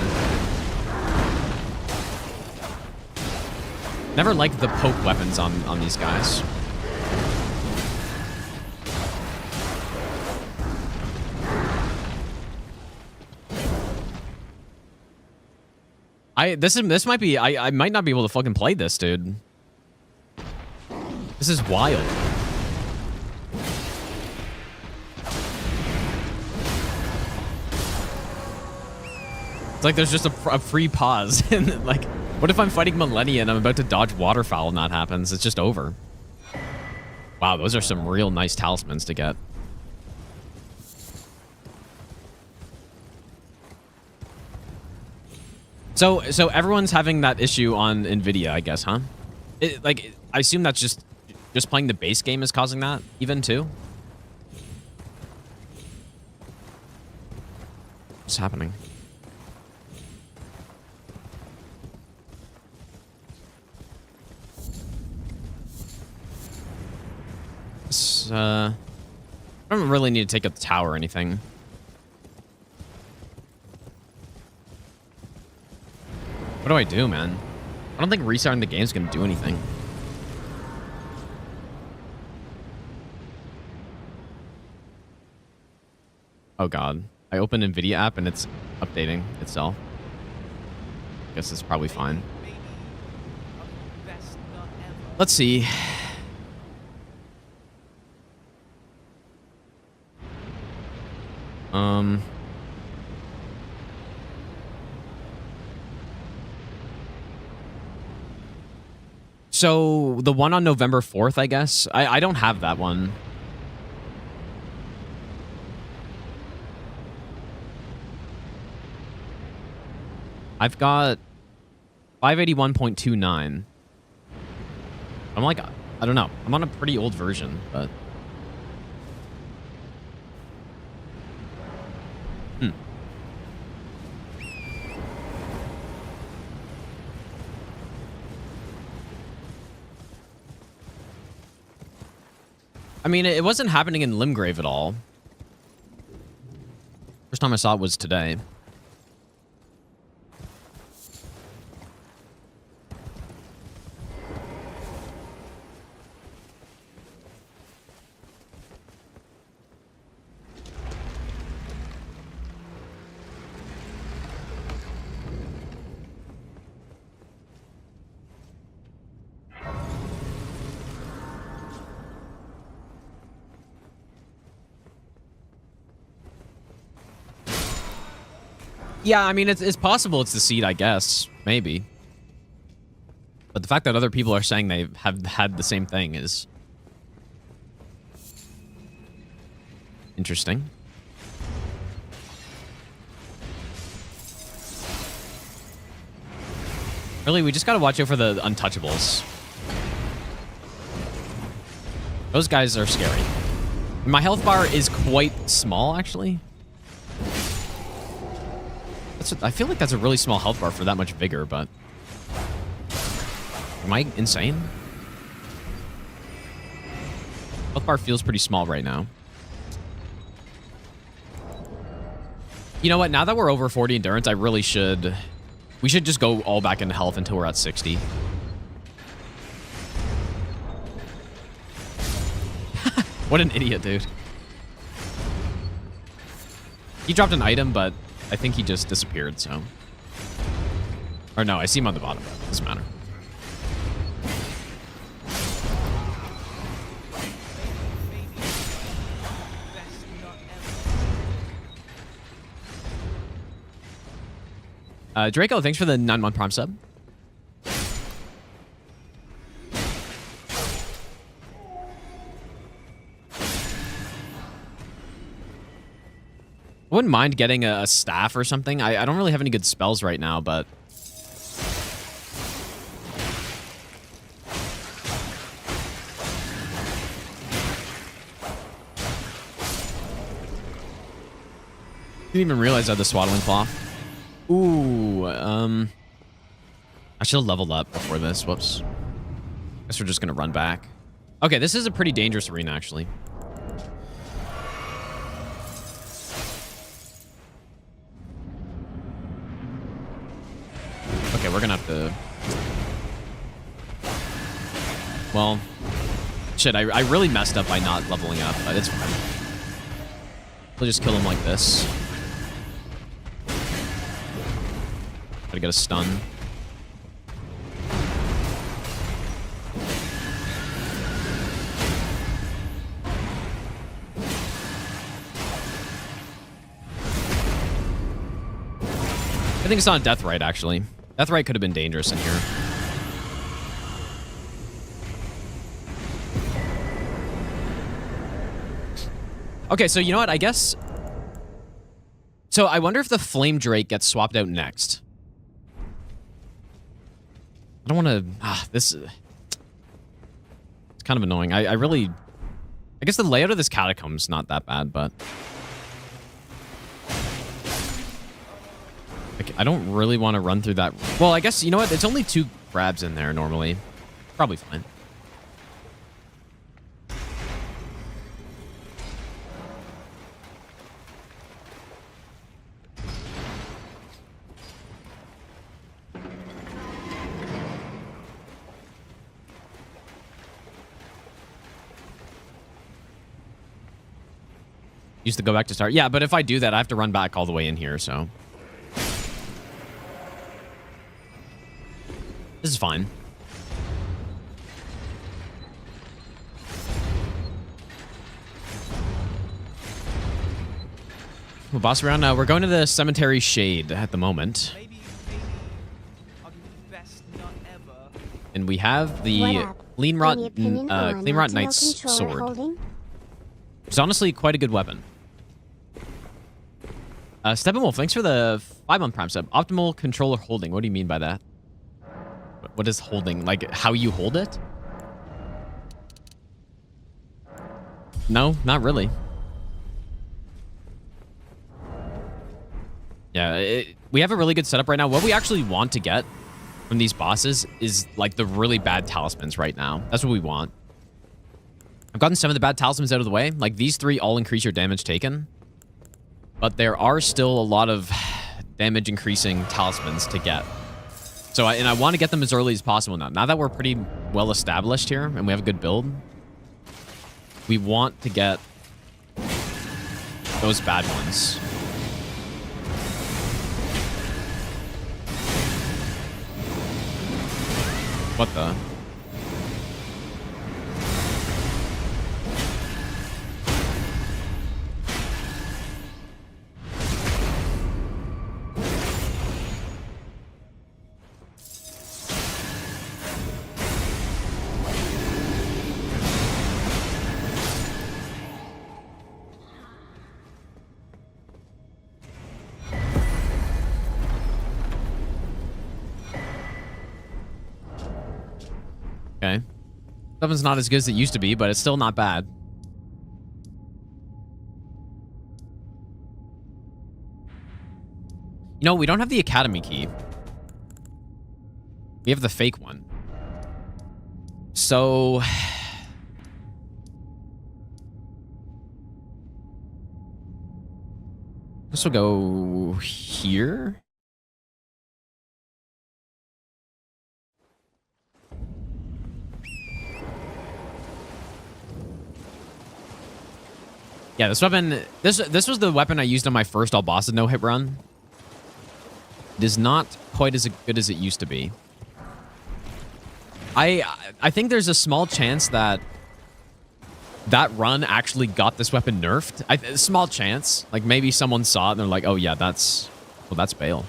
Never liked the poke weapons on these guys. This might be... I might not be able to fucking play this, dude. This is wild. It's like there's just a free pause. And like, what if I'm fighting Millennia and I'm about to dodge Waterfowl and that happens? It's just over. Wow, those are some real nice talismans to get. So everyone's having that issue on NVIDIA, I guess, huh? I assume that's just playing the base game is causing that, even too. What's happening? I don't really need to take up the tower or anything. What do I do, man? I don't think restarting the game is going to do anything. Oh, God. I opened NVIDIA app and it's updating itself. Guess it's probably fine. Let's see. So the one on November 4th, I guess. I don't have that one. I've got 581.29. I'm like, I don't know. I'm on a pretty old version, but... I mean, it wasn't happening in Limgrave at all. First time I saw it was today. Yeah, I mean, it's possible it's the seed, I guess. Maybe. But the fact that other people are saying they have had the same thing is... interesting. Really, we just gotta watch out for the untouchables. Those guys are scary. My health bar is quite small, actually. I feel like that's a really small health bar for that much vigor, but... am I insane? Health bar feels pretty small right now. You know what? Now that we're over 40 endurance, I really should... we should just go all back into health until we're at 60. What an idiot, dude. He dropped an item, but... I think he just disappeared, so... or no, I see him on the bottom. Doesn't matter. Draco, thanks for the 9-month Prime sub. I wouldn't mind getting a staff or something. I don't really have any good spells right now, but... didn't even realize I had the swaddling cloth. Ooh, I should have leveled up before this. Whoops. Guess we're just gonna run back. Okay, this is a pretty dangerous arena, actually. Okay, we're gonna have to... well... shit, I really messed up by not leveling up, but it's fine. We'll just kill him like this. Gotta get a stun. I think it's not a death right, actually. Death right could have been dangerous in here. Okay, so you know what? I guess... so I wonder if the Flame Drake gets swapped out next. I don't want to... this... it's kind of annoying. I really... I guess the layout of this catacomb's not that bad, but... like, I don't really want to run through that... well, I guess, you know what? It's only 2 crabs in there, normally. Probably fine. Used to go back to start. Yeah, but if I do that, I have to run back all the way in here, so. This is fine. Well, boss around. We're going to the Cemetery Shade at the moment. Maybe I'll give you the best nut ever. And we have the Clean Rot Knight's sword. It's honestly quite a good weapon. Steppenwolf, thanks for the 5-month Prime sub. Optimal controller holding. What do you mean by that? What is holding? Like how you hold it? No, not really. Yeah, we have a really good setup right now. What we actually want to get from these bosses is like the really bad talismans right now. That's what we want. I've gotten some of the bad talismans out of the way. Like these 3 all increase your damage taken. But there are still a lot of damage increasing talismans to get. So I want to get them as early as possible now. Now that we're pretty well established here and we have a good build, we want to get those bad ones. What the? Okay. Something's not as good as it used to be, but it's still not bad. You know, we don't have the Academy key. We have the fake one. So... this will go here. Yeah, this weapon, this was the weapon I used on my first all bosses no-hit run. It is not quite as good as it used to be. I think there's a small chance that that run actually got this weapon nerfed. Small chance. Like maybe someone saw it and they're like, oh yeah, that's Bale.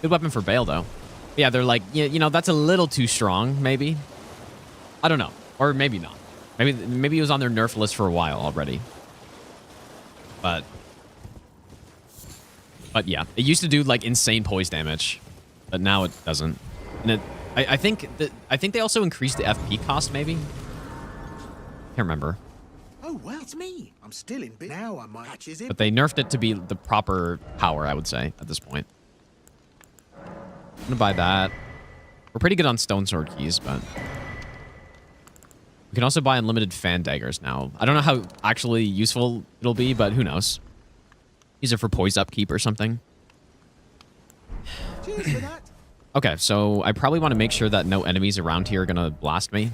Good weapon for Bale though. Yeah, they're like, you know, that's a little too strong, maybe. I don't know. Or maybe not. Maybe it was on their nerf list for a while already. But yeah, it used to do like insane poise damage, but now it doesn't. And I think they also increased the FP cost, maybe. Can't remember. Oh well, it's me. I'm still in bit now. I might patches in. But they nerfed it to be the proper power, I would say, at this point. I'm gonna buy that. We're pretty good on stone sword keys, but we can also buy unlimited fan daggers now. I don't know how actually useful it'll be, but who knows? Use it for poise upkeep or something. Cheers for that. Okay, so I probably want to make sure that no enemies around here are gonna blast me.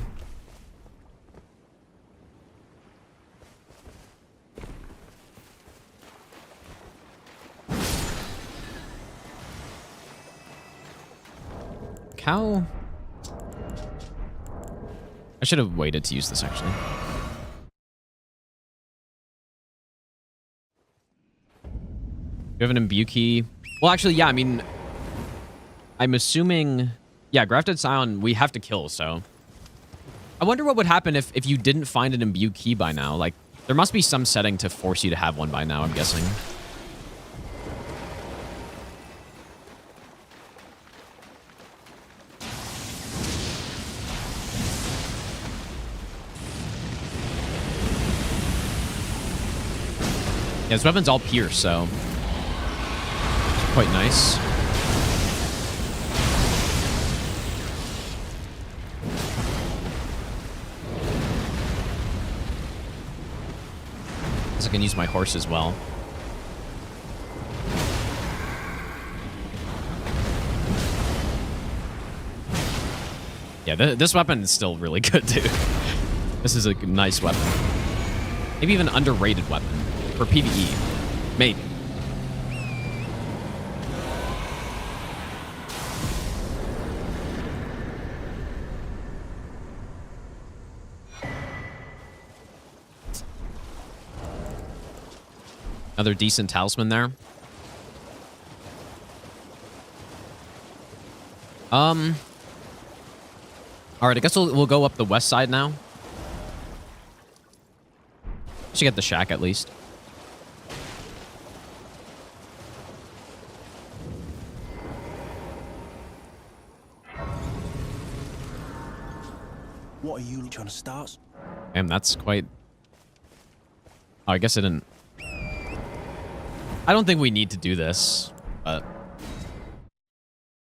How? I should have waited to use this, actually. You have an imbue key. Well, actually, yeah, I mean... I'm assuming... Yeah, Grafted Scion, we have to kill, so... I wonder what would happen if you didn't find an imbue key by now. Like, there must be some setting to force you to have one by now, I'm guessing. Yeah, this weapon's all pierce, so it's quite nice. So I can use my horse as well. Yeah, this weapon is still really good, too. This is a nice weapon. Maybe even an underrated weapon. For PvE. Maybe. Another decent talisman there. All right, I guess we'll go up the west side now. Should get the shack at least. What are you trying to start? Damn, that's quite... Oh, I guess I didn't... I don't think we need to do this, but...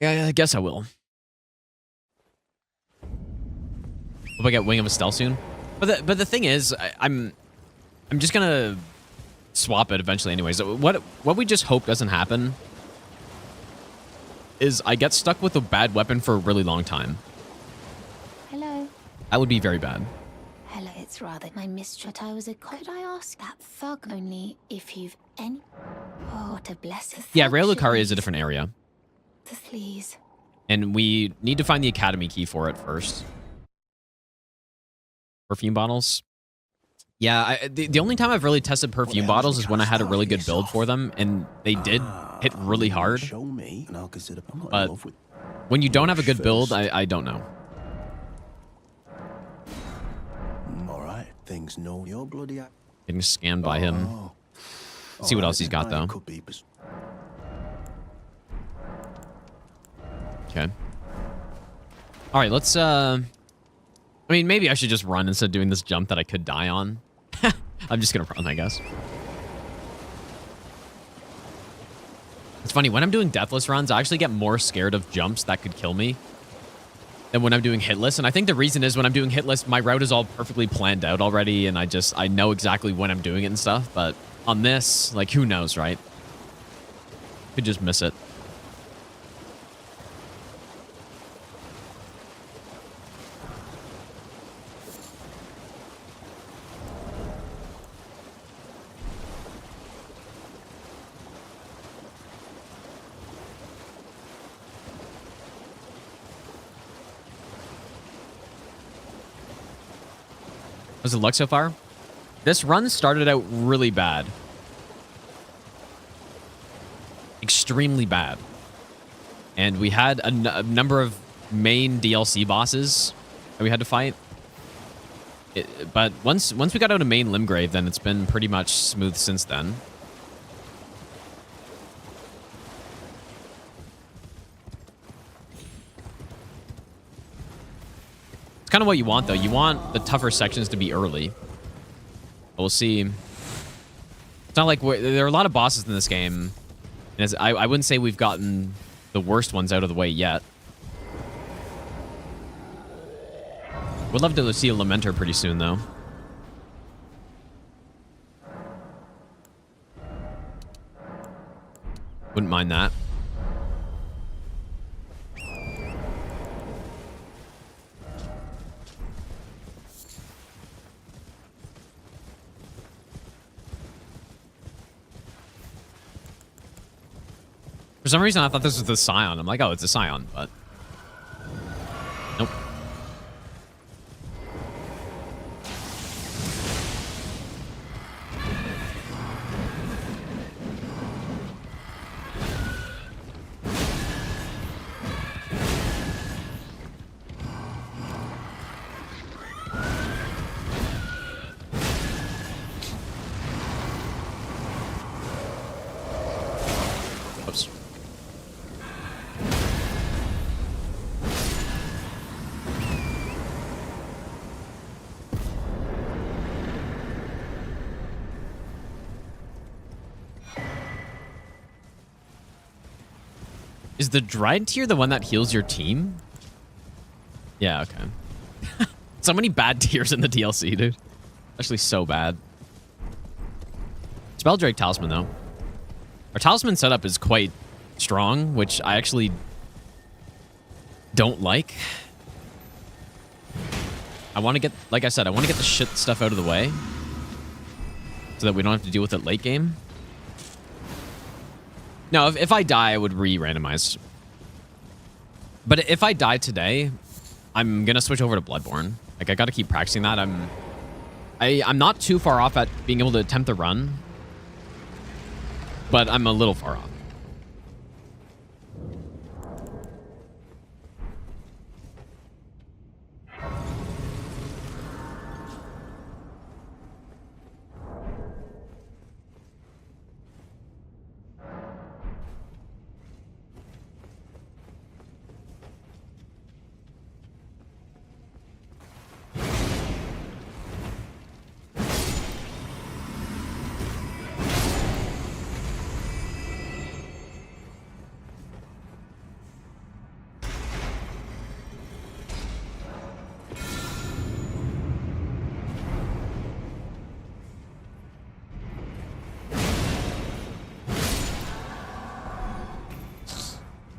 Yeah, I guess I will. Hope I get Wing of Estelle soon. But the thing is, I'm just gonna swap it eventually anyways. What we just hope doesn't happen is I get stuck with a bad weapon for a really long time. Hello. That would be very bad. Hello, it's rather my mistress. I was a could I ask that thug only if you've any? Oh, what a blessed. Yeah, Rail Lucaria is a different area. Please. And we need to find the Academy key for it first. Perfume bottles. Yeah, the only time I've really tested perfume bottles is when I had a really good build for them, and they did hit really hard. Show me, and I'll consider. I'm not in But love with when you don't have a good build, I don't know. all right, things know your bloody. Getting scammed by him. See what else he's got though. Could be, but Okay. All right, let's I mean, maybe I should just run instead of doing this jump that I could die on. I'm just gonna run, I guess. It's funny, when I'm doing Deathless runs, I actually get more scared of jumps that could kill me than when I'm doing Hitless. And I think the reason is when I'm doing Hitless, my route is all perfectly planned out already, and I know exactly when I'm doing it and stuff. But on this, like, who knows, right? Could just miss it. How's it look so far? This run started out really bad. Extremely bad. And we had a number of main DLC bosses that we had to fight. But once we got out of main Limgrave, then it's been pretty much smooth since then. Kind of what you want, though. You want the tougher sections to be early. We'll see. It's not like there are a lot of bosses in this game. And I wouldn't say we've gotten the worst ones out of the way yet. Would love to see a Lamenter pretty soon, though. Wouldn't mind that. For some reason, I thought this was the Scion. I'm like, oh, it's a Scion, but... Nope. Oops. Is the Dryad tier the one that heals your team? Yeah, okay. So many bad tiers in the DLC, dude. Actually, so bad. Spelldrake Talisman, though. Our Talisman setup is quite strong, which I actually don't like. I want to get, like I said, I want to get the shit stuff out of the way. so that we don't have to deal with it late game. No, if I die, I would re-randomize. But if I die today, I'm gonna switch over to Bloodborne. Like, I gotta keep practicing that. I'm not too far off at being able to attempt the run, but I'm a little far off.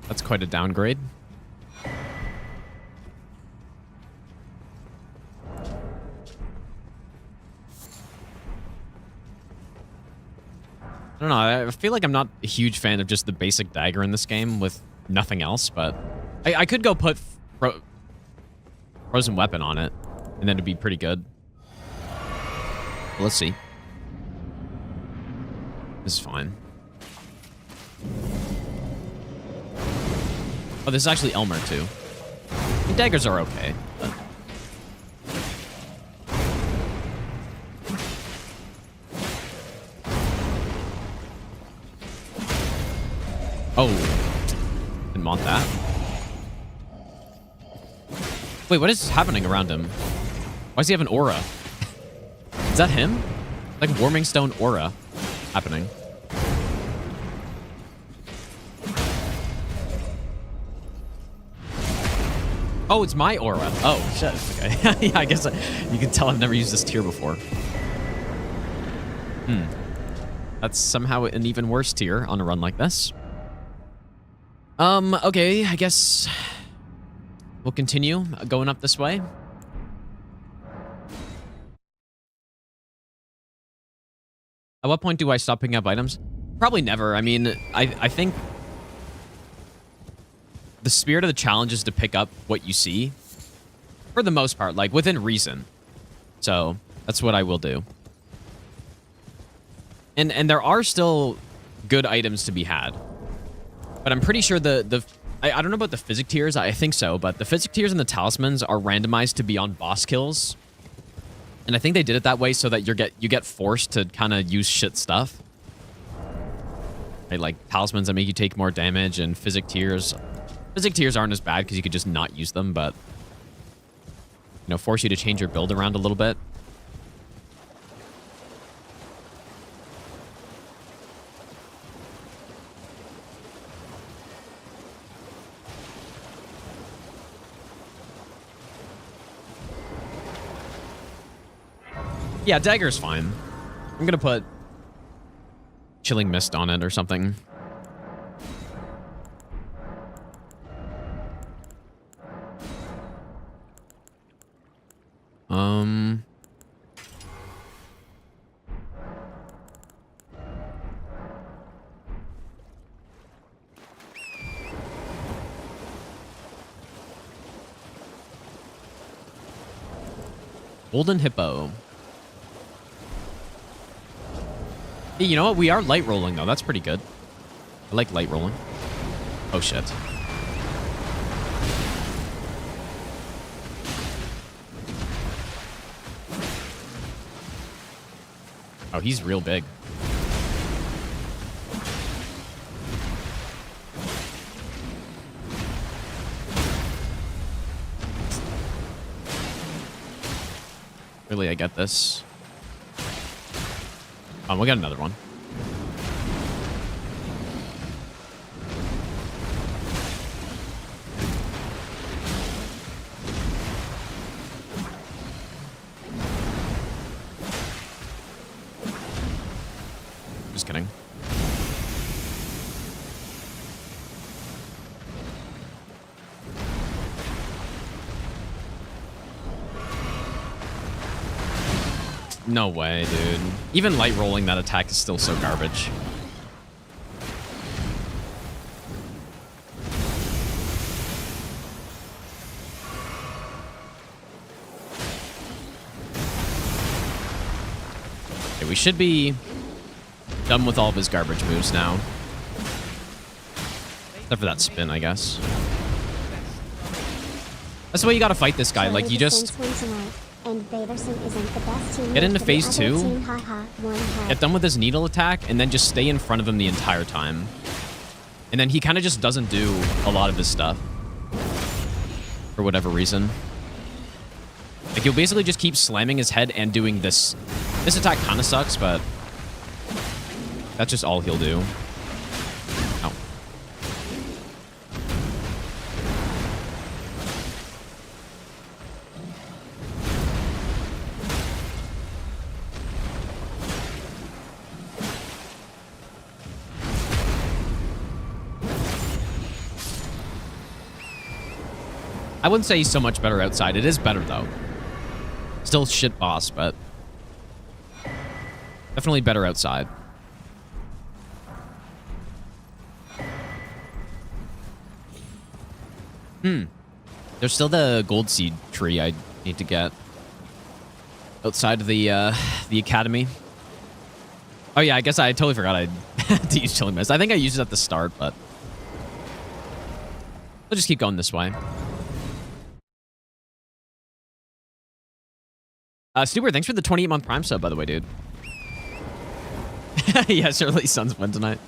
That's quite a downgrade. I don't know. I feel like I'm not a huge fan of just the basic dagger in this game with nothing else, but I could go put frozen weapon on it, and then it'd be pretty good. But let's see. This is fine. Oh, this is actually Elmer, too. The daggers are okay, but... Oh. Didn't want that. Wait, what is happening around him? Why does he have an aura? Is that him? Like Warming Stone aura happening. Oh, it's my aura. Oh, shit. Okay. Yeah, I guess you can tell I've never used this tier before. That's somehow an even worse tier on a run like this. Okay, I guess we'll continue going up this way. At what point do I stop picking up items? Probably never. I mean, I think the spirit of the challenge is to pick up what you see. For the most part, like, within reason. So, that's what I will do. And there are still good items to be had. But I'm pretty sure I don't know about the physic tiers, I think so, but the physic tiers and the talismans are randomized to be on boss kills. And I think they did it that way so that you get forced to kind of use shit stuff. Right, like talismans that make you take more damage and physic tiers. Physic tiers aren't as bad because you could just not use them, but you know, force you to change your build around a little bit. Yeah, dagger's fine. I'm gonna put Chilling Mist on it or something. Golden Hippo. Hey, you know what? We are light rolling, though. That's pretty good. I like light rolling. Oh, shit. Oh, he's real big. Really, I get this. Oh, we got another one. Just kidding. No way, dude. Even light rolling that attack is still so garbage. Okay, we should be done with all of his garbage moves now. Except for that spin, I guess. That's the way you gotta fight this guy. Like, you just get into phase 2, get done with his needle attack, and then just stay in front of him the entire time. And then he kind of just doesn't do a lot of his stuff. For whatever reason. Like, he'll basically just keep slamming his head and doing this. This attack kind of sucks, but that's just all he'll do. Ow. I wouldn't say he's so much better outside. It is better, though. Still shit boss, but definitely better outside. There's still the gold seed tree I need to get outside of the academy. Oh yeah, I guess I totally forgot I had to use Chilling Mist. I think I used it at the start, but we'll just keep going this way. Stuber, thanks for the 28-month Prime sub, by the way, dude. Yeah, Shirley's Suns win tonight.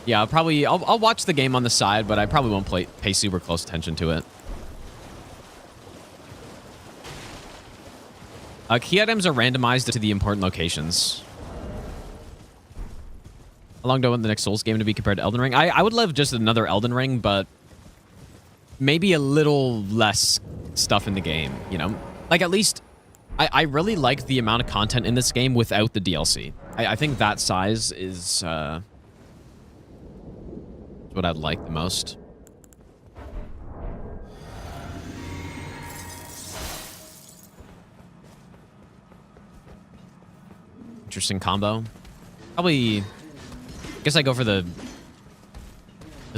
Yeah, I'll watch the game on the side, but I probably won't pay super close attention to it. Key items are randomized to the important locations. How long do I want the next Souls game to be compared to Elden Ring? I would love just another Elden Ring, but maybe a little less stuff in the game, you know? Like, at least I really like the amount of content in this game without the DLC. I think that size is what I'd like the most. Interesting combo. Probably, I guess I go for this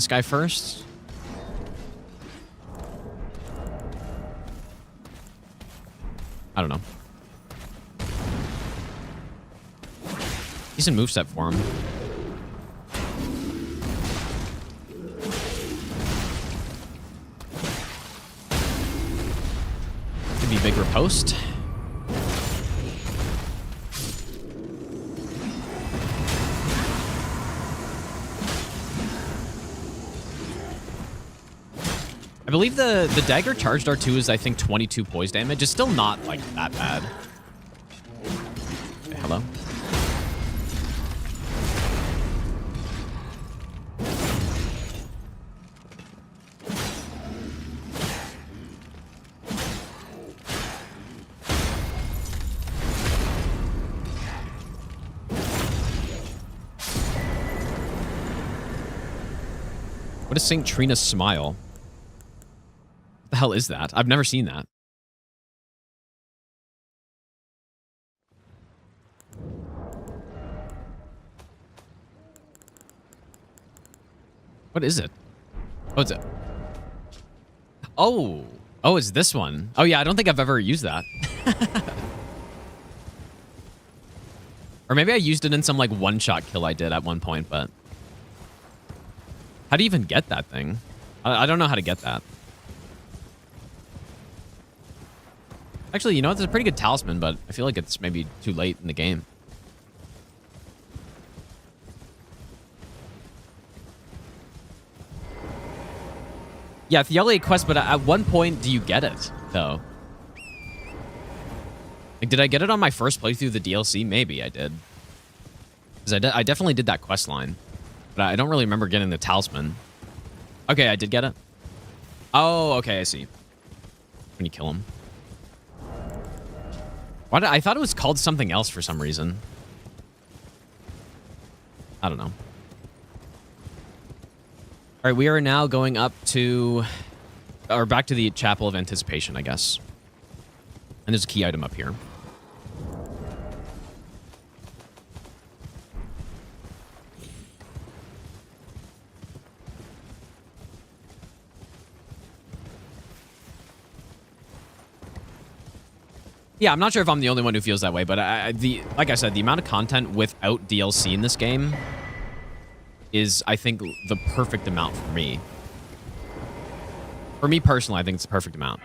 guy first. I don't know. Decent moveset for him. Could be big riposte. I believe the dagger charged R2 is, I think, 22 poise damage. It's still not, like, that bad. Okay, hello? What is St. Trina's smile? What the hell is that? I've never seen that. What is it? Oh, it's it. Oh, it's this one. Oh yeah, I don't think I've ever used that. Or maybe I used it in some like one-shot kill I did at one point, but how do you even get that thing? I don't know how to get that. Actually, you know what? It's a pretty good talisman, but I feel like it's maybe too late in the game. Yeah, it's the LA quest, but at one point do you get it, though? Like, did I get it on my first playthrough of the DLC? Maybe I did. Because I definitely did that quest line. But I don't really remember getting the talisman. Okay, I did get it. Oh, okay, I see. When you kill him. I thought it was called something else for some reason. I don't know. All right, we are now going up to, or back to the Chapel of Anticipation, I guess. And there's a key item up here. Yeah, I'm not sure if I'm the only one who feels that way, but like I said, the amount of content without DLC in this game is, I think, the perfect amount for me. For me personally, I think it's the perfect amount.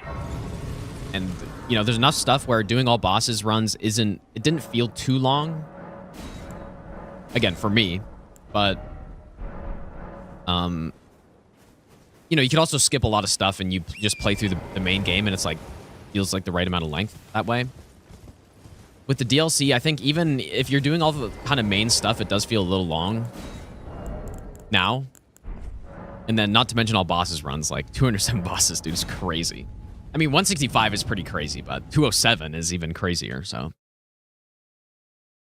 And, you know, there's enough stuff where doing all bosses runs it didn't feel too long. Again, for me, but, you know, you could also skip a lot of stuff and you just play through the main game and it's like, feels like the right amount of length that way. With the DLC, I think even if you're doing all the kind of main stuff, it does feel a little long now. And then not to mention all bosses runs, like 207 bosses, dude, is crazy. I mean, 165 is pretty crazy, but 207 is even crazier, so.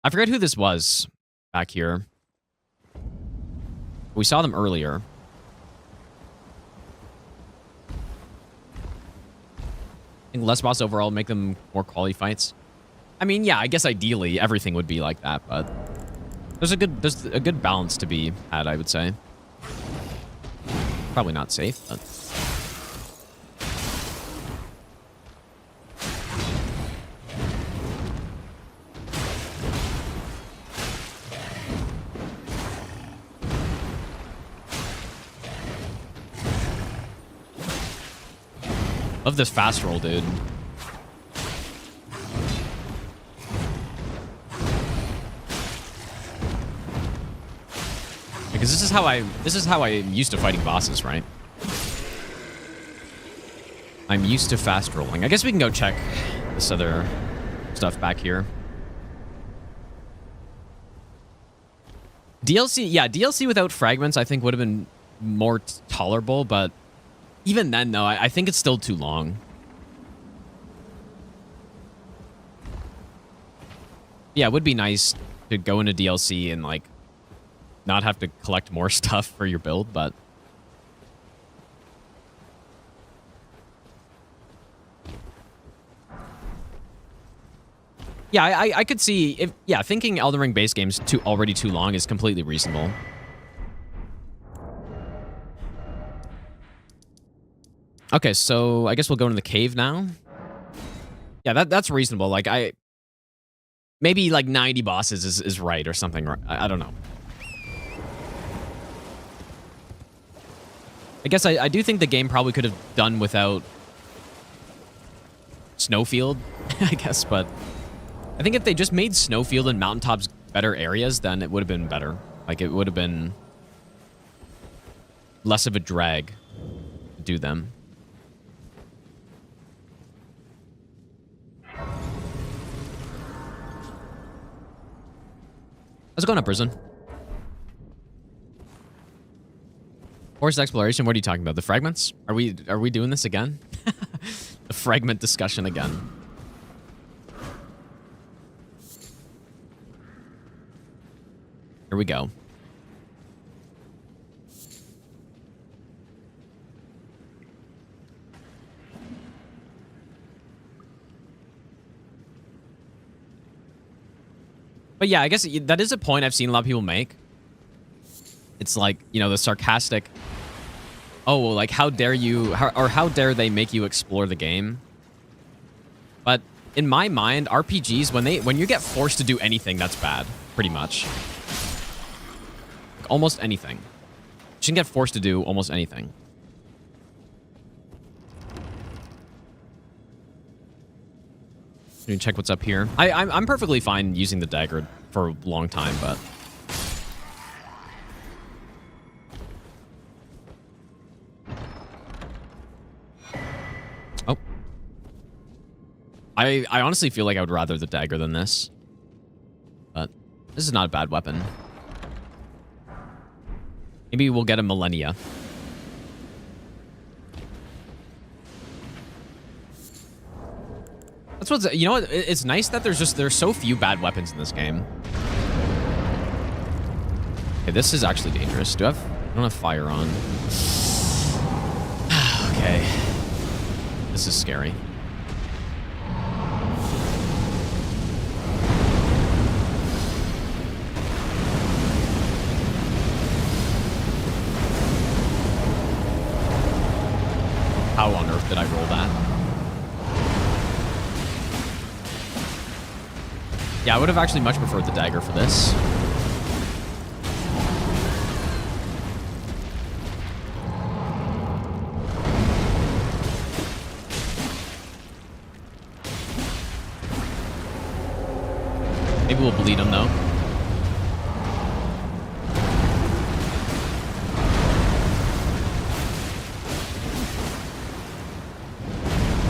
I forget who this was back here. We saw them earlier. I think less boss overall make them more quality fights. I mean, yeah, I guess ideally everything would be like that, but there's a good balance to be had, I would say. Probably not safe, but love this fast roll, dude. Because this is how I'm used to fighting bosses, right? I'm used to fast rolling. I guess we can go check this other stuff back here. DLC, yeah, DLC without fragments I think would have been more tolerable, but even then, though, I think it's still too long. Yeah, it would be nice to go into DLC and, like, not have to collect more stuff for your build, but... Yeah, I could see... if yeah, thinking Elden Ring base games already too long is completely reasonable. Okay, so I guess we'll go into the cave now. Yeah, that's reasonable. Like, maybe, like, 90 bosses is right or something. I don't know. I guess I do think the game probably could have done without Snowfield, I guess, but I think if they just made Snowfield and Mountaintops better areas, then it would have been better. Like, it would have been less of a drag to do them. How's it going up, Prison? Forest exploration, what are you talking about? The fragments? Are we doing this again? The fragment discussion again. Here we go. But yeah, I guess that is a point I've seen a lot of people make. It's like, you know, the sarcastic, oh, well, like, how dare you, or how dare they make you explore the game? But in my mind, RPGs, when you get forced to do anything, that's bad, pretty much. Like, almost anything. You can get forced to do almost anything. Let me check what's up here. I'm perfectly fine using the dagger for a long time, but... Oh. I honestly feel like I would rather the dagger than this. But this is not a bad weapon. Maybe we'll get a Millennia. That's what's... You know what? It's nice that there's so few bad weapons in this game. Okay, this is actually dangerous. I don't have fire on. Okay. This is scary. How on earth did I roll that? Yeah, I would have actually much preferred the dagger for this. Maybe we'll bleed him, though.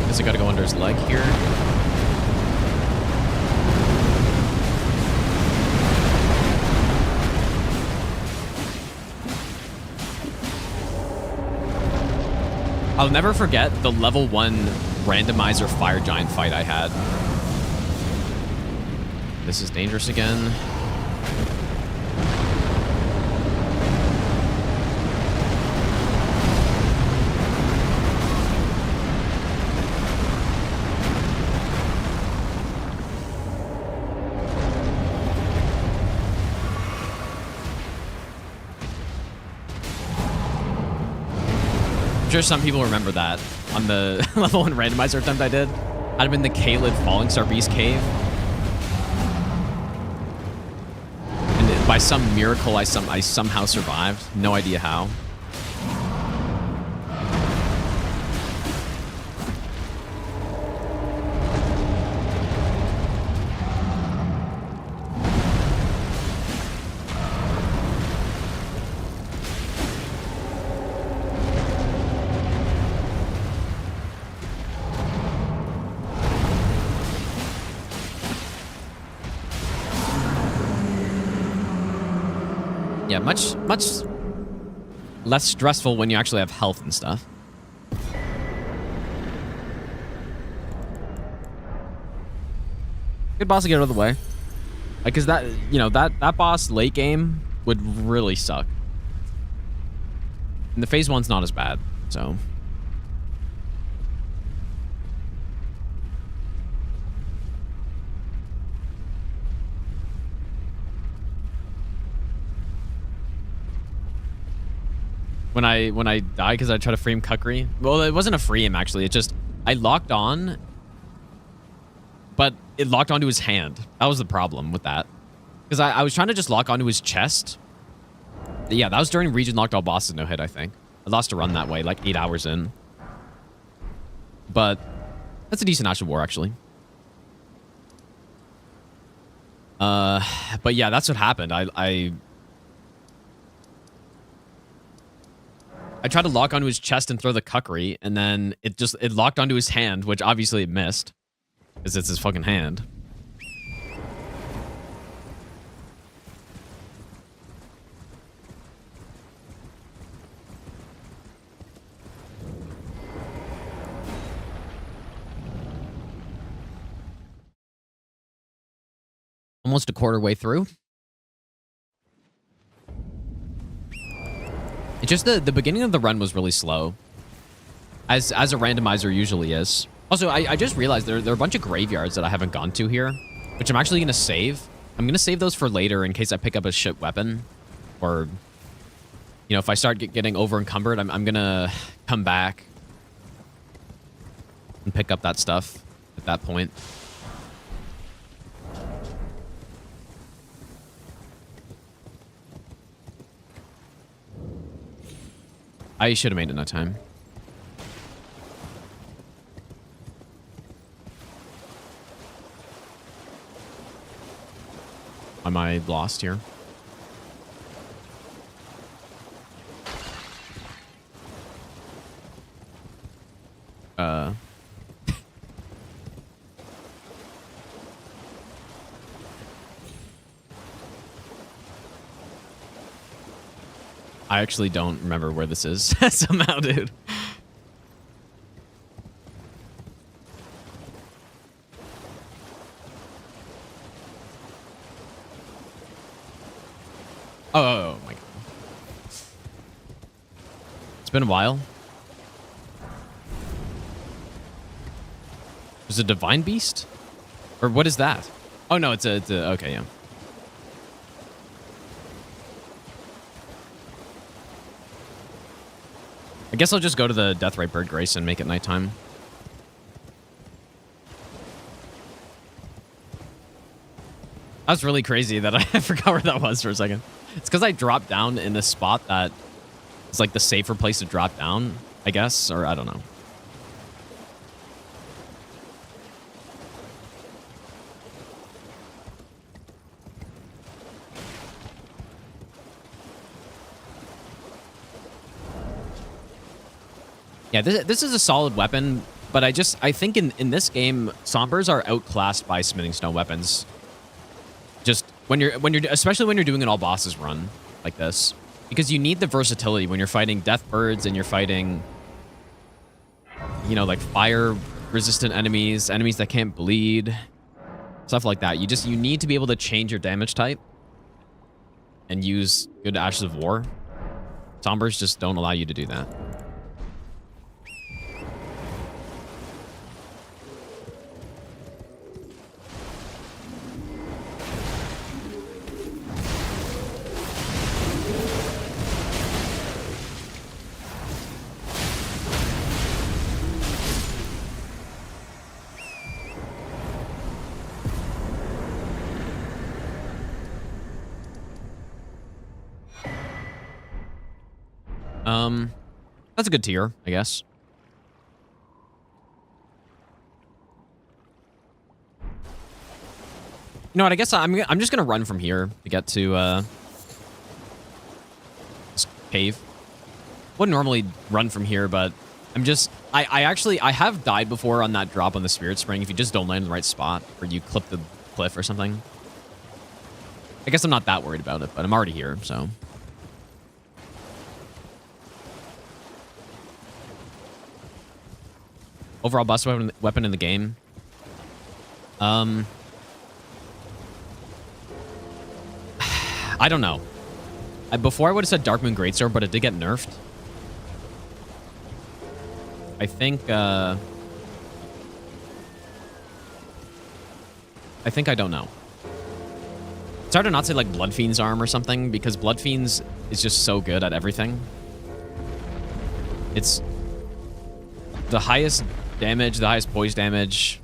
Guess I gotta go under his leg here. I'll never forget the level 1 randomizer fire giant fight I had. This is dangerous again. I'm sure some people remember that on the level 1 randomizer attempt I did. I'd have been the Kaled Falling Star Beast Cave. And by some miracle, I somehow survived. No idea how. Yeah, much less stressful when you actually have health and stuff. Good boss to get out of the way. Like, cause that, you know, that boss late game would really suck. And the phase 1's not as bad, so. When I died because I tried to frame Kukri. Well, it wasn't a frame actually. It just I locked on, but it locked onto his hand. That was the problem with that. Because I was trying to just lock onto his chest. Yeah, that was during region locked all bosses no hit, I think. I lost a run that way, like 8 hours in. But that's a decent Ash of War actually. But yeah, that's what happened. I tried to lock onto his chest and throw the Kukri, and then it locked onto his hand, which obviously it missed. Because it's his fucking hand. Almost a quarter way through. It's just the beginning of the run was really slow. As a randomizer usually is. Also, I just realized there are a bunch of graveyards that I haven't gone to here, which I'm actually going to save. I'm going to save those for later in case I pick up a shit weapon. Or, you know, if I start getting over encumbered, I'm going to come back and pick up that stuff at that point. I should have made enough time. Am I lost here? I actually don't remember where this is somehow, dude. Oh my god. It's been a while. Is it a divine beast? Or what is that? Oh no, it's a okay, yeah. I guess I'll just go to the Deathrite Bird Grace and make it nighttime. That's really crazy that I forgot where that was for a second. It's because I dropped down in this spot that is like the safer place to drop down, I guess, or I don't know. Yeah, this is a solid weapon, but I think in this game, Sombers are outclassed by Smithing Stone weapons. Just especially when you're doing an all bosses run like this, because you need the versatility when you're fighting death birds and you're fighting, you know, like fire resistant enemies that can't bleed, stuff like that. You need to be able to change your damage type and use good Ashes of War. Sombers just don't allow you to do that. That's a good tier, I guess. You know what? I guess I'm just gonna run from here to get to this cave. Wouldn't normally run from here, but I have died before on that drop on the Spirit Spring if you just don't land in the right spot or you clip the cliff or something. I guess I'm not that worried about it, but I'm already here, so. Overall bust weapon in the game. I don't know. Before I would have said Darkmoon Greatsword, but it did get nerfed. I think I don't know. It's hard to not say like Bloodfiend's arm or something, because Bloodfiend's is just so good at everything. It's the highest damage, the highest poise damage.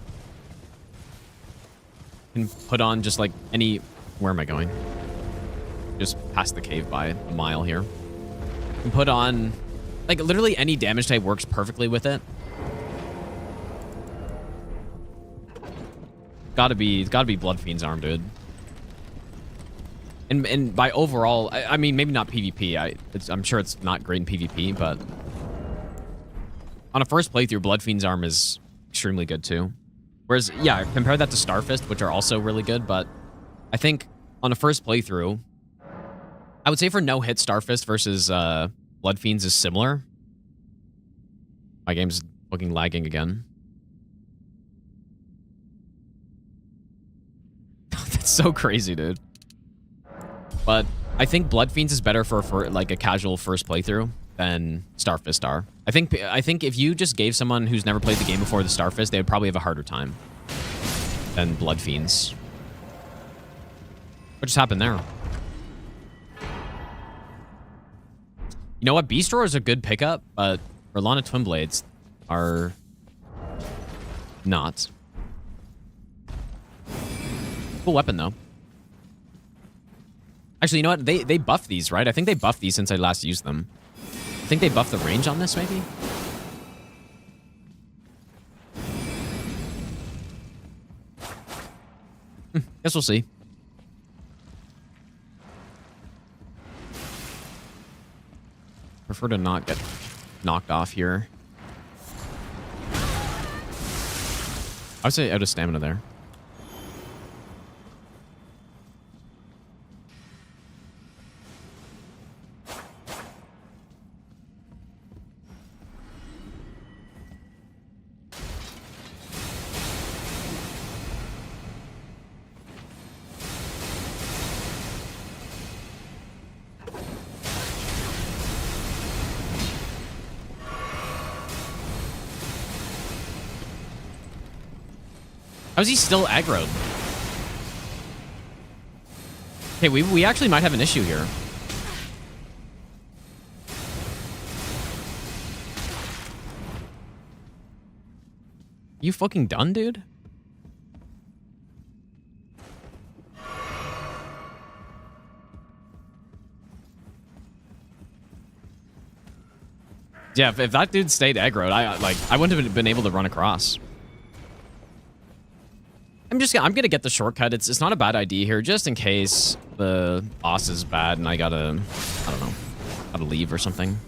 Can put on just like any... Where am I going? Just past the cave by a mile here. Can put on... Like, literally any damage type works perfectly with it. Gotta be Bloodfiend's arm, dude. And by overall... I mean, maybe not PvP. I'm sure it's not great in PvP, but... On a first playthrough, Bloodfiend's arm is extremely good too. Whereas, yeah, compare that to Starfist, which are also really good, but I think on a first playthrough, I would say for no hit, Starfist versus Bloodfiend's is similar. My game's fucking lagging again. That's so crazy, dude. But I think Bloodfiend's is better for like a casual first playthrough than Starfist are. I think if you just gave someone who's never played the game before the Starfist, they would probably have a harder time than Bloodfiends. What just happened there? You know what? Beast Roar is a good pickup, but Orlana Twinblades are not. Cool weapon, though. Actually, you know what? They buffed these, right? I think they buffed these since I last used them. I think they buffed the range on this, maybe? Guess we'll see. Prefer to not get knocked off here. I would say out of stamina there. How is he still aggroed? Okay, we actually might have an issue here. You fucking done, dude? Yeah, if that dude stayed aggroed, I wouldn't have been able to run across. I'm gonna get the shortcut. It's not a bad idea here, just in case the boss is bad and I don't know, gotta leave or something.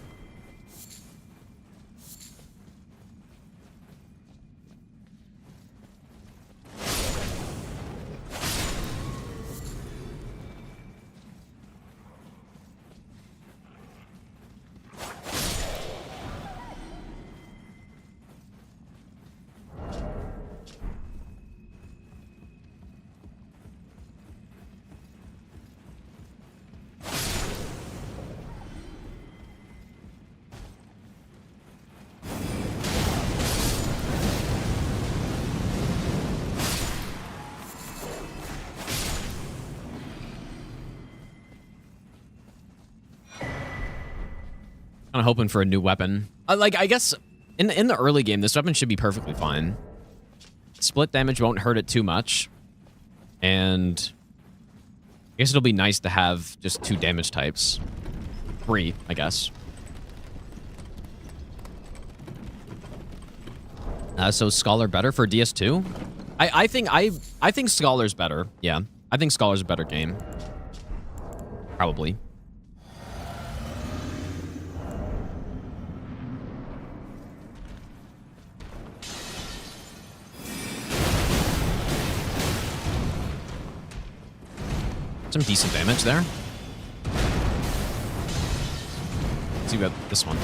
Kind of hoping for a new weapon. Like, I guess in the early game, this weapon should be perfectly fine. Split damage won't hurt it too much. And I guess it'll be nice to have just 2 damage types. 3, I guess. So Scholar better for DS2? I think Scholar's better. Yeah. I think Scholar's a better game. Probably. Some decent damage there. Let's see about this one.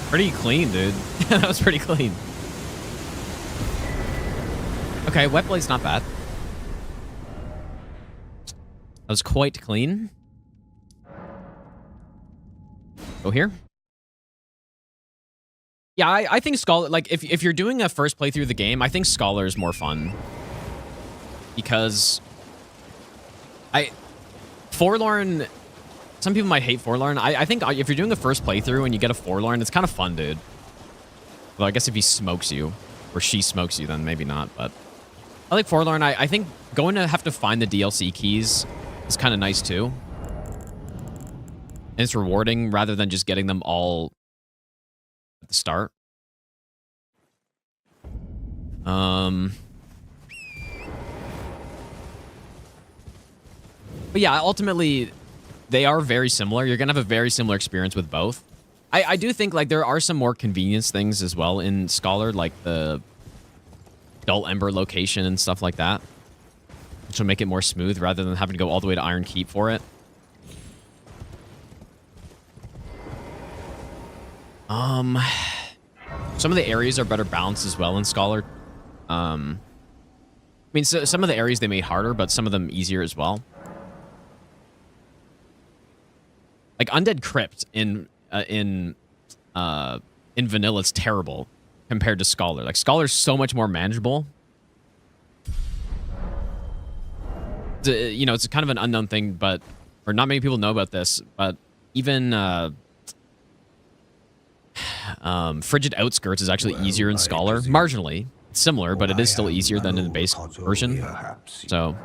Pretty clean, dude. That was pretty clean. Okay, Wet Blade's not bad. That was quite clean. Go here. Yeah, I think Scholar, like, if you're doing a first playthrough of the game, I think Scholar is more fun. Because Forlorn, some people might hate Forlorn. I think if you're doing a first playthrough and you get a Forlorn, it's kind of fun, dude. Well, I guess if he smokes you, or she smokes you, then maybe not, but I like Forlorn. I think going to have to find the DLC keys is kind of nice too. And it's rewarding rather than just getting them all at the start. But yeah, ultimately, they are very similar. You're going to have a very similar experience with both. I do think like there are some more convenience things as well in Scholar, like the Dull Ember location and stuff like that, which will make it more smooth rather than having to go all the way to Iron Keep for it. Some of the areas are better balanced as well in Scholar. I mean, so some of the areas they made harder, but some of them easier as well. Like Undead Crypt in Vanilla is terrible compared to Scholar. Like, Scholar's so much more manageable. You know, it's kind of an unknown thing, but... Or not many people know about this, but even... Frigid Outskirts is actually easier in Scholar. Marginally. It's similar, but it is still easier than in the base version. So,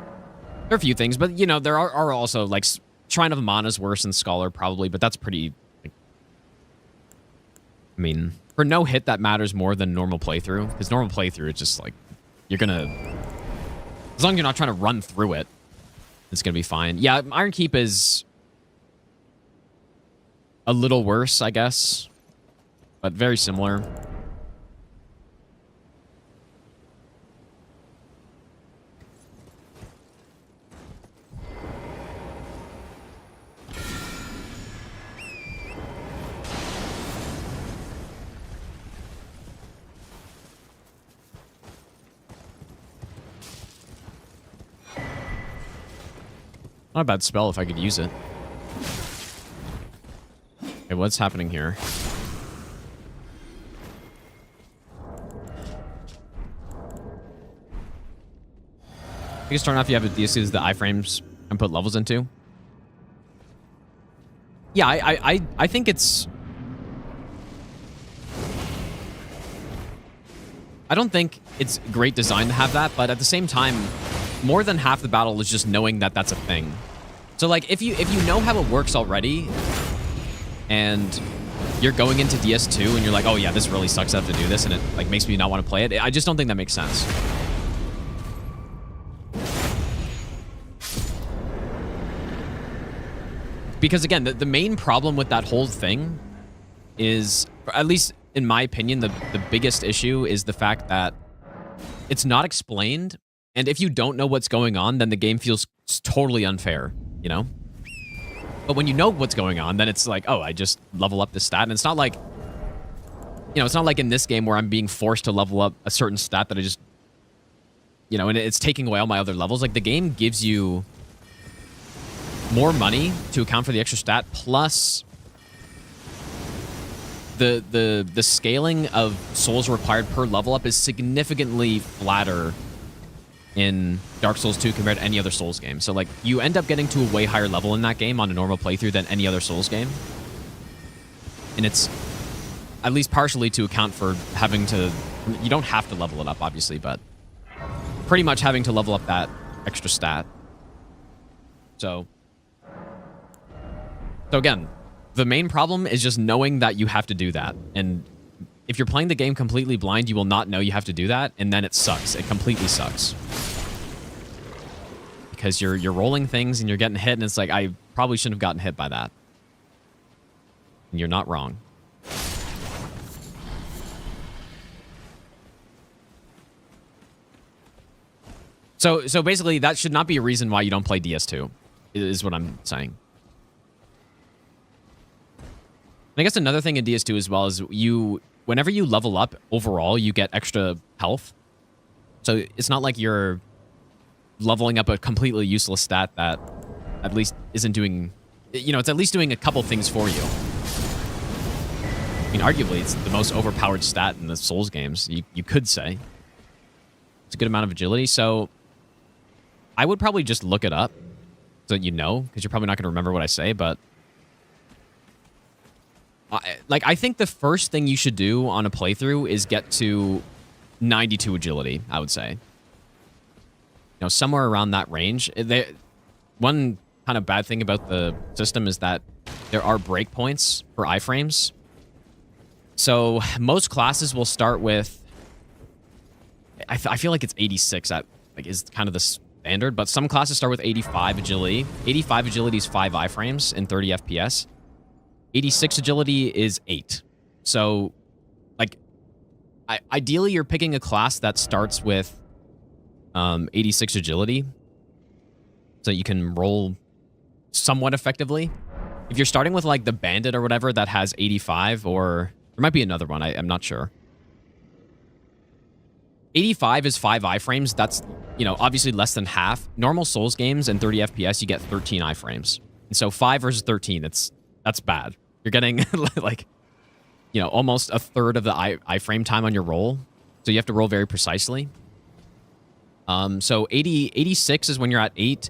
there are a few things, but, you know, there are also, like... Shrine of Mana is worse in Scholar, probably, but that's pretty... Like, I mean... For no hit, that matters more than normal playthrough. Because normal playthrough, it's just like... You're gonna... As long as you're not trying to run through it, it's gonna be fine. Yeah, Iron Keep is... a little worse, I guess. But very similar. Not a bad spell if I could use it. Okay, what's happening here? I can start off, you have a DLC the iframes and put levels into. Yeah, I think it's... I don't think it's great design to have that, but at the same time, more than half the battle is just knowing that that's a thing. So like, if you know how it works already, and you're going into DS2 and you're like, oh yeah, this really sucks, I have to do this, and it like makes me not want to play it, I just don't think that makes sense. Because again, the main problem with that whole thing is, at least in my opinion, the biggest issue is the fact that it's not explained. And if you don't know what's going on, then the game feels totally unfair, you know? But when you know what's going on, then it's like, oh, I just level up this stat. And it's not like, you know, it's not like in this game where I'm being forced to level up a certain stat that I just, you know, and it's taking away all my other levels. Like, the game gives you more money to account for the extra stat, plus the scaling of souls required per level up is significantly flatter in Dark Souls 2 compared to any other Souls game. So like, you end up getting to a way higher level in that game on a normal playthrough than any other Souls game. And it's at least partially to account for having to, you don't have to level it up obviously, but pretty much having to level up that extra stat. So again, the main problem is just knowing that you have to do that. And if you're playing the game completely blind, you will not know you have to do that, and then it sucks. It completely sucks. Because you're rolling things and you're getting hit, and it's like, I probably shouldn't have gotten hit by that. And you're not wrong. So basically, that should not be a reason why you don't play DS2, is what I'm saying. I guess another thing in DS2 as well is whenever you level up overall, you get extra health. So it's not like you're leveling up a completely useless stat that at least isn't doing, you know, it's at least doing a couple things for you. I mean, arguably, it's the most overpowered stat in the Souls games, you could say. It's a good amount of agility, so I would probably just look it up so that you know, because you're probably not going to remember what I say, but I think the first thing you should do on a playthrough is get to 92 agility, I would say. You know, somewhere around that range. One kind of bad thing about the system is that there are breakpoints for iframes. So most classes will start with, I feel like it's 86 at, like, is kind of the standard, but some classes start with 85 agility. 85 agility is 5 iframes in 30 FPS. 86 agility is 8. So, like, ideally you're picking a class that starts with 86 agility so you can roll somewhat effectively. If you're starting with, like, the bandit or whatever that has 85, or there might be another one, I'm not sure. 85 is 5 iframes. That's, you know, obviously less than half. Normal Souls games in 30 FPS, you get 13 iframes. And so 5 versus 13, that's bad. You're getting, like, you know, almost a third of the iframe time on your roll. So you have to roll very precisely. So 86 is when you're at 8.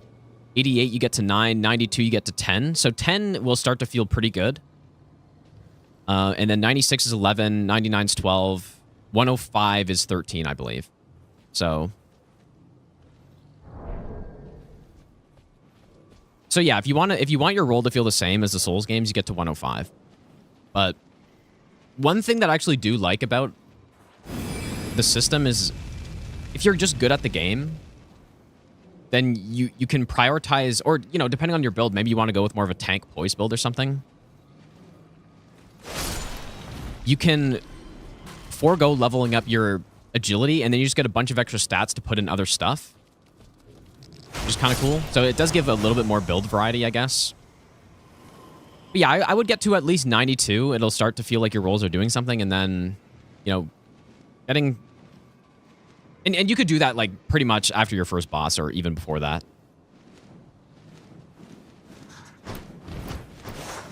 88, you get to 9. 92, you get to 10. So 10 will start to feel pretty good. And then 96 is 11. 99 is 12. 105 is 13, I believe. So yeah, if you want your roll to feel the same as the Souls games, you get to 105. But one thing that I actually do like about the system is if you're just good at the game, then you can prioritize, or, you know, depending on your build, maybe you want to go with more of a tank poise build or something. You can forego leveling up your agility, and then you just get a bunch of extra stats to put in other stuff, which is kind of cool. So it does give a little bit more build variety, I guess. But yeah, I would get to at least 92. It'll start to feel like your rolls are doing something, and then, you know, getting... And you could do that, like, pretty much after your first boss, or even before that.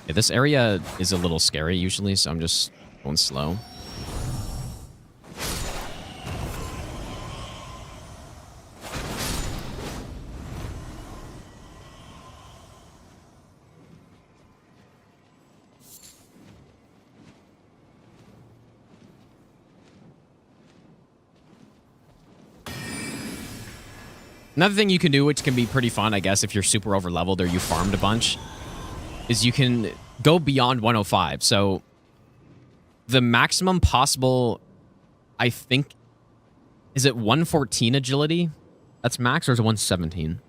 Yeah, this area is a little scary usually, so I'm just going slow. Another thing you can do, which can be pretty fun, I guess, if you're super over leveled or you farmed a bunch, is you can go beyond 105. So the maximum possible, I think, is it 114 agility? That's max, or is it 117?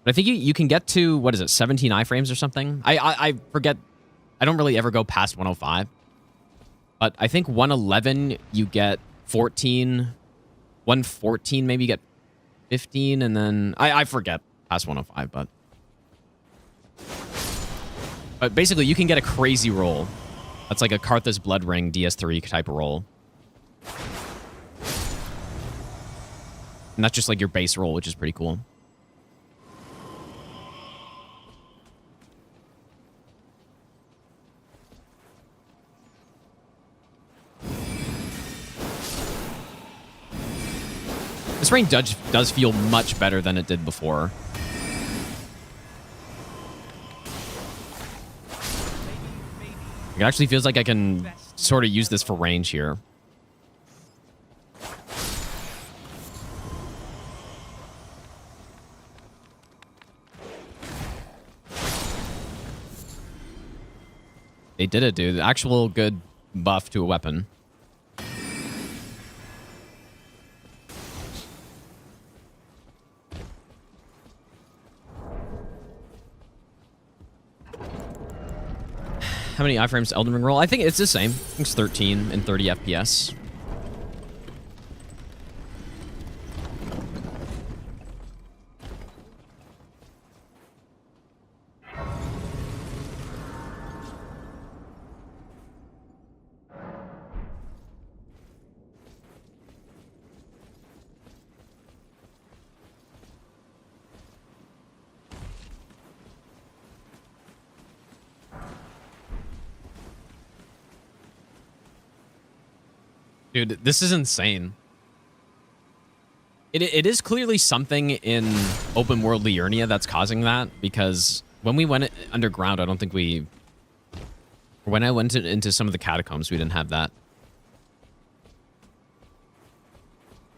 But I think you can get to, what is it, 17 iframes or something? I forget. I don't really ever go past 105. But I think 111 you get 14. 114 maybe you get 15, and then I forget past 105, but basically you can get a crazy roll. That's like a Karthus Blood Ring DS3 type of roll. And that's just like your base roll, which is pretty cool. This rain does feel much better than it did before. It actually feels like I can sort of use this for range here. They did it, dude. Actual good buff to a weapon. How many iframes Elden Ring roll? I think it's the same. I think it's 13 and 30 FPS. Dude, this is insane. It is clearly something in open world Liurnia that's causing that, because when we went underground, I don't think we... When I went into some of the catacombs, we didn't have that.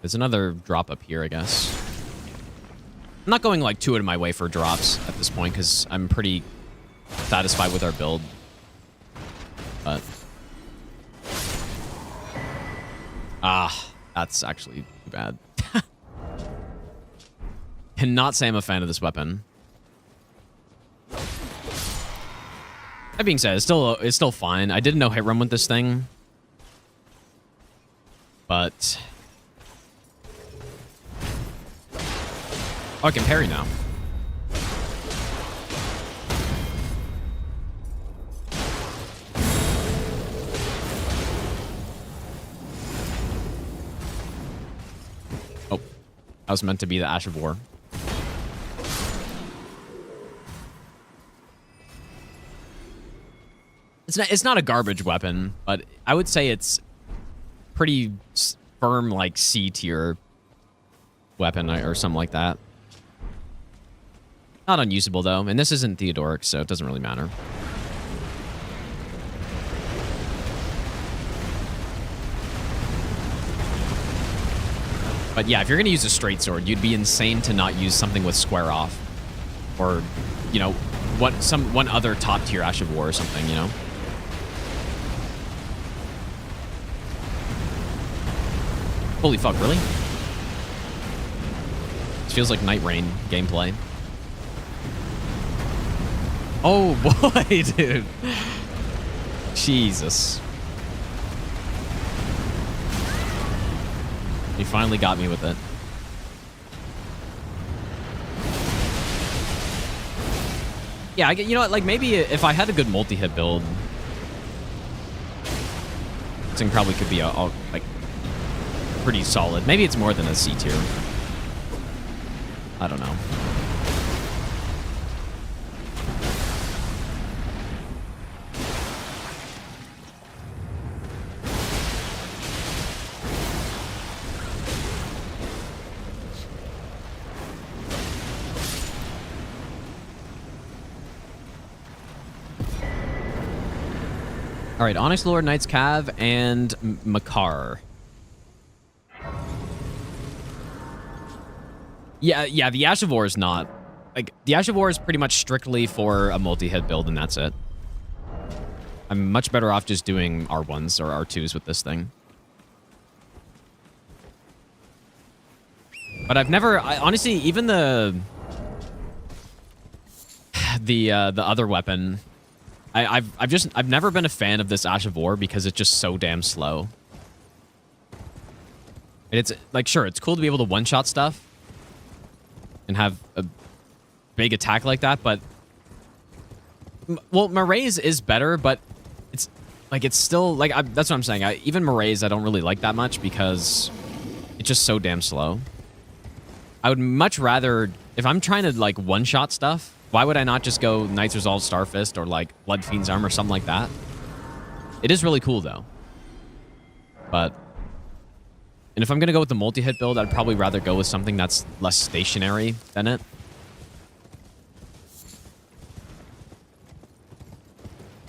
There's another drop up here, I guess. I'm not going like too out of my way for drops at this point, because I'm pretty satisfied with our build. But... that's actually too bad. Cannot say I'm a fan of this weapon. That being said, it's still fine. I didn't know hit run with this thing, but I can parry now. That was meant to be the Ash of War. It's not a garbage weapon, but I would say it's pretty firm, like C tier weapon or something like that. Not unusable though, and this isn't Theodoric, so it doesn't really matter. But yeah, if you're gonna use a straight sword, you'd be insane to not use something with square off, or you know, one other top tier Ash of War or something, you know. Holy fuck, really? This feels like Night Rain gameplay. Oh boy, dude. Jesus. He finally got me with it. Yeah, you know what? Like, maybe if I had a good multi-hit build, this thing probably could be like pretty solid. Maybe it's more than a C tier. I don't know. All right, Onyx Lord, Knight's Cav, and Makar. Yeah, the Ash of War is not. Like, the Ash of War is pretty much strictly for a multi-hit build, and that's it. I'm much better off just doing R1s or R2s with this thing. But I've never... honestly, even the other weapon... I've never been a fan of this Ash of War because it's just so damn slow. And it's, like, sure, it's cool to be able to one-shot stuff and have a big attack like that, but... Well, Marae's is better, but it's, like, it's still... Like, that's what I'm saying. Even Marae's I don't really like that much because it's just so damn slow. I would much rather... If I'm trying to, like, one-shot stuff, why would I not just go Knight's Resolve Starfist or, like, Blood Fiend's Arm or something like that? It is really cool, though. But... And if I'm going to go with the multi-hit build, I'd probably rather go with something that's less stationary than it.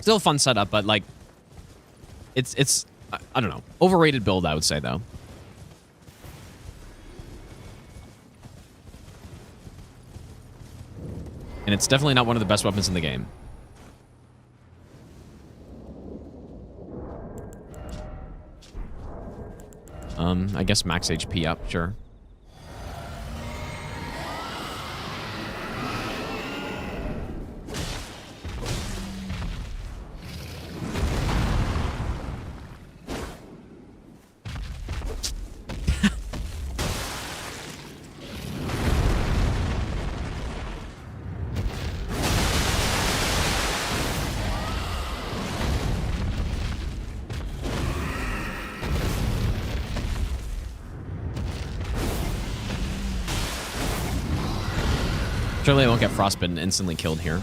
Still a fun setup, but, like... It's I don't know. Overrated build, I would say, though. And it's definitely not one of the best weapons in the game. I guess max HP up, sure. Surely I won't get frostbitten instantly killed here.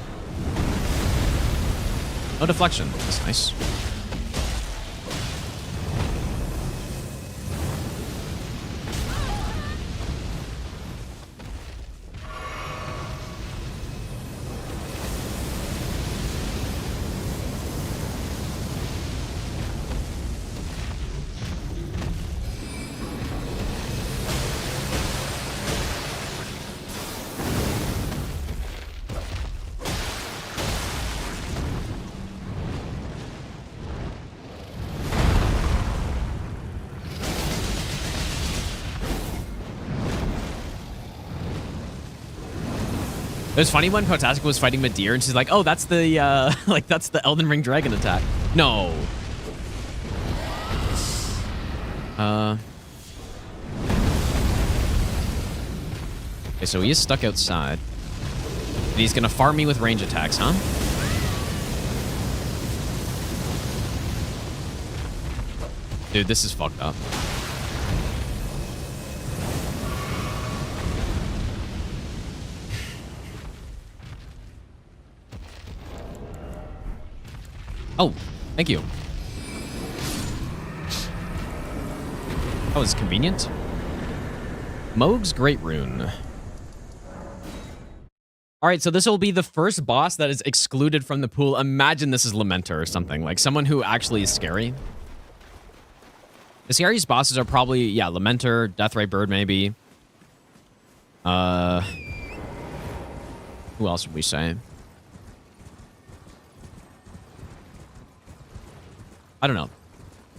No deflection. That's nice. It was funny when Potasika was fighting Midir and she's like, oh, that's the, like, that's the Elden Ring Dragon attack. No. Okay, so he is stuck outside. And he's gonna farm me with range attacks, huh? Dude, this is fucked up. Oh, thank you. That was convenient. Mohg's Great Rune. All right, so this will be the first boss that is excluded from the pool. Imagine this is Lamenter or something, like someone who actually is scary. The scariest bosses are probably, yeah, Lamenter, Deathray Bird maybe. Who else would we say? I don't know.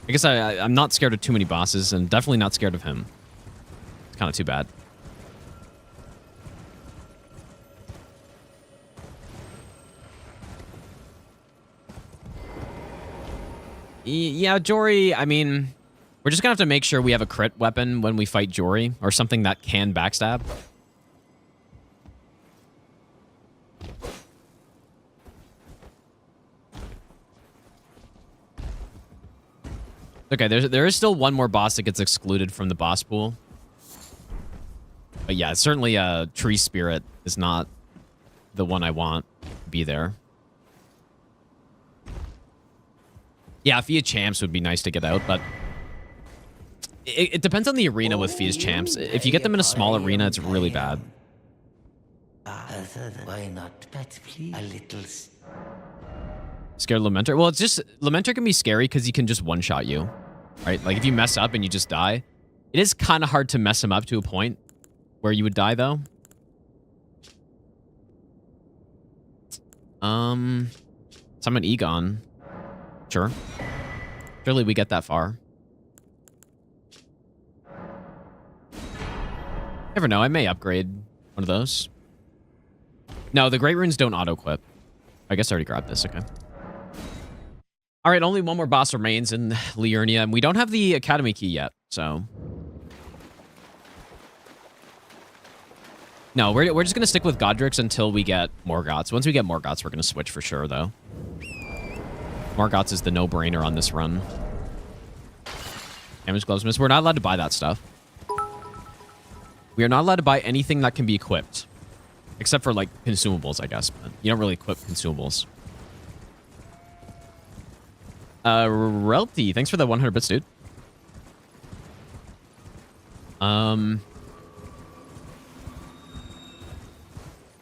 I guess I'm not scared of too many bosses, and definitely not scared of him. It's kind of too bad. Yeah, Jory, I mean, we're just gonna have to make sure we have a crit weapon when we fight Jory, or something that can backstab. Okay, there is still one more boss that gets excluded from the boss pool. But yeah, certainly Tree Spirit is not the one I want to be there. Yeah, Fia Champs would be nice to get out, but it depends on the arena with Fia's Champs. If you get them in a small arena, it's really bad. Why not? But please, a little... Scared Lamenter? Well, it's just... Lamenter can be scary because he can just one-shot you. Right? Like, if you mess up and you just die, it is kind of hard to mess him up to a point. where you would die, though. Summon Egon. Sure. Surely we get that far. Never know, I may upgrade one of those. No, the Great Runes don't auto-equip. I guess I already grabbed this, okay. Alright, only one more boss remains in Liurnia, and we don't have the Academy key yet, so... No, we're just gonna stick with Godric's until we get Morgoth's. Once we get Morgoth's, we're gonna switch for sure, though. Morgoth's is the no-brainer on this run. Damage gloves miss. We're not allowed to buy that stuff. We are not allowed to buy anything that can be equipped. Except for, like, consumables, I guess. But you don't really equip consumables. Relty, thanks for the 100 bits, dude.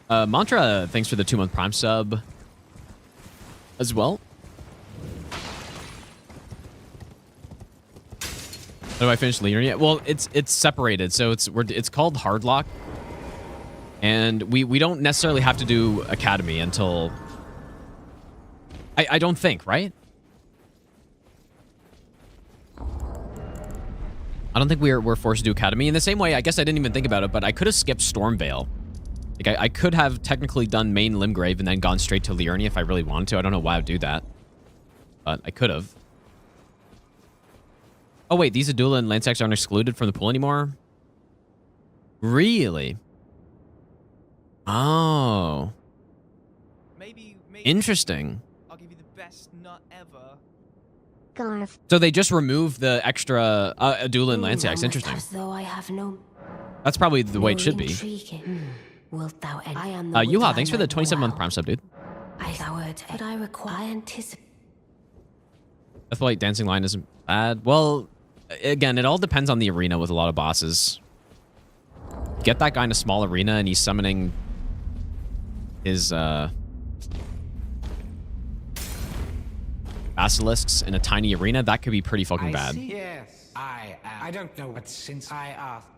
Mantra, thanks for the 2-month Prime sub as well. How do I finish Liurnia? Well, it's separated, so it's called Hardlock, and we don't necessarily have to do Academy until I don't think, right? I don't think we're forced to do Academy. In the same way, I guess I didn't even think about it, but I could have skipped Stormvale. Like, I could have technically done main Limgrave and then gone straight to Liurnia if I really wanted to. I don't know why I would do that. But I could have. Oh, wait. These Adula and Lancex aren't excluded from the pool anymore? Really? Oh. Maybe interesting. I'll give you the best nut ever. Garf. So they just removed the extra Adula and Lancex. Interesting. As though I have no... That's probably the way it should be. Wilt thou end? I am Yuha, thanks for the 27-month Prime sub, dude. But I require anticipate. Deathlight Dancing Line isn't bad. Well, again, it all depends on the arena with a lot of bosses. Get that guy in a small arena and he's summoning his basilisks in a tiny arena. That could be pretty fucking bad. Yes, I don't know what since I asked.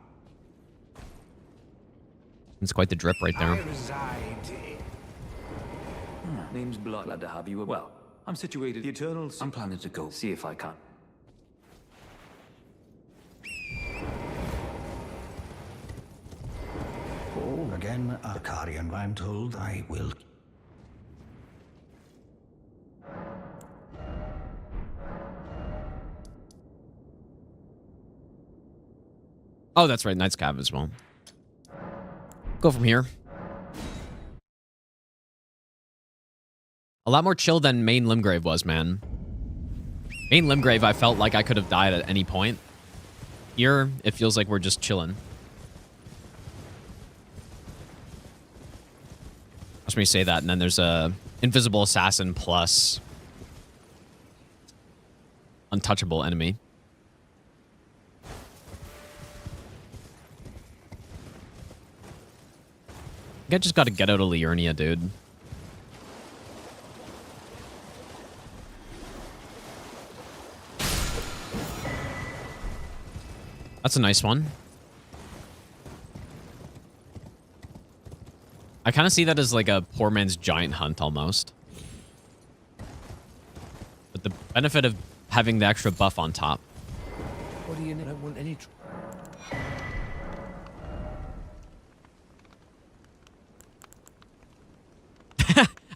It's quite the drip right there. Name's Blood. Glad to have you. Well, I'm situated. The Eternals. I'm planning to go see if I can. Oh, again, Akarian, I'm told I will. Oh, that's right. Knight's Cav as well. Go from here. A lot more chill than main Limgrave was, man. Main Limgrave, I felt like I could have died at any point. Here, it feels like we're just chilling. Watch me say that, and then there's a Invisible Assassin plus untouchable enemy. I just got to get out of Liurnia, dude. That's a nice one. I kind of see that as like a poor man's giant hunt almost. But the benefit of having the extra buff on top. What do you need? I don't want any...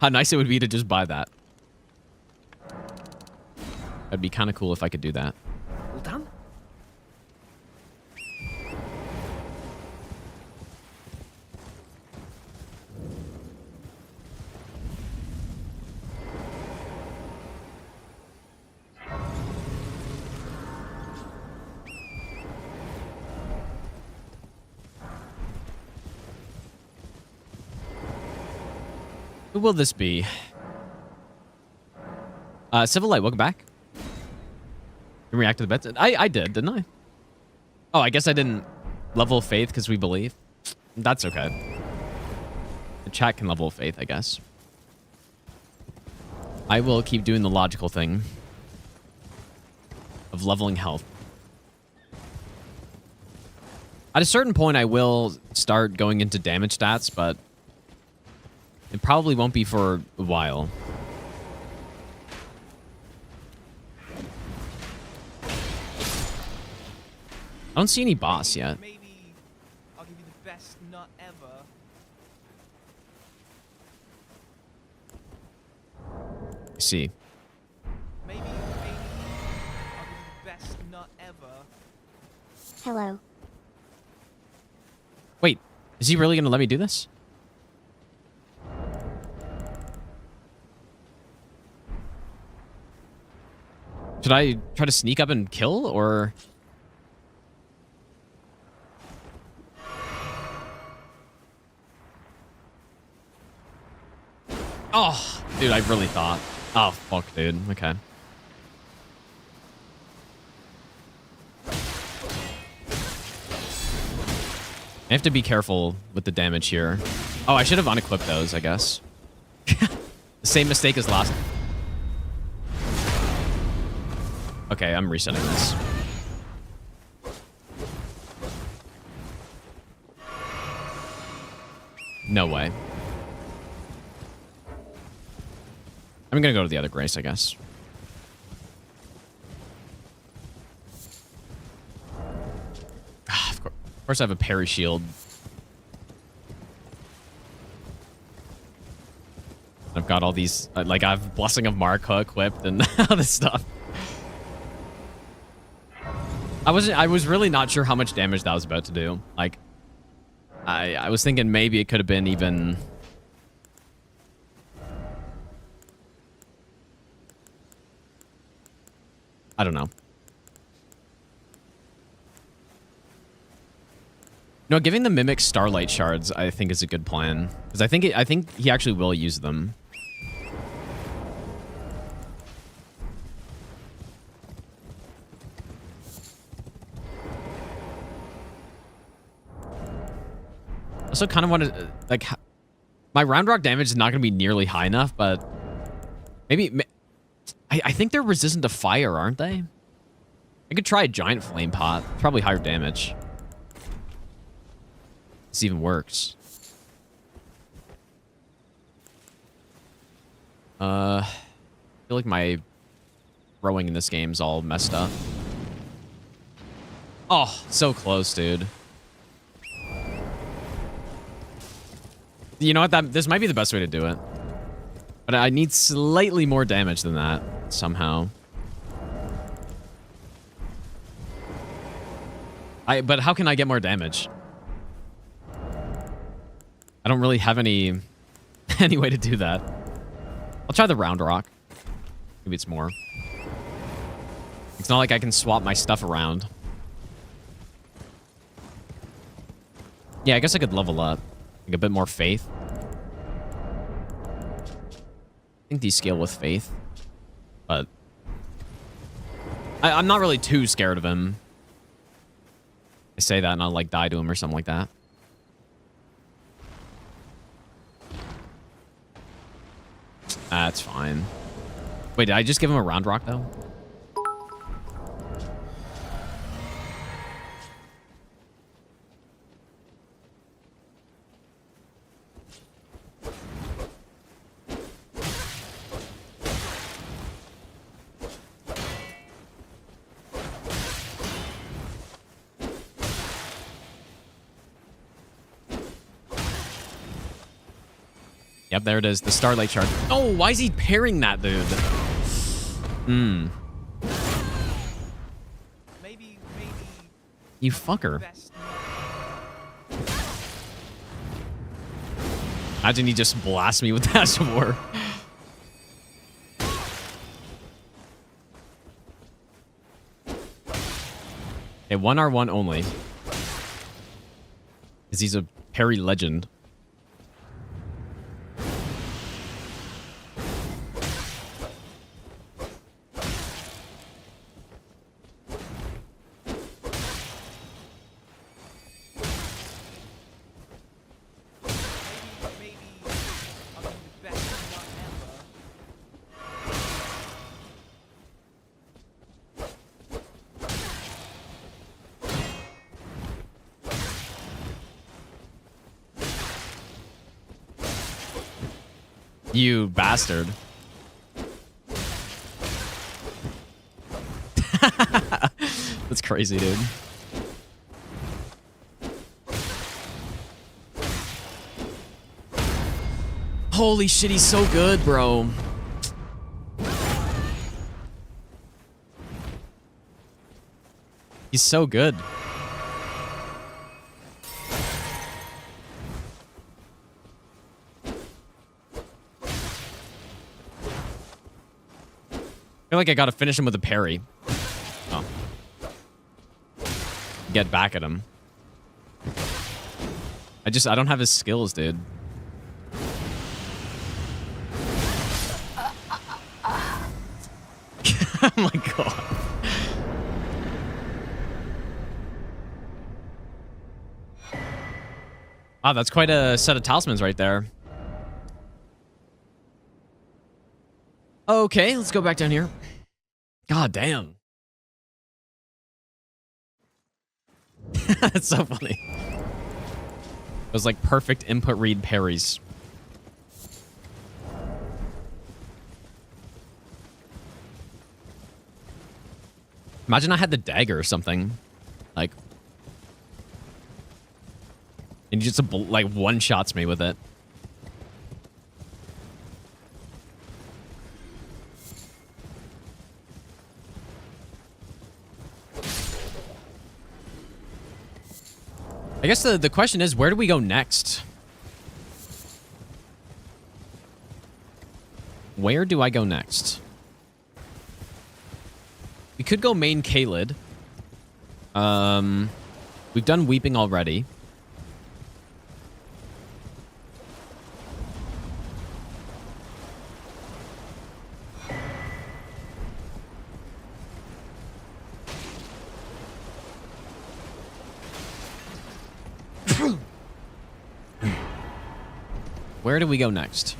How nice it would be to just buy that. That'd be kind of cool if I could do that. Well done. Who will this be? Civil Light, welcome back. You react to the bets? I did, didn't I? Oh, I guess I didn't level faith because we believe. That's okay. The chat can level faith, I guess. I will keep doing the logical thing of leveling health. At a certain point, I will start going into damage stats, but it probably won't be for a while. I don't see any boss yet. Maybe I'll give you the best nut ever. I see. Maybe I'll give you the best nut ever. Hello. Wait, is he really going to let me do this? Should I try to sneak up and kill, or... Oh, dude, I really thought. Oh, fuck, dude. Okay. I have to be careful with the damage here. Oh, I should have unequipped those, I guess. The same mistake as last. Okay, I'm resetting this. No way. I'm gonna go to the other Grace, I guess. Of course I have a parry shield. I've got all these, like, I have Blessing of Marka equipped and all this stuff. I was really not sure how much damage that was about to do. Like, I was thinking maybe it could have been even... I don't know. No, giving the Mimic Starlight Shards, I think, is a good plan. Because I think he actually will use them. Also kind of want to, like, my round rock damage is not going to be nearly high enough, but maybe, I think they're resistant to fire, aren't they? I could try a giant flame pot. Probably higher damage. This even works. I feel like my throwing in this game's all messed up. Oh, so close, dude. You know what? This might be the best way to do it. But I need slightly more damage than that, somehow. But how can I get more damage? I don't really have any way to do that. I'll try the round rock. Maybe it's more. It's not like I can swap my stuff around. Yeah, I guess I could level up. Like a bit more faith. I think these scale with faith. But I'm not really too scared of him. I say that and I'll like die to him or something like that. That's fine. Wait, did I just give him a round rock though? Yep, there it is. The Starlight Shard. Oh, why is he parrying that, dude? Hmm. Maybe. You fucker. Imagine he just blasts me with that sword. Okay, 1R1 only. Because he's a parry legend. You bastard. That's crazy, dude. Holy shit, he's so good, bro. He's so good. I feel like I gotta finish him with a parry. Oh. Get back at him. I don't have his skills, dude. Oh my god. Wow, that's quite a set of talismans right there. Okay, let's go back down here. God damn. That's so funny. It was like perfect input read parries. Imagine I had the dagger or something. Like. And he just like one-shots me with it. I guess the question is, where do we go next? Where do I go next? We could go main Kaled. We've done Weeping already. Where do we go next?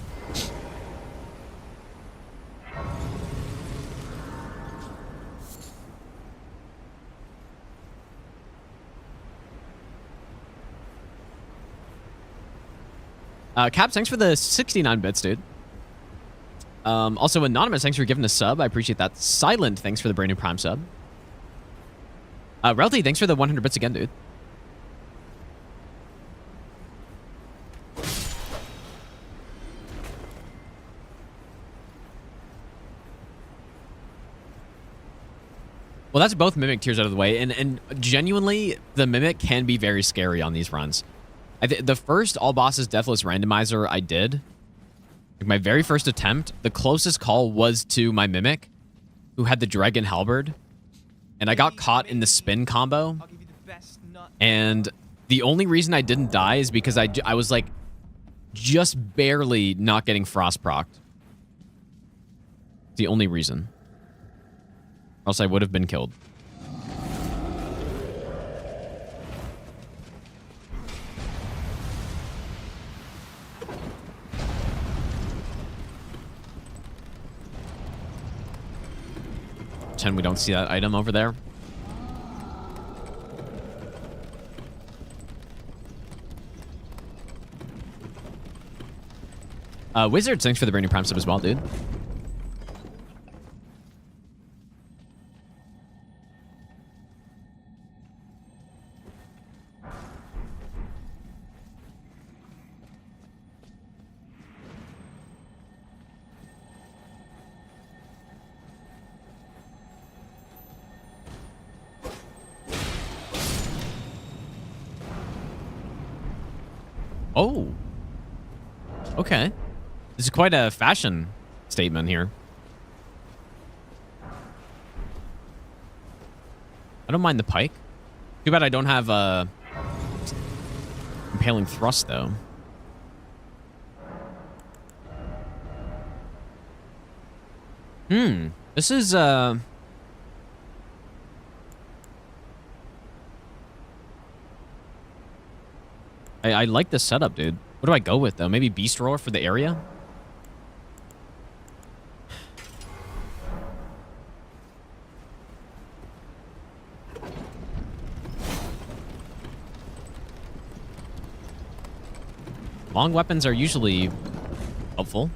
Caps, thanks for the 69 bits, dude. Also, Anonymous, thanks for giving a sub. I appreciate that. Silent, thanks for the brand new Prime sub. Relty, thanks for the 100 bits again, dude. Well, that's both Mimic tiers out of the way, and genuinely, the Mimic can be very scary on these runs. The first All Bosses Deathless Randomizer I did, like my very first attempt, the closest call was to my Mimic, who had the Dragon Halberd, and I got caught in the spin combo, and the only reason I didn't die is because I was like, just barely not getting Frost procced. The only reason. Or else I would have been killed. Pretend we don't see that item over there. Wizard, thanks for the brand new Prime sub as well, dude. Oh. Okay. This is quite a fashion statement here. I don't mind the pike. Too bad I don't have impaling thrust though. This is I like this setup, dude. What do I go with, though? Maybe Beast Roar for the area? Long weapons are usually helpful.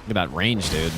Look at that range, dude.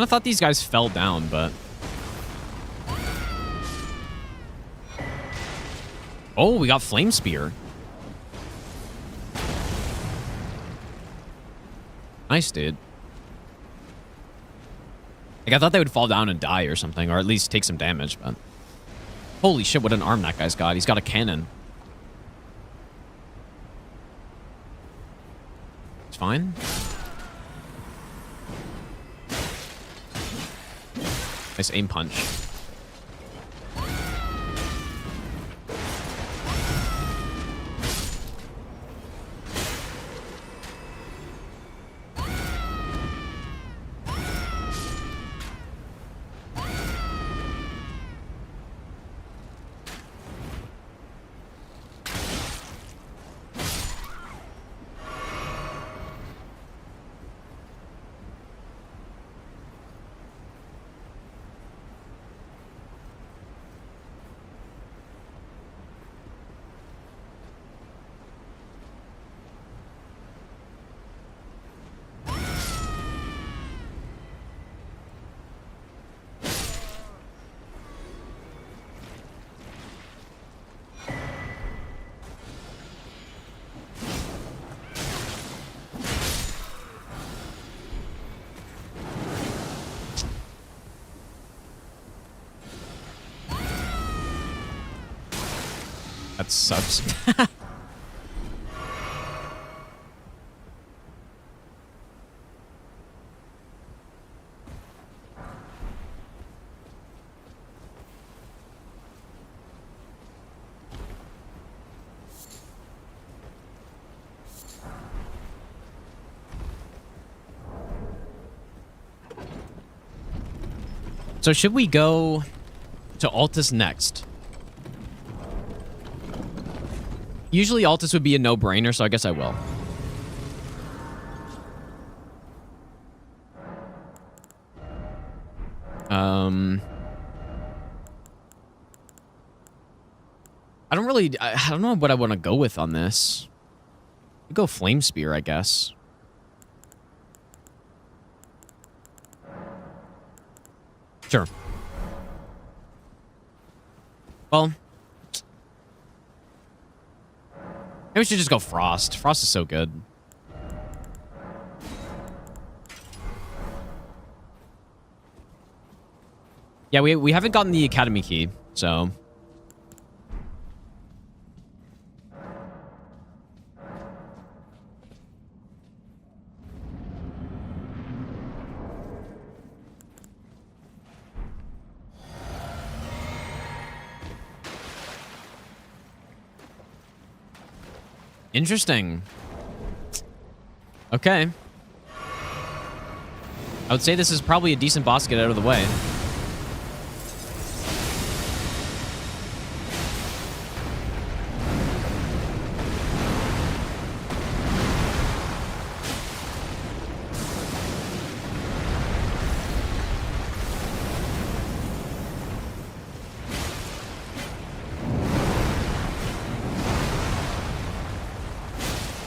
I thought these guys fell down, but... Oh, we got Flame Spear. Nice, dude. Like, I thought they would fall down and die or something, or at least take some damage, but... Holy shit, what an arm that guy's got. He's got a cannon. It's fine. Nice aim punch. That sucks. So should we go to Altus next? Usually Altus would be a no-brainer, so I guess I will. I don't know what I want to go with on this. I'll go Flame Spear, I guess. Sure. Well, maybe we should just go Frost. Frost is so good. Yeah, we haven't gotten the Academy key, so... Interesting. Okay. I would say this is probably a decent boss to get out of the way.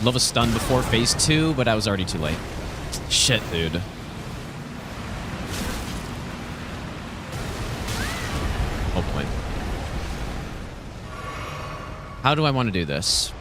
Love a stun before phase 2, but I was already too late. Shit, dude. Oh boy. How do I want to do this?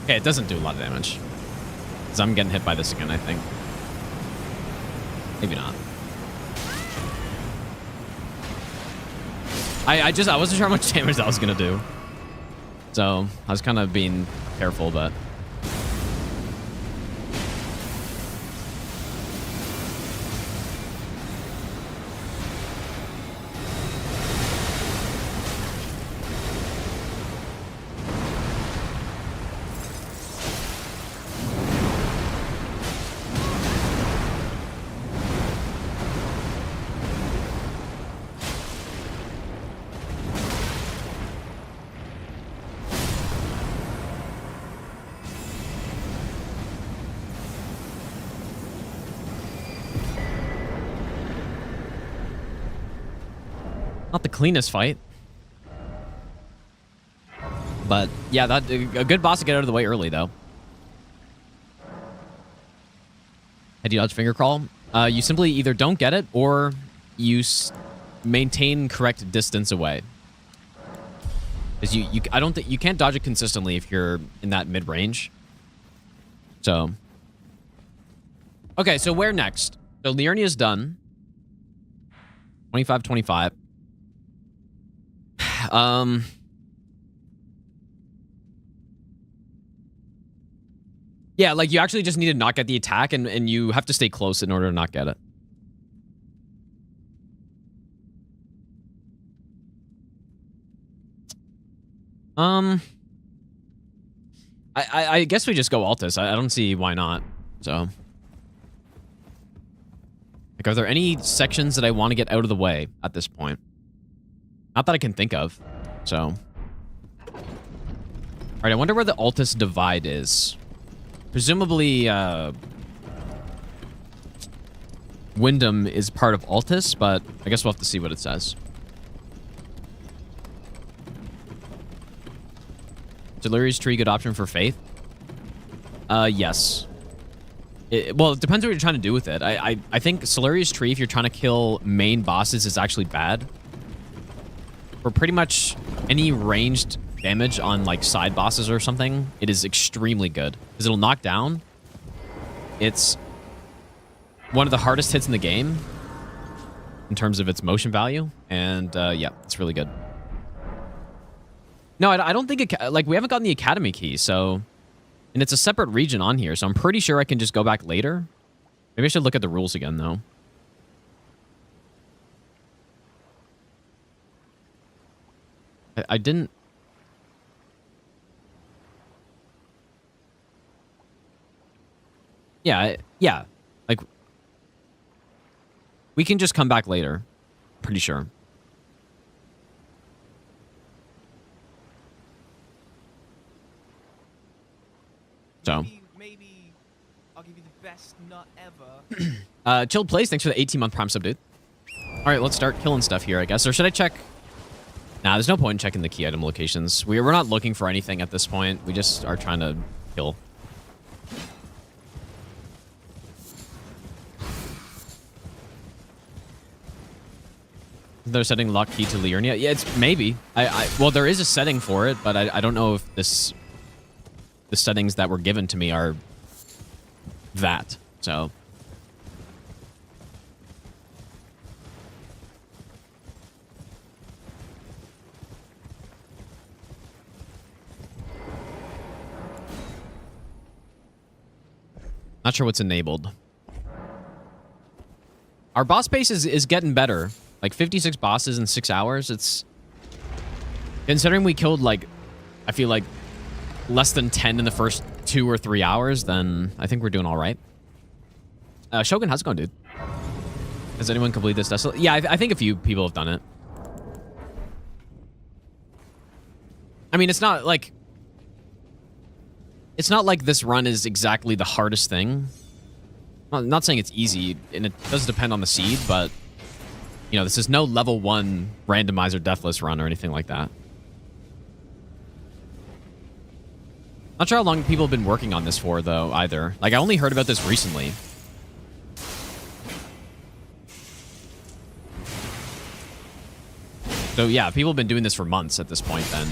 Okay, it doesn't do a lot of damage. Because I'm getting hit by this again, I think. Maybe not. I wasn't sure how much damage that was gonna do. So I was kind of being careful, but not the cleanest fight. But yeah, that a good boss to get out of the way early though. How do you dodge finger crawl? You simply either don't get it or you maintain correct distance away. Because I don't think you can't dodge it consistently if you're in that mid range. So okay, so where next? So Liurnia's done. 25-25. Yeah, like you actually just need to not get the attack and you have to stay close in order to not get it. I guess we just go Altus. I don't see why not. So like, are there any sections that I want to get out of the way at this point? Not that I can think of. So all right, I wonder where the Altus divide is. Presumably, Wyndham is part of Altus, but I guess we'll have to see what it says. Delirious Tree, good option for Faith? Yes. Well, it depends what you're trying to do with it. I think Solarius Tree, if you're trying to kill main bosses, is actually bad. For pretty much any ranged damage on like side bosses or something, it is extremely good because it'll knock down. It's one of the hardest hits in the game in terms of its motion value, and yeah, it's really good. No, I don't think like we haven't gotten the Academy key, so, and it's a separate region on here, so I'm pretty sure I can just go back later. Maybe I should look at the rules again though. I didn't. Yeah, yeah. Like, we can just come back later. Pretty sure. So. Maybe I'll give you the best nut ever. Chilled Place, thanks for the 18-month Prime sub, dude. All right, let's start killing stuff here, I guess. Or should I check? Nah, there's no point in checking the key item locations. We're not looking for anything at this point. We just are trying to kill. They're setting lock key to Liurnia. Yeah, it's maybe. Well, there is a setting for it, but I don't know if the settings that were given to me are that. So. Not sure what's enabled. Our boss pace is getting better. Like 56 bosses in 6 hours. It's considering we killed like, I feel like less than 10 in the first 2 or 3 hours, then I think we're doing all right. Shogun, how's it going, dude? Has anyone completed this Desolate? Yeah, I think a few people have done it. I mean, it's not like this run is exactly the hardest thing. I'm not saying it's easy, and it does depend on the seed, but you know, this is no level 1 randomizer Deathless run or anything like that. Not sure how long people have been working on this for, though, either. Like, I only heard about this recently. So, yeah, people have been doing this for months at this point, then.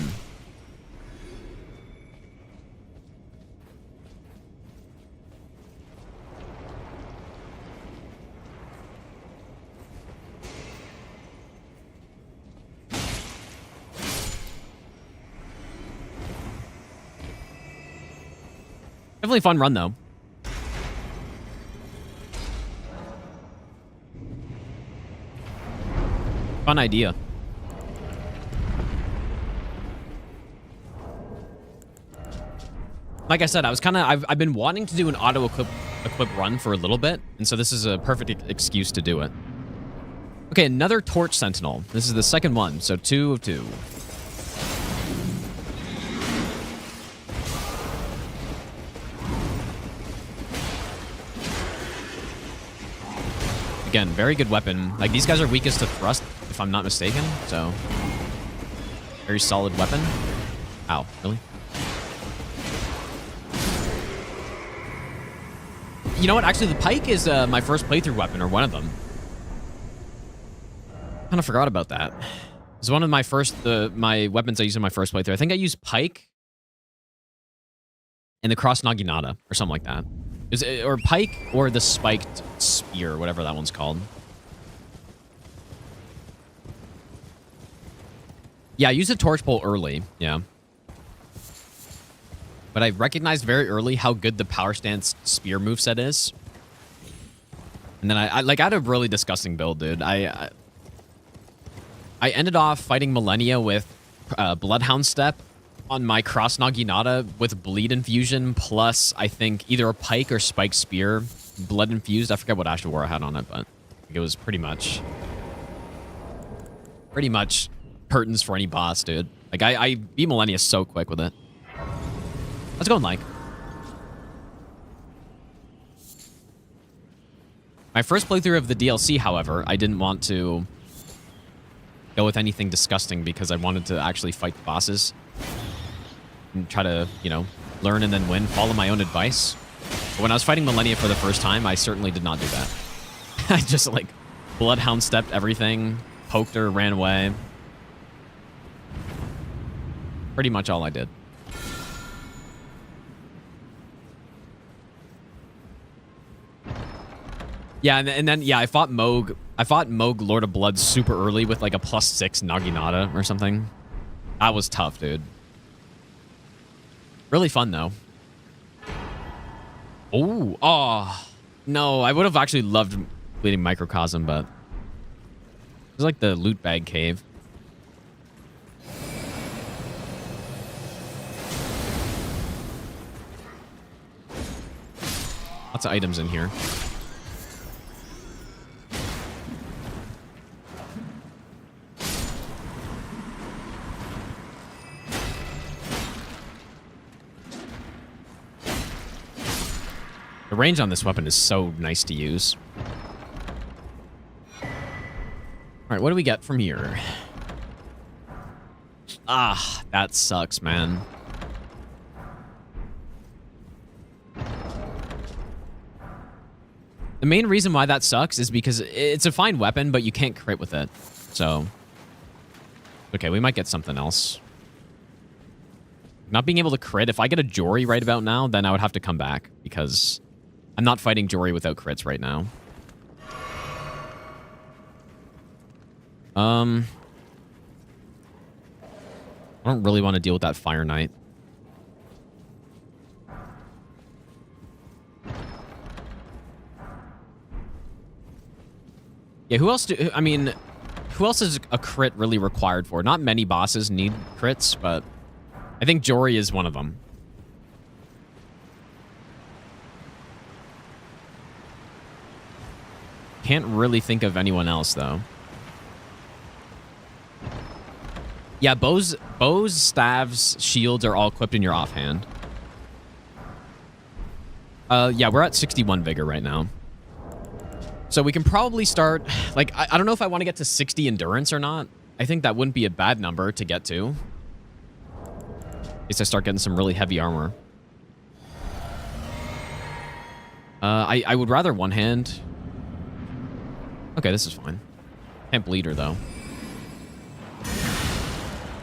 Definitely a fun run, though. Fun idea. Like I said, I've been wanting to do an auto equip run for a little bit, and so this is a perfect excuse to do it. Okay, another Torch Sentinel. This is the second one, so 2 of 2. Again, very good weapon. Like, these guys are weakest to thrust, if I'm not mistaken, so... Very solid weapon. Ow, really? You know what? Actually, the pike is my first playthrough weapon, or one of them. Kind of forgot about that. It's one of my my weapons I used in my first playthrough. I think I used pike and the cross naginata, or something like that. Or pike, or the spiked spear, whatever that one's called. Yeah, I used a torch bolt early, yeah. But I recognized very early how good the power stance spear moveset is. And then I had a really disgusting build, dude. I ended off fighting Millennia with Bloodhound Step on my Cross Naginata with Bleed Infusion plus, I think, either a Pike or Spike Spear. Blood Infused. I forget what Ashawara had on it, but it was pretty much curtains for any boss, dude. Like, I beat Millennia so quick with it. Let's go, like. My first playthrough of the DLC, however, I didn't want to go with anything disgusting because I wanted to actually fight the bosses and try to, you know, learn and then win, follow my own advice. But when I was fighting Millennia for the first time, I certainly did not do that. I just, like, Bloodhound stepped everything, poked her, ran away. Pretty much all I did. Yeah, and then, yeah, I fought Moog. I fought Moog Lord of Blood super early with, like, a +6 Naginata or something. That was tough, dude. Really fun, though. Oh, no, I would have actually loved Bleeding Microcosm, but it was like the loot bag cave. Lots of items in here. The range on this weapon is so nice to use. All right, what do we get from here? Ah, that sucks, man. The main reason why that sucks is because it's a fine weapon, but you can't crit with it. So, okay, we might get something else. Not being able to crit, if I get a Jory right about now, then I would have to come back because I'm not fighting Jory without crits right now. I don't really want to deal with that Fire Knight. Yeah, who else who else is a crit really required for? Not many bosses need crits, but I think Jory is one of them. Can't really think of anyone else, though. Yeah, bows, staves, shields are all equipped in your offhand. Yeah, we're at 61 vigor right now. So we can probably start... Like, I don't know if I want to get to 60 endurance or not. I think that wouldn't be a bad number to get to. At least I start getting some really heavy armor. I would rather one hand... Okay, this is fine. Can't bleed her, though.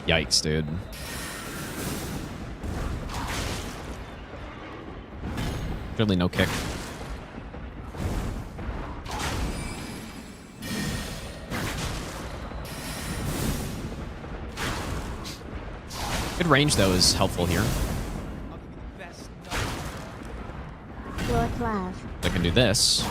Yikes, dude. Surely no kick. Good range, though, is helpful here. love. I can do this.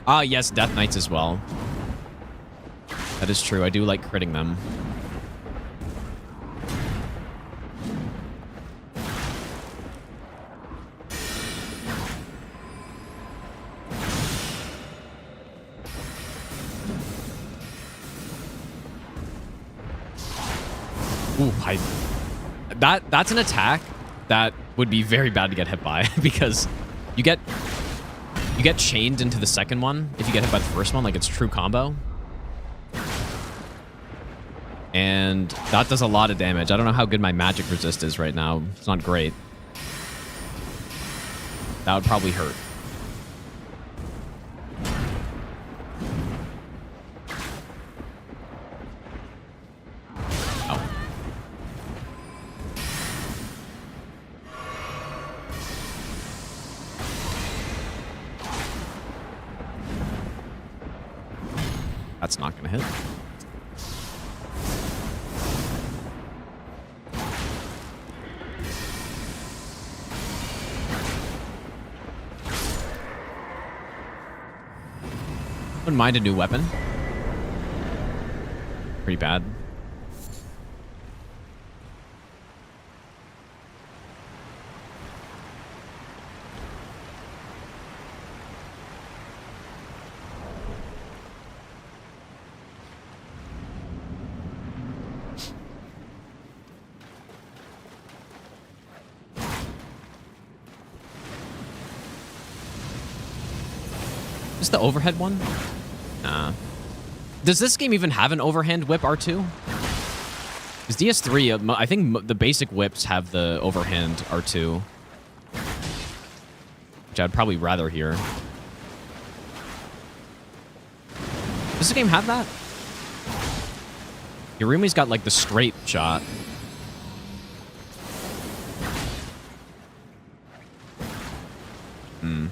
Ah, yes, Death Knights as well. That is true. I do like critting them. Ooh, that's an attack that would be very bad to get hit by because you get chained into the second one if you get hit by the first one, like it's true combo. And that does a lot of damage. I don't know how good my magic resist is right now. It's not great. That would probably hurt. That's not gonna hit. Wouldn't mind a new weapon. Pretty bad. Is the overhead one? Nah. Does this game even have an overhand whip R2? Because DS3, I think the basic whips have the overhand R2. Which I'd probably rather hear. Does this game have that? Yurumi's got like the straight shot. Hmm.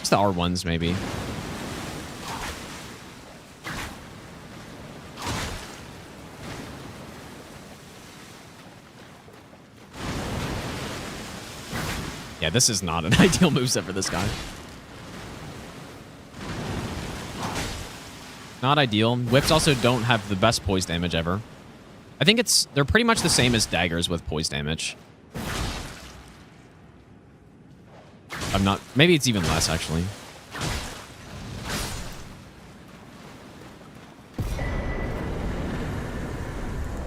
The R1s, maybe. Yeah, this is not an ideal moveset for this guy. Not ideal. Whips also don't have the best poise damage ever. I think they're pretty much the same as daggers with poise damage. I'm not... Maybe it's even less, actually.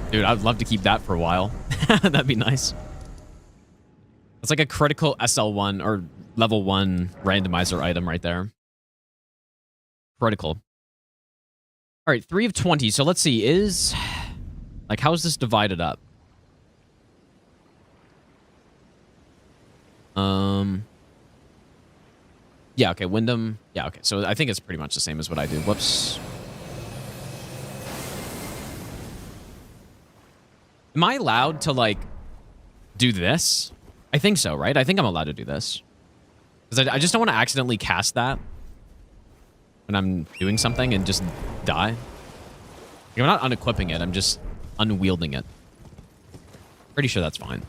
Dude, I'd love to keep that for a while. That'd be nice. It's like a critical SL1 or level 1 randomizer item right there. Critical. All right, 3 of 20. So let's see. Like, how is this divided up? Yeah, okay, Wyndham. Yeah, okay. So I think it's pretty much the same as what I do. Whoops. Am I allowed to, like, do this? I think so, right? I think I'm allowed to do this. Because I just don't want to accidentally cast that when I'm doing something and just die. Like, I'm not unequipping it. I'm just unwielding it. Pretty sure that's fine.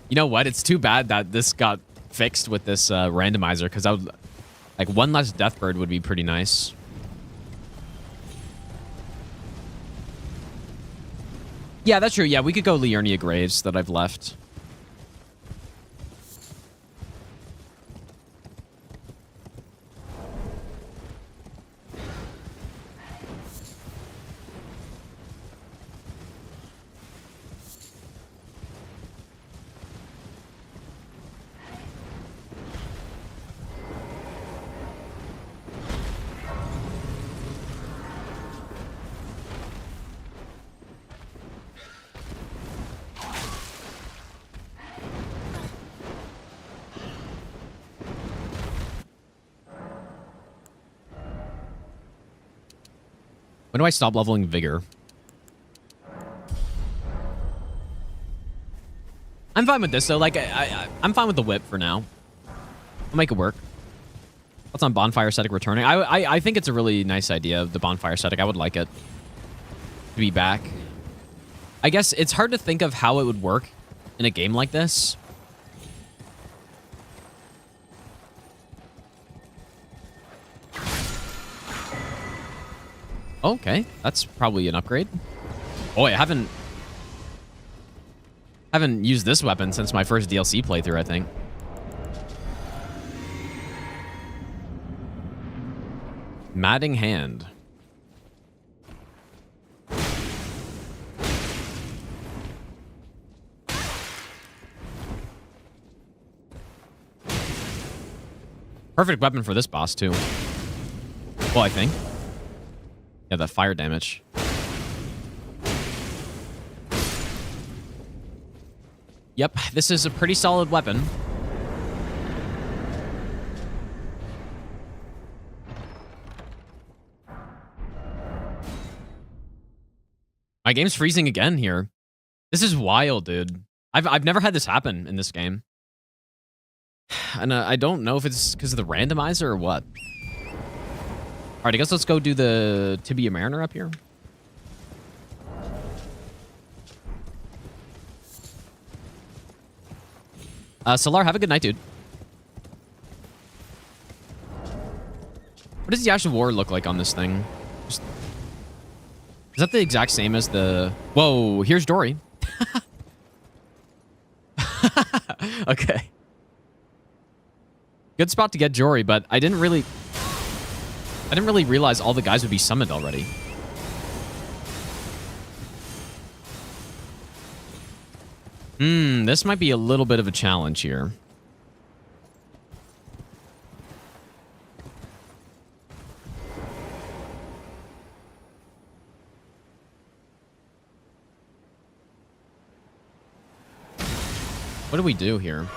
You know what? It's too bad that this got fixed with this randomizer, because I would like one less Deathbird would be pretty nice. Yeah, that's true. Yeah, we could go Liurnia Graves that I've left. When do I stop leveling Vigor? I'm fine with this, though. Like, I'm fine with the whip for now. I'll make it work. What's on bonfire static returning? I think it's a really nice idea, the bonfire static. I would like it to be back. I guess it's hard to think of how it would work in a game like this. Okay, that's probably an upgrade. Boy, I haven't used this weapon since my first DLC playthrough, I think. Matting hand. Perfect weapon for this boss, too. Well, I think. Yeah, that fire damage. Yep, this is a pretty solid weapon. My game's freezing again here. This is wild, dude. I've never had this happen in this game. And I don't know if it's because of the randomizer or what. All right, I guess let's go do the Tibia Mariner up here. Solar, have a good night, dude. What does the Ash of War look like on this thing? Is that the exact same as the... Whoa, here's Dory. Okay. Good spot to get Jory, but I didn't really realize all the guys would be summoned already. This might be a little bit of a challenge here. What do we do here?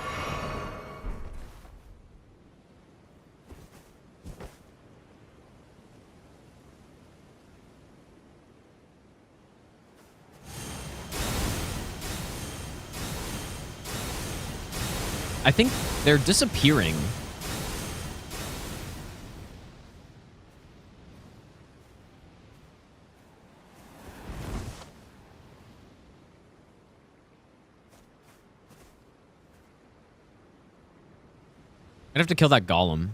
I think they're disappearing. I'd have to kill that golem.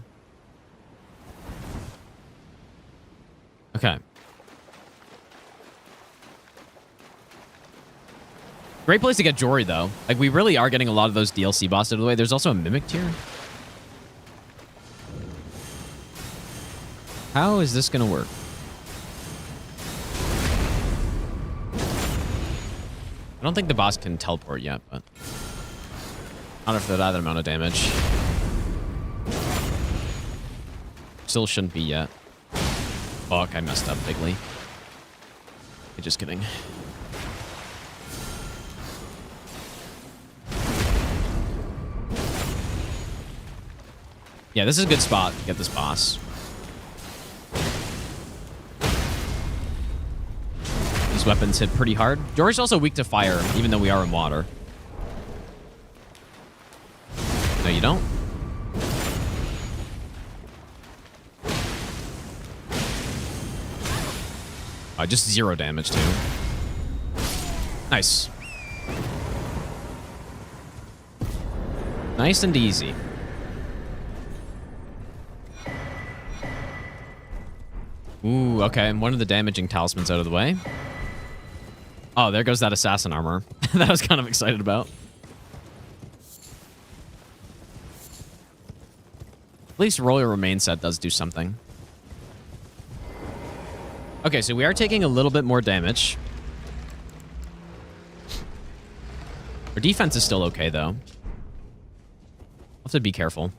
Okay. Great place to get Jory, though. Like, we really are getting a lot of those DLC bosses out of the way. There's also a Mimic tier. How is this going to work? I don't think the boss can teleport yet, but... not after that amount of damage. Still shouldn't be yet. Fuck, I messed up bigly. Okay, just kidding. Yeah, this is a good spot to get this boss. These weapons hit pretty hard. Jory's also weak to fire, even though we are in water. No, you don't? Oh, just 0 damage, too. Nice. Nice and easy. Ooh, okay. And one of the damaging talismans out of the way. Oh, there goes that assassin armor. That I was kind of excited about. At least Royal Remain set does do something. Okay, so we are taking a little bit more damage. Our defense is still okay, though. We'll have to be careful.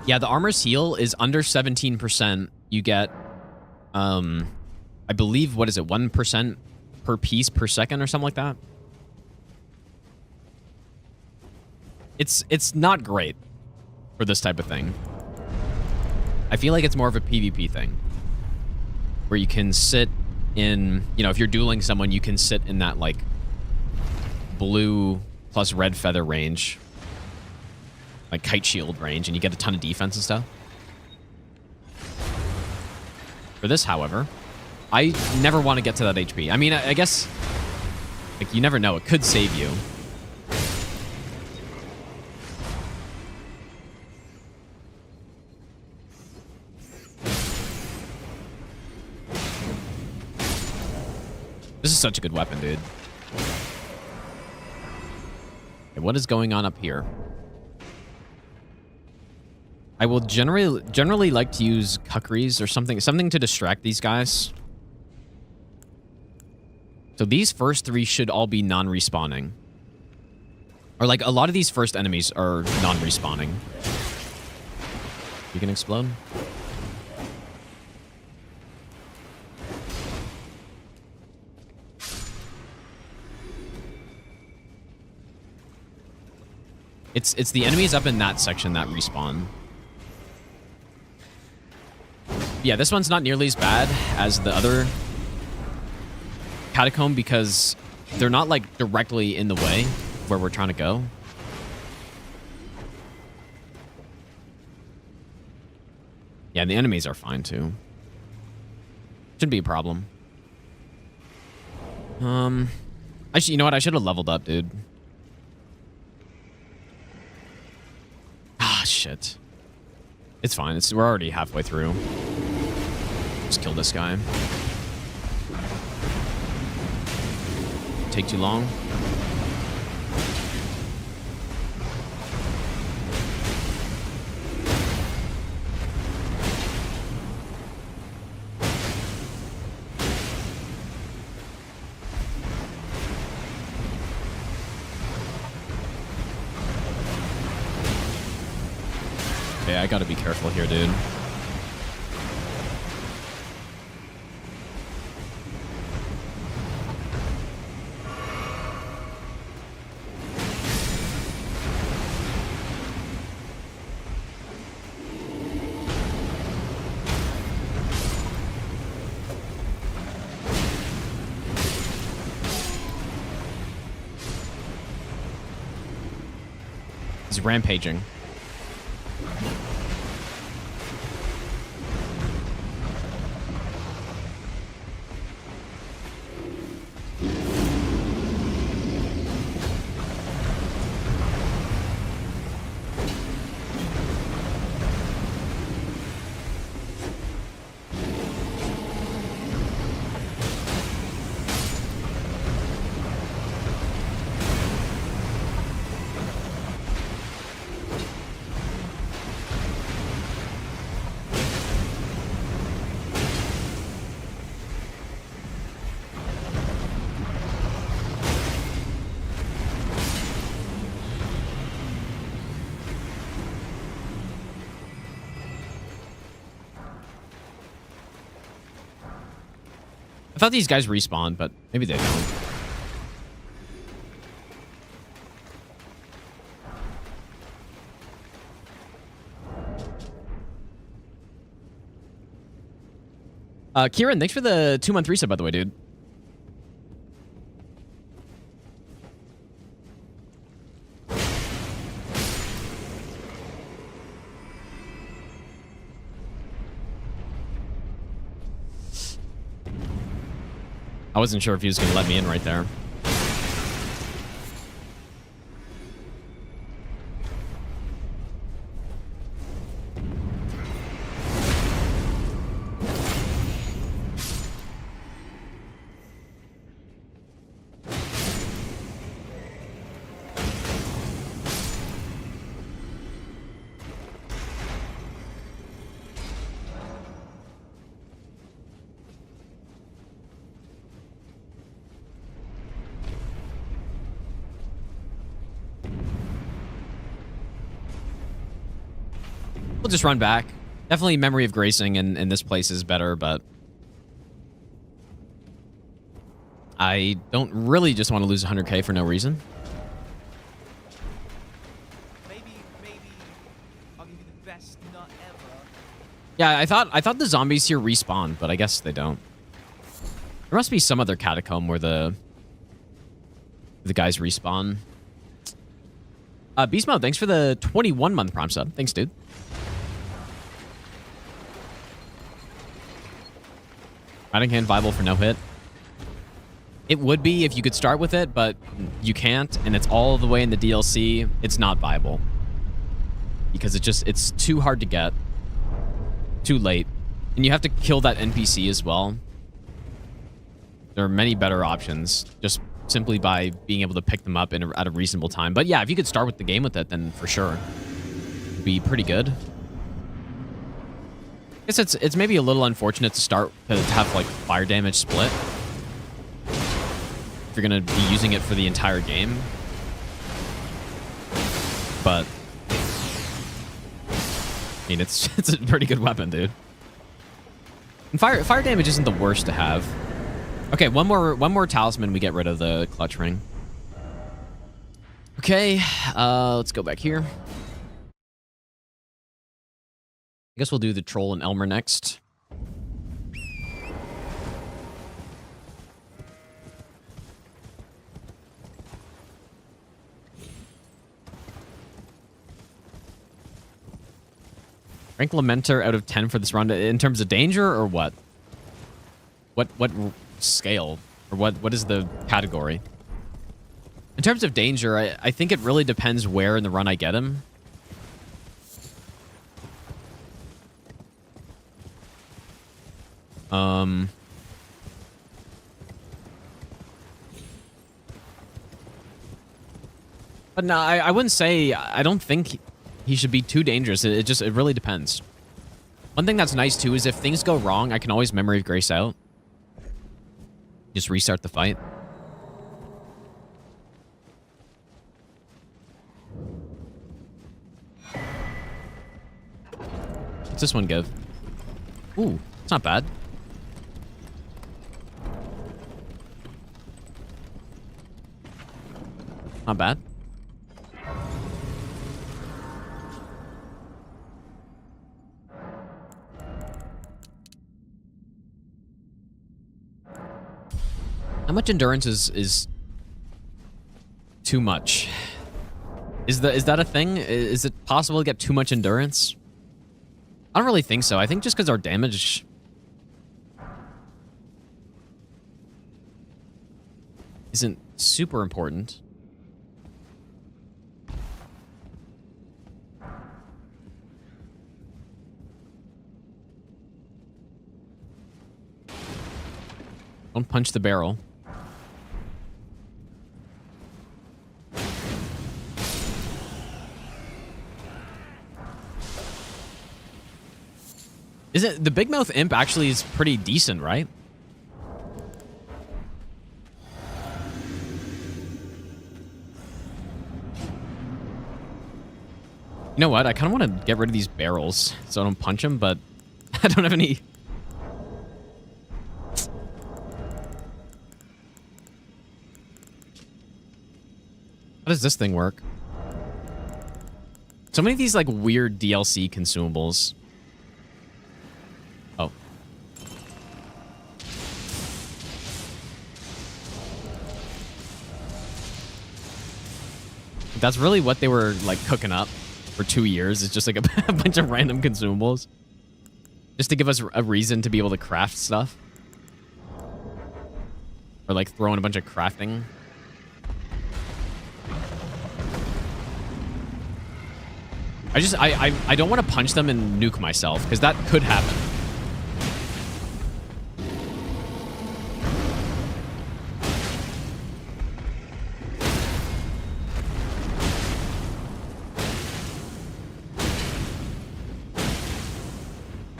Yeah, the armor's heal is under 17%. You get, I believe, what is it, 1% per piece per second or something like that? It's not great for this type of thing. I feel like it's more of a PvP thing, where you can sit in, you know, if you're dueling someone, you can sit in that, like, blue plus red feather range. Like, kite shield range, and you get a ton of defense and stuff. For this, however, I never want to get to that HP. I mean, I guess, like, you never know. It could save you. This is such a good weapon, dude. Okay, what is going on up here? I will generally like to use Kukris or something to distract these guys. So these first three should all be non-respawning. Or like a lot of these first enemies are non-respawning. You can explode. It's the enemies up in that section that respawn. Yeah, this one's not nearly as bad as the other catacomb because they're not like directly in the way where we're trying to go. Yeah, the enemies are fine too. Shouldn't be a problem. You know what? I should have leveled up, dude. Ah, shit. It's fine. We're already halfway through. Just kill this guy. Take too long. Okay, I gotta be careful here, dude. He's rampaging. I thought these guys respawn, but maybe they don't. Kieran, thanks for the 2-month resub, by the way, dude. I wasn't sure if he was going to let me in right there. We'll just run back. Definitely Memory of Gracing in this place is better, but I don't really just want to lose 100k for no reason. Maybe I'll give you the best nut ever. Yeah, I thought the zombies here respawn, but I guess they don't. There must be some other catacomb where the guys respawn. Beast Mode, thanks for the 21-month Prime sub. Thanks, dude. Riding hand viable for no hit. It would be if you could start with it, but you can't, and it's all the way in the DLC. It's not viable. Because it's too hard to get. Too late. And you have to kill that NPC as well. There are many better options, just simply by being able to pick them up at a reasonable time. But yeah, if you could start with the game with it, then for sure. It'd be pretty good. I guess it's maybe a little unfortunate to start to have like fire damage split. If you're going to be using it for the entire game. But I mean, it's a pretty good weapon, dude. And fire damage isn't the worst to have. Okay, one more talisman, we get rid of the clutch ring. Okay, let's go back here. I guess we'll do the troll and Elmer next. Rank Lamenter out of 10 for this round in terms of danger or what? What scale? Or what is the category? In terms of danger, I think it really depends where in the run I get him. But no, I wouldn't say, I don't think he should be too dangerous. It really depends. One thing that's nice too is if things go wrong, I can always Memory of Grace out. Just restart the fight. What's this one give? Ooh, it's not bad. Not bad. How much endurance is too much? Is that a thing? Is it possible to get too much endurance? I don't really think so. I think just because our damage isn't super important. Don't punch the barrel. The Big Mouth Imp actually is pretty decent, right? You know what? I kind of want to get rid of these barrels so I don't punch them, but I don't have any. How does this thing work? So many of these like weird DLC consumables. Oh. That's really what they were like cooking up for 2 years. It's just like a bunch of random consumables. Just to give us a reason to be able to craft stuff. Or like throw in a bunch of crafting. I don't want to punch them and nuke myself, because that could happen.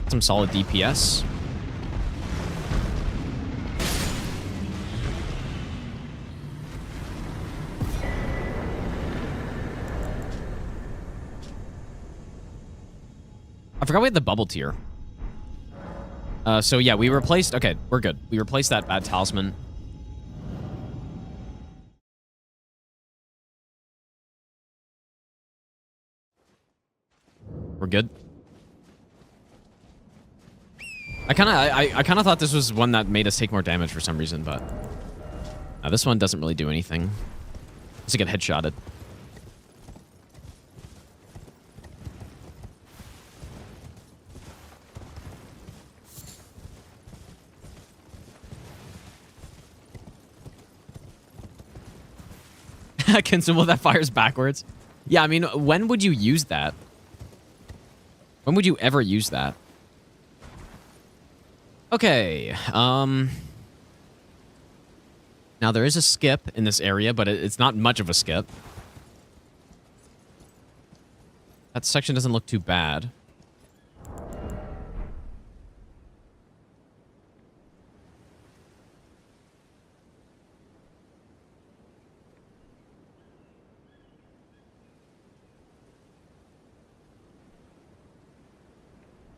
Some solid DPS. I forgot we had the bubble tier. So yeah, we replaced... Okay, we're good. We replaced that bad talisman. We're good. I kind of thought this was one that made us take more damage for some reason, but this one doesn't really do anything. Just get headshotted. Consumable that fires backwards. Yeah, I mean, when would you use that? When would you ever use that? Okay. Now there is a skip in this area, but it's not much of a skip. That section doesn't look too bad.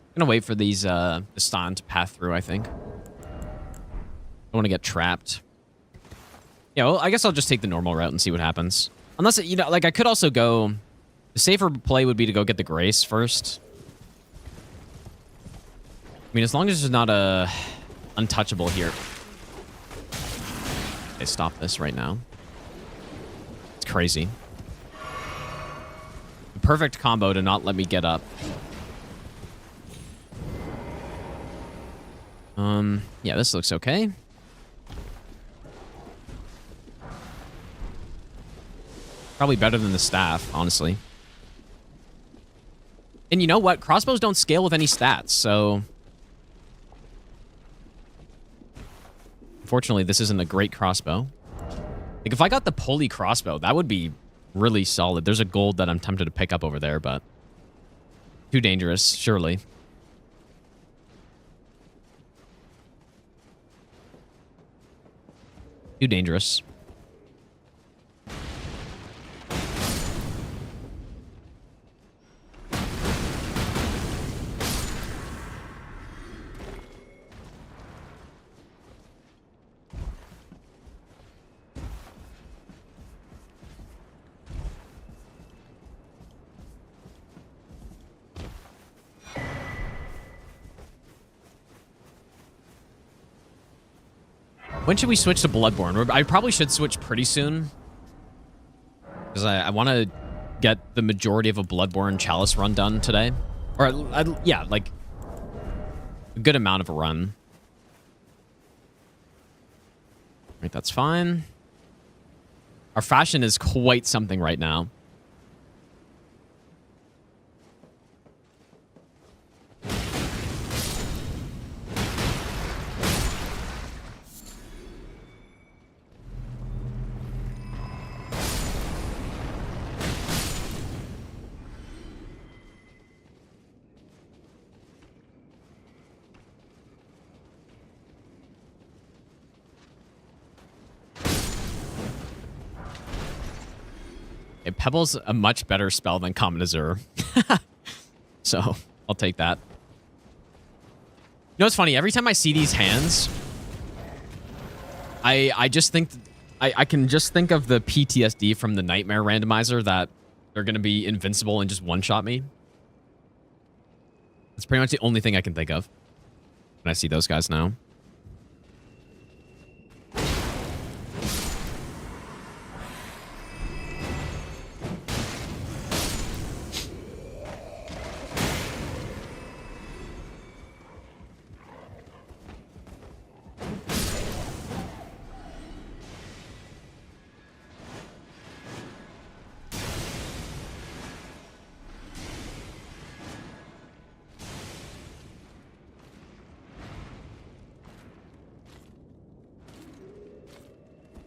I'm gonna wait for these the stun to pass through, I think. I don't want to get trapped. Yeah, well, I guess I'll just take the normal route and see what happens. Unless, you know, like, I could also go... The safer play would be to go get the Grace first. I mean, as long as there's not a untouchable here. Okay, stop this right now. It's crazy. The perfect combo to not let me get up. Yeah, this looks okay. Probably better than the staff, honestly. And you know what? Crossbows don't scale with any stats, so... Unfortunately, this isn't a great crossbow. Like, if I got the pulley crossbow, that would be really solid. There's a gold that I'm tempted to pick up over there, but... Too dangerous, surely. Too dangerous. When should we switch to Bloodborne? I probably should switch pretty soon. Because I want to get the majority of a Bloodborne Chalice run done today. Or, yeah, like, a good amount of a run. Right, that's fine. Our fashion is quite something right now. Pebble's a much better spell than Common Azure. So, I'll take that. You know what's funny? Every time I see these hands, I just think... I can just think of the PTSD from the Nightmare Randomizer that they're going to be invincible and just one-shot me. That's pretty much the only thing I can think of when I see those guys now.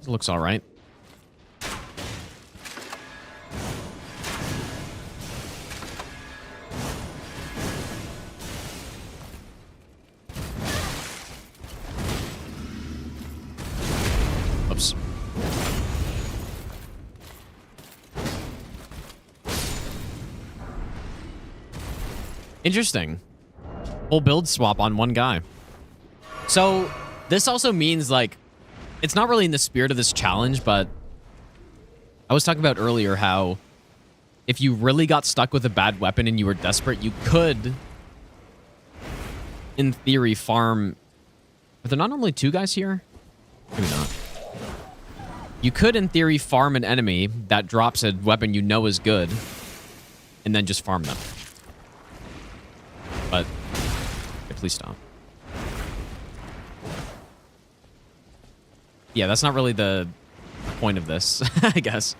Looks all right. Oops. Interesting. Whole build swap on one guy. So this also means, like, it's not really in the spirit of this challenge, but I was talking about earlier how if you really got stuck with a bad weapon and you were desperate, you could in theory, farm... Are there not normally 2 guys here? Maybe not. You could, in theory, farm an enemy that drops a weapon you know is good, and then just farm them. But, okay, please stop. Yeah, that's not really the point of this, I guess.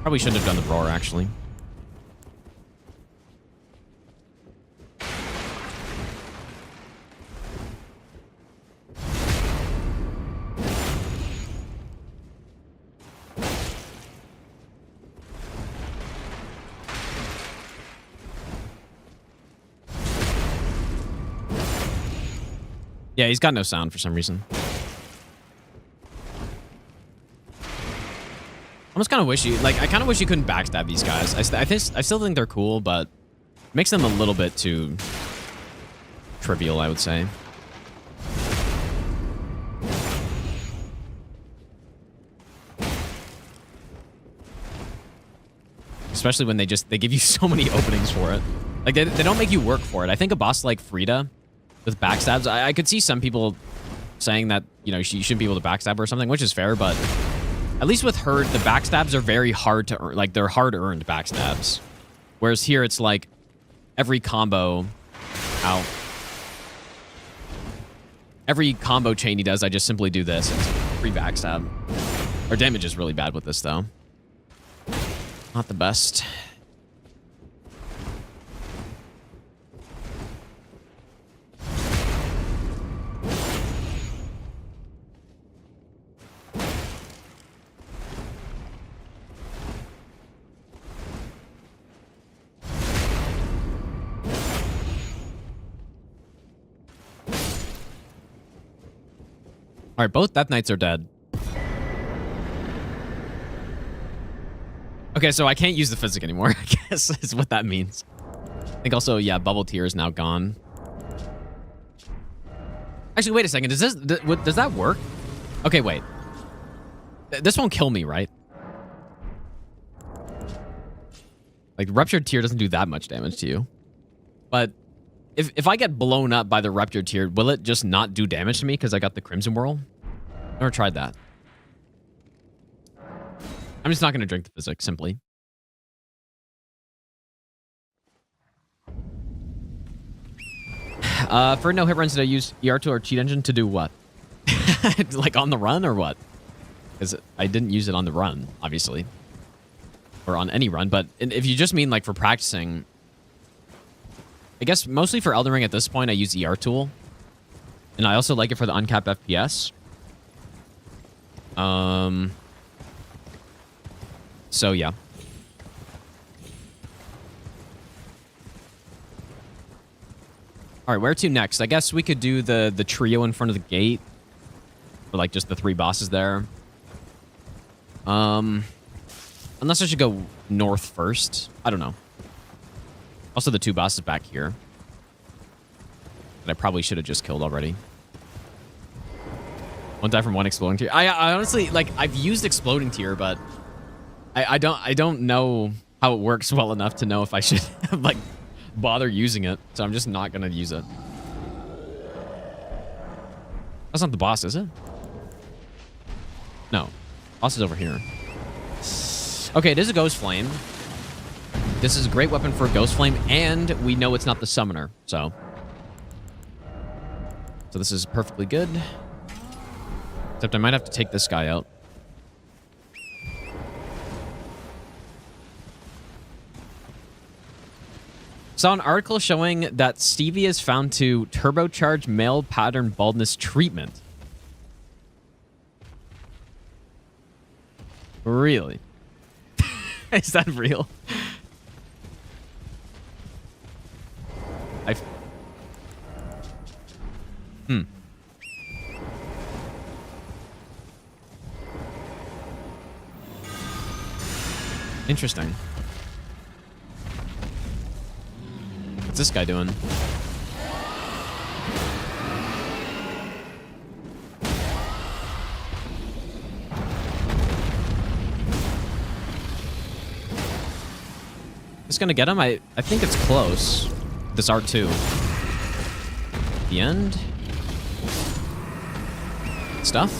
Probably shouldn't have done the roar, actually. Yeah, he's got no sound for some reason. I almost kind of wish you, like, I kind of wish you couldn't backstab these guys. I still think they're cool, but makes them a little bit too trivial, I would say. Especially when they give you so many openings for it. Like, they don't make you work for it. I think a boss like Frida with backstabs, I could see some people saying that, you know, you shouldn't be able to backstab her or something, which is fair, but at least with her, the backstabs are very hard to earn. Like, they're hard-earned backstabs. Whereas here, it's like every combo... Ow. Every combo chain he does, I just simply do this. It's free backstab. Our damage is really bad with this, though. Not the best. All right, both Death Knights are dead. Okay, so I can't use the physic anymore, I guess is what that means. I think also, yeah, Bubble Tear is now gone. Actually, wait a second. Does that work? Okay, wait. This won't kill me, right? Like, Ruptured Tear doesn't do that much damage to you. But if I get blown up by the Ruptured Tear, will it just not do damage to me because I got the Crimson Whirl? Never tried that. I'm just not going to drink the physics, simply. For no hit runs, did I use ER2 or Cheat Engine to do what? Like on the run or what? Because I didn't use it on the run, obviously. Or on any run, but if you just mean like for practicing... I guess mostly for Elden Ring at this point, I use ER Tool. And I also like it for the uncapped FPS. So yeah. All right, where to next? I guess we could do the trio in front of the gate. For like just the 3 bosses there. Unless I should go north first. I don't know. Also the 2 bosses back here. That I probably should have just killed already. 1 die from 1 exploding tier. I honestly, like, I've used exploding tier, but I don't know how it works well enough to know if I should like bother using it. So I'm just not gonna use it. That's not the boss, is it? No. Boss is over here. Okay, it is a Ghost Flame. This is a great weapon for a Ghost Flame, and we know it's not the Summoner, so this is perfectly good. Except I might have to take this guy out. Saw an article showing that stevia is found to turbocharge male pattern baldness treatment. Really? Is that real? Interesting. What's this guy doing? Just gonna get him? I think it's close. This R2. The end? Stuff?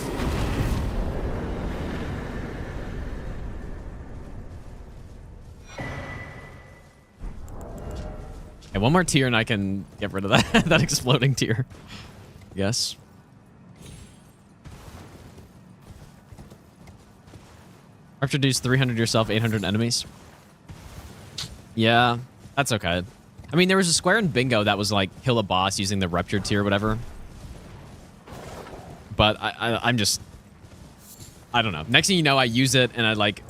Okay, one more tier and I can get rid of that, that exploding tier. Yes. Introduce 300 yourself, 800 enemies. Yeah, that's okay. I mean, there was a square in Bingo that was like kill a boss using the ruptured tier or whatever. But I'm just, I don't know. Next thing you know, I use it and I like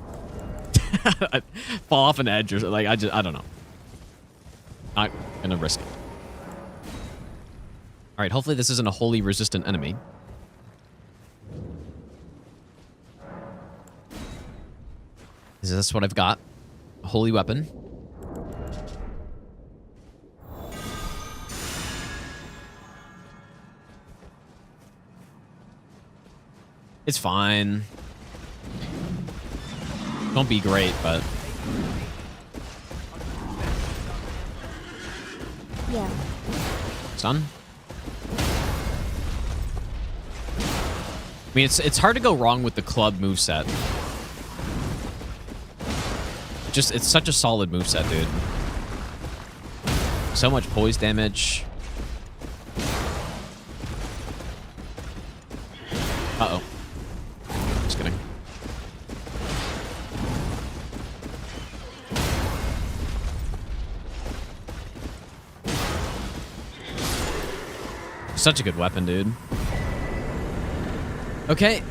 I fall off an edge or like I don't know. Not gonna risk it. All right, hopefully this isn't a wholly resistant enemy. Is this what I've got? A holy weapon. It's fine. Don't be great, but... Yeah. Stun? I mean, it's hard to go wrong with the club moveset. Just, it's such a solid moveset, dude. So much poise damage. Uh-oh. Just kidding. Such a good weapon, dude. Okay.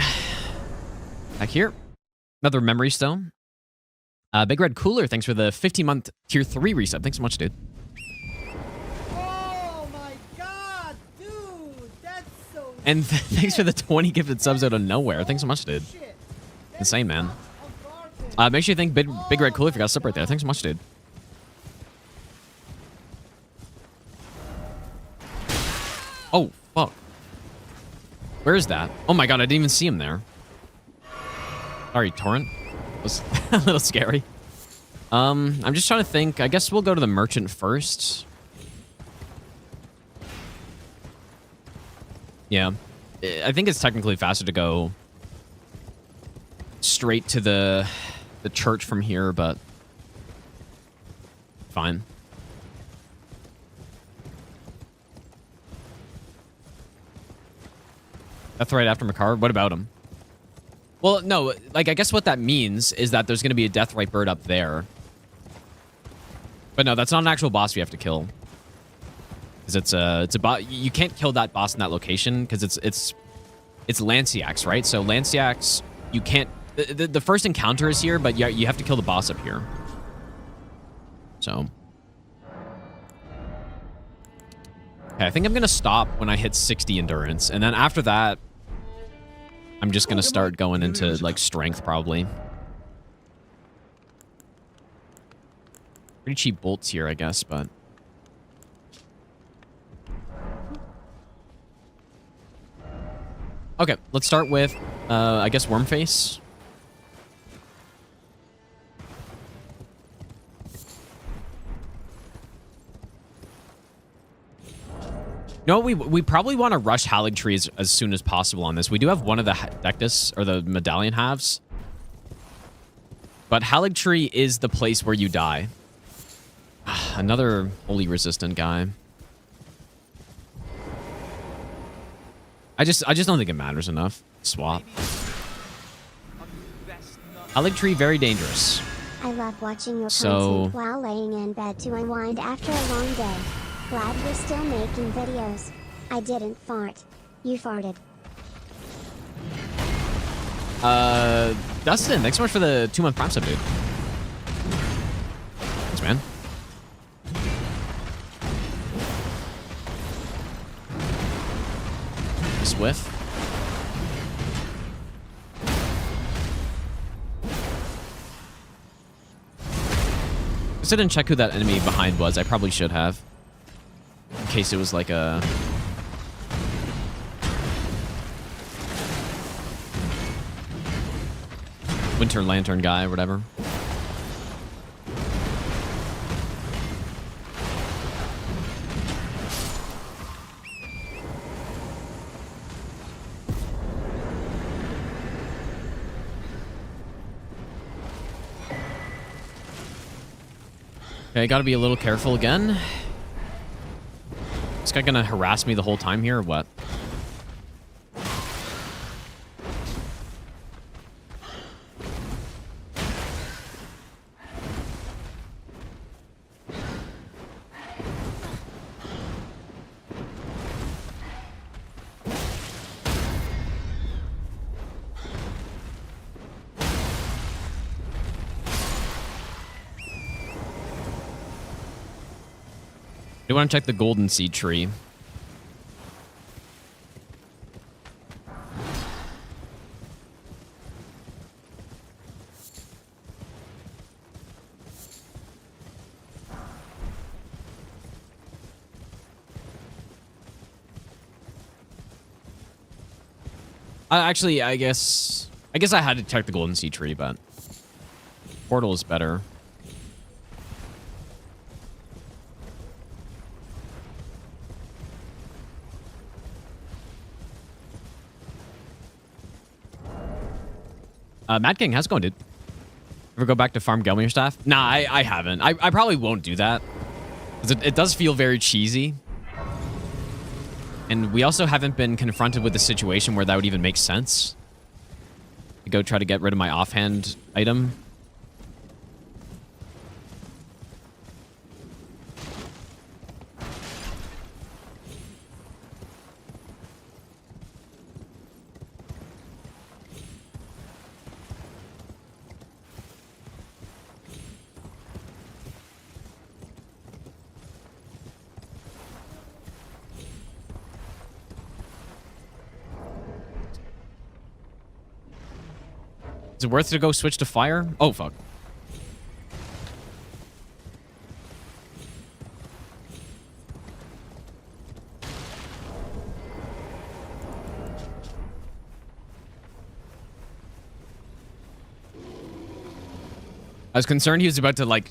Back here. Another memory stone. Big Red Cooler, thanks for the 15-month tier 3 reset. Thanks so much, dude. Oh my god, dude, that's so... And thanks for the 20 gifted subs out of nowhere. Thanks so much, dude. Insane, man. Make sure you thank Big Red Cooler if you got a sub right there. Thanks so much, dude. Oh, fuck. Where is that? Oh my god, I didn't even see him there. Sorry, Torrent. Was a little scary. I'm just trying to think. I guess we'll go to the merchant first. Yeah. I think it's technically faster to go straight to the church from here, but fine. That's right after Makar. What about him? Well, no, like, I guess what that means is that there's going to be a Deathrite bird up there. But no, that's not an actual boss we have to kill. Because it's a boss. You can't kill that boss in that location because it's Lanciax, right? So Lanciax, you can't... The first encounter is here, but you have to kill the boss up here. So... Okay, I think I'm going to stop when I hit 60 endurance. And then after that... I'm just gonna start going into, like, strength, probably. Pretty cheap bolts here, I guess, but... Okay, let's start with, I guess, Wormface. No, we probably want to rush Hallig trees as soon as possible on this. We do have one of the Deathless, or the medallion halves. But Hallig tree is the place where you die. Another holy resistant guy. I just don't think it matters enough. Swap. Hallig tree, very dangerous. I love watching your content while laying in bed to unwind after a long day. Glad we're still making videos. I didn't fart. You farted. Dustin, thanks so much for the 2-month Prime sub, dude. Thanks, man. Swift. I didn't check who that enemy behind was. I probably should have. In case it was like a... Winter Lantern guy or whatever. Okay, gotta be a little careful again. This guy gonna harass me the whole time here or what? I want to check the golden seed tree. Actually, I guess I had to check the golden seed tree, but portal is better. Mad King, how's it going, dude? Ever go back to farm Gelmir staff? Nah, I haven't. I probably won't do that. Because it does feel very cheesy. And we also haven't been confronted with a situation where that would even make sense. To go try to get rid of my offhand item. Is it worth it to go switch to fire? Oh, fuck. I was concerned he was about to, like,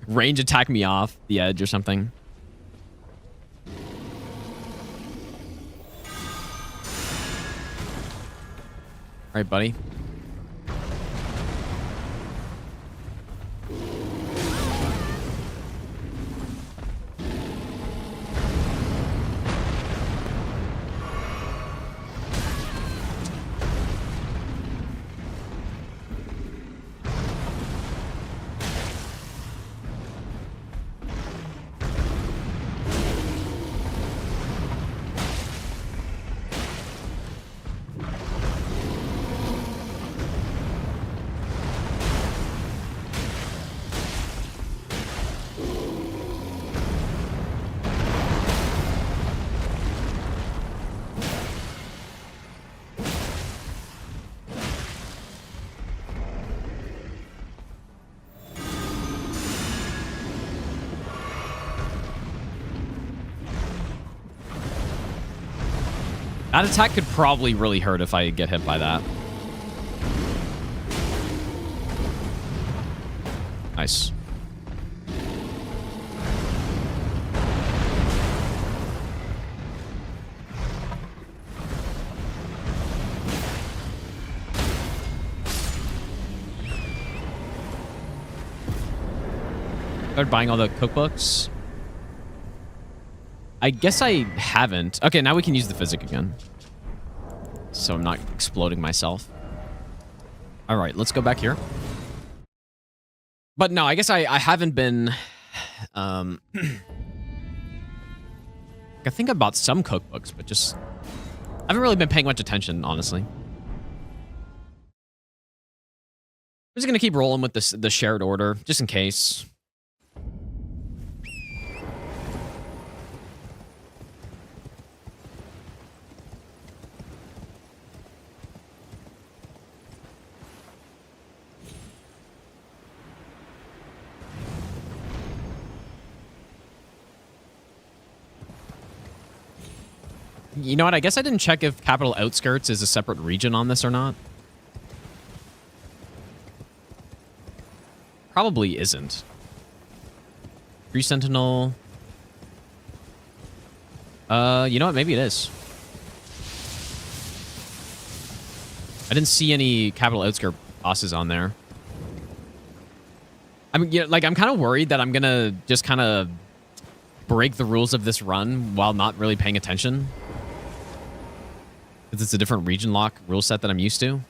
range attack me off the edge or something. All right, buddy. That attack could probably really hurt if I get hit by that. Nice. Started buying all the cookbooks. I guess I haven't. Okay, now we can use the physic again. So I'm not exploding myself. All right, let's go back here. But no, I guess I haven't been... I think I bought some cookbooks, but just... I haven't really been paying much attention, honestly. I'm just going to keep rolling with the shared order, just in case. You know what? I guess I didn't check if Capital Outskirts is a separate region on this or not. Probably isn't. Tree Sentinel. You know what? Maybe it is. I didn't see any Capital Outskirt bosses on there. I mean, yeah, like, I'm kind of worried that I'm gonna just kind of break the rules of this run while not really paying attention. Because it's a different region lock rule set that I'm used to.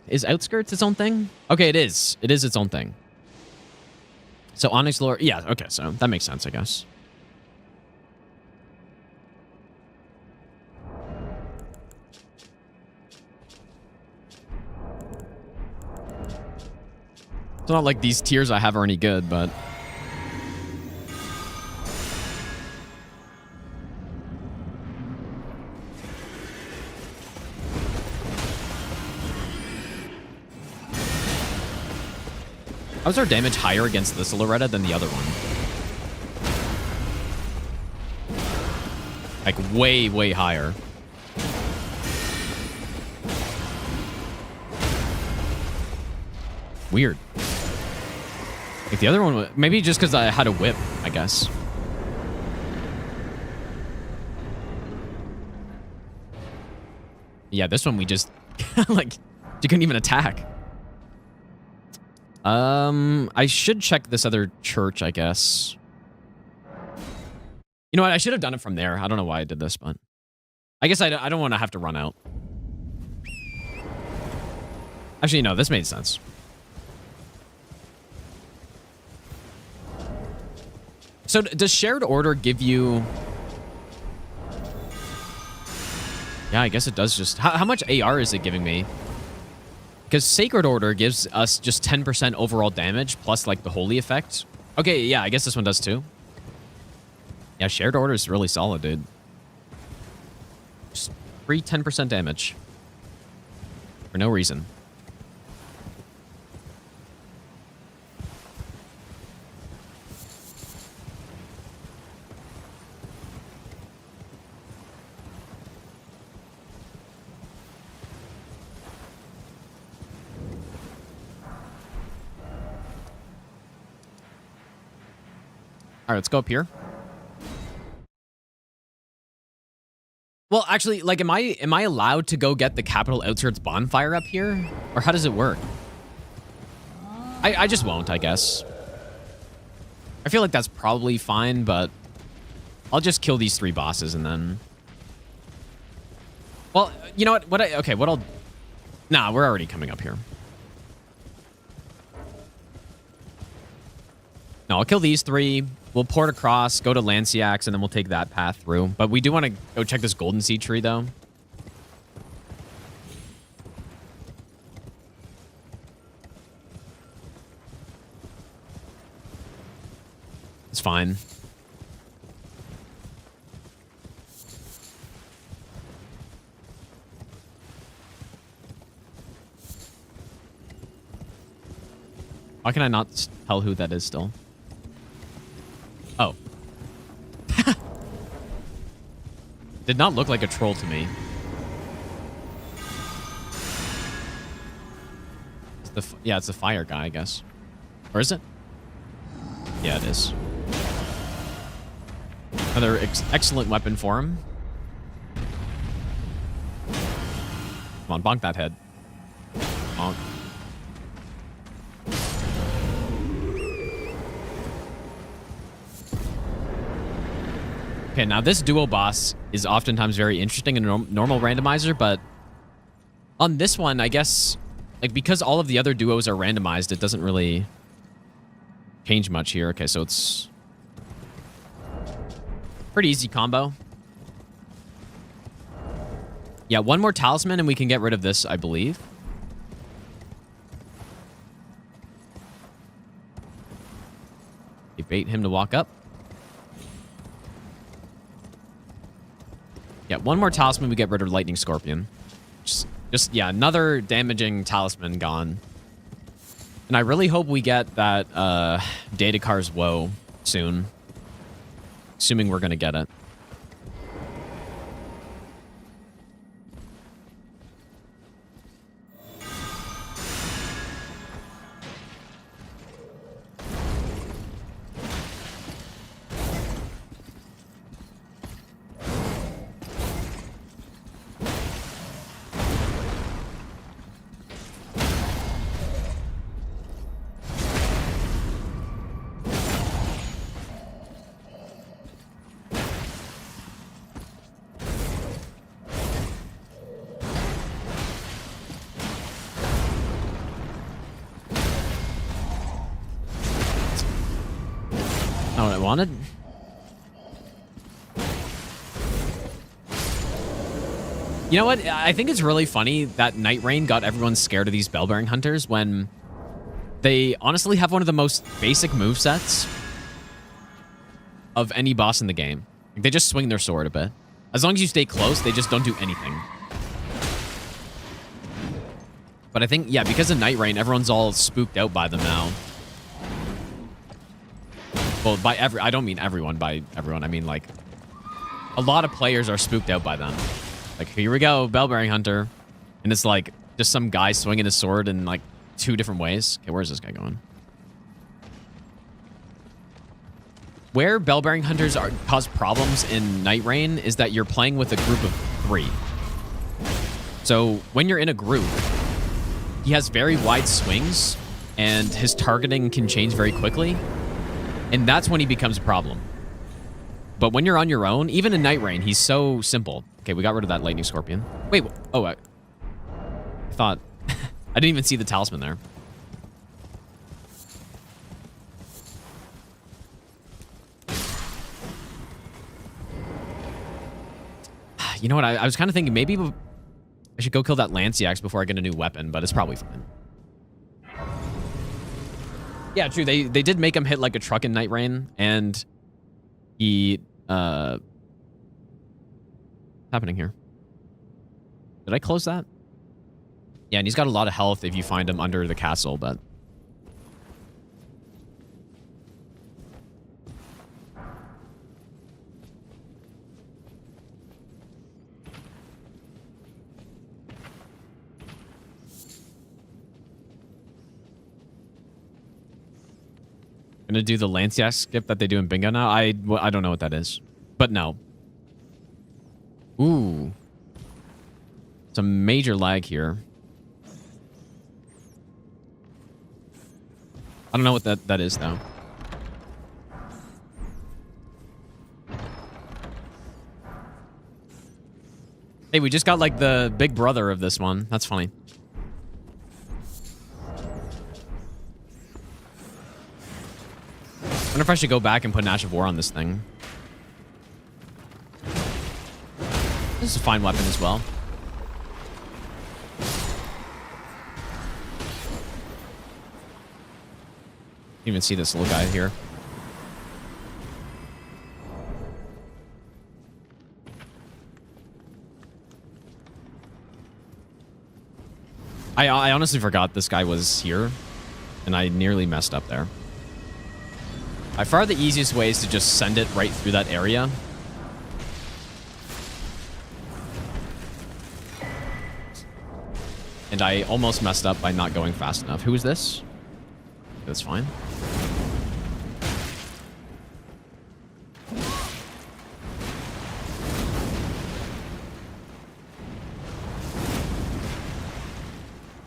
Is Outskirts its own thing? Okay, it is. It is its own thing. So Onyx Lore, yeah, okay, so that makes sense, I guess. It's not like these tiers I have are any good, but... How's our damage higher against this Loretta than the other one? Like, way, way higher. Weird. Like, the other one, maybe just because I had a whip, I guess. Yeah, this one we just, like, you couldn't even attack. I should check this other church, I guess. You know what? I should have done it from there. I don't know why I did this, but I guess I don't want to have to run out. Actually, no, this made sense. So does shared order give you... Yeah, I guess it does just... How much AR is it giving me? Because Sacred Order gives us just 10% overall damage, plus, like, the Holy Effect. Okay, yeah, I guess this one does, too. Yeah, Shared Order is really solid, dude. Just free 10% damage. For no reason. All right, let's go up here. Well, actually, like, am I allowed to go get the Capital Outskirts bonfire up here? Or how does it work? I just won't, I guess. I feel like that's probably fine, but I'll just kill these 3 bosses and then... Well, you know what? What I'll... Nah, we're already coming up here. No, I'll kill these 3. We'll port across, go to Lanciax, and then we'll take that path through. But we do want to go check this Golden Seed tree, though. It's fine. Why can I not tell who that is still? Oh. Did not look like a troll to me. It's the fire guy, I guess. Or is it? Yeah, it is. Another excellent weapon for him. Come on, bonk that head. Bonk. Okay, now this duo boss is oftentimes very interesting in a normal randomizer, but on this one, I guess, like, because all of the other duos are randomized, it doesn't really change much here. Okay, so it's pretty easy combo. Yeah, one more talisman and we can get rid of this, I believe. You bait him to walk up. Yeah, one more talisman, we get rid of Lightning Scorpion. Just yeah, another damaging talisman gone. And I really hope we get that Datakar's Woe soon. Assuming we're going to get it. Not what I wanted. You know what? I think it's really funny that Night Rain got everyone scared of these Bellbearing Hunters when they honestly have one of the most basic movesets of any boss in the game. Like, they just swing their sword a bit. As long as you stay close, they just don't do anything. But I think, yeah, because of Night Rain, everyone's all spooked out by them now. Well, I don't mean everyone by everyone. I mean, like, a lot of players are spooked out by them. Like, here we go, Bellbearing Hunter. And it's like, just some guy swinging his sword in, like, 2 different ways. Okay, where's this guy going? Where Bellbearing Hunters cause problems in Night Rain is that you're playing with a group of 3. So, when you're in a group, he has very wide swings, and his targeting can change very quickly. And that's when he becomes a problem. But when you're on your own, even in Night Rain, he's so simple. Okay, we got rid of that Lightning Scorpion. Wait, oh, I thought... I didn't even see the talisman there. You know what? I was kind of thinking maybe I should go kill that Lanciax before I get a new weapon, but it's probably fine. Yeah, true. They did make him hit like a truck in Night Rain, and he what's happening here? Did I close that? Yeah, and he's got a lot of health if you find him under the castle, but gonna do the Lanciax skip that they do in Bingo now. I don't know what that is, but no. Ooh, some major lag here. I don't know what that is though. Hey, we just got like the big brother of this one. That's funny. I wonder if I should go back and put an Ash of War on this thing. This is a fine weapon as well. You can even see this little guy here. I honestly forgot this guy was here, and I nearly messed up there. By far the easiest way is to just send it right through that area. And I almost messed up by not going fast enough. Who is this? That's fine.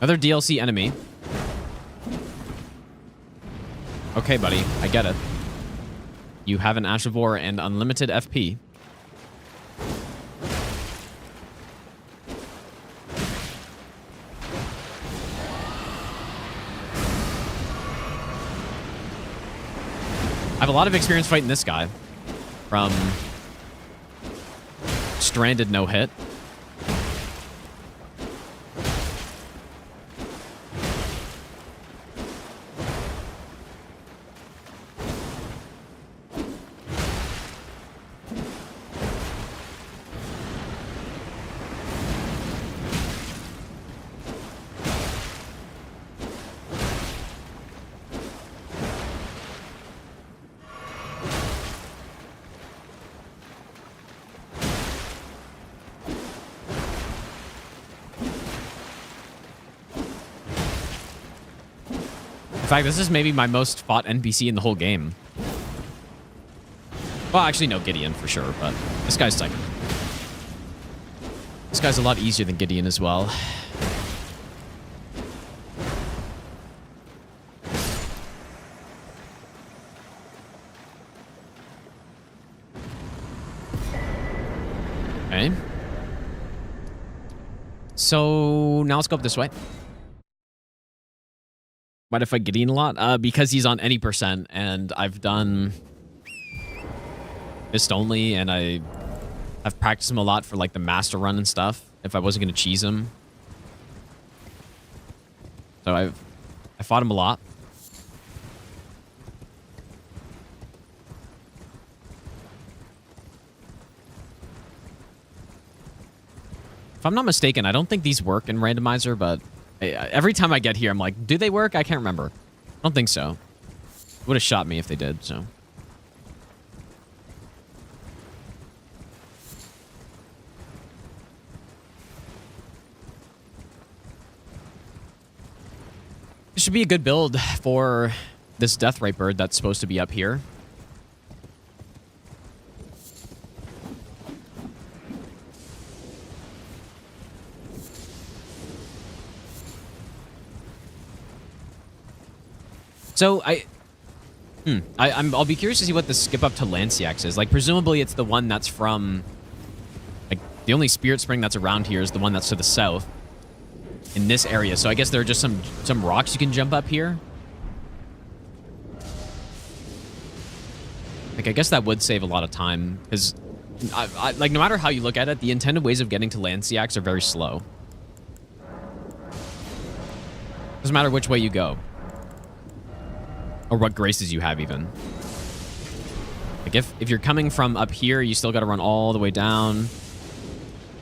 Another DLC enemy. Okay, buddy. I get it. You have an Ash of War and unlimited FP. I have a lot of experience fighting this guy. From Stranded no hit. fact, this is maybe my most fought NPC in the whole game. Well, actually, no, Gideon for sure, but this guy's second. This guy's a lot easier than Gideon as well. Okay. So now let's go up this way. Why do I fight Gideon a lot? Because he's on any percent, and I've done Mist only, and I've practiced him a lot for like the master run and stuff. If I wasn't gonna cheese him, so I fought him a lot. If I'm not mistaken, I don't think these work in Randomizer, but every time I get here, I'm like, do they work? I can't remember. I don't think so. Would have shot me if they did, so. This should be a good build for this Deathrite bird that's supposed to be up here. So I'll be curious to see what the skip up to Lanciax is. Like, presumably it's the one that's from, like, the only spirit spring that's around here is the one that's to the south in this area. So I guess there are just some rocks you can jump up here. Like, I guess that would save a lot of time, because like, no matter how you look at it, the intended ways of getting to Lanciax are very slow. Doesn't matter which way you go. Or what graces you have, even. Like, if you're coming from up here, you still got to run all the way down.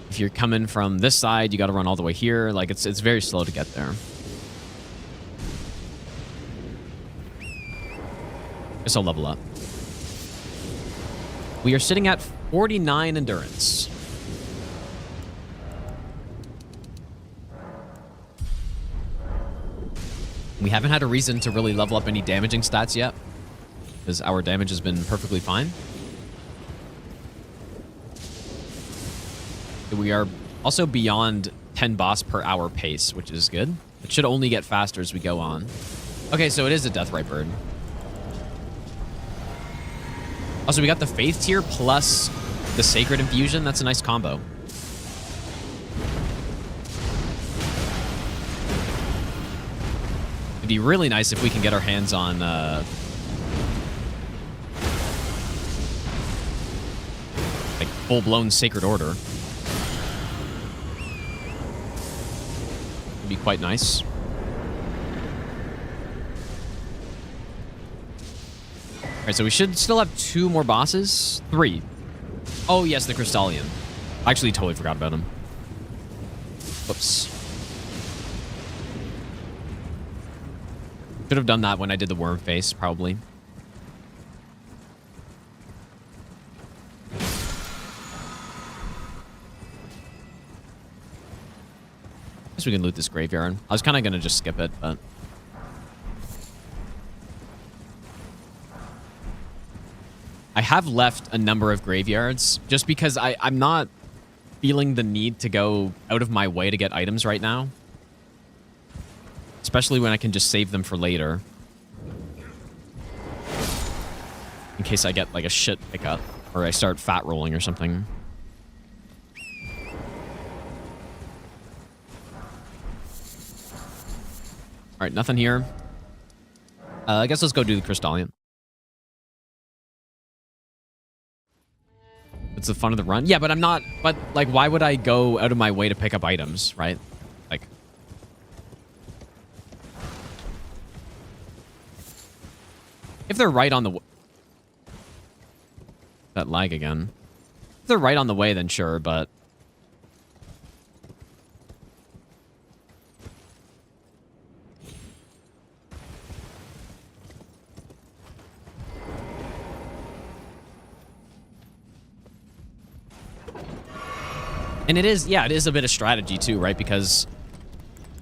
If you're coming from this side, you got to run all the way here. Like, it's very slow to get there. Guess I'll level up. We are sitting at 49 endurance. We haven't had a reason to really level up any damaging stats yet, because our damage has been perfectly fine. We are also beyond 10 boss per hour pace, which is good. It should only get faster as we go on. Okay, so it is a Deathrite bird. Also, we got the Faith tier plus the Sacred Infusion. That's a nice combo. It'd be really nice if we can get our hands on like full-blown Sacred Order. It'd be quite nice. All right, so we should still have 2 more bosses. 3. Oh, yes, the Crystallian. I actually totally forgot about him. Whoops. Should have done that when I did the worm face, probably. I guess we can loot this graveyard. I was kind of going to just skip it, but... I have left a number of graveyards just because I'm not feeling the need to go out of my way to get items right now. Especially when I can just save them for later. In case I get like a shit pickup or I start fat rolling or something. Alright, nothing here. I guess let's go do the Crystallian. It's the fun of the run. Yeah, but I'm not... But, like, why would I go out of my way to pick up items, right? Like... If they're right on the... That lag again. If they're right on the way, then sure, but... And it is, yeah, it is a bit of strategy too, right? Because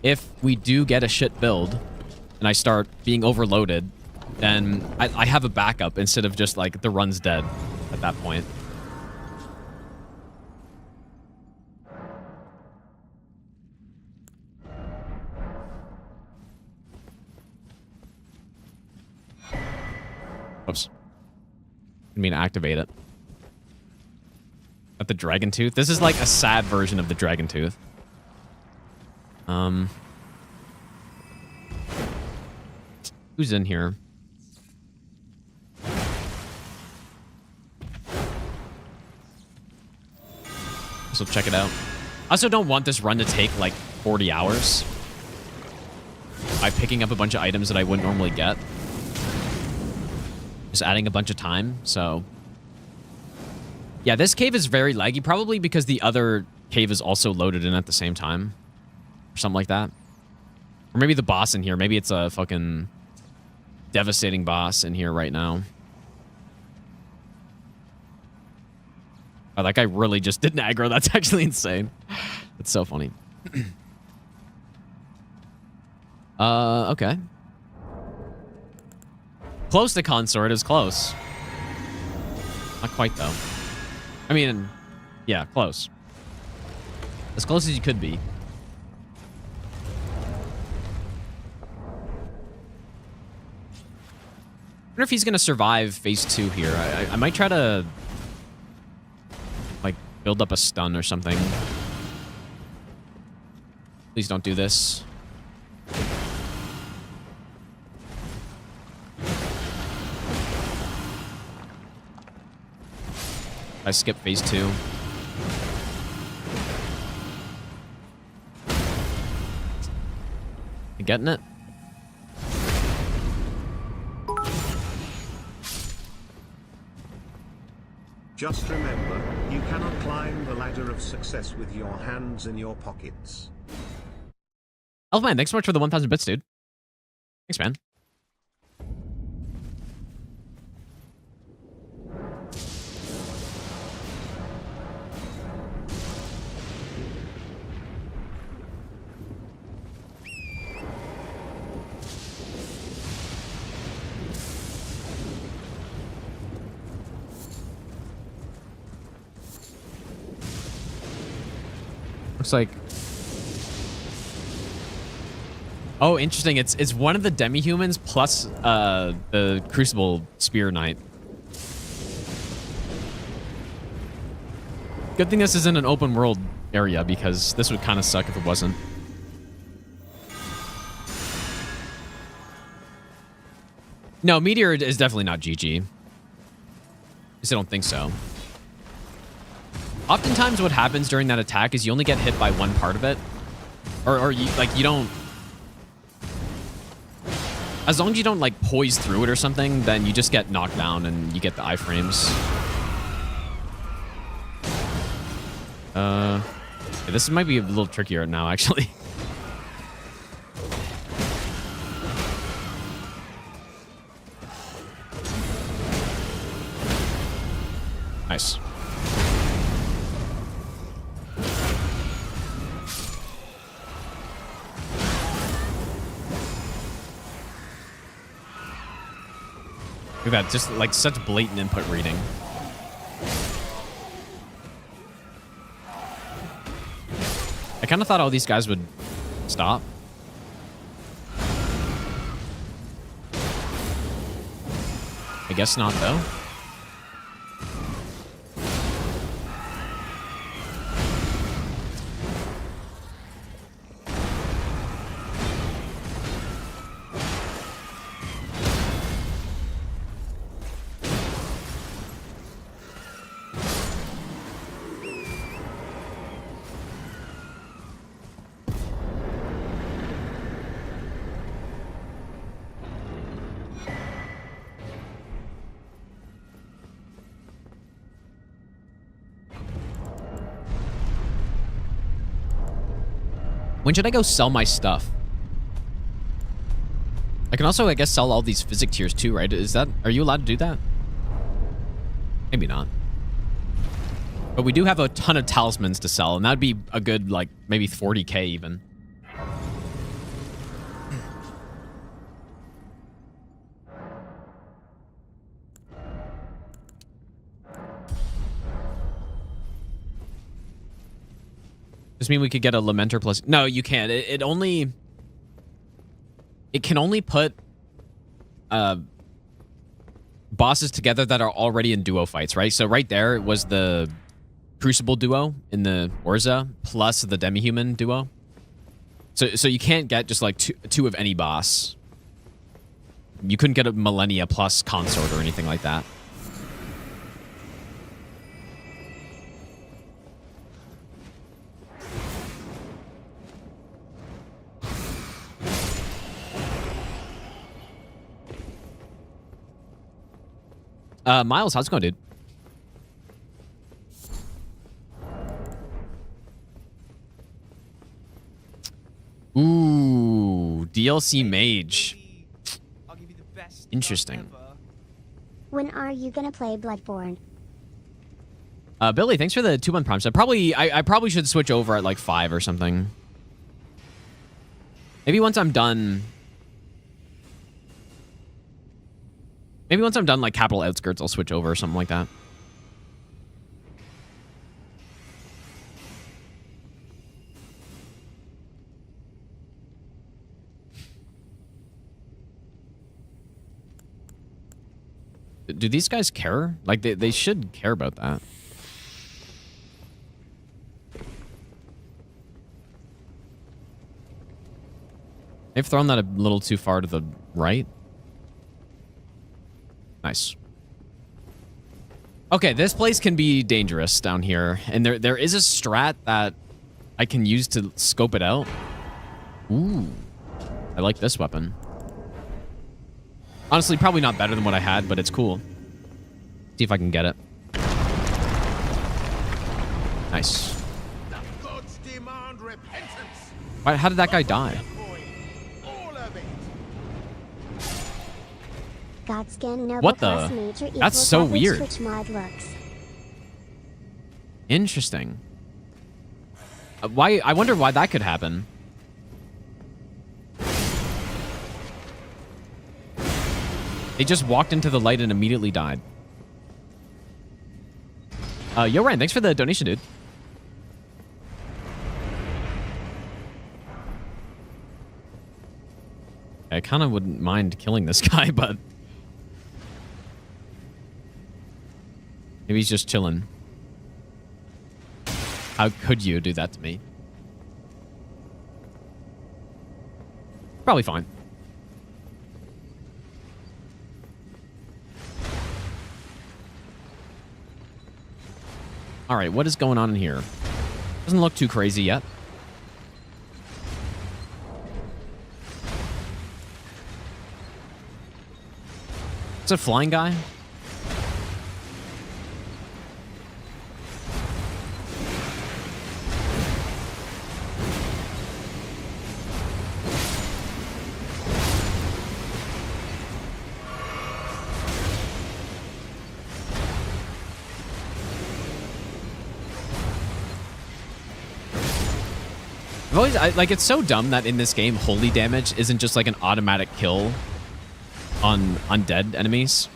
if we do get a shit build, and I start being overloaded, then I have a backup instead of just like the run's dead at that point. Oops. I mean, activate it. At the dragon tooth. This is like a sad version of the dragon tooth. Who's in here? So check it out. I also don't want this run to take like 40 hours by picking up a bunch of items that I wouldn't normally get. Just adding a bunch of time, so... Yeah, this cave is very laggy, probably because the other cave is also loaded in at the same time. Or something like that. Or maybe the boss in here. Maybe it's a fucking devastating boss in here right now. Oh, that guy really just did an aggro. That's actually insane. It's so funny. Okay. Close to consort is close. Not quite, though. I mean, yeah, close. As close as you could be. I wonder if he's going to survive phase 2 here. I might try to, like, build up a stun or something. Please don't do this. I skip phase 2. You getting it? Just remember, you cannot climb the ladder of success with your hands in your pockets. Elfman, thanks so much for the 1,000 bits, dude. Thanks, man. Looks like... Oh, interesting. It's one of the demi-humans plus the Crucible Spear Knight. Good thing this isn't an open world area, because this would kind of suck if it wasn't. No, Meteor is definitely not GG. At least I don't think so. Oftentimes what happens during that attack is you only get hit by one part of it. Or you, like, you don't... As long as you don't, like, poise through it or something, then you just get knocked down and you get the iframes. Yeah, this might be a little trickier now, actually. Nice. Look at that, just like such blatant input reading. I kind of thought all these guys would stop. I guess not, though. When should I go sell my stuff? I can also, I guess, sell all these physic tiers too, right? Is that... Are you allowed to do that? Maybe not. But we do have a ton of talismans to sell, and that'd be a good, like, maybe 40k even. Does mean we could get a Lamenter plus... No, you can't. It can only put bosses together that are already in duo fights, right? So right there was the Crucible duo in the Orza plus the Demi-Human duo. So you can't get just like two of any boss. You couldn't get a Millennia plus Consort or anything like that. Miles, how's it going, dude? Ooh, DLC Mage. Interesting. When are you gonna play Bloodborne? Billy, thanks for the 2-month Prime sub. I probably should switch over at like 5 or something. Maybe once I'm done. Maybe once I'm done like Capital Outskirts, I'll switch over or something like that. Do these guys care? Like, they should care about that. They've thrown that a little too far to the right. Nice. Okay, this place can be dangerous down here. And there is a strat that I can use to scope it out. Ooh. I like this weapon. Honestly, probably not better than what I had, but it's cool. See if I can get it. Nice. Why, how did that guy die? Godskin Noble What plus the? Major That's equals so average weird. Switch mod looks. Interesting. Why? I wonder why that could happen. They just walked into the light and immediately died. Yo, Ryan, thanks for the donation, dude. I kind of wouldn't mind killing this guy, but maybe he's just chilling. How could you do that to me? Probably fine. All right, what is going on in here? Doesn't look too crazy yet. It's a flying guy. Like, it's so dumb that in this game, holy damage isn't just like an automatic kill on undead enemies.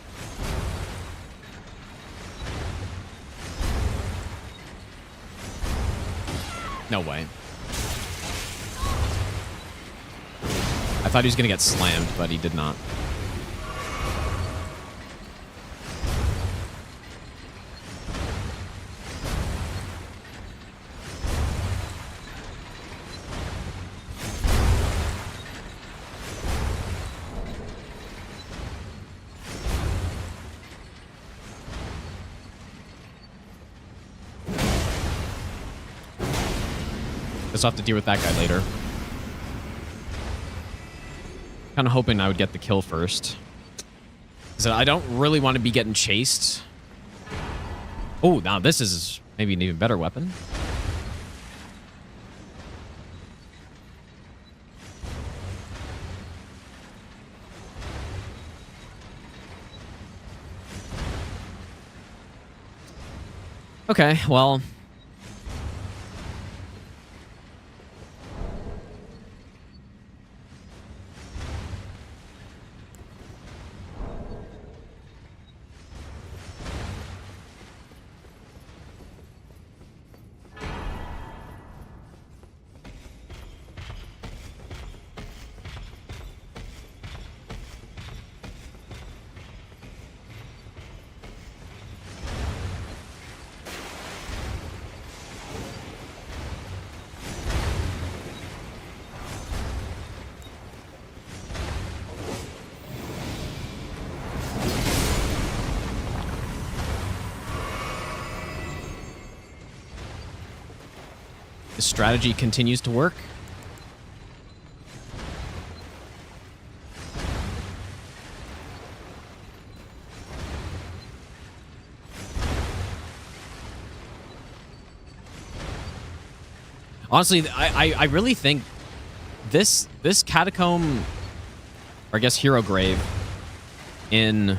No way. I thought he was gonna get slammed, but he did not. I'll have to deal with that guy later. Kind of hoping I would get the kill first. So I don't really want to be getting chased. Oh, now this is maybe an even better weapon. Okay, well... strategy continues to work. Honestly, I really think this catacomb, or I guess hero grave, in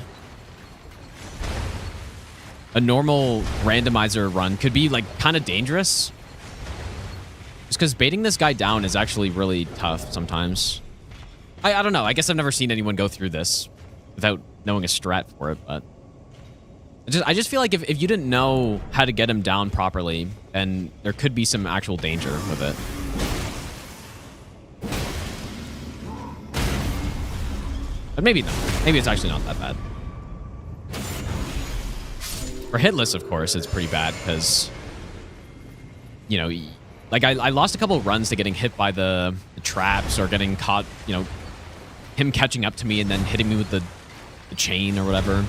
a normal randomizer run could be like kind of dangerous. Just because baiting this guy down is actually really tough sometimes. I don't know. I guess I've never seen anyone go through this without knowing a strat for it, but I just feel like if you didn't know how to get him down properly, then there could be some actual danger with it. But maybe not. Maybe it's actually not that bad. For hitless, of course, it's pretty bad because, you know, like I lost a couple runs to getting hit by the traps or getting caught, you know, him catching up to me and then hitting me with the chain or whatever.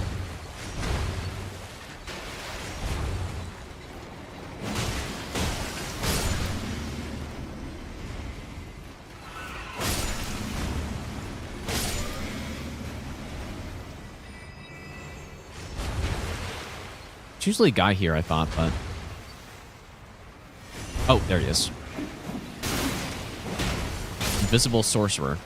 There's usually a guy here, I thought, but... Oh, there he is. Invisible sorcerer.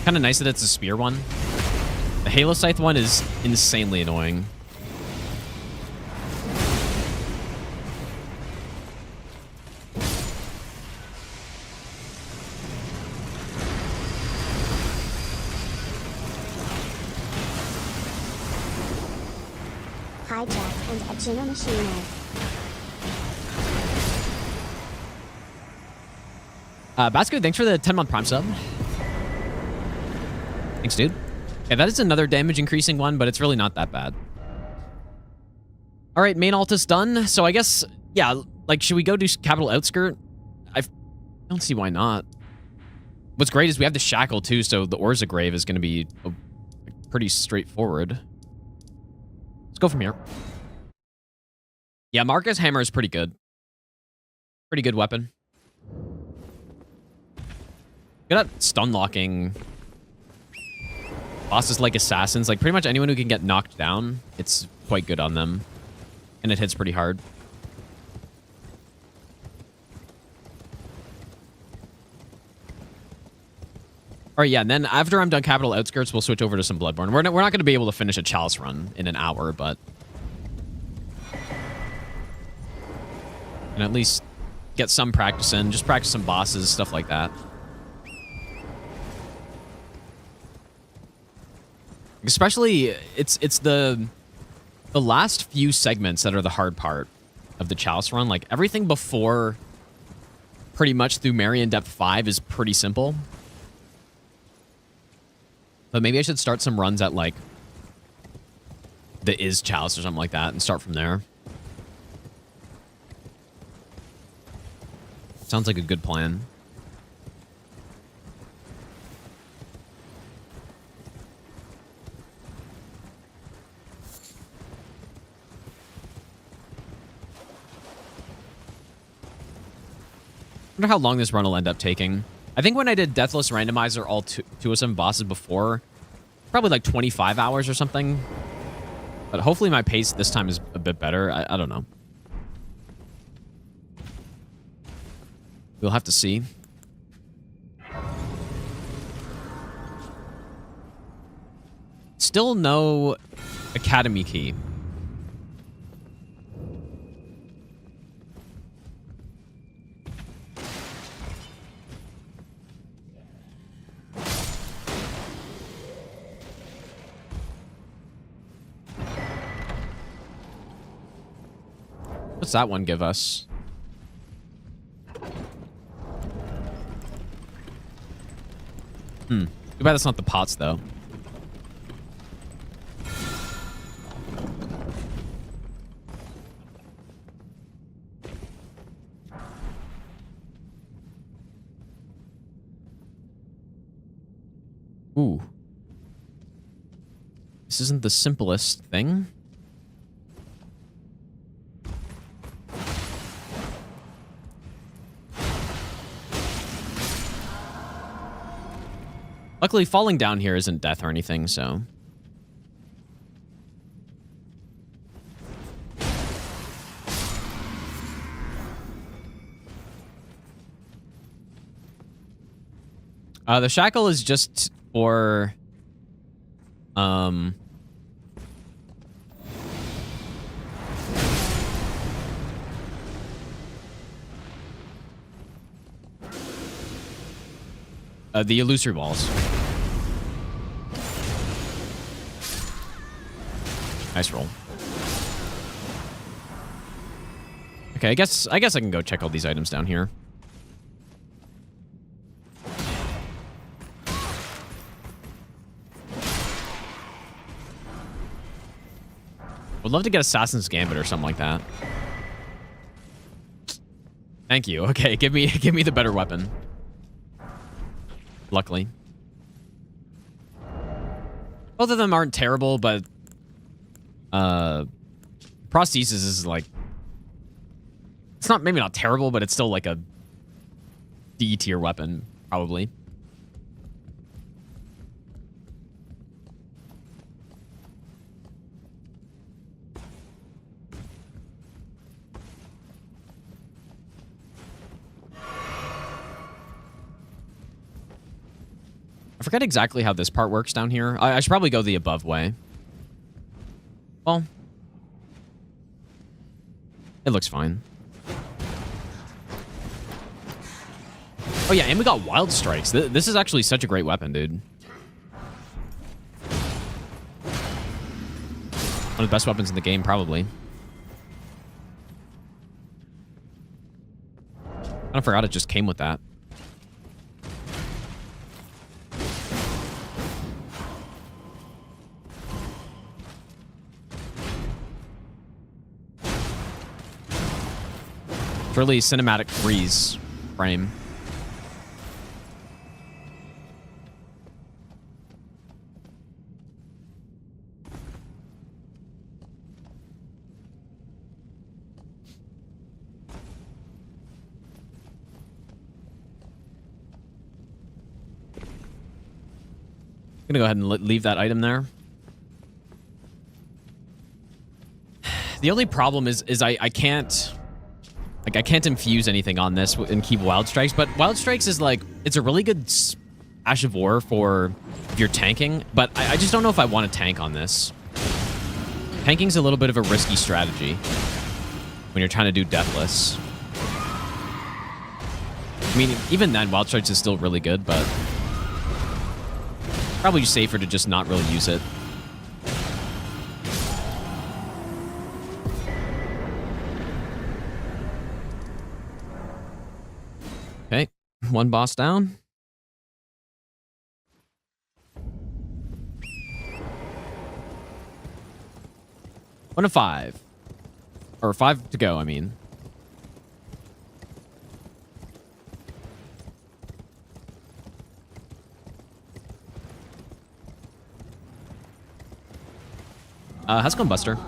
Kind of nice that it's a spear one. The Halo Scythe one is insanely annoying. Hijack and Agena Machine. Basco, thanks for the 10-month Prime sub. Thanks, dude. Yeah, that is another damage increasing one, but it's really not that bad. All right, main alt is done. So I guess, yeah, like, should we go do Capital Outskirt? I don't see why not. What's great is we have the Shackle, too, so the Orza Grave is going to be pretty straightforward. Let's go from here. Yeah, Marcus Hammer is pretty good. Pretty good weapon. Good at stun locking bosses like assassins. Like, pretty much anyone who can get knocked down, it's quite good on them. And it hits pretty hard. All right, yeah, and then after I'm done Capital Outskirts, we'll switch over to some Bloodborne. We're not going to be able to finish a Chalice run in an hour, but... and at least get some practice in. Just practice some bosses, stuff like that. Especially, it's the last few segments that are the hard part of the Chalice run. Like, everything before pretty much through Marion Depth 5 is pretty simple. But maybe I should start some runs at, like, the Is Chalice or something like that and start from there. Sounds like a good plan. I wonder how long this run will end up taking. I think when I did Deathless Randomizer all two of some bosses before, probably like 25 hours or something. But hopefully my pace this time is a bit better. I don't know. We'll have to see. Still no Academy key. What's that one give us? Too bad that's not the pots, though. Ooh. This isn't the simplest thing. Luckily, falling down here isn't death or anything, so... the shackle is just for... the illusory walls. Nice roll. Okay, I guess I can go check all these items down here. Would love to get Assassin's Gambit or something like that. Thank you. Okay, give me the better weapon. Luckily. Both of them aren't terrible, but prosthesis is like, it's not, maybe not terrible, but it's still like a D tier weapon, probably. I forget exactly how this part works down here. I should probably go the above way. Well, it looks fine. Oh yeah, and we got wild strikes. This is actually such a great weapon, dude. One of the best weapons in the game, probably. I forgot it just came with that. Really cinematic freeze frame. I'm gonna go ahead and leave that item there. The only problem is I can't... Like, I can't infuse anything on this and keep Wild Strikes, but Wild Strikes is like, it's a really good Ash of War for if you're tanking, but I just don't know if I want to tank on this. Tanking's a little bit of a risky strategy when you're trying to do Deathless. I mean, even then, Wild Strikes is still really good, but probably safer to just not really use it. Okay, one boss down. One of 5. Or 5 to go, I mean. How's it going, Buster?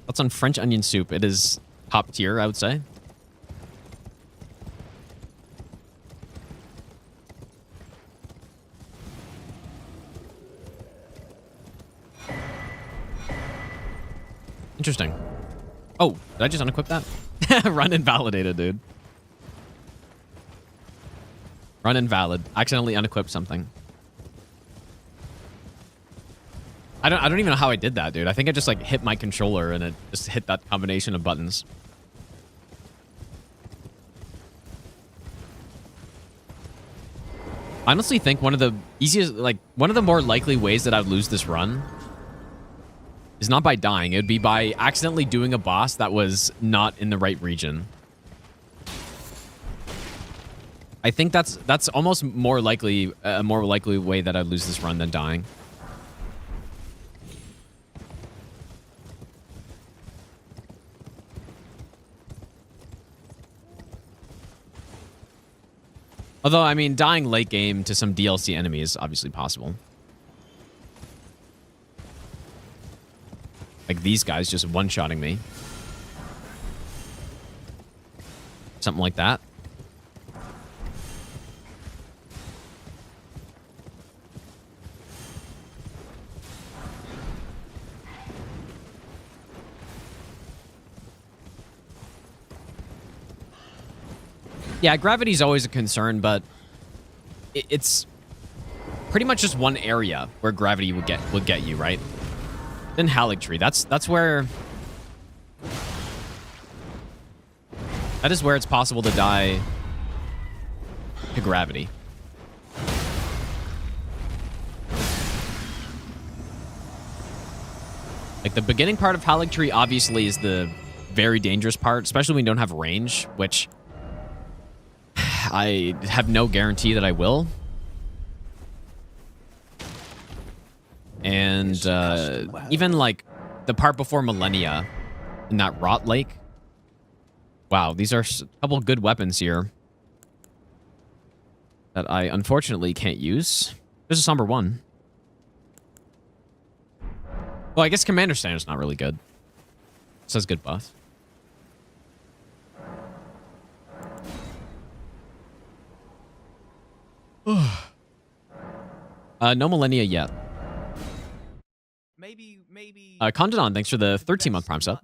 That's on French onion soup. It is top tier, I would say. Interesting. Oh, did I just unequip that? Run invalidated, dude. Run invalid. Accidentally unequipped something. I don't even know how I did that, dude. I think I just like hit my controller and it just hit that combination of buttons. I honestly think one of the easiest, like one of the more likely ways that I'd lose this run is not by dying. It would be by accidentally doing a boss that was not in the right region. I think that's almost more likely, a more likely way that I'd lose this run than dying. Although, I mean, dying late game to some DLC enemy is obviously possible. Like these guys just one-shotting me. Something like that. Yeah, gravity's always a concern, but it's pretty much just one area where gravity would get you, right? Then Haligtree. That's where that is where it's possible to die to gravity. Like the beginning part of Haligtree obviously is the very dangerous part, especially when you don't have range, which I have no guarantee that I will. And even like the part before Millennia in that Rot Lake. Wow, these are a couple good weapons here that I unfortunately can't use. There's a Somber one. Well, I guess Commander Standard's not really good. It says good buff. No Millennia yet. Maybe. Condon, thanks for the 13-month Prime sub.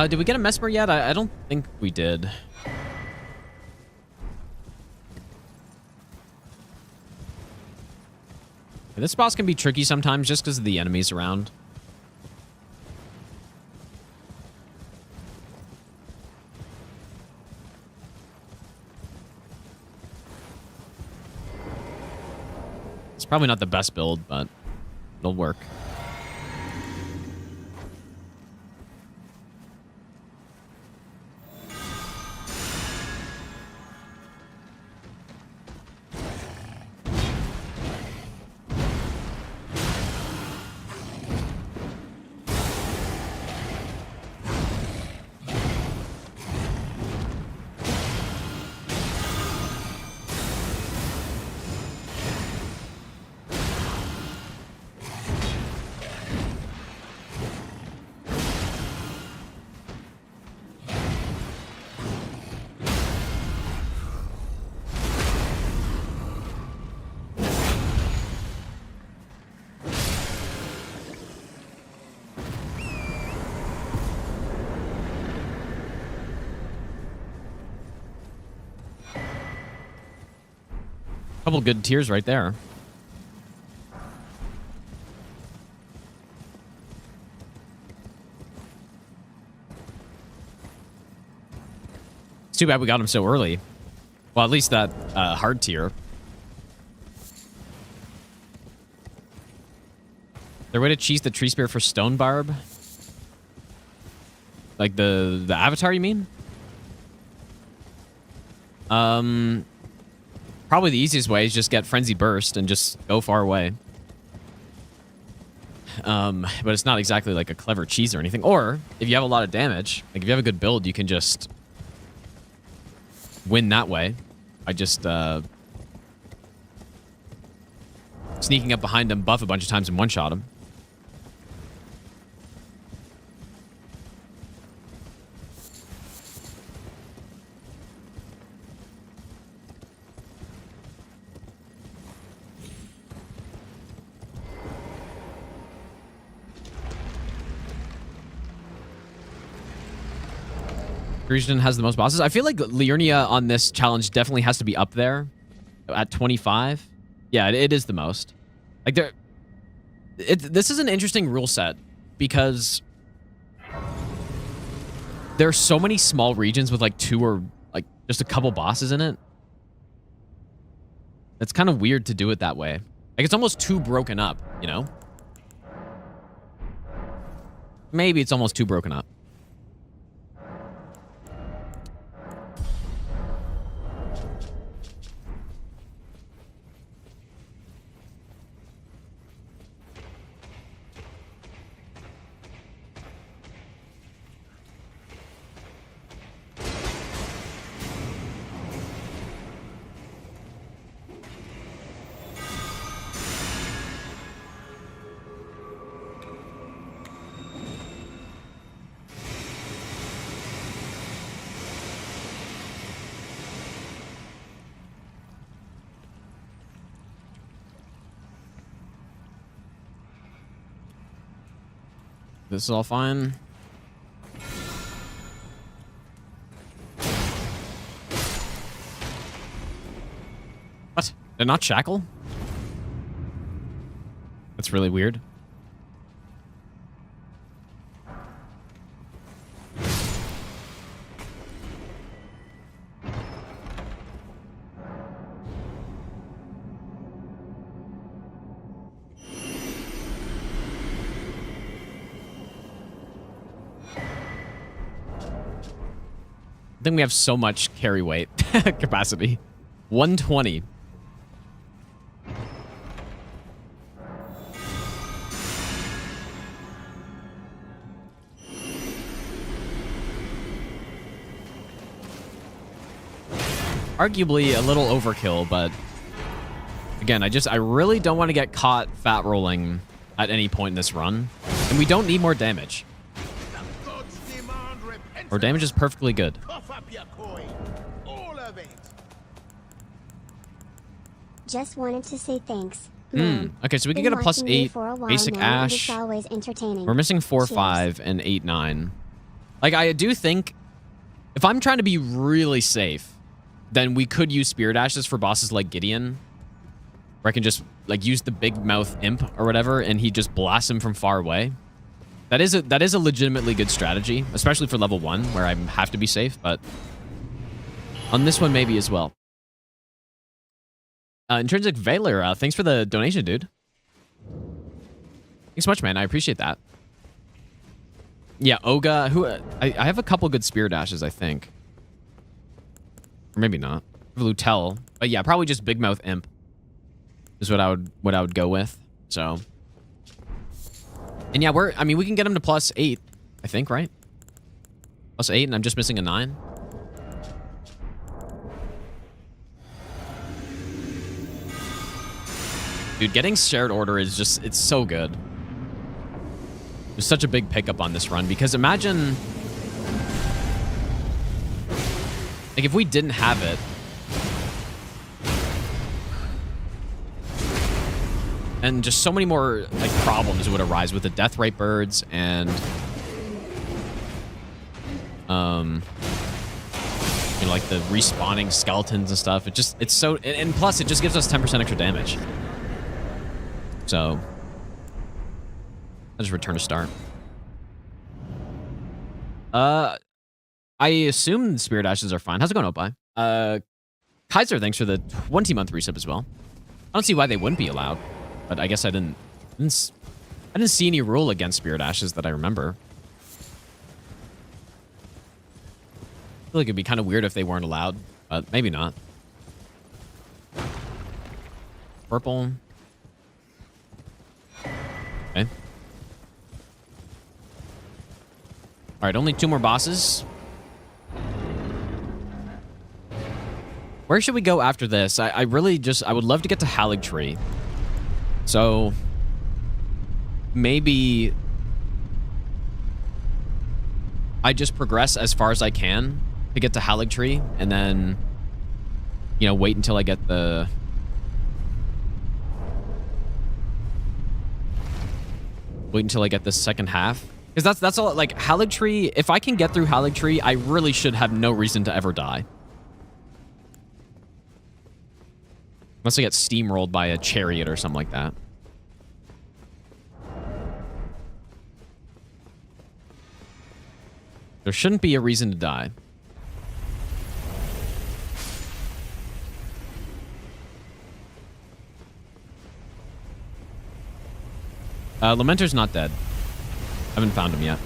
Did we get a Mesmer yet? I don't think we did. This boss can be tricky sometimes just because of the enemies around. It's probably not the best build, but it'll work. Couple good tiers right there. It's too bad we got him so early. Well, at least that hard tier. There way to cheese the tree spear for Stone Barb? Like the avatar, you mean? Probably the easiest way is just get Frenzy Burst and just go far away. But it's not exactly like a clever cheese or anything. Or, if you have a lot of damage, like if you have a good build, you can just win that way. By just sneaking up behind him, buff a bunch of times, and one-shot him. region has the most bosses. I feel like Liurnia on this challenge definitely has to be up there at 25. Yeah, it is the most. Like this is an interesting rule set because there's so many small regions with like 2 or like just a couple bosses in it. It's kind of weird to do it that way. Like it's almost too broken up, you know? Maybe it's almost too broken up. This is all fine. What? They're not shackle? That's really weird. I think we have so much carry weight capacity. 120. Arguably a little overkill, but again, I really don't want to get caught fat rolling at any point in this run. And we don't need more damage. Our damage is perfectly good. Just wanted to say thanks. Okay, so we can get a +8 basic Ash. Always entertaining. We're missing 4, Cheers. 5, and 8, 9. Like, I do think if I'm trying to be really safe, then we could use Spirit Ashes for bosses like Gideon, where I can just like use the big mouth imp or whatever, and he just blasts him from far away. That is a legitimately good strategy, especially for level 1, where I have to be safe, but on this one maybe as well. Intrinsic Valor, thanks for the donation, dude. Thanks so much, man. I appreciate that. Yeah, Oga, who I have a couple good Spirit Ashes, I think. Or maybe not. Lutel. But yeah, probably just Big Mouth Imp is what I would go with. So. And yeah, we can get him to +8, I think, right? +8, and I'm just missing a 9. Dude, getting shared order is just, it's so good. There's such a big pickup on this run, because imagine, like, if we didn't have it, and just so many more, like, problems would arise with the death rate birds and, you know, like the respawning skeletons and stuff. It's so, and plus it just gives us 10% extra damage. So, I'll just return to start. I assume Spirit Ashes are fine. How's it going, Opie? Kaiser, thanks for the 20-month resub as well. I don't see why they wouldn't be allowed, but I guess I didn't see any rule against Spirit Ashes that I remember. I feel like it'd be kind of weird if they weren't allowed, but maybe not. Purple. Okay. All right, only 2 more bosses. Where should we go after this? I really just, I would love to get to Haligtree. So, maybe I just progress as far as I can to get to Haligtree, and then, you know, wait until I get the... Wait until I get this second half Because that's all, like, Haligtree, if I can get through Haligtree, I really should have no reason to ever die. Unless I get steamrolled by a chariot or something like that. There shouldn't be a reason to die. Lamenter's not dead. I haven't found him yet.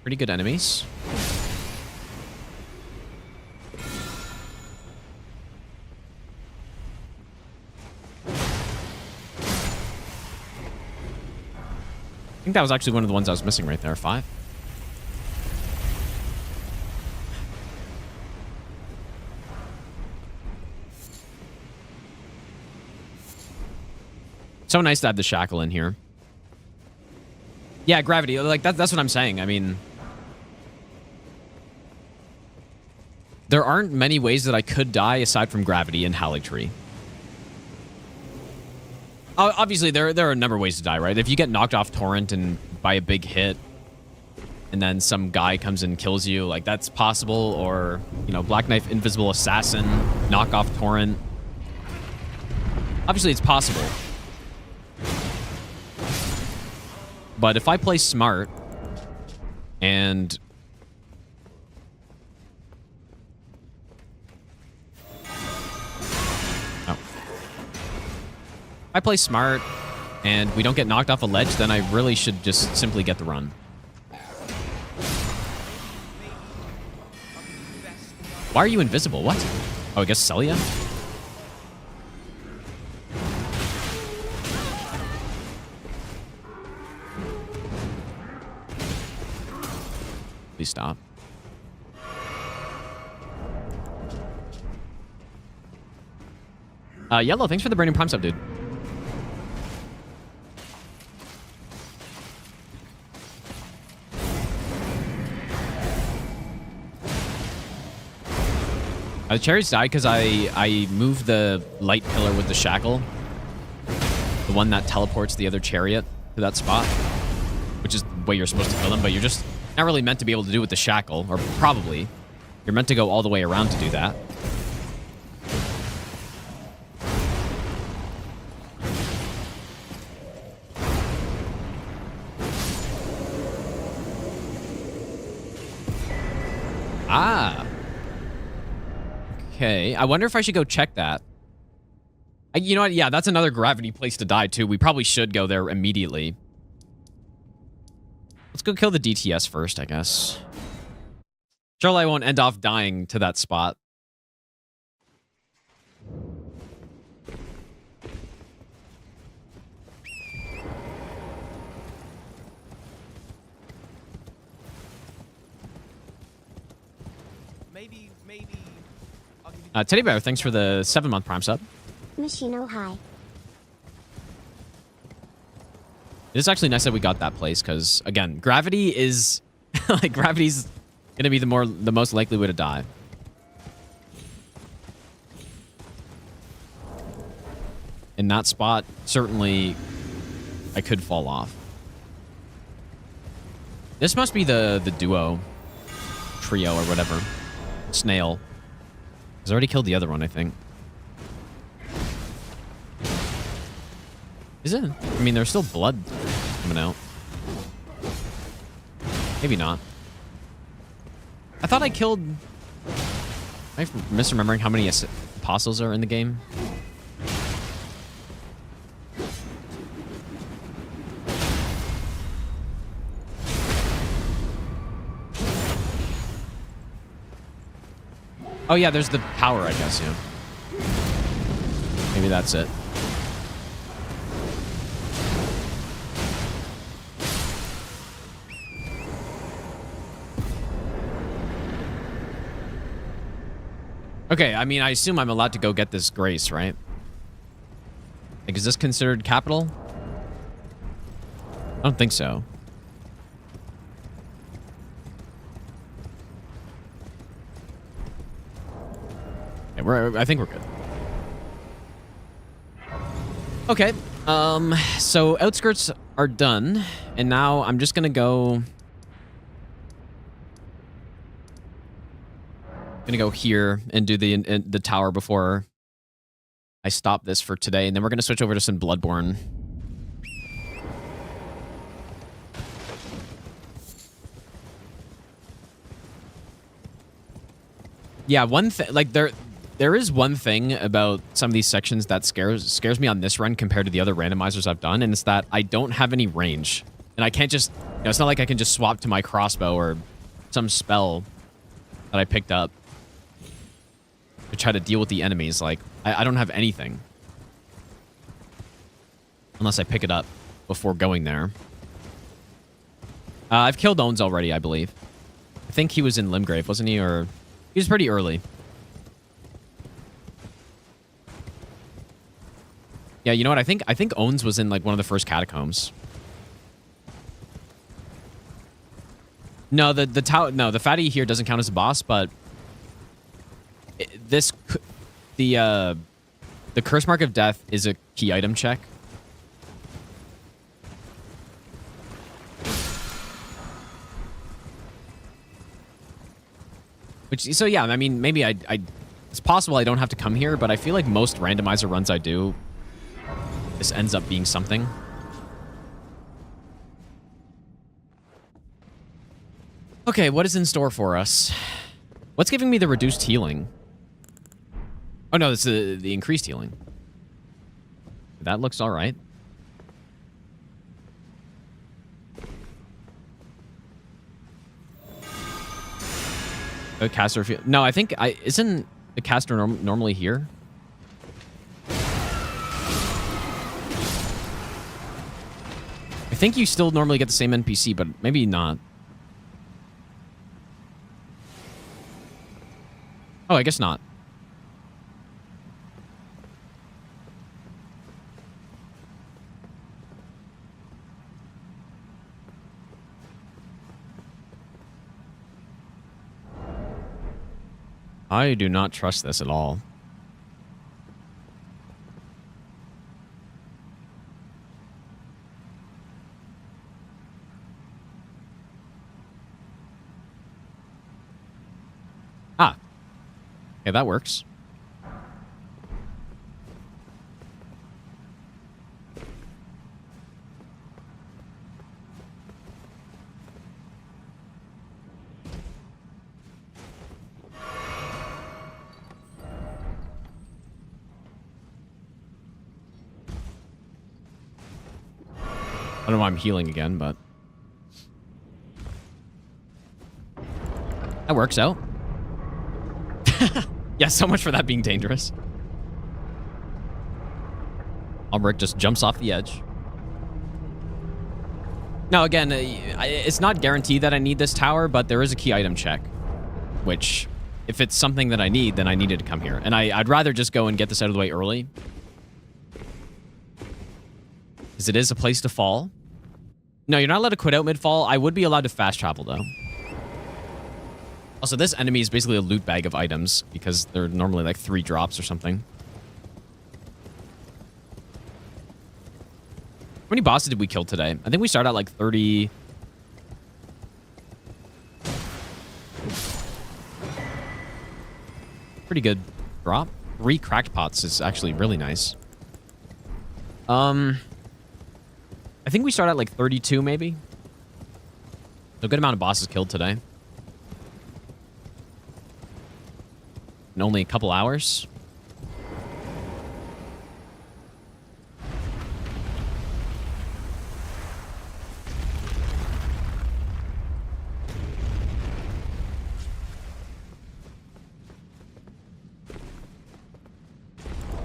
Pretty good enemies. I think that was actually one of the ones I was missing right there. 5. So nice to have the shackle in here. Yeah, gravity. Like that's what I'm saying. I mean, there aren't many ways that I could die aside from gravity in Haligtree. Obviously, there are a number of ways to die, right? If you get knocked off Torrent and by a big hit, and then some guy comes and kills you, like that's possible. Or, you know, Black Knife Invisible Assassin, knock off Torrent. Obviously, it's possible. But if I play smart and if I play smart and we don't get knocked off a ledge, then I really should just simply get the run. Why are you invisible? What? Oh, I guess Celia? Please stop. Yellow, thanks for the brand new Prime sub, dude. The cherries died because I moved the light pillar with the shackle. The one that teleports the other chariot to that spot. Which is the way you're supposed to kill them, but you're just not really meant to be able to do with the shackle. Or probably. You're meant to go all the way around to do that. Ah. Okay. I wonder if I should go check that. You know what? Yeah, that's another gravity place to die, too. We probably should go there immediately. Let's go kill the DTS first, I guess. Surely I won't end off dying to that spot. Maybe Teddy Bear, thanks for the 7-month Prime sub. Machino hi. It is actually nice that we got that place, because, again, gravity is... like, gravity's going to be the most likely way to die. In that spot, certainly, I could fall off. This must be the duo. Trio, or whatever. Snail. He's already killed the other one, I think. Is it? I mean, there's still blood coming out. Maybe not. I thought I killed... Am I misremembering how many apostles are in the game? Oh yeah, there's the power, I guess, yeah. Maybe that's it. Okay, I mean, I assume I'm allowed to go get this grace, right? Like, is this considered capital? I don't think so. Okay, I think we're good. Okay. So outskirts are done, and now I'm just gonna go. Gonna go here and do the tower before I stop this for today, and then we're gonna switch over to some Bloodborne. Yeah, one thing, like there is one thing about some of these sections that scares me on this run compared to the other randomizers I've done, and it's that I don't have any range, and I can't just, you know, it's not like I can just swap to my crossbow or some spell that I picked up to try to deal with the enemies. Like I don't have anything unless I pick it up before going there. I've killed Owens already, I believe. I think he was in Limgrave, wasn't he? Or he was pretty early. Yeah, you know what? I think Owens was in like one of the first catacombs. No, the fatty here doesn't count as a boss, but the curse mark of death is a key item check. So yeah, I mean, maybe it's possible I don't have to come here, but I feel like most randomizer runs I do, this ends up being something. Okay, what is in store for us? What's giving me the reduced healing? Oh no, it's the increased healing. That looks all right. A caster field. No, I think isn't the caster normally here? I think you still normally get the same NPC, but maybe not. Oh, I guess not. I do not trust this at all. Ah. Okay, that works. I don't know why I'm healing again, but that works out. Yeah, so much for that being dangerous. Ulrich just jumps off the edge. Now, again, it's not guaranteed that I need this tower, but there is a key item check, which, if it's something that I need, then I needed to come here. And I'd rather just go and get this out of the way early, because it is a place to fall. No, you're not allowed to quit out mid-fall. I would be allowed to fast travel, though. Also, this enemy is basically a loot bag of items, because they're normally like 3 drops or something. How many bosses did we kill today? I think we started at like 30... Pretty good drop. 3 cracked pots is actually really nice. I think we start at like 32, maybe. So a good amount of bosses killed today. In only a couple hours.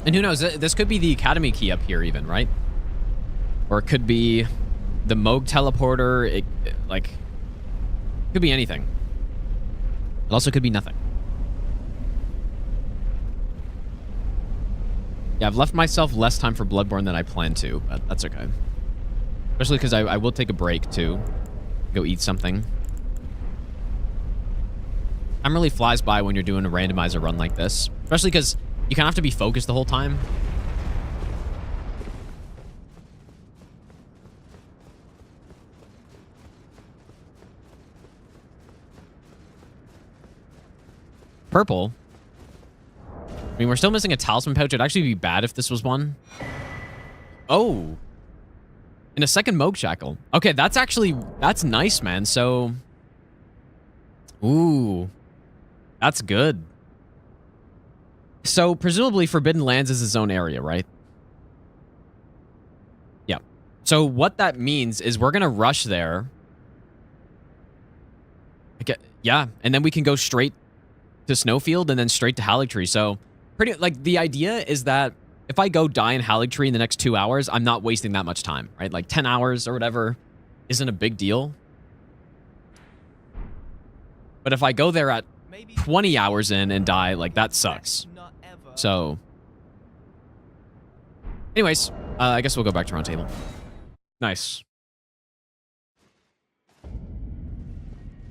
And who knows, this could be the Academy key up here even, right? Or it could be the Moog teleporter. It could be anything. It also could be nothing. Yeah, I've left myself less time for Bloodborne than I planned to, but that's okay. Especially because I will take a break, too. Go eat something. Time really flies by when you're doing a randomizer run like this. Especially because you kind of have to be focused the whole time. Purple. I mean, we're still missing a talisman pouch. It'd actually be bad if this was one. Oh. In a second Moog Shackle. Okay, that's nice, man. So, ooh. That's good. So, presumably Forbidden Lands is its own area, right? Yeah. So, what that means is we're going to rush there. Okay, yeah, and then we can go straight to Snowfield and then straight to Haligtree. So, the idea is that if I go die in Haligtree in the next 2 hours, I'm not wasting that much time, right? Like 10 hours or whatever isn't a big deal. But if I go there at 20 hours in and die, like, that sucks. So, anyways, I guess we'll go back to round table. Nice.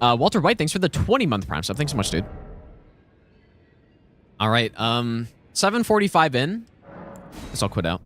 Walter White, thanks for the 20-month Prime sub. Thanks so much, dude. All right, 7:45 in. Guess I'll quit out.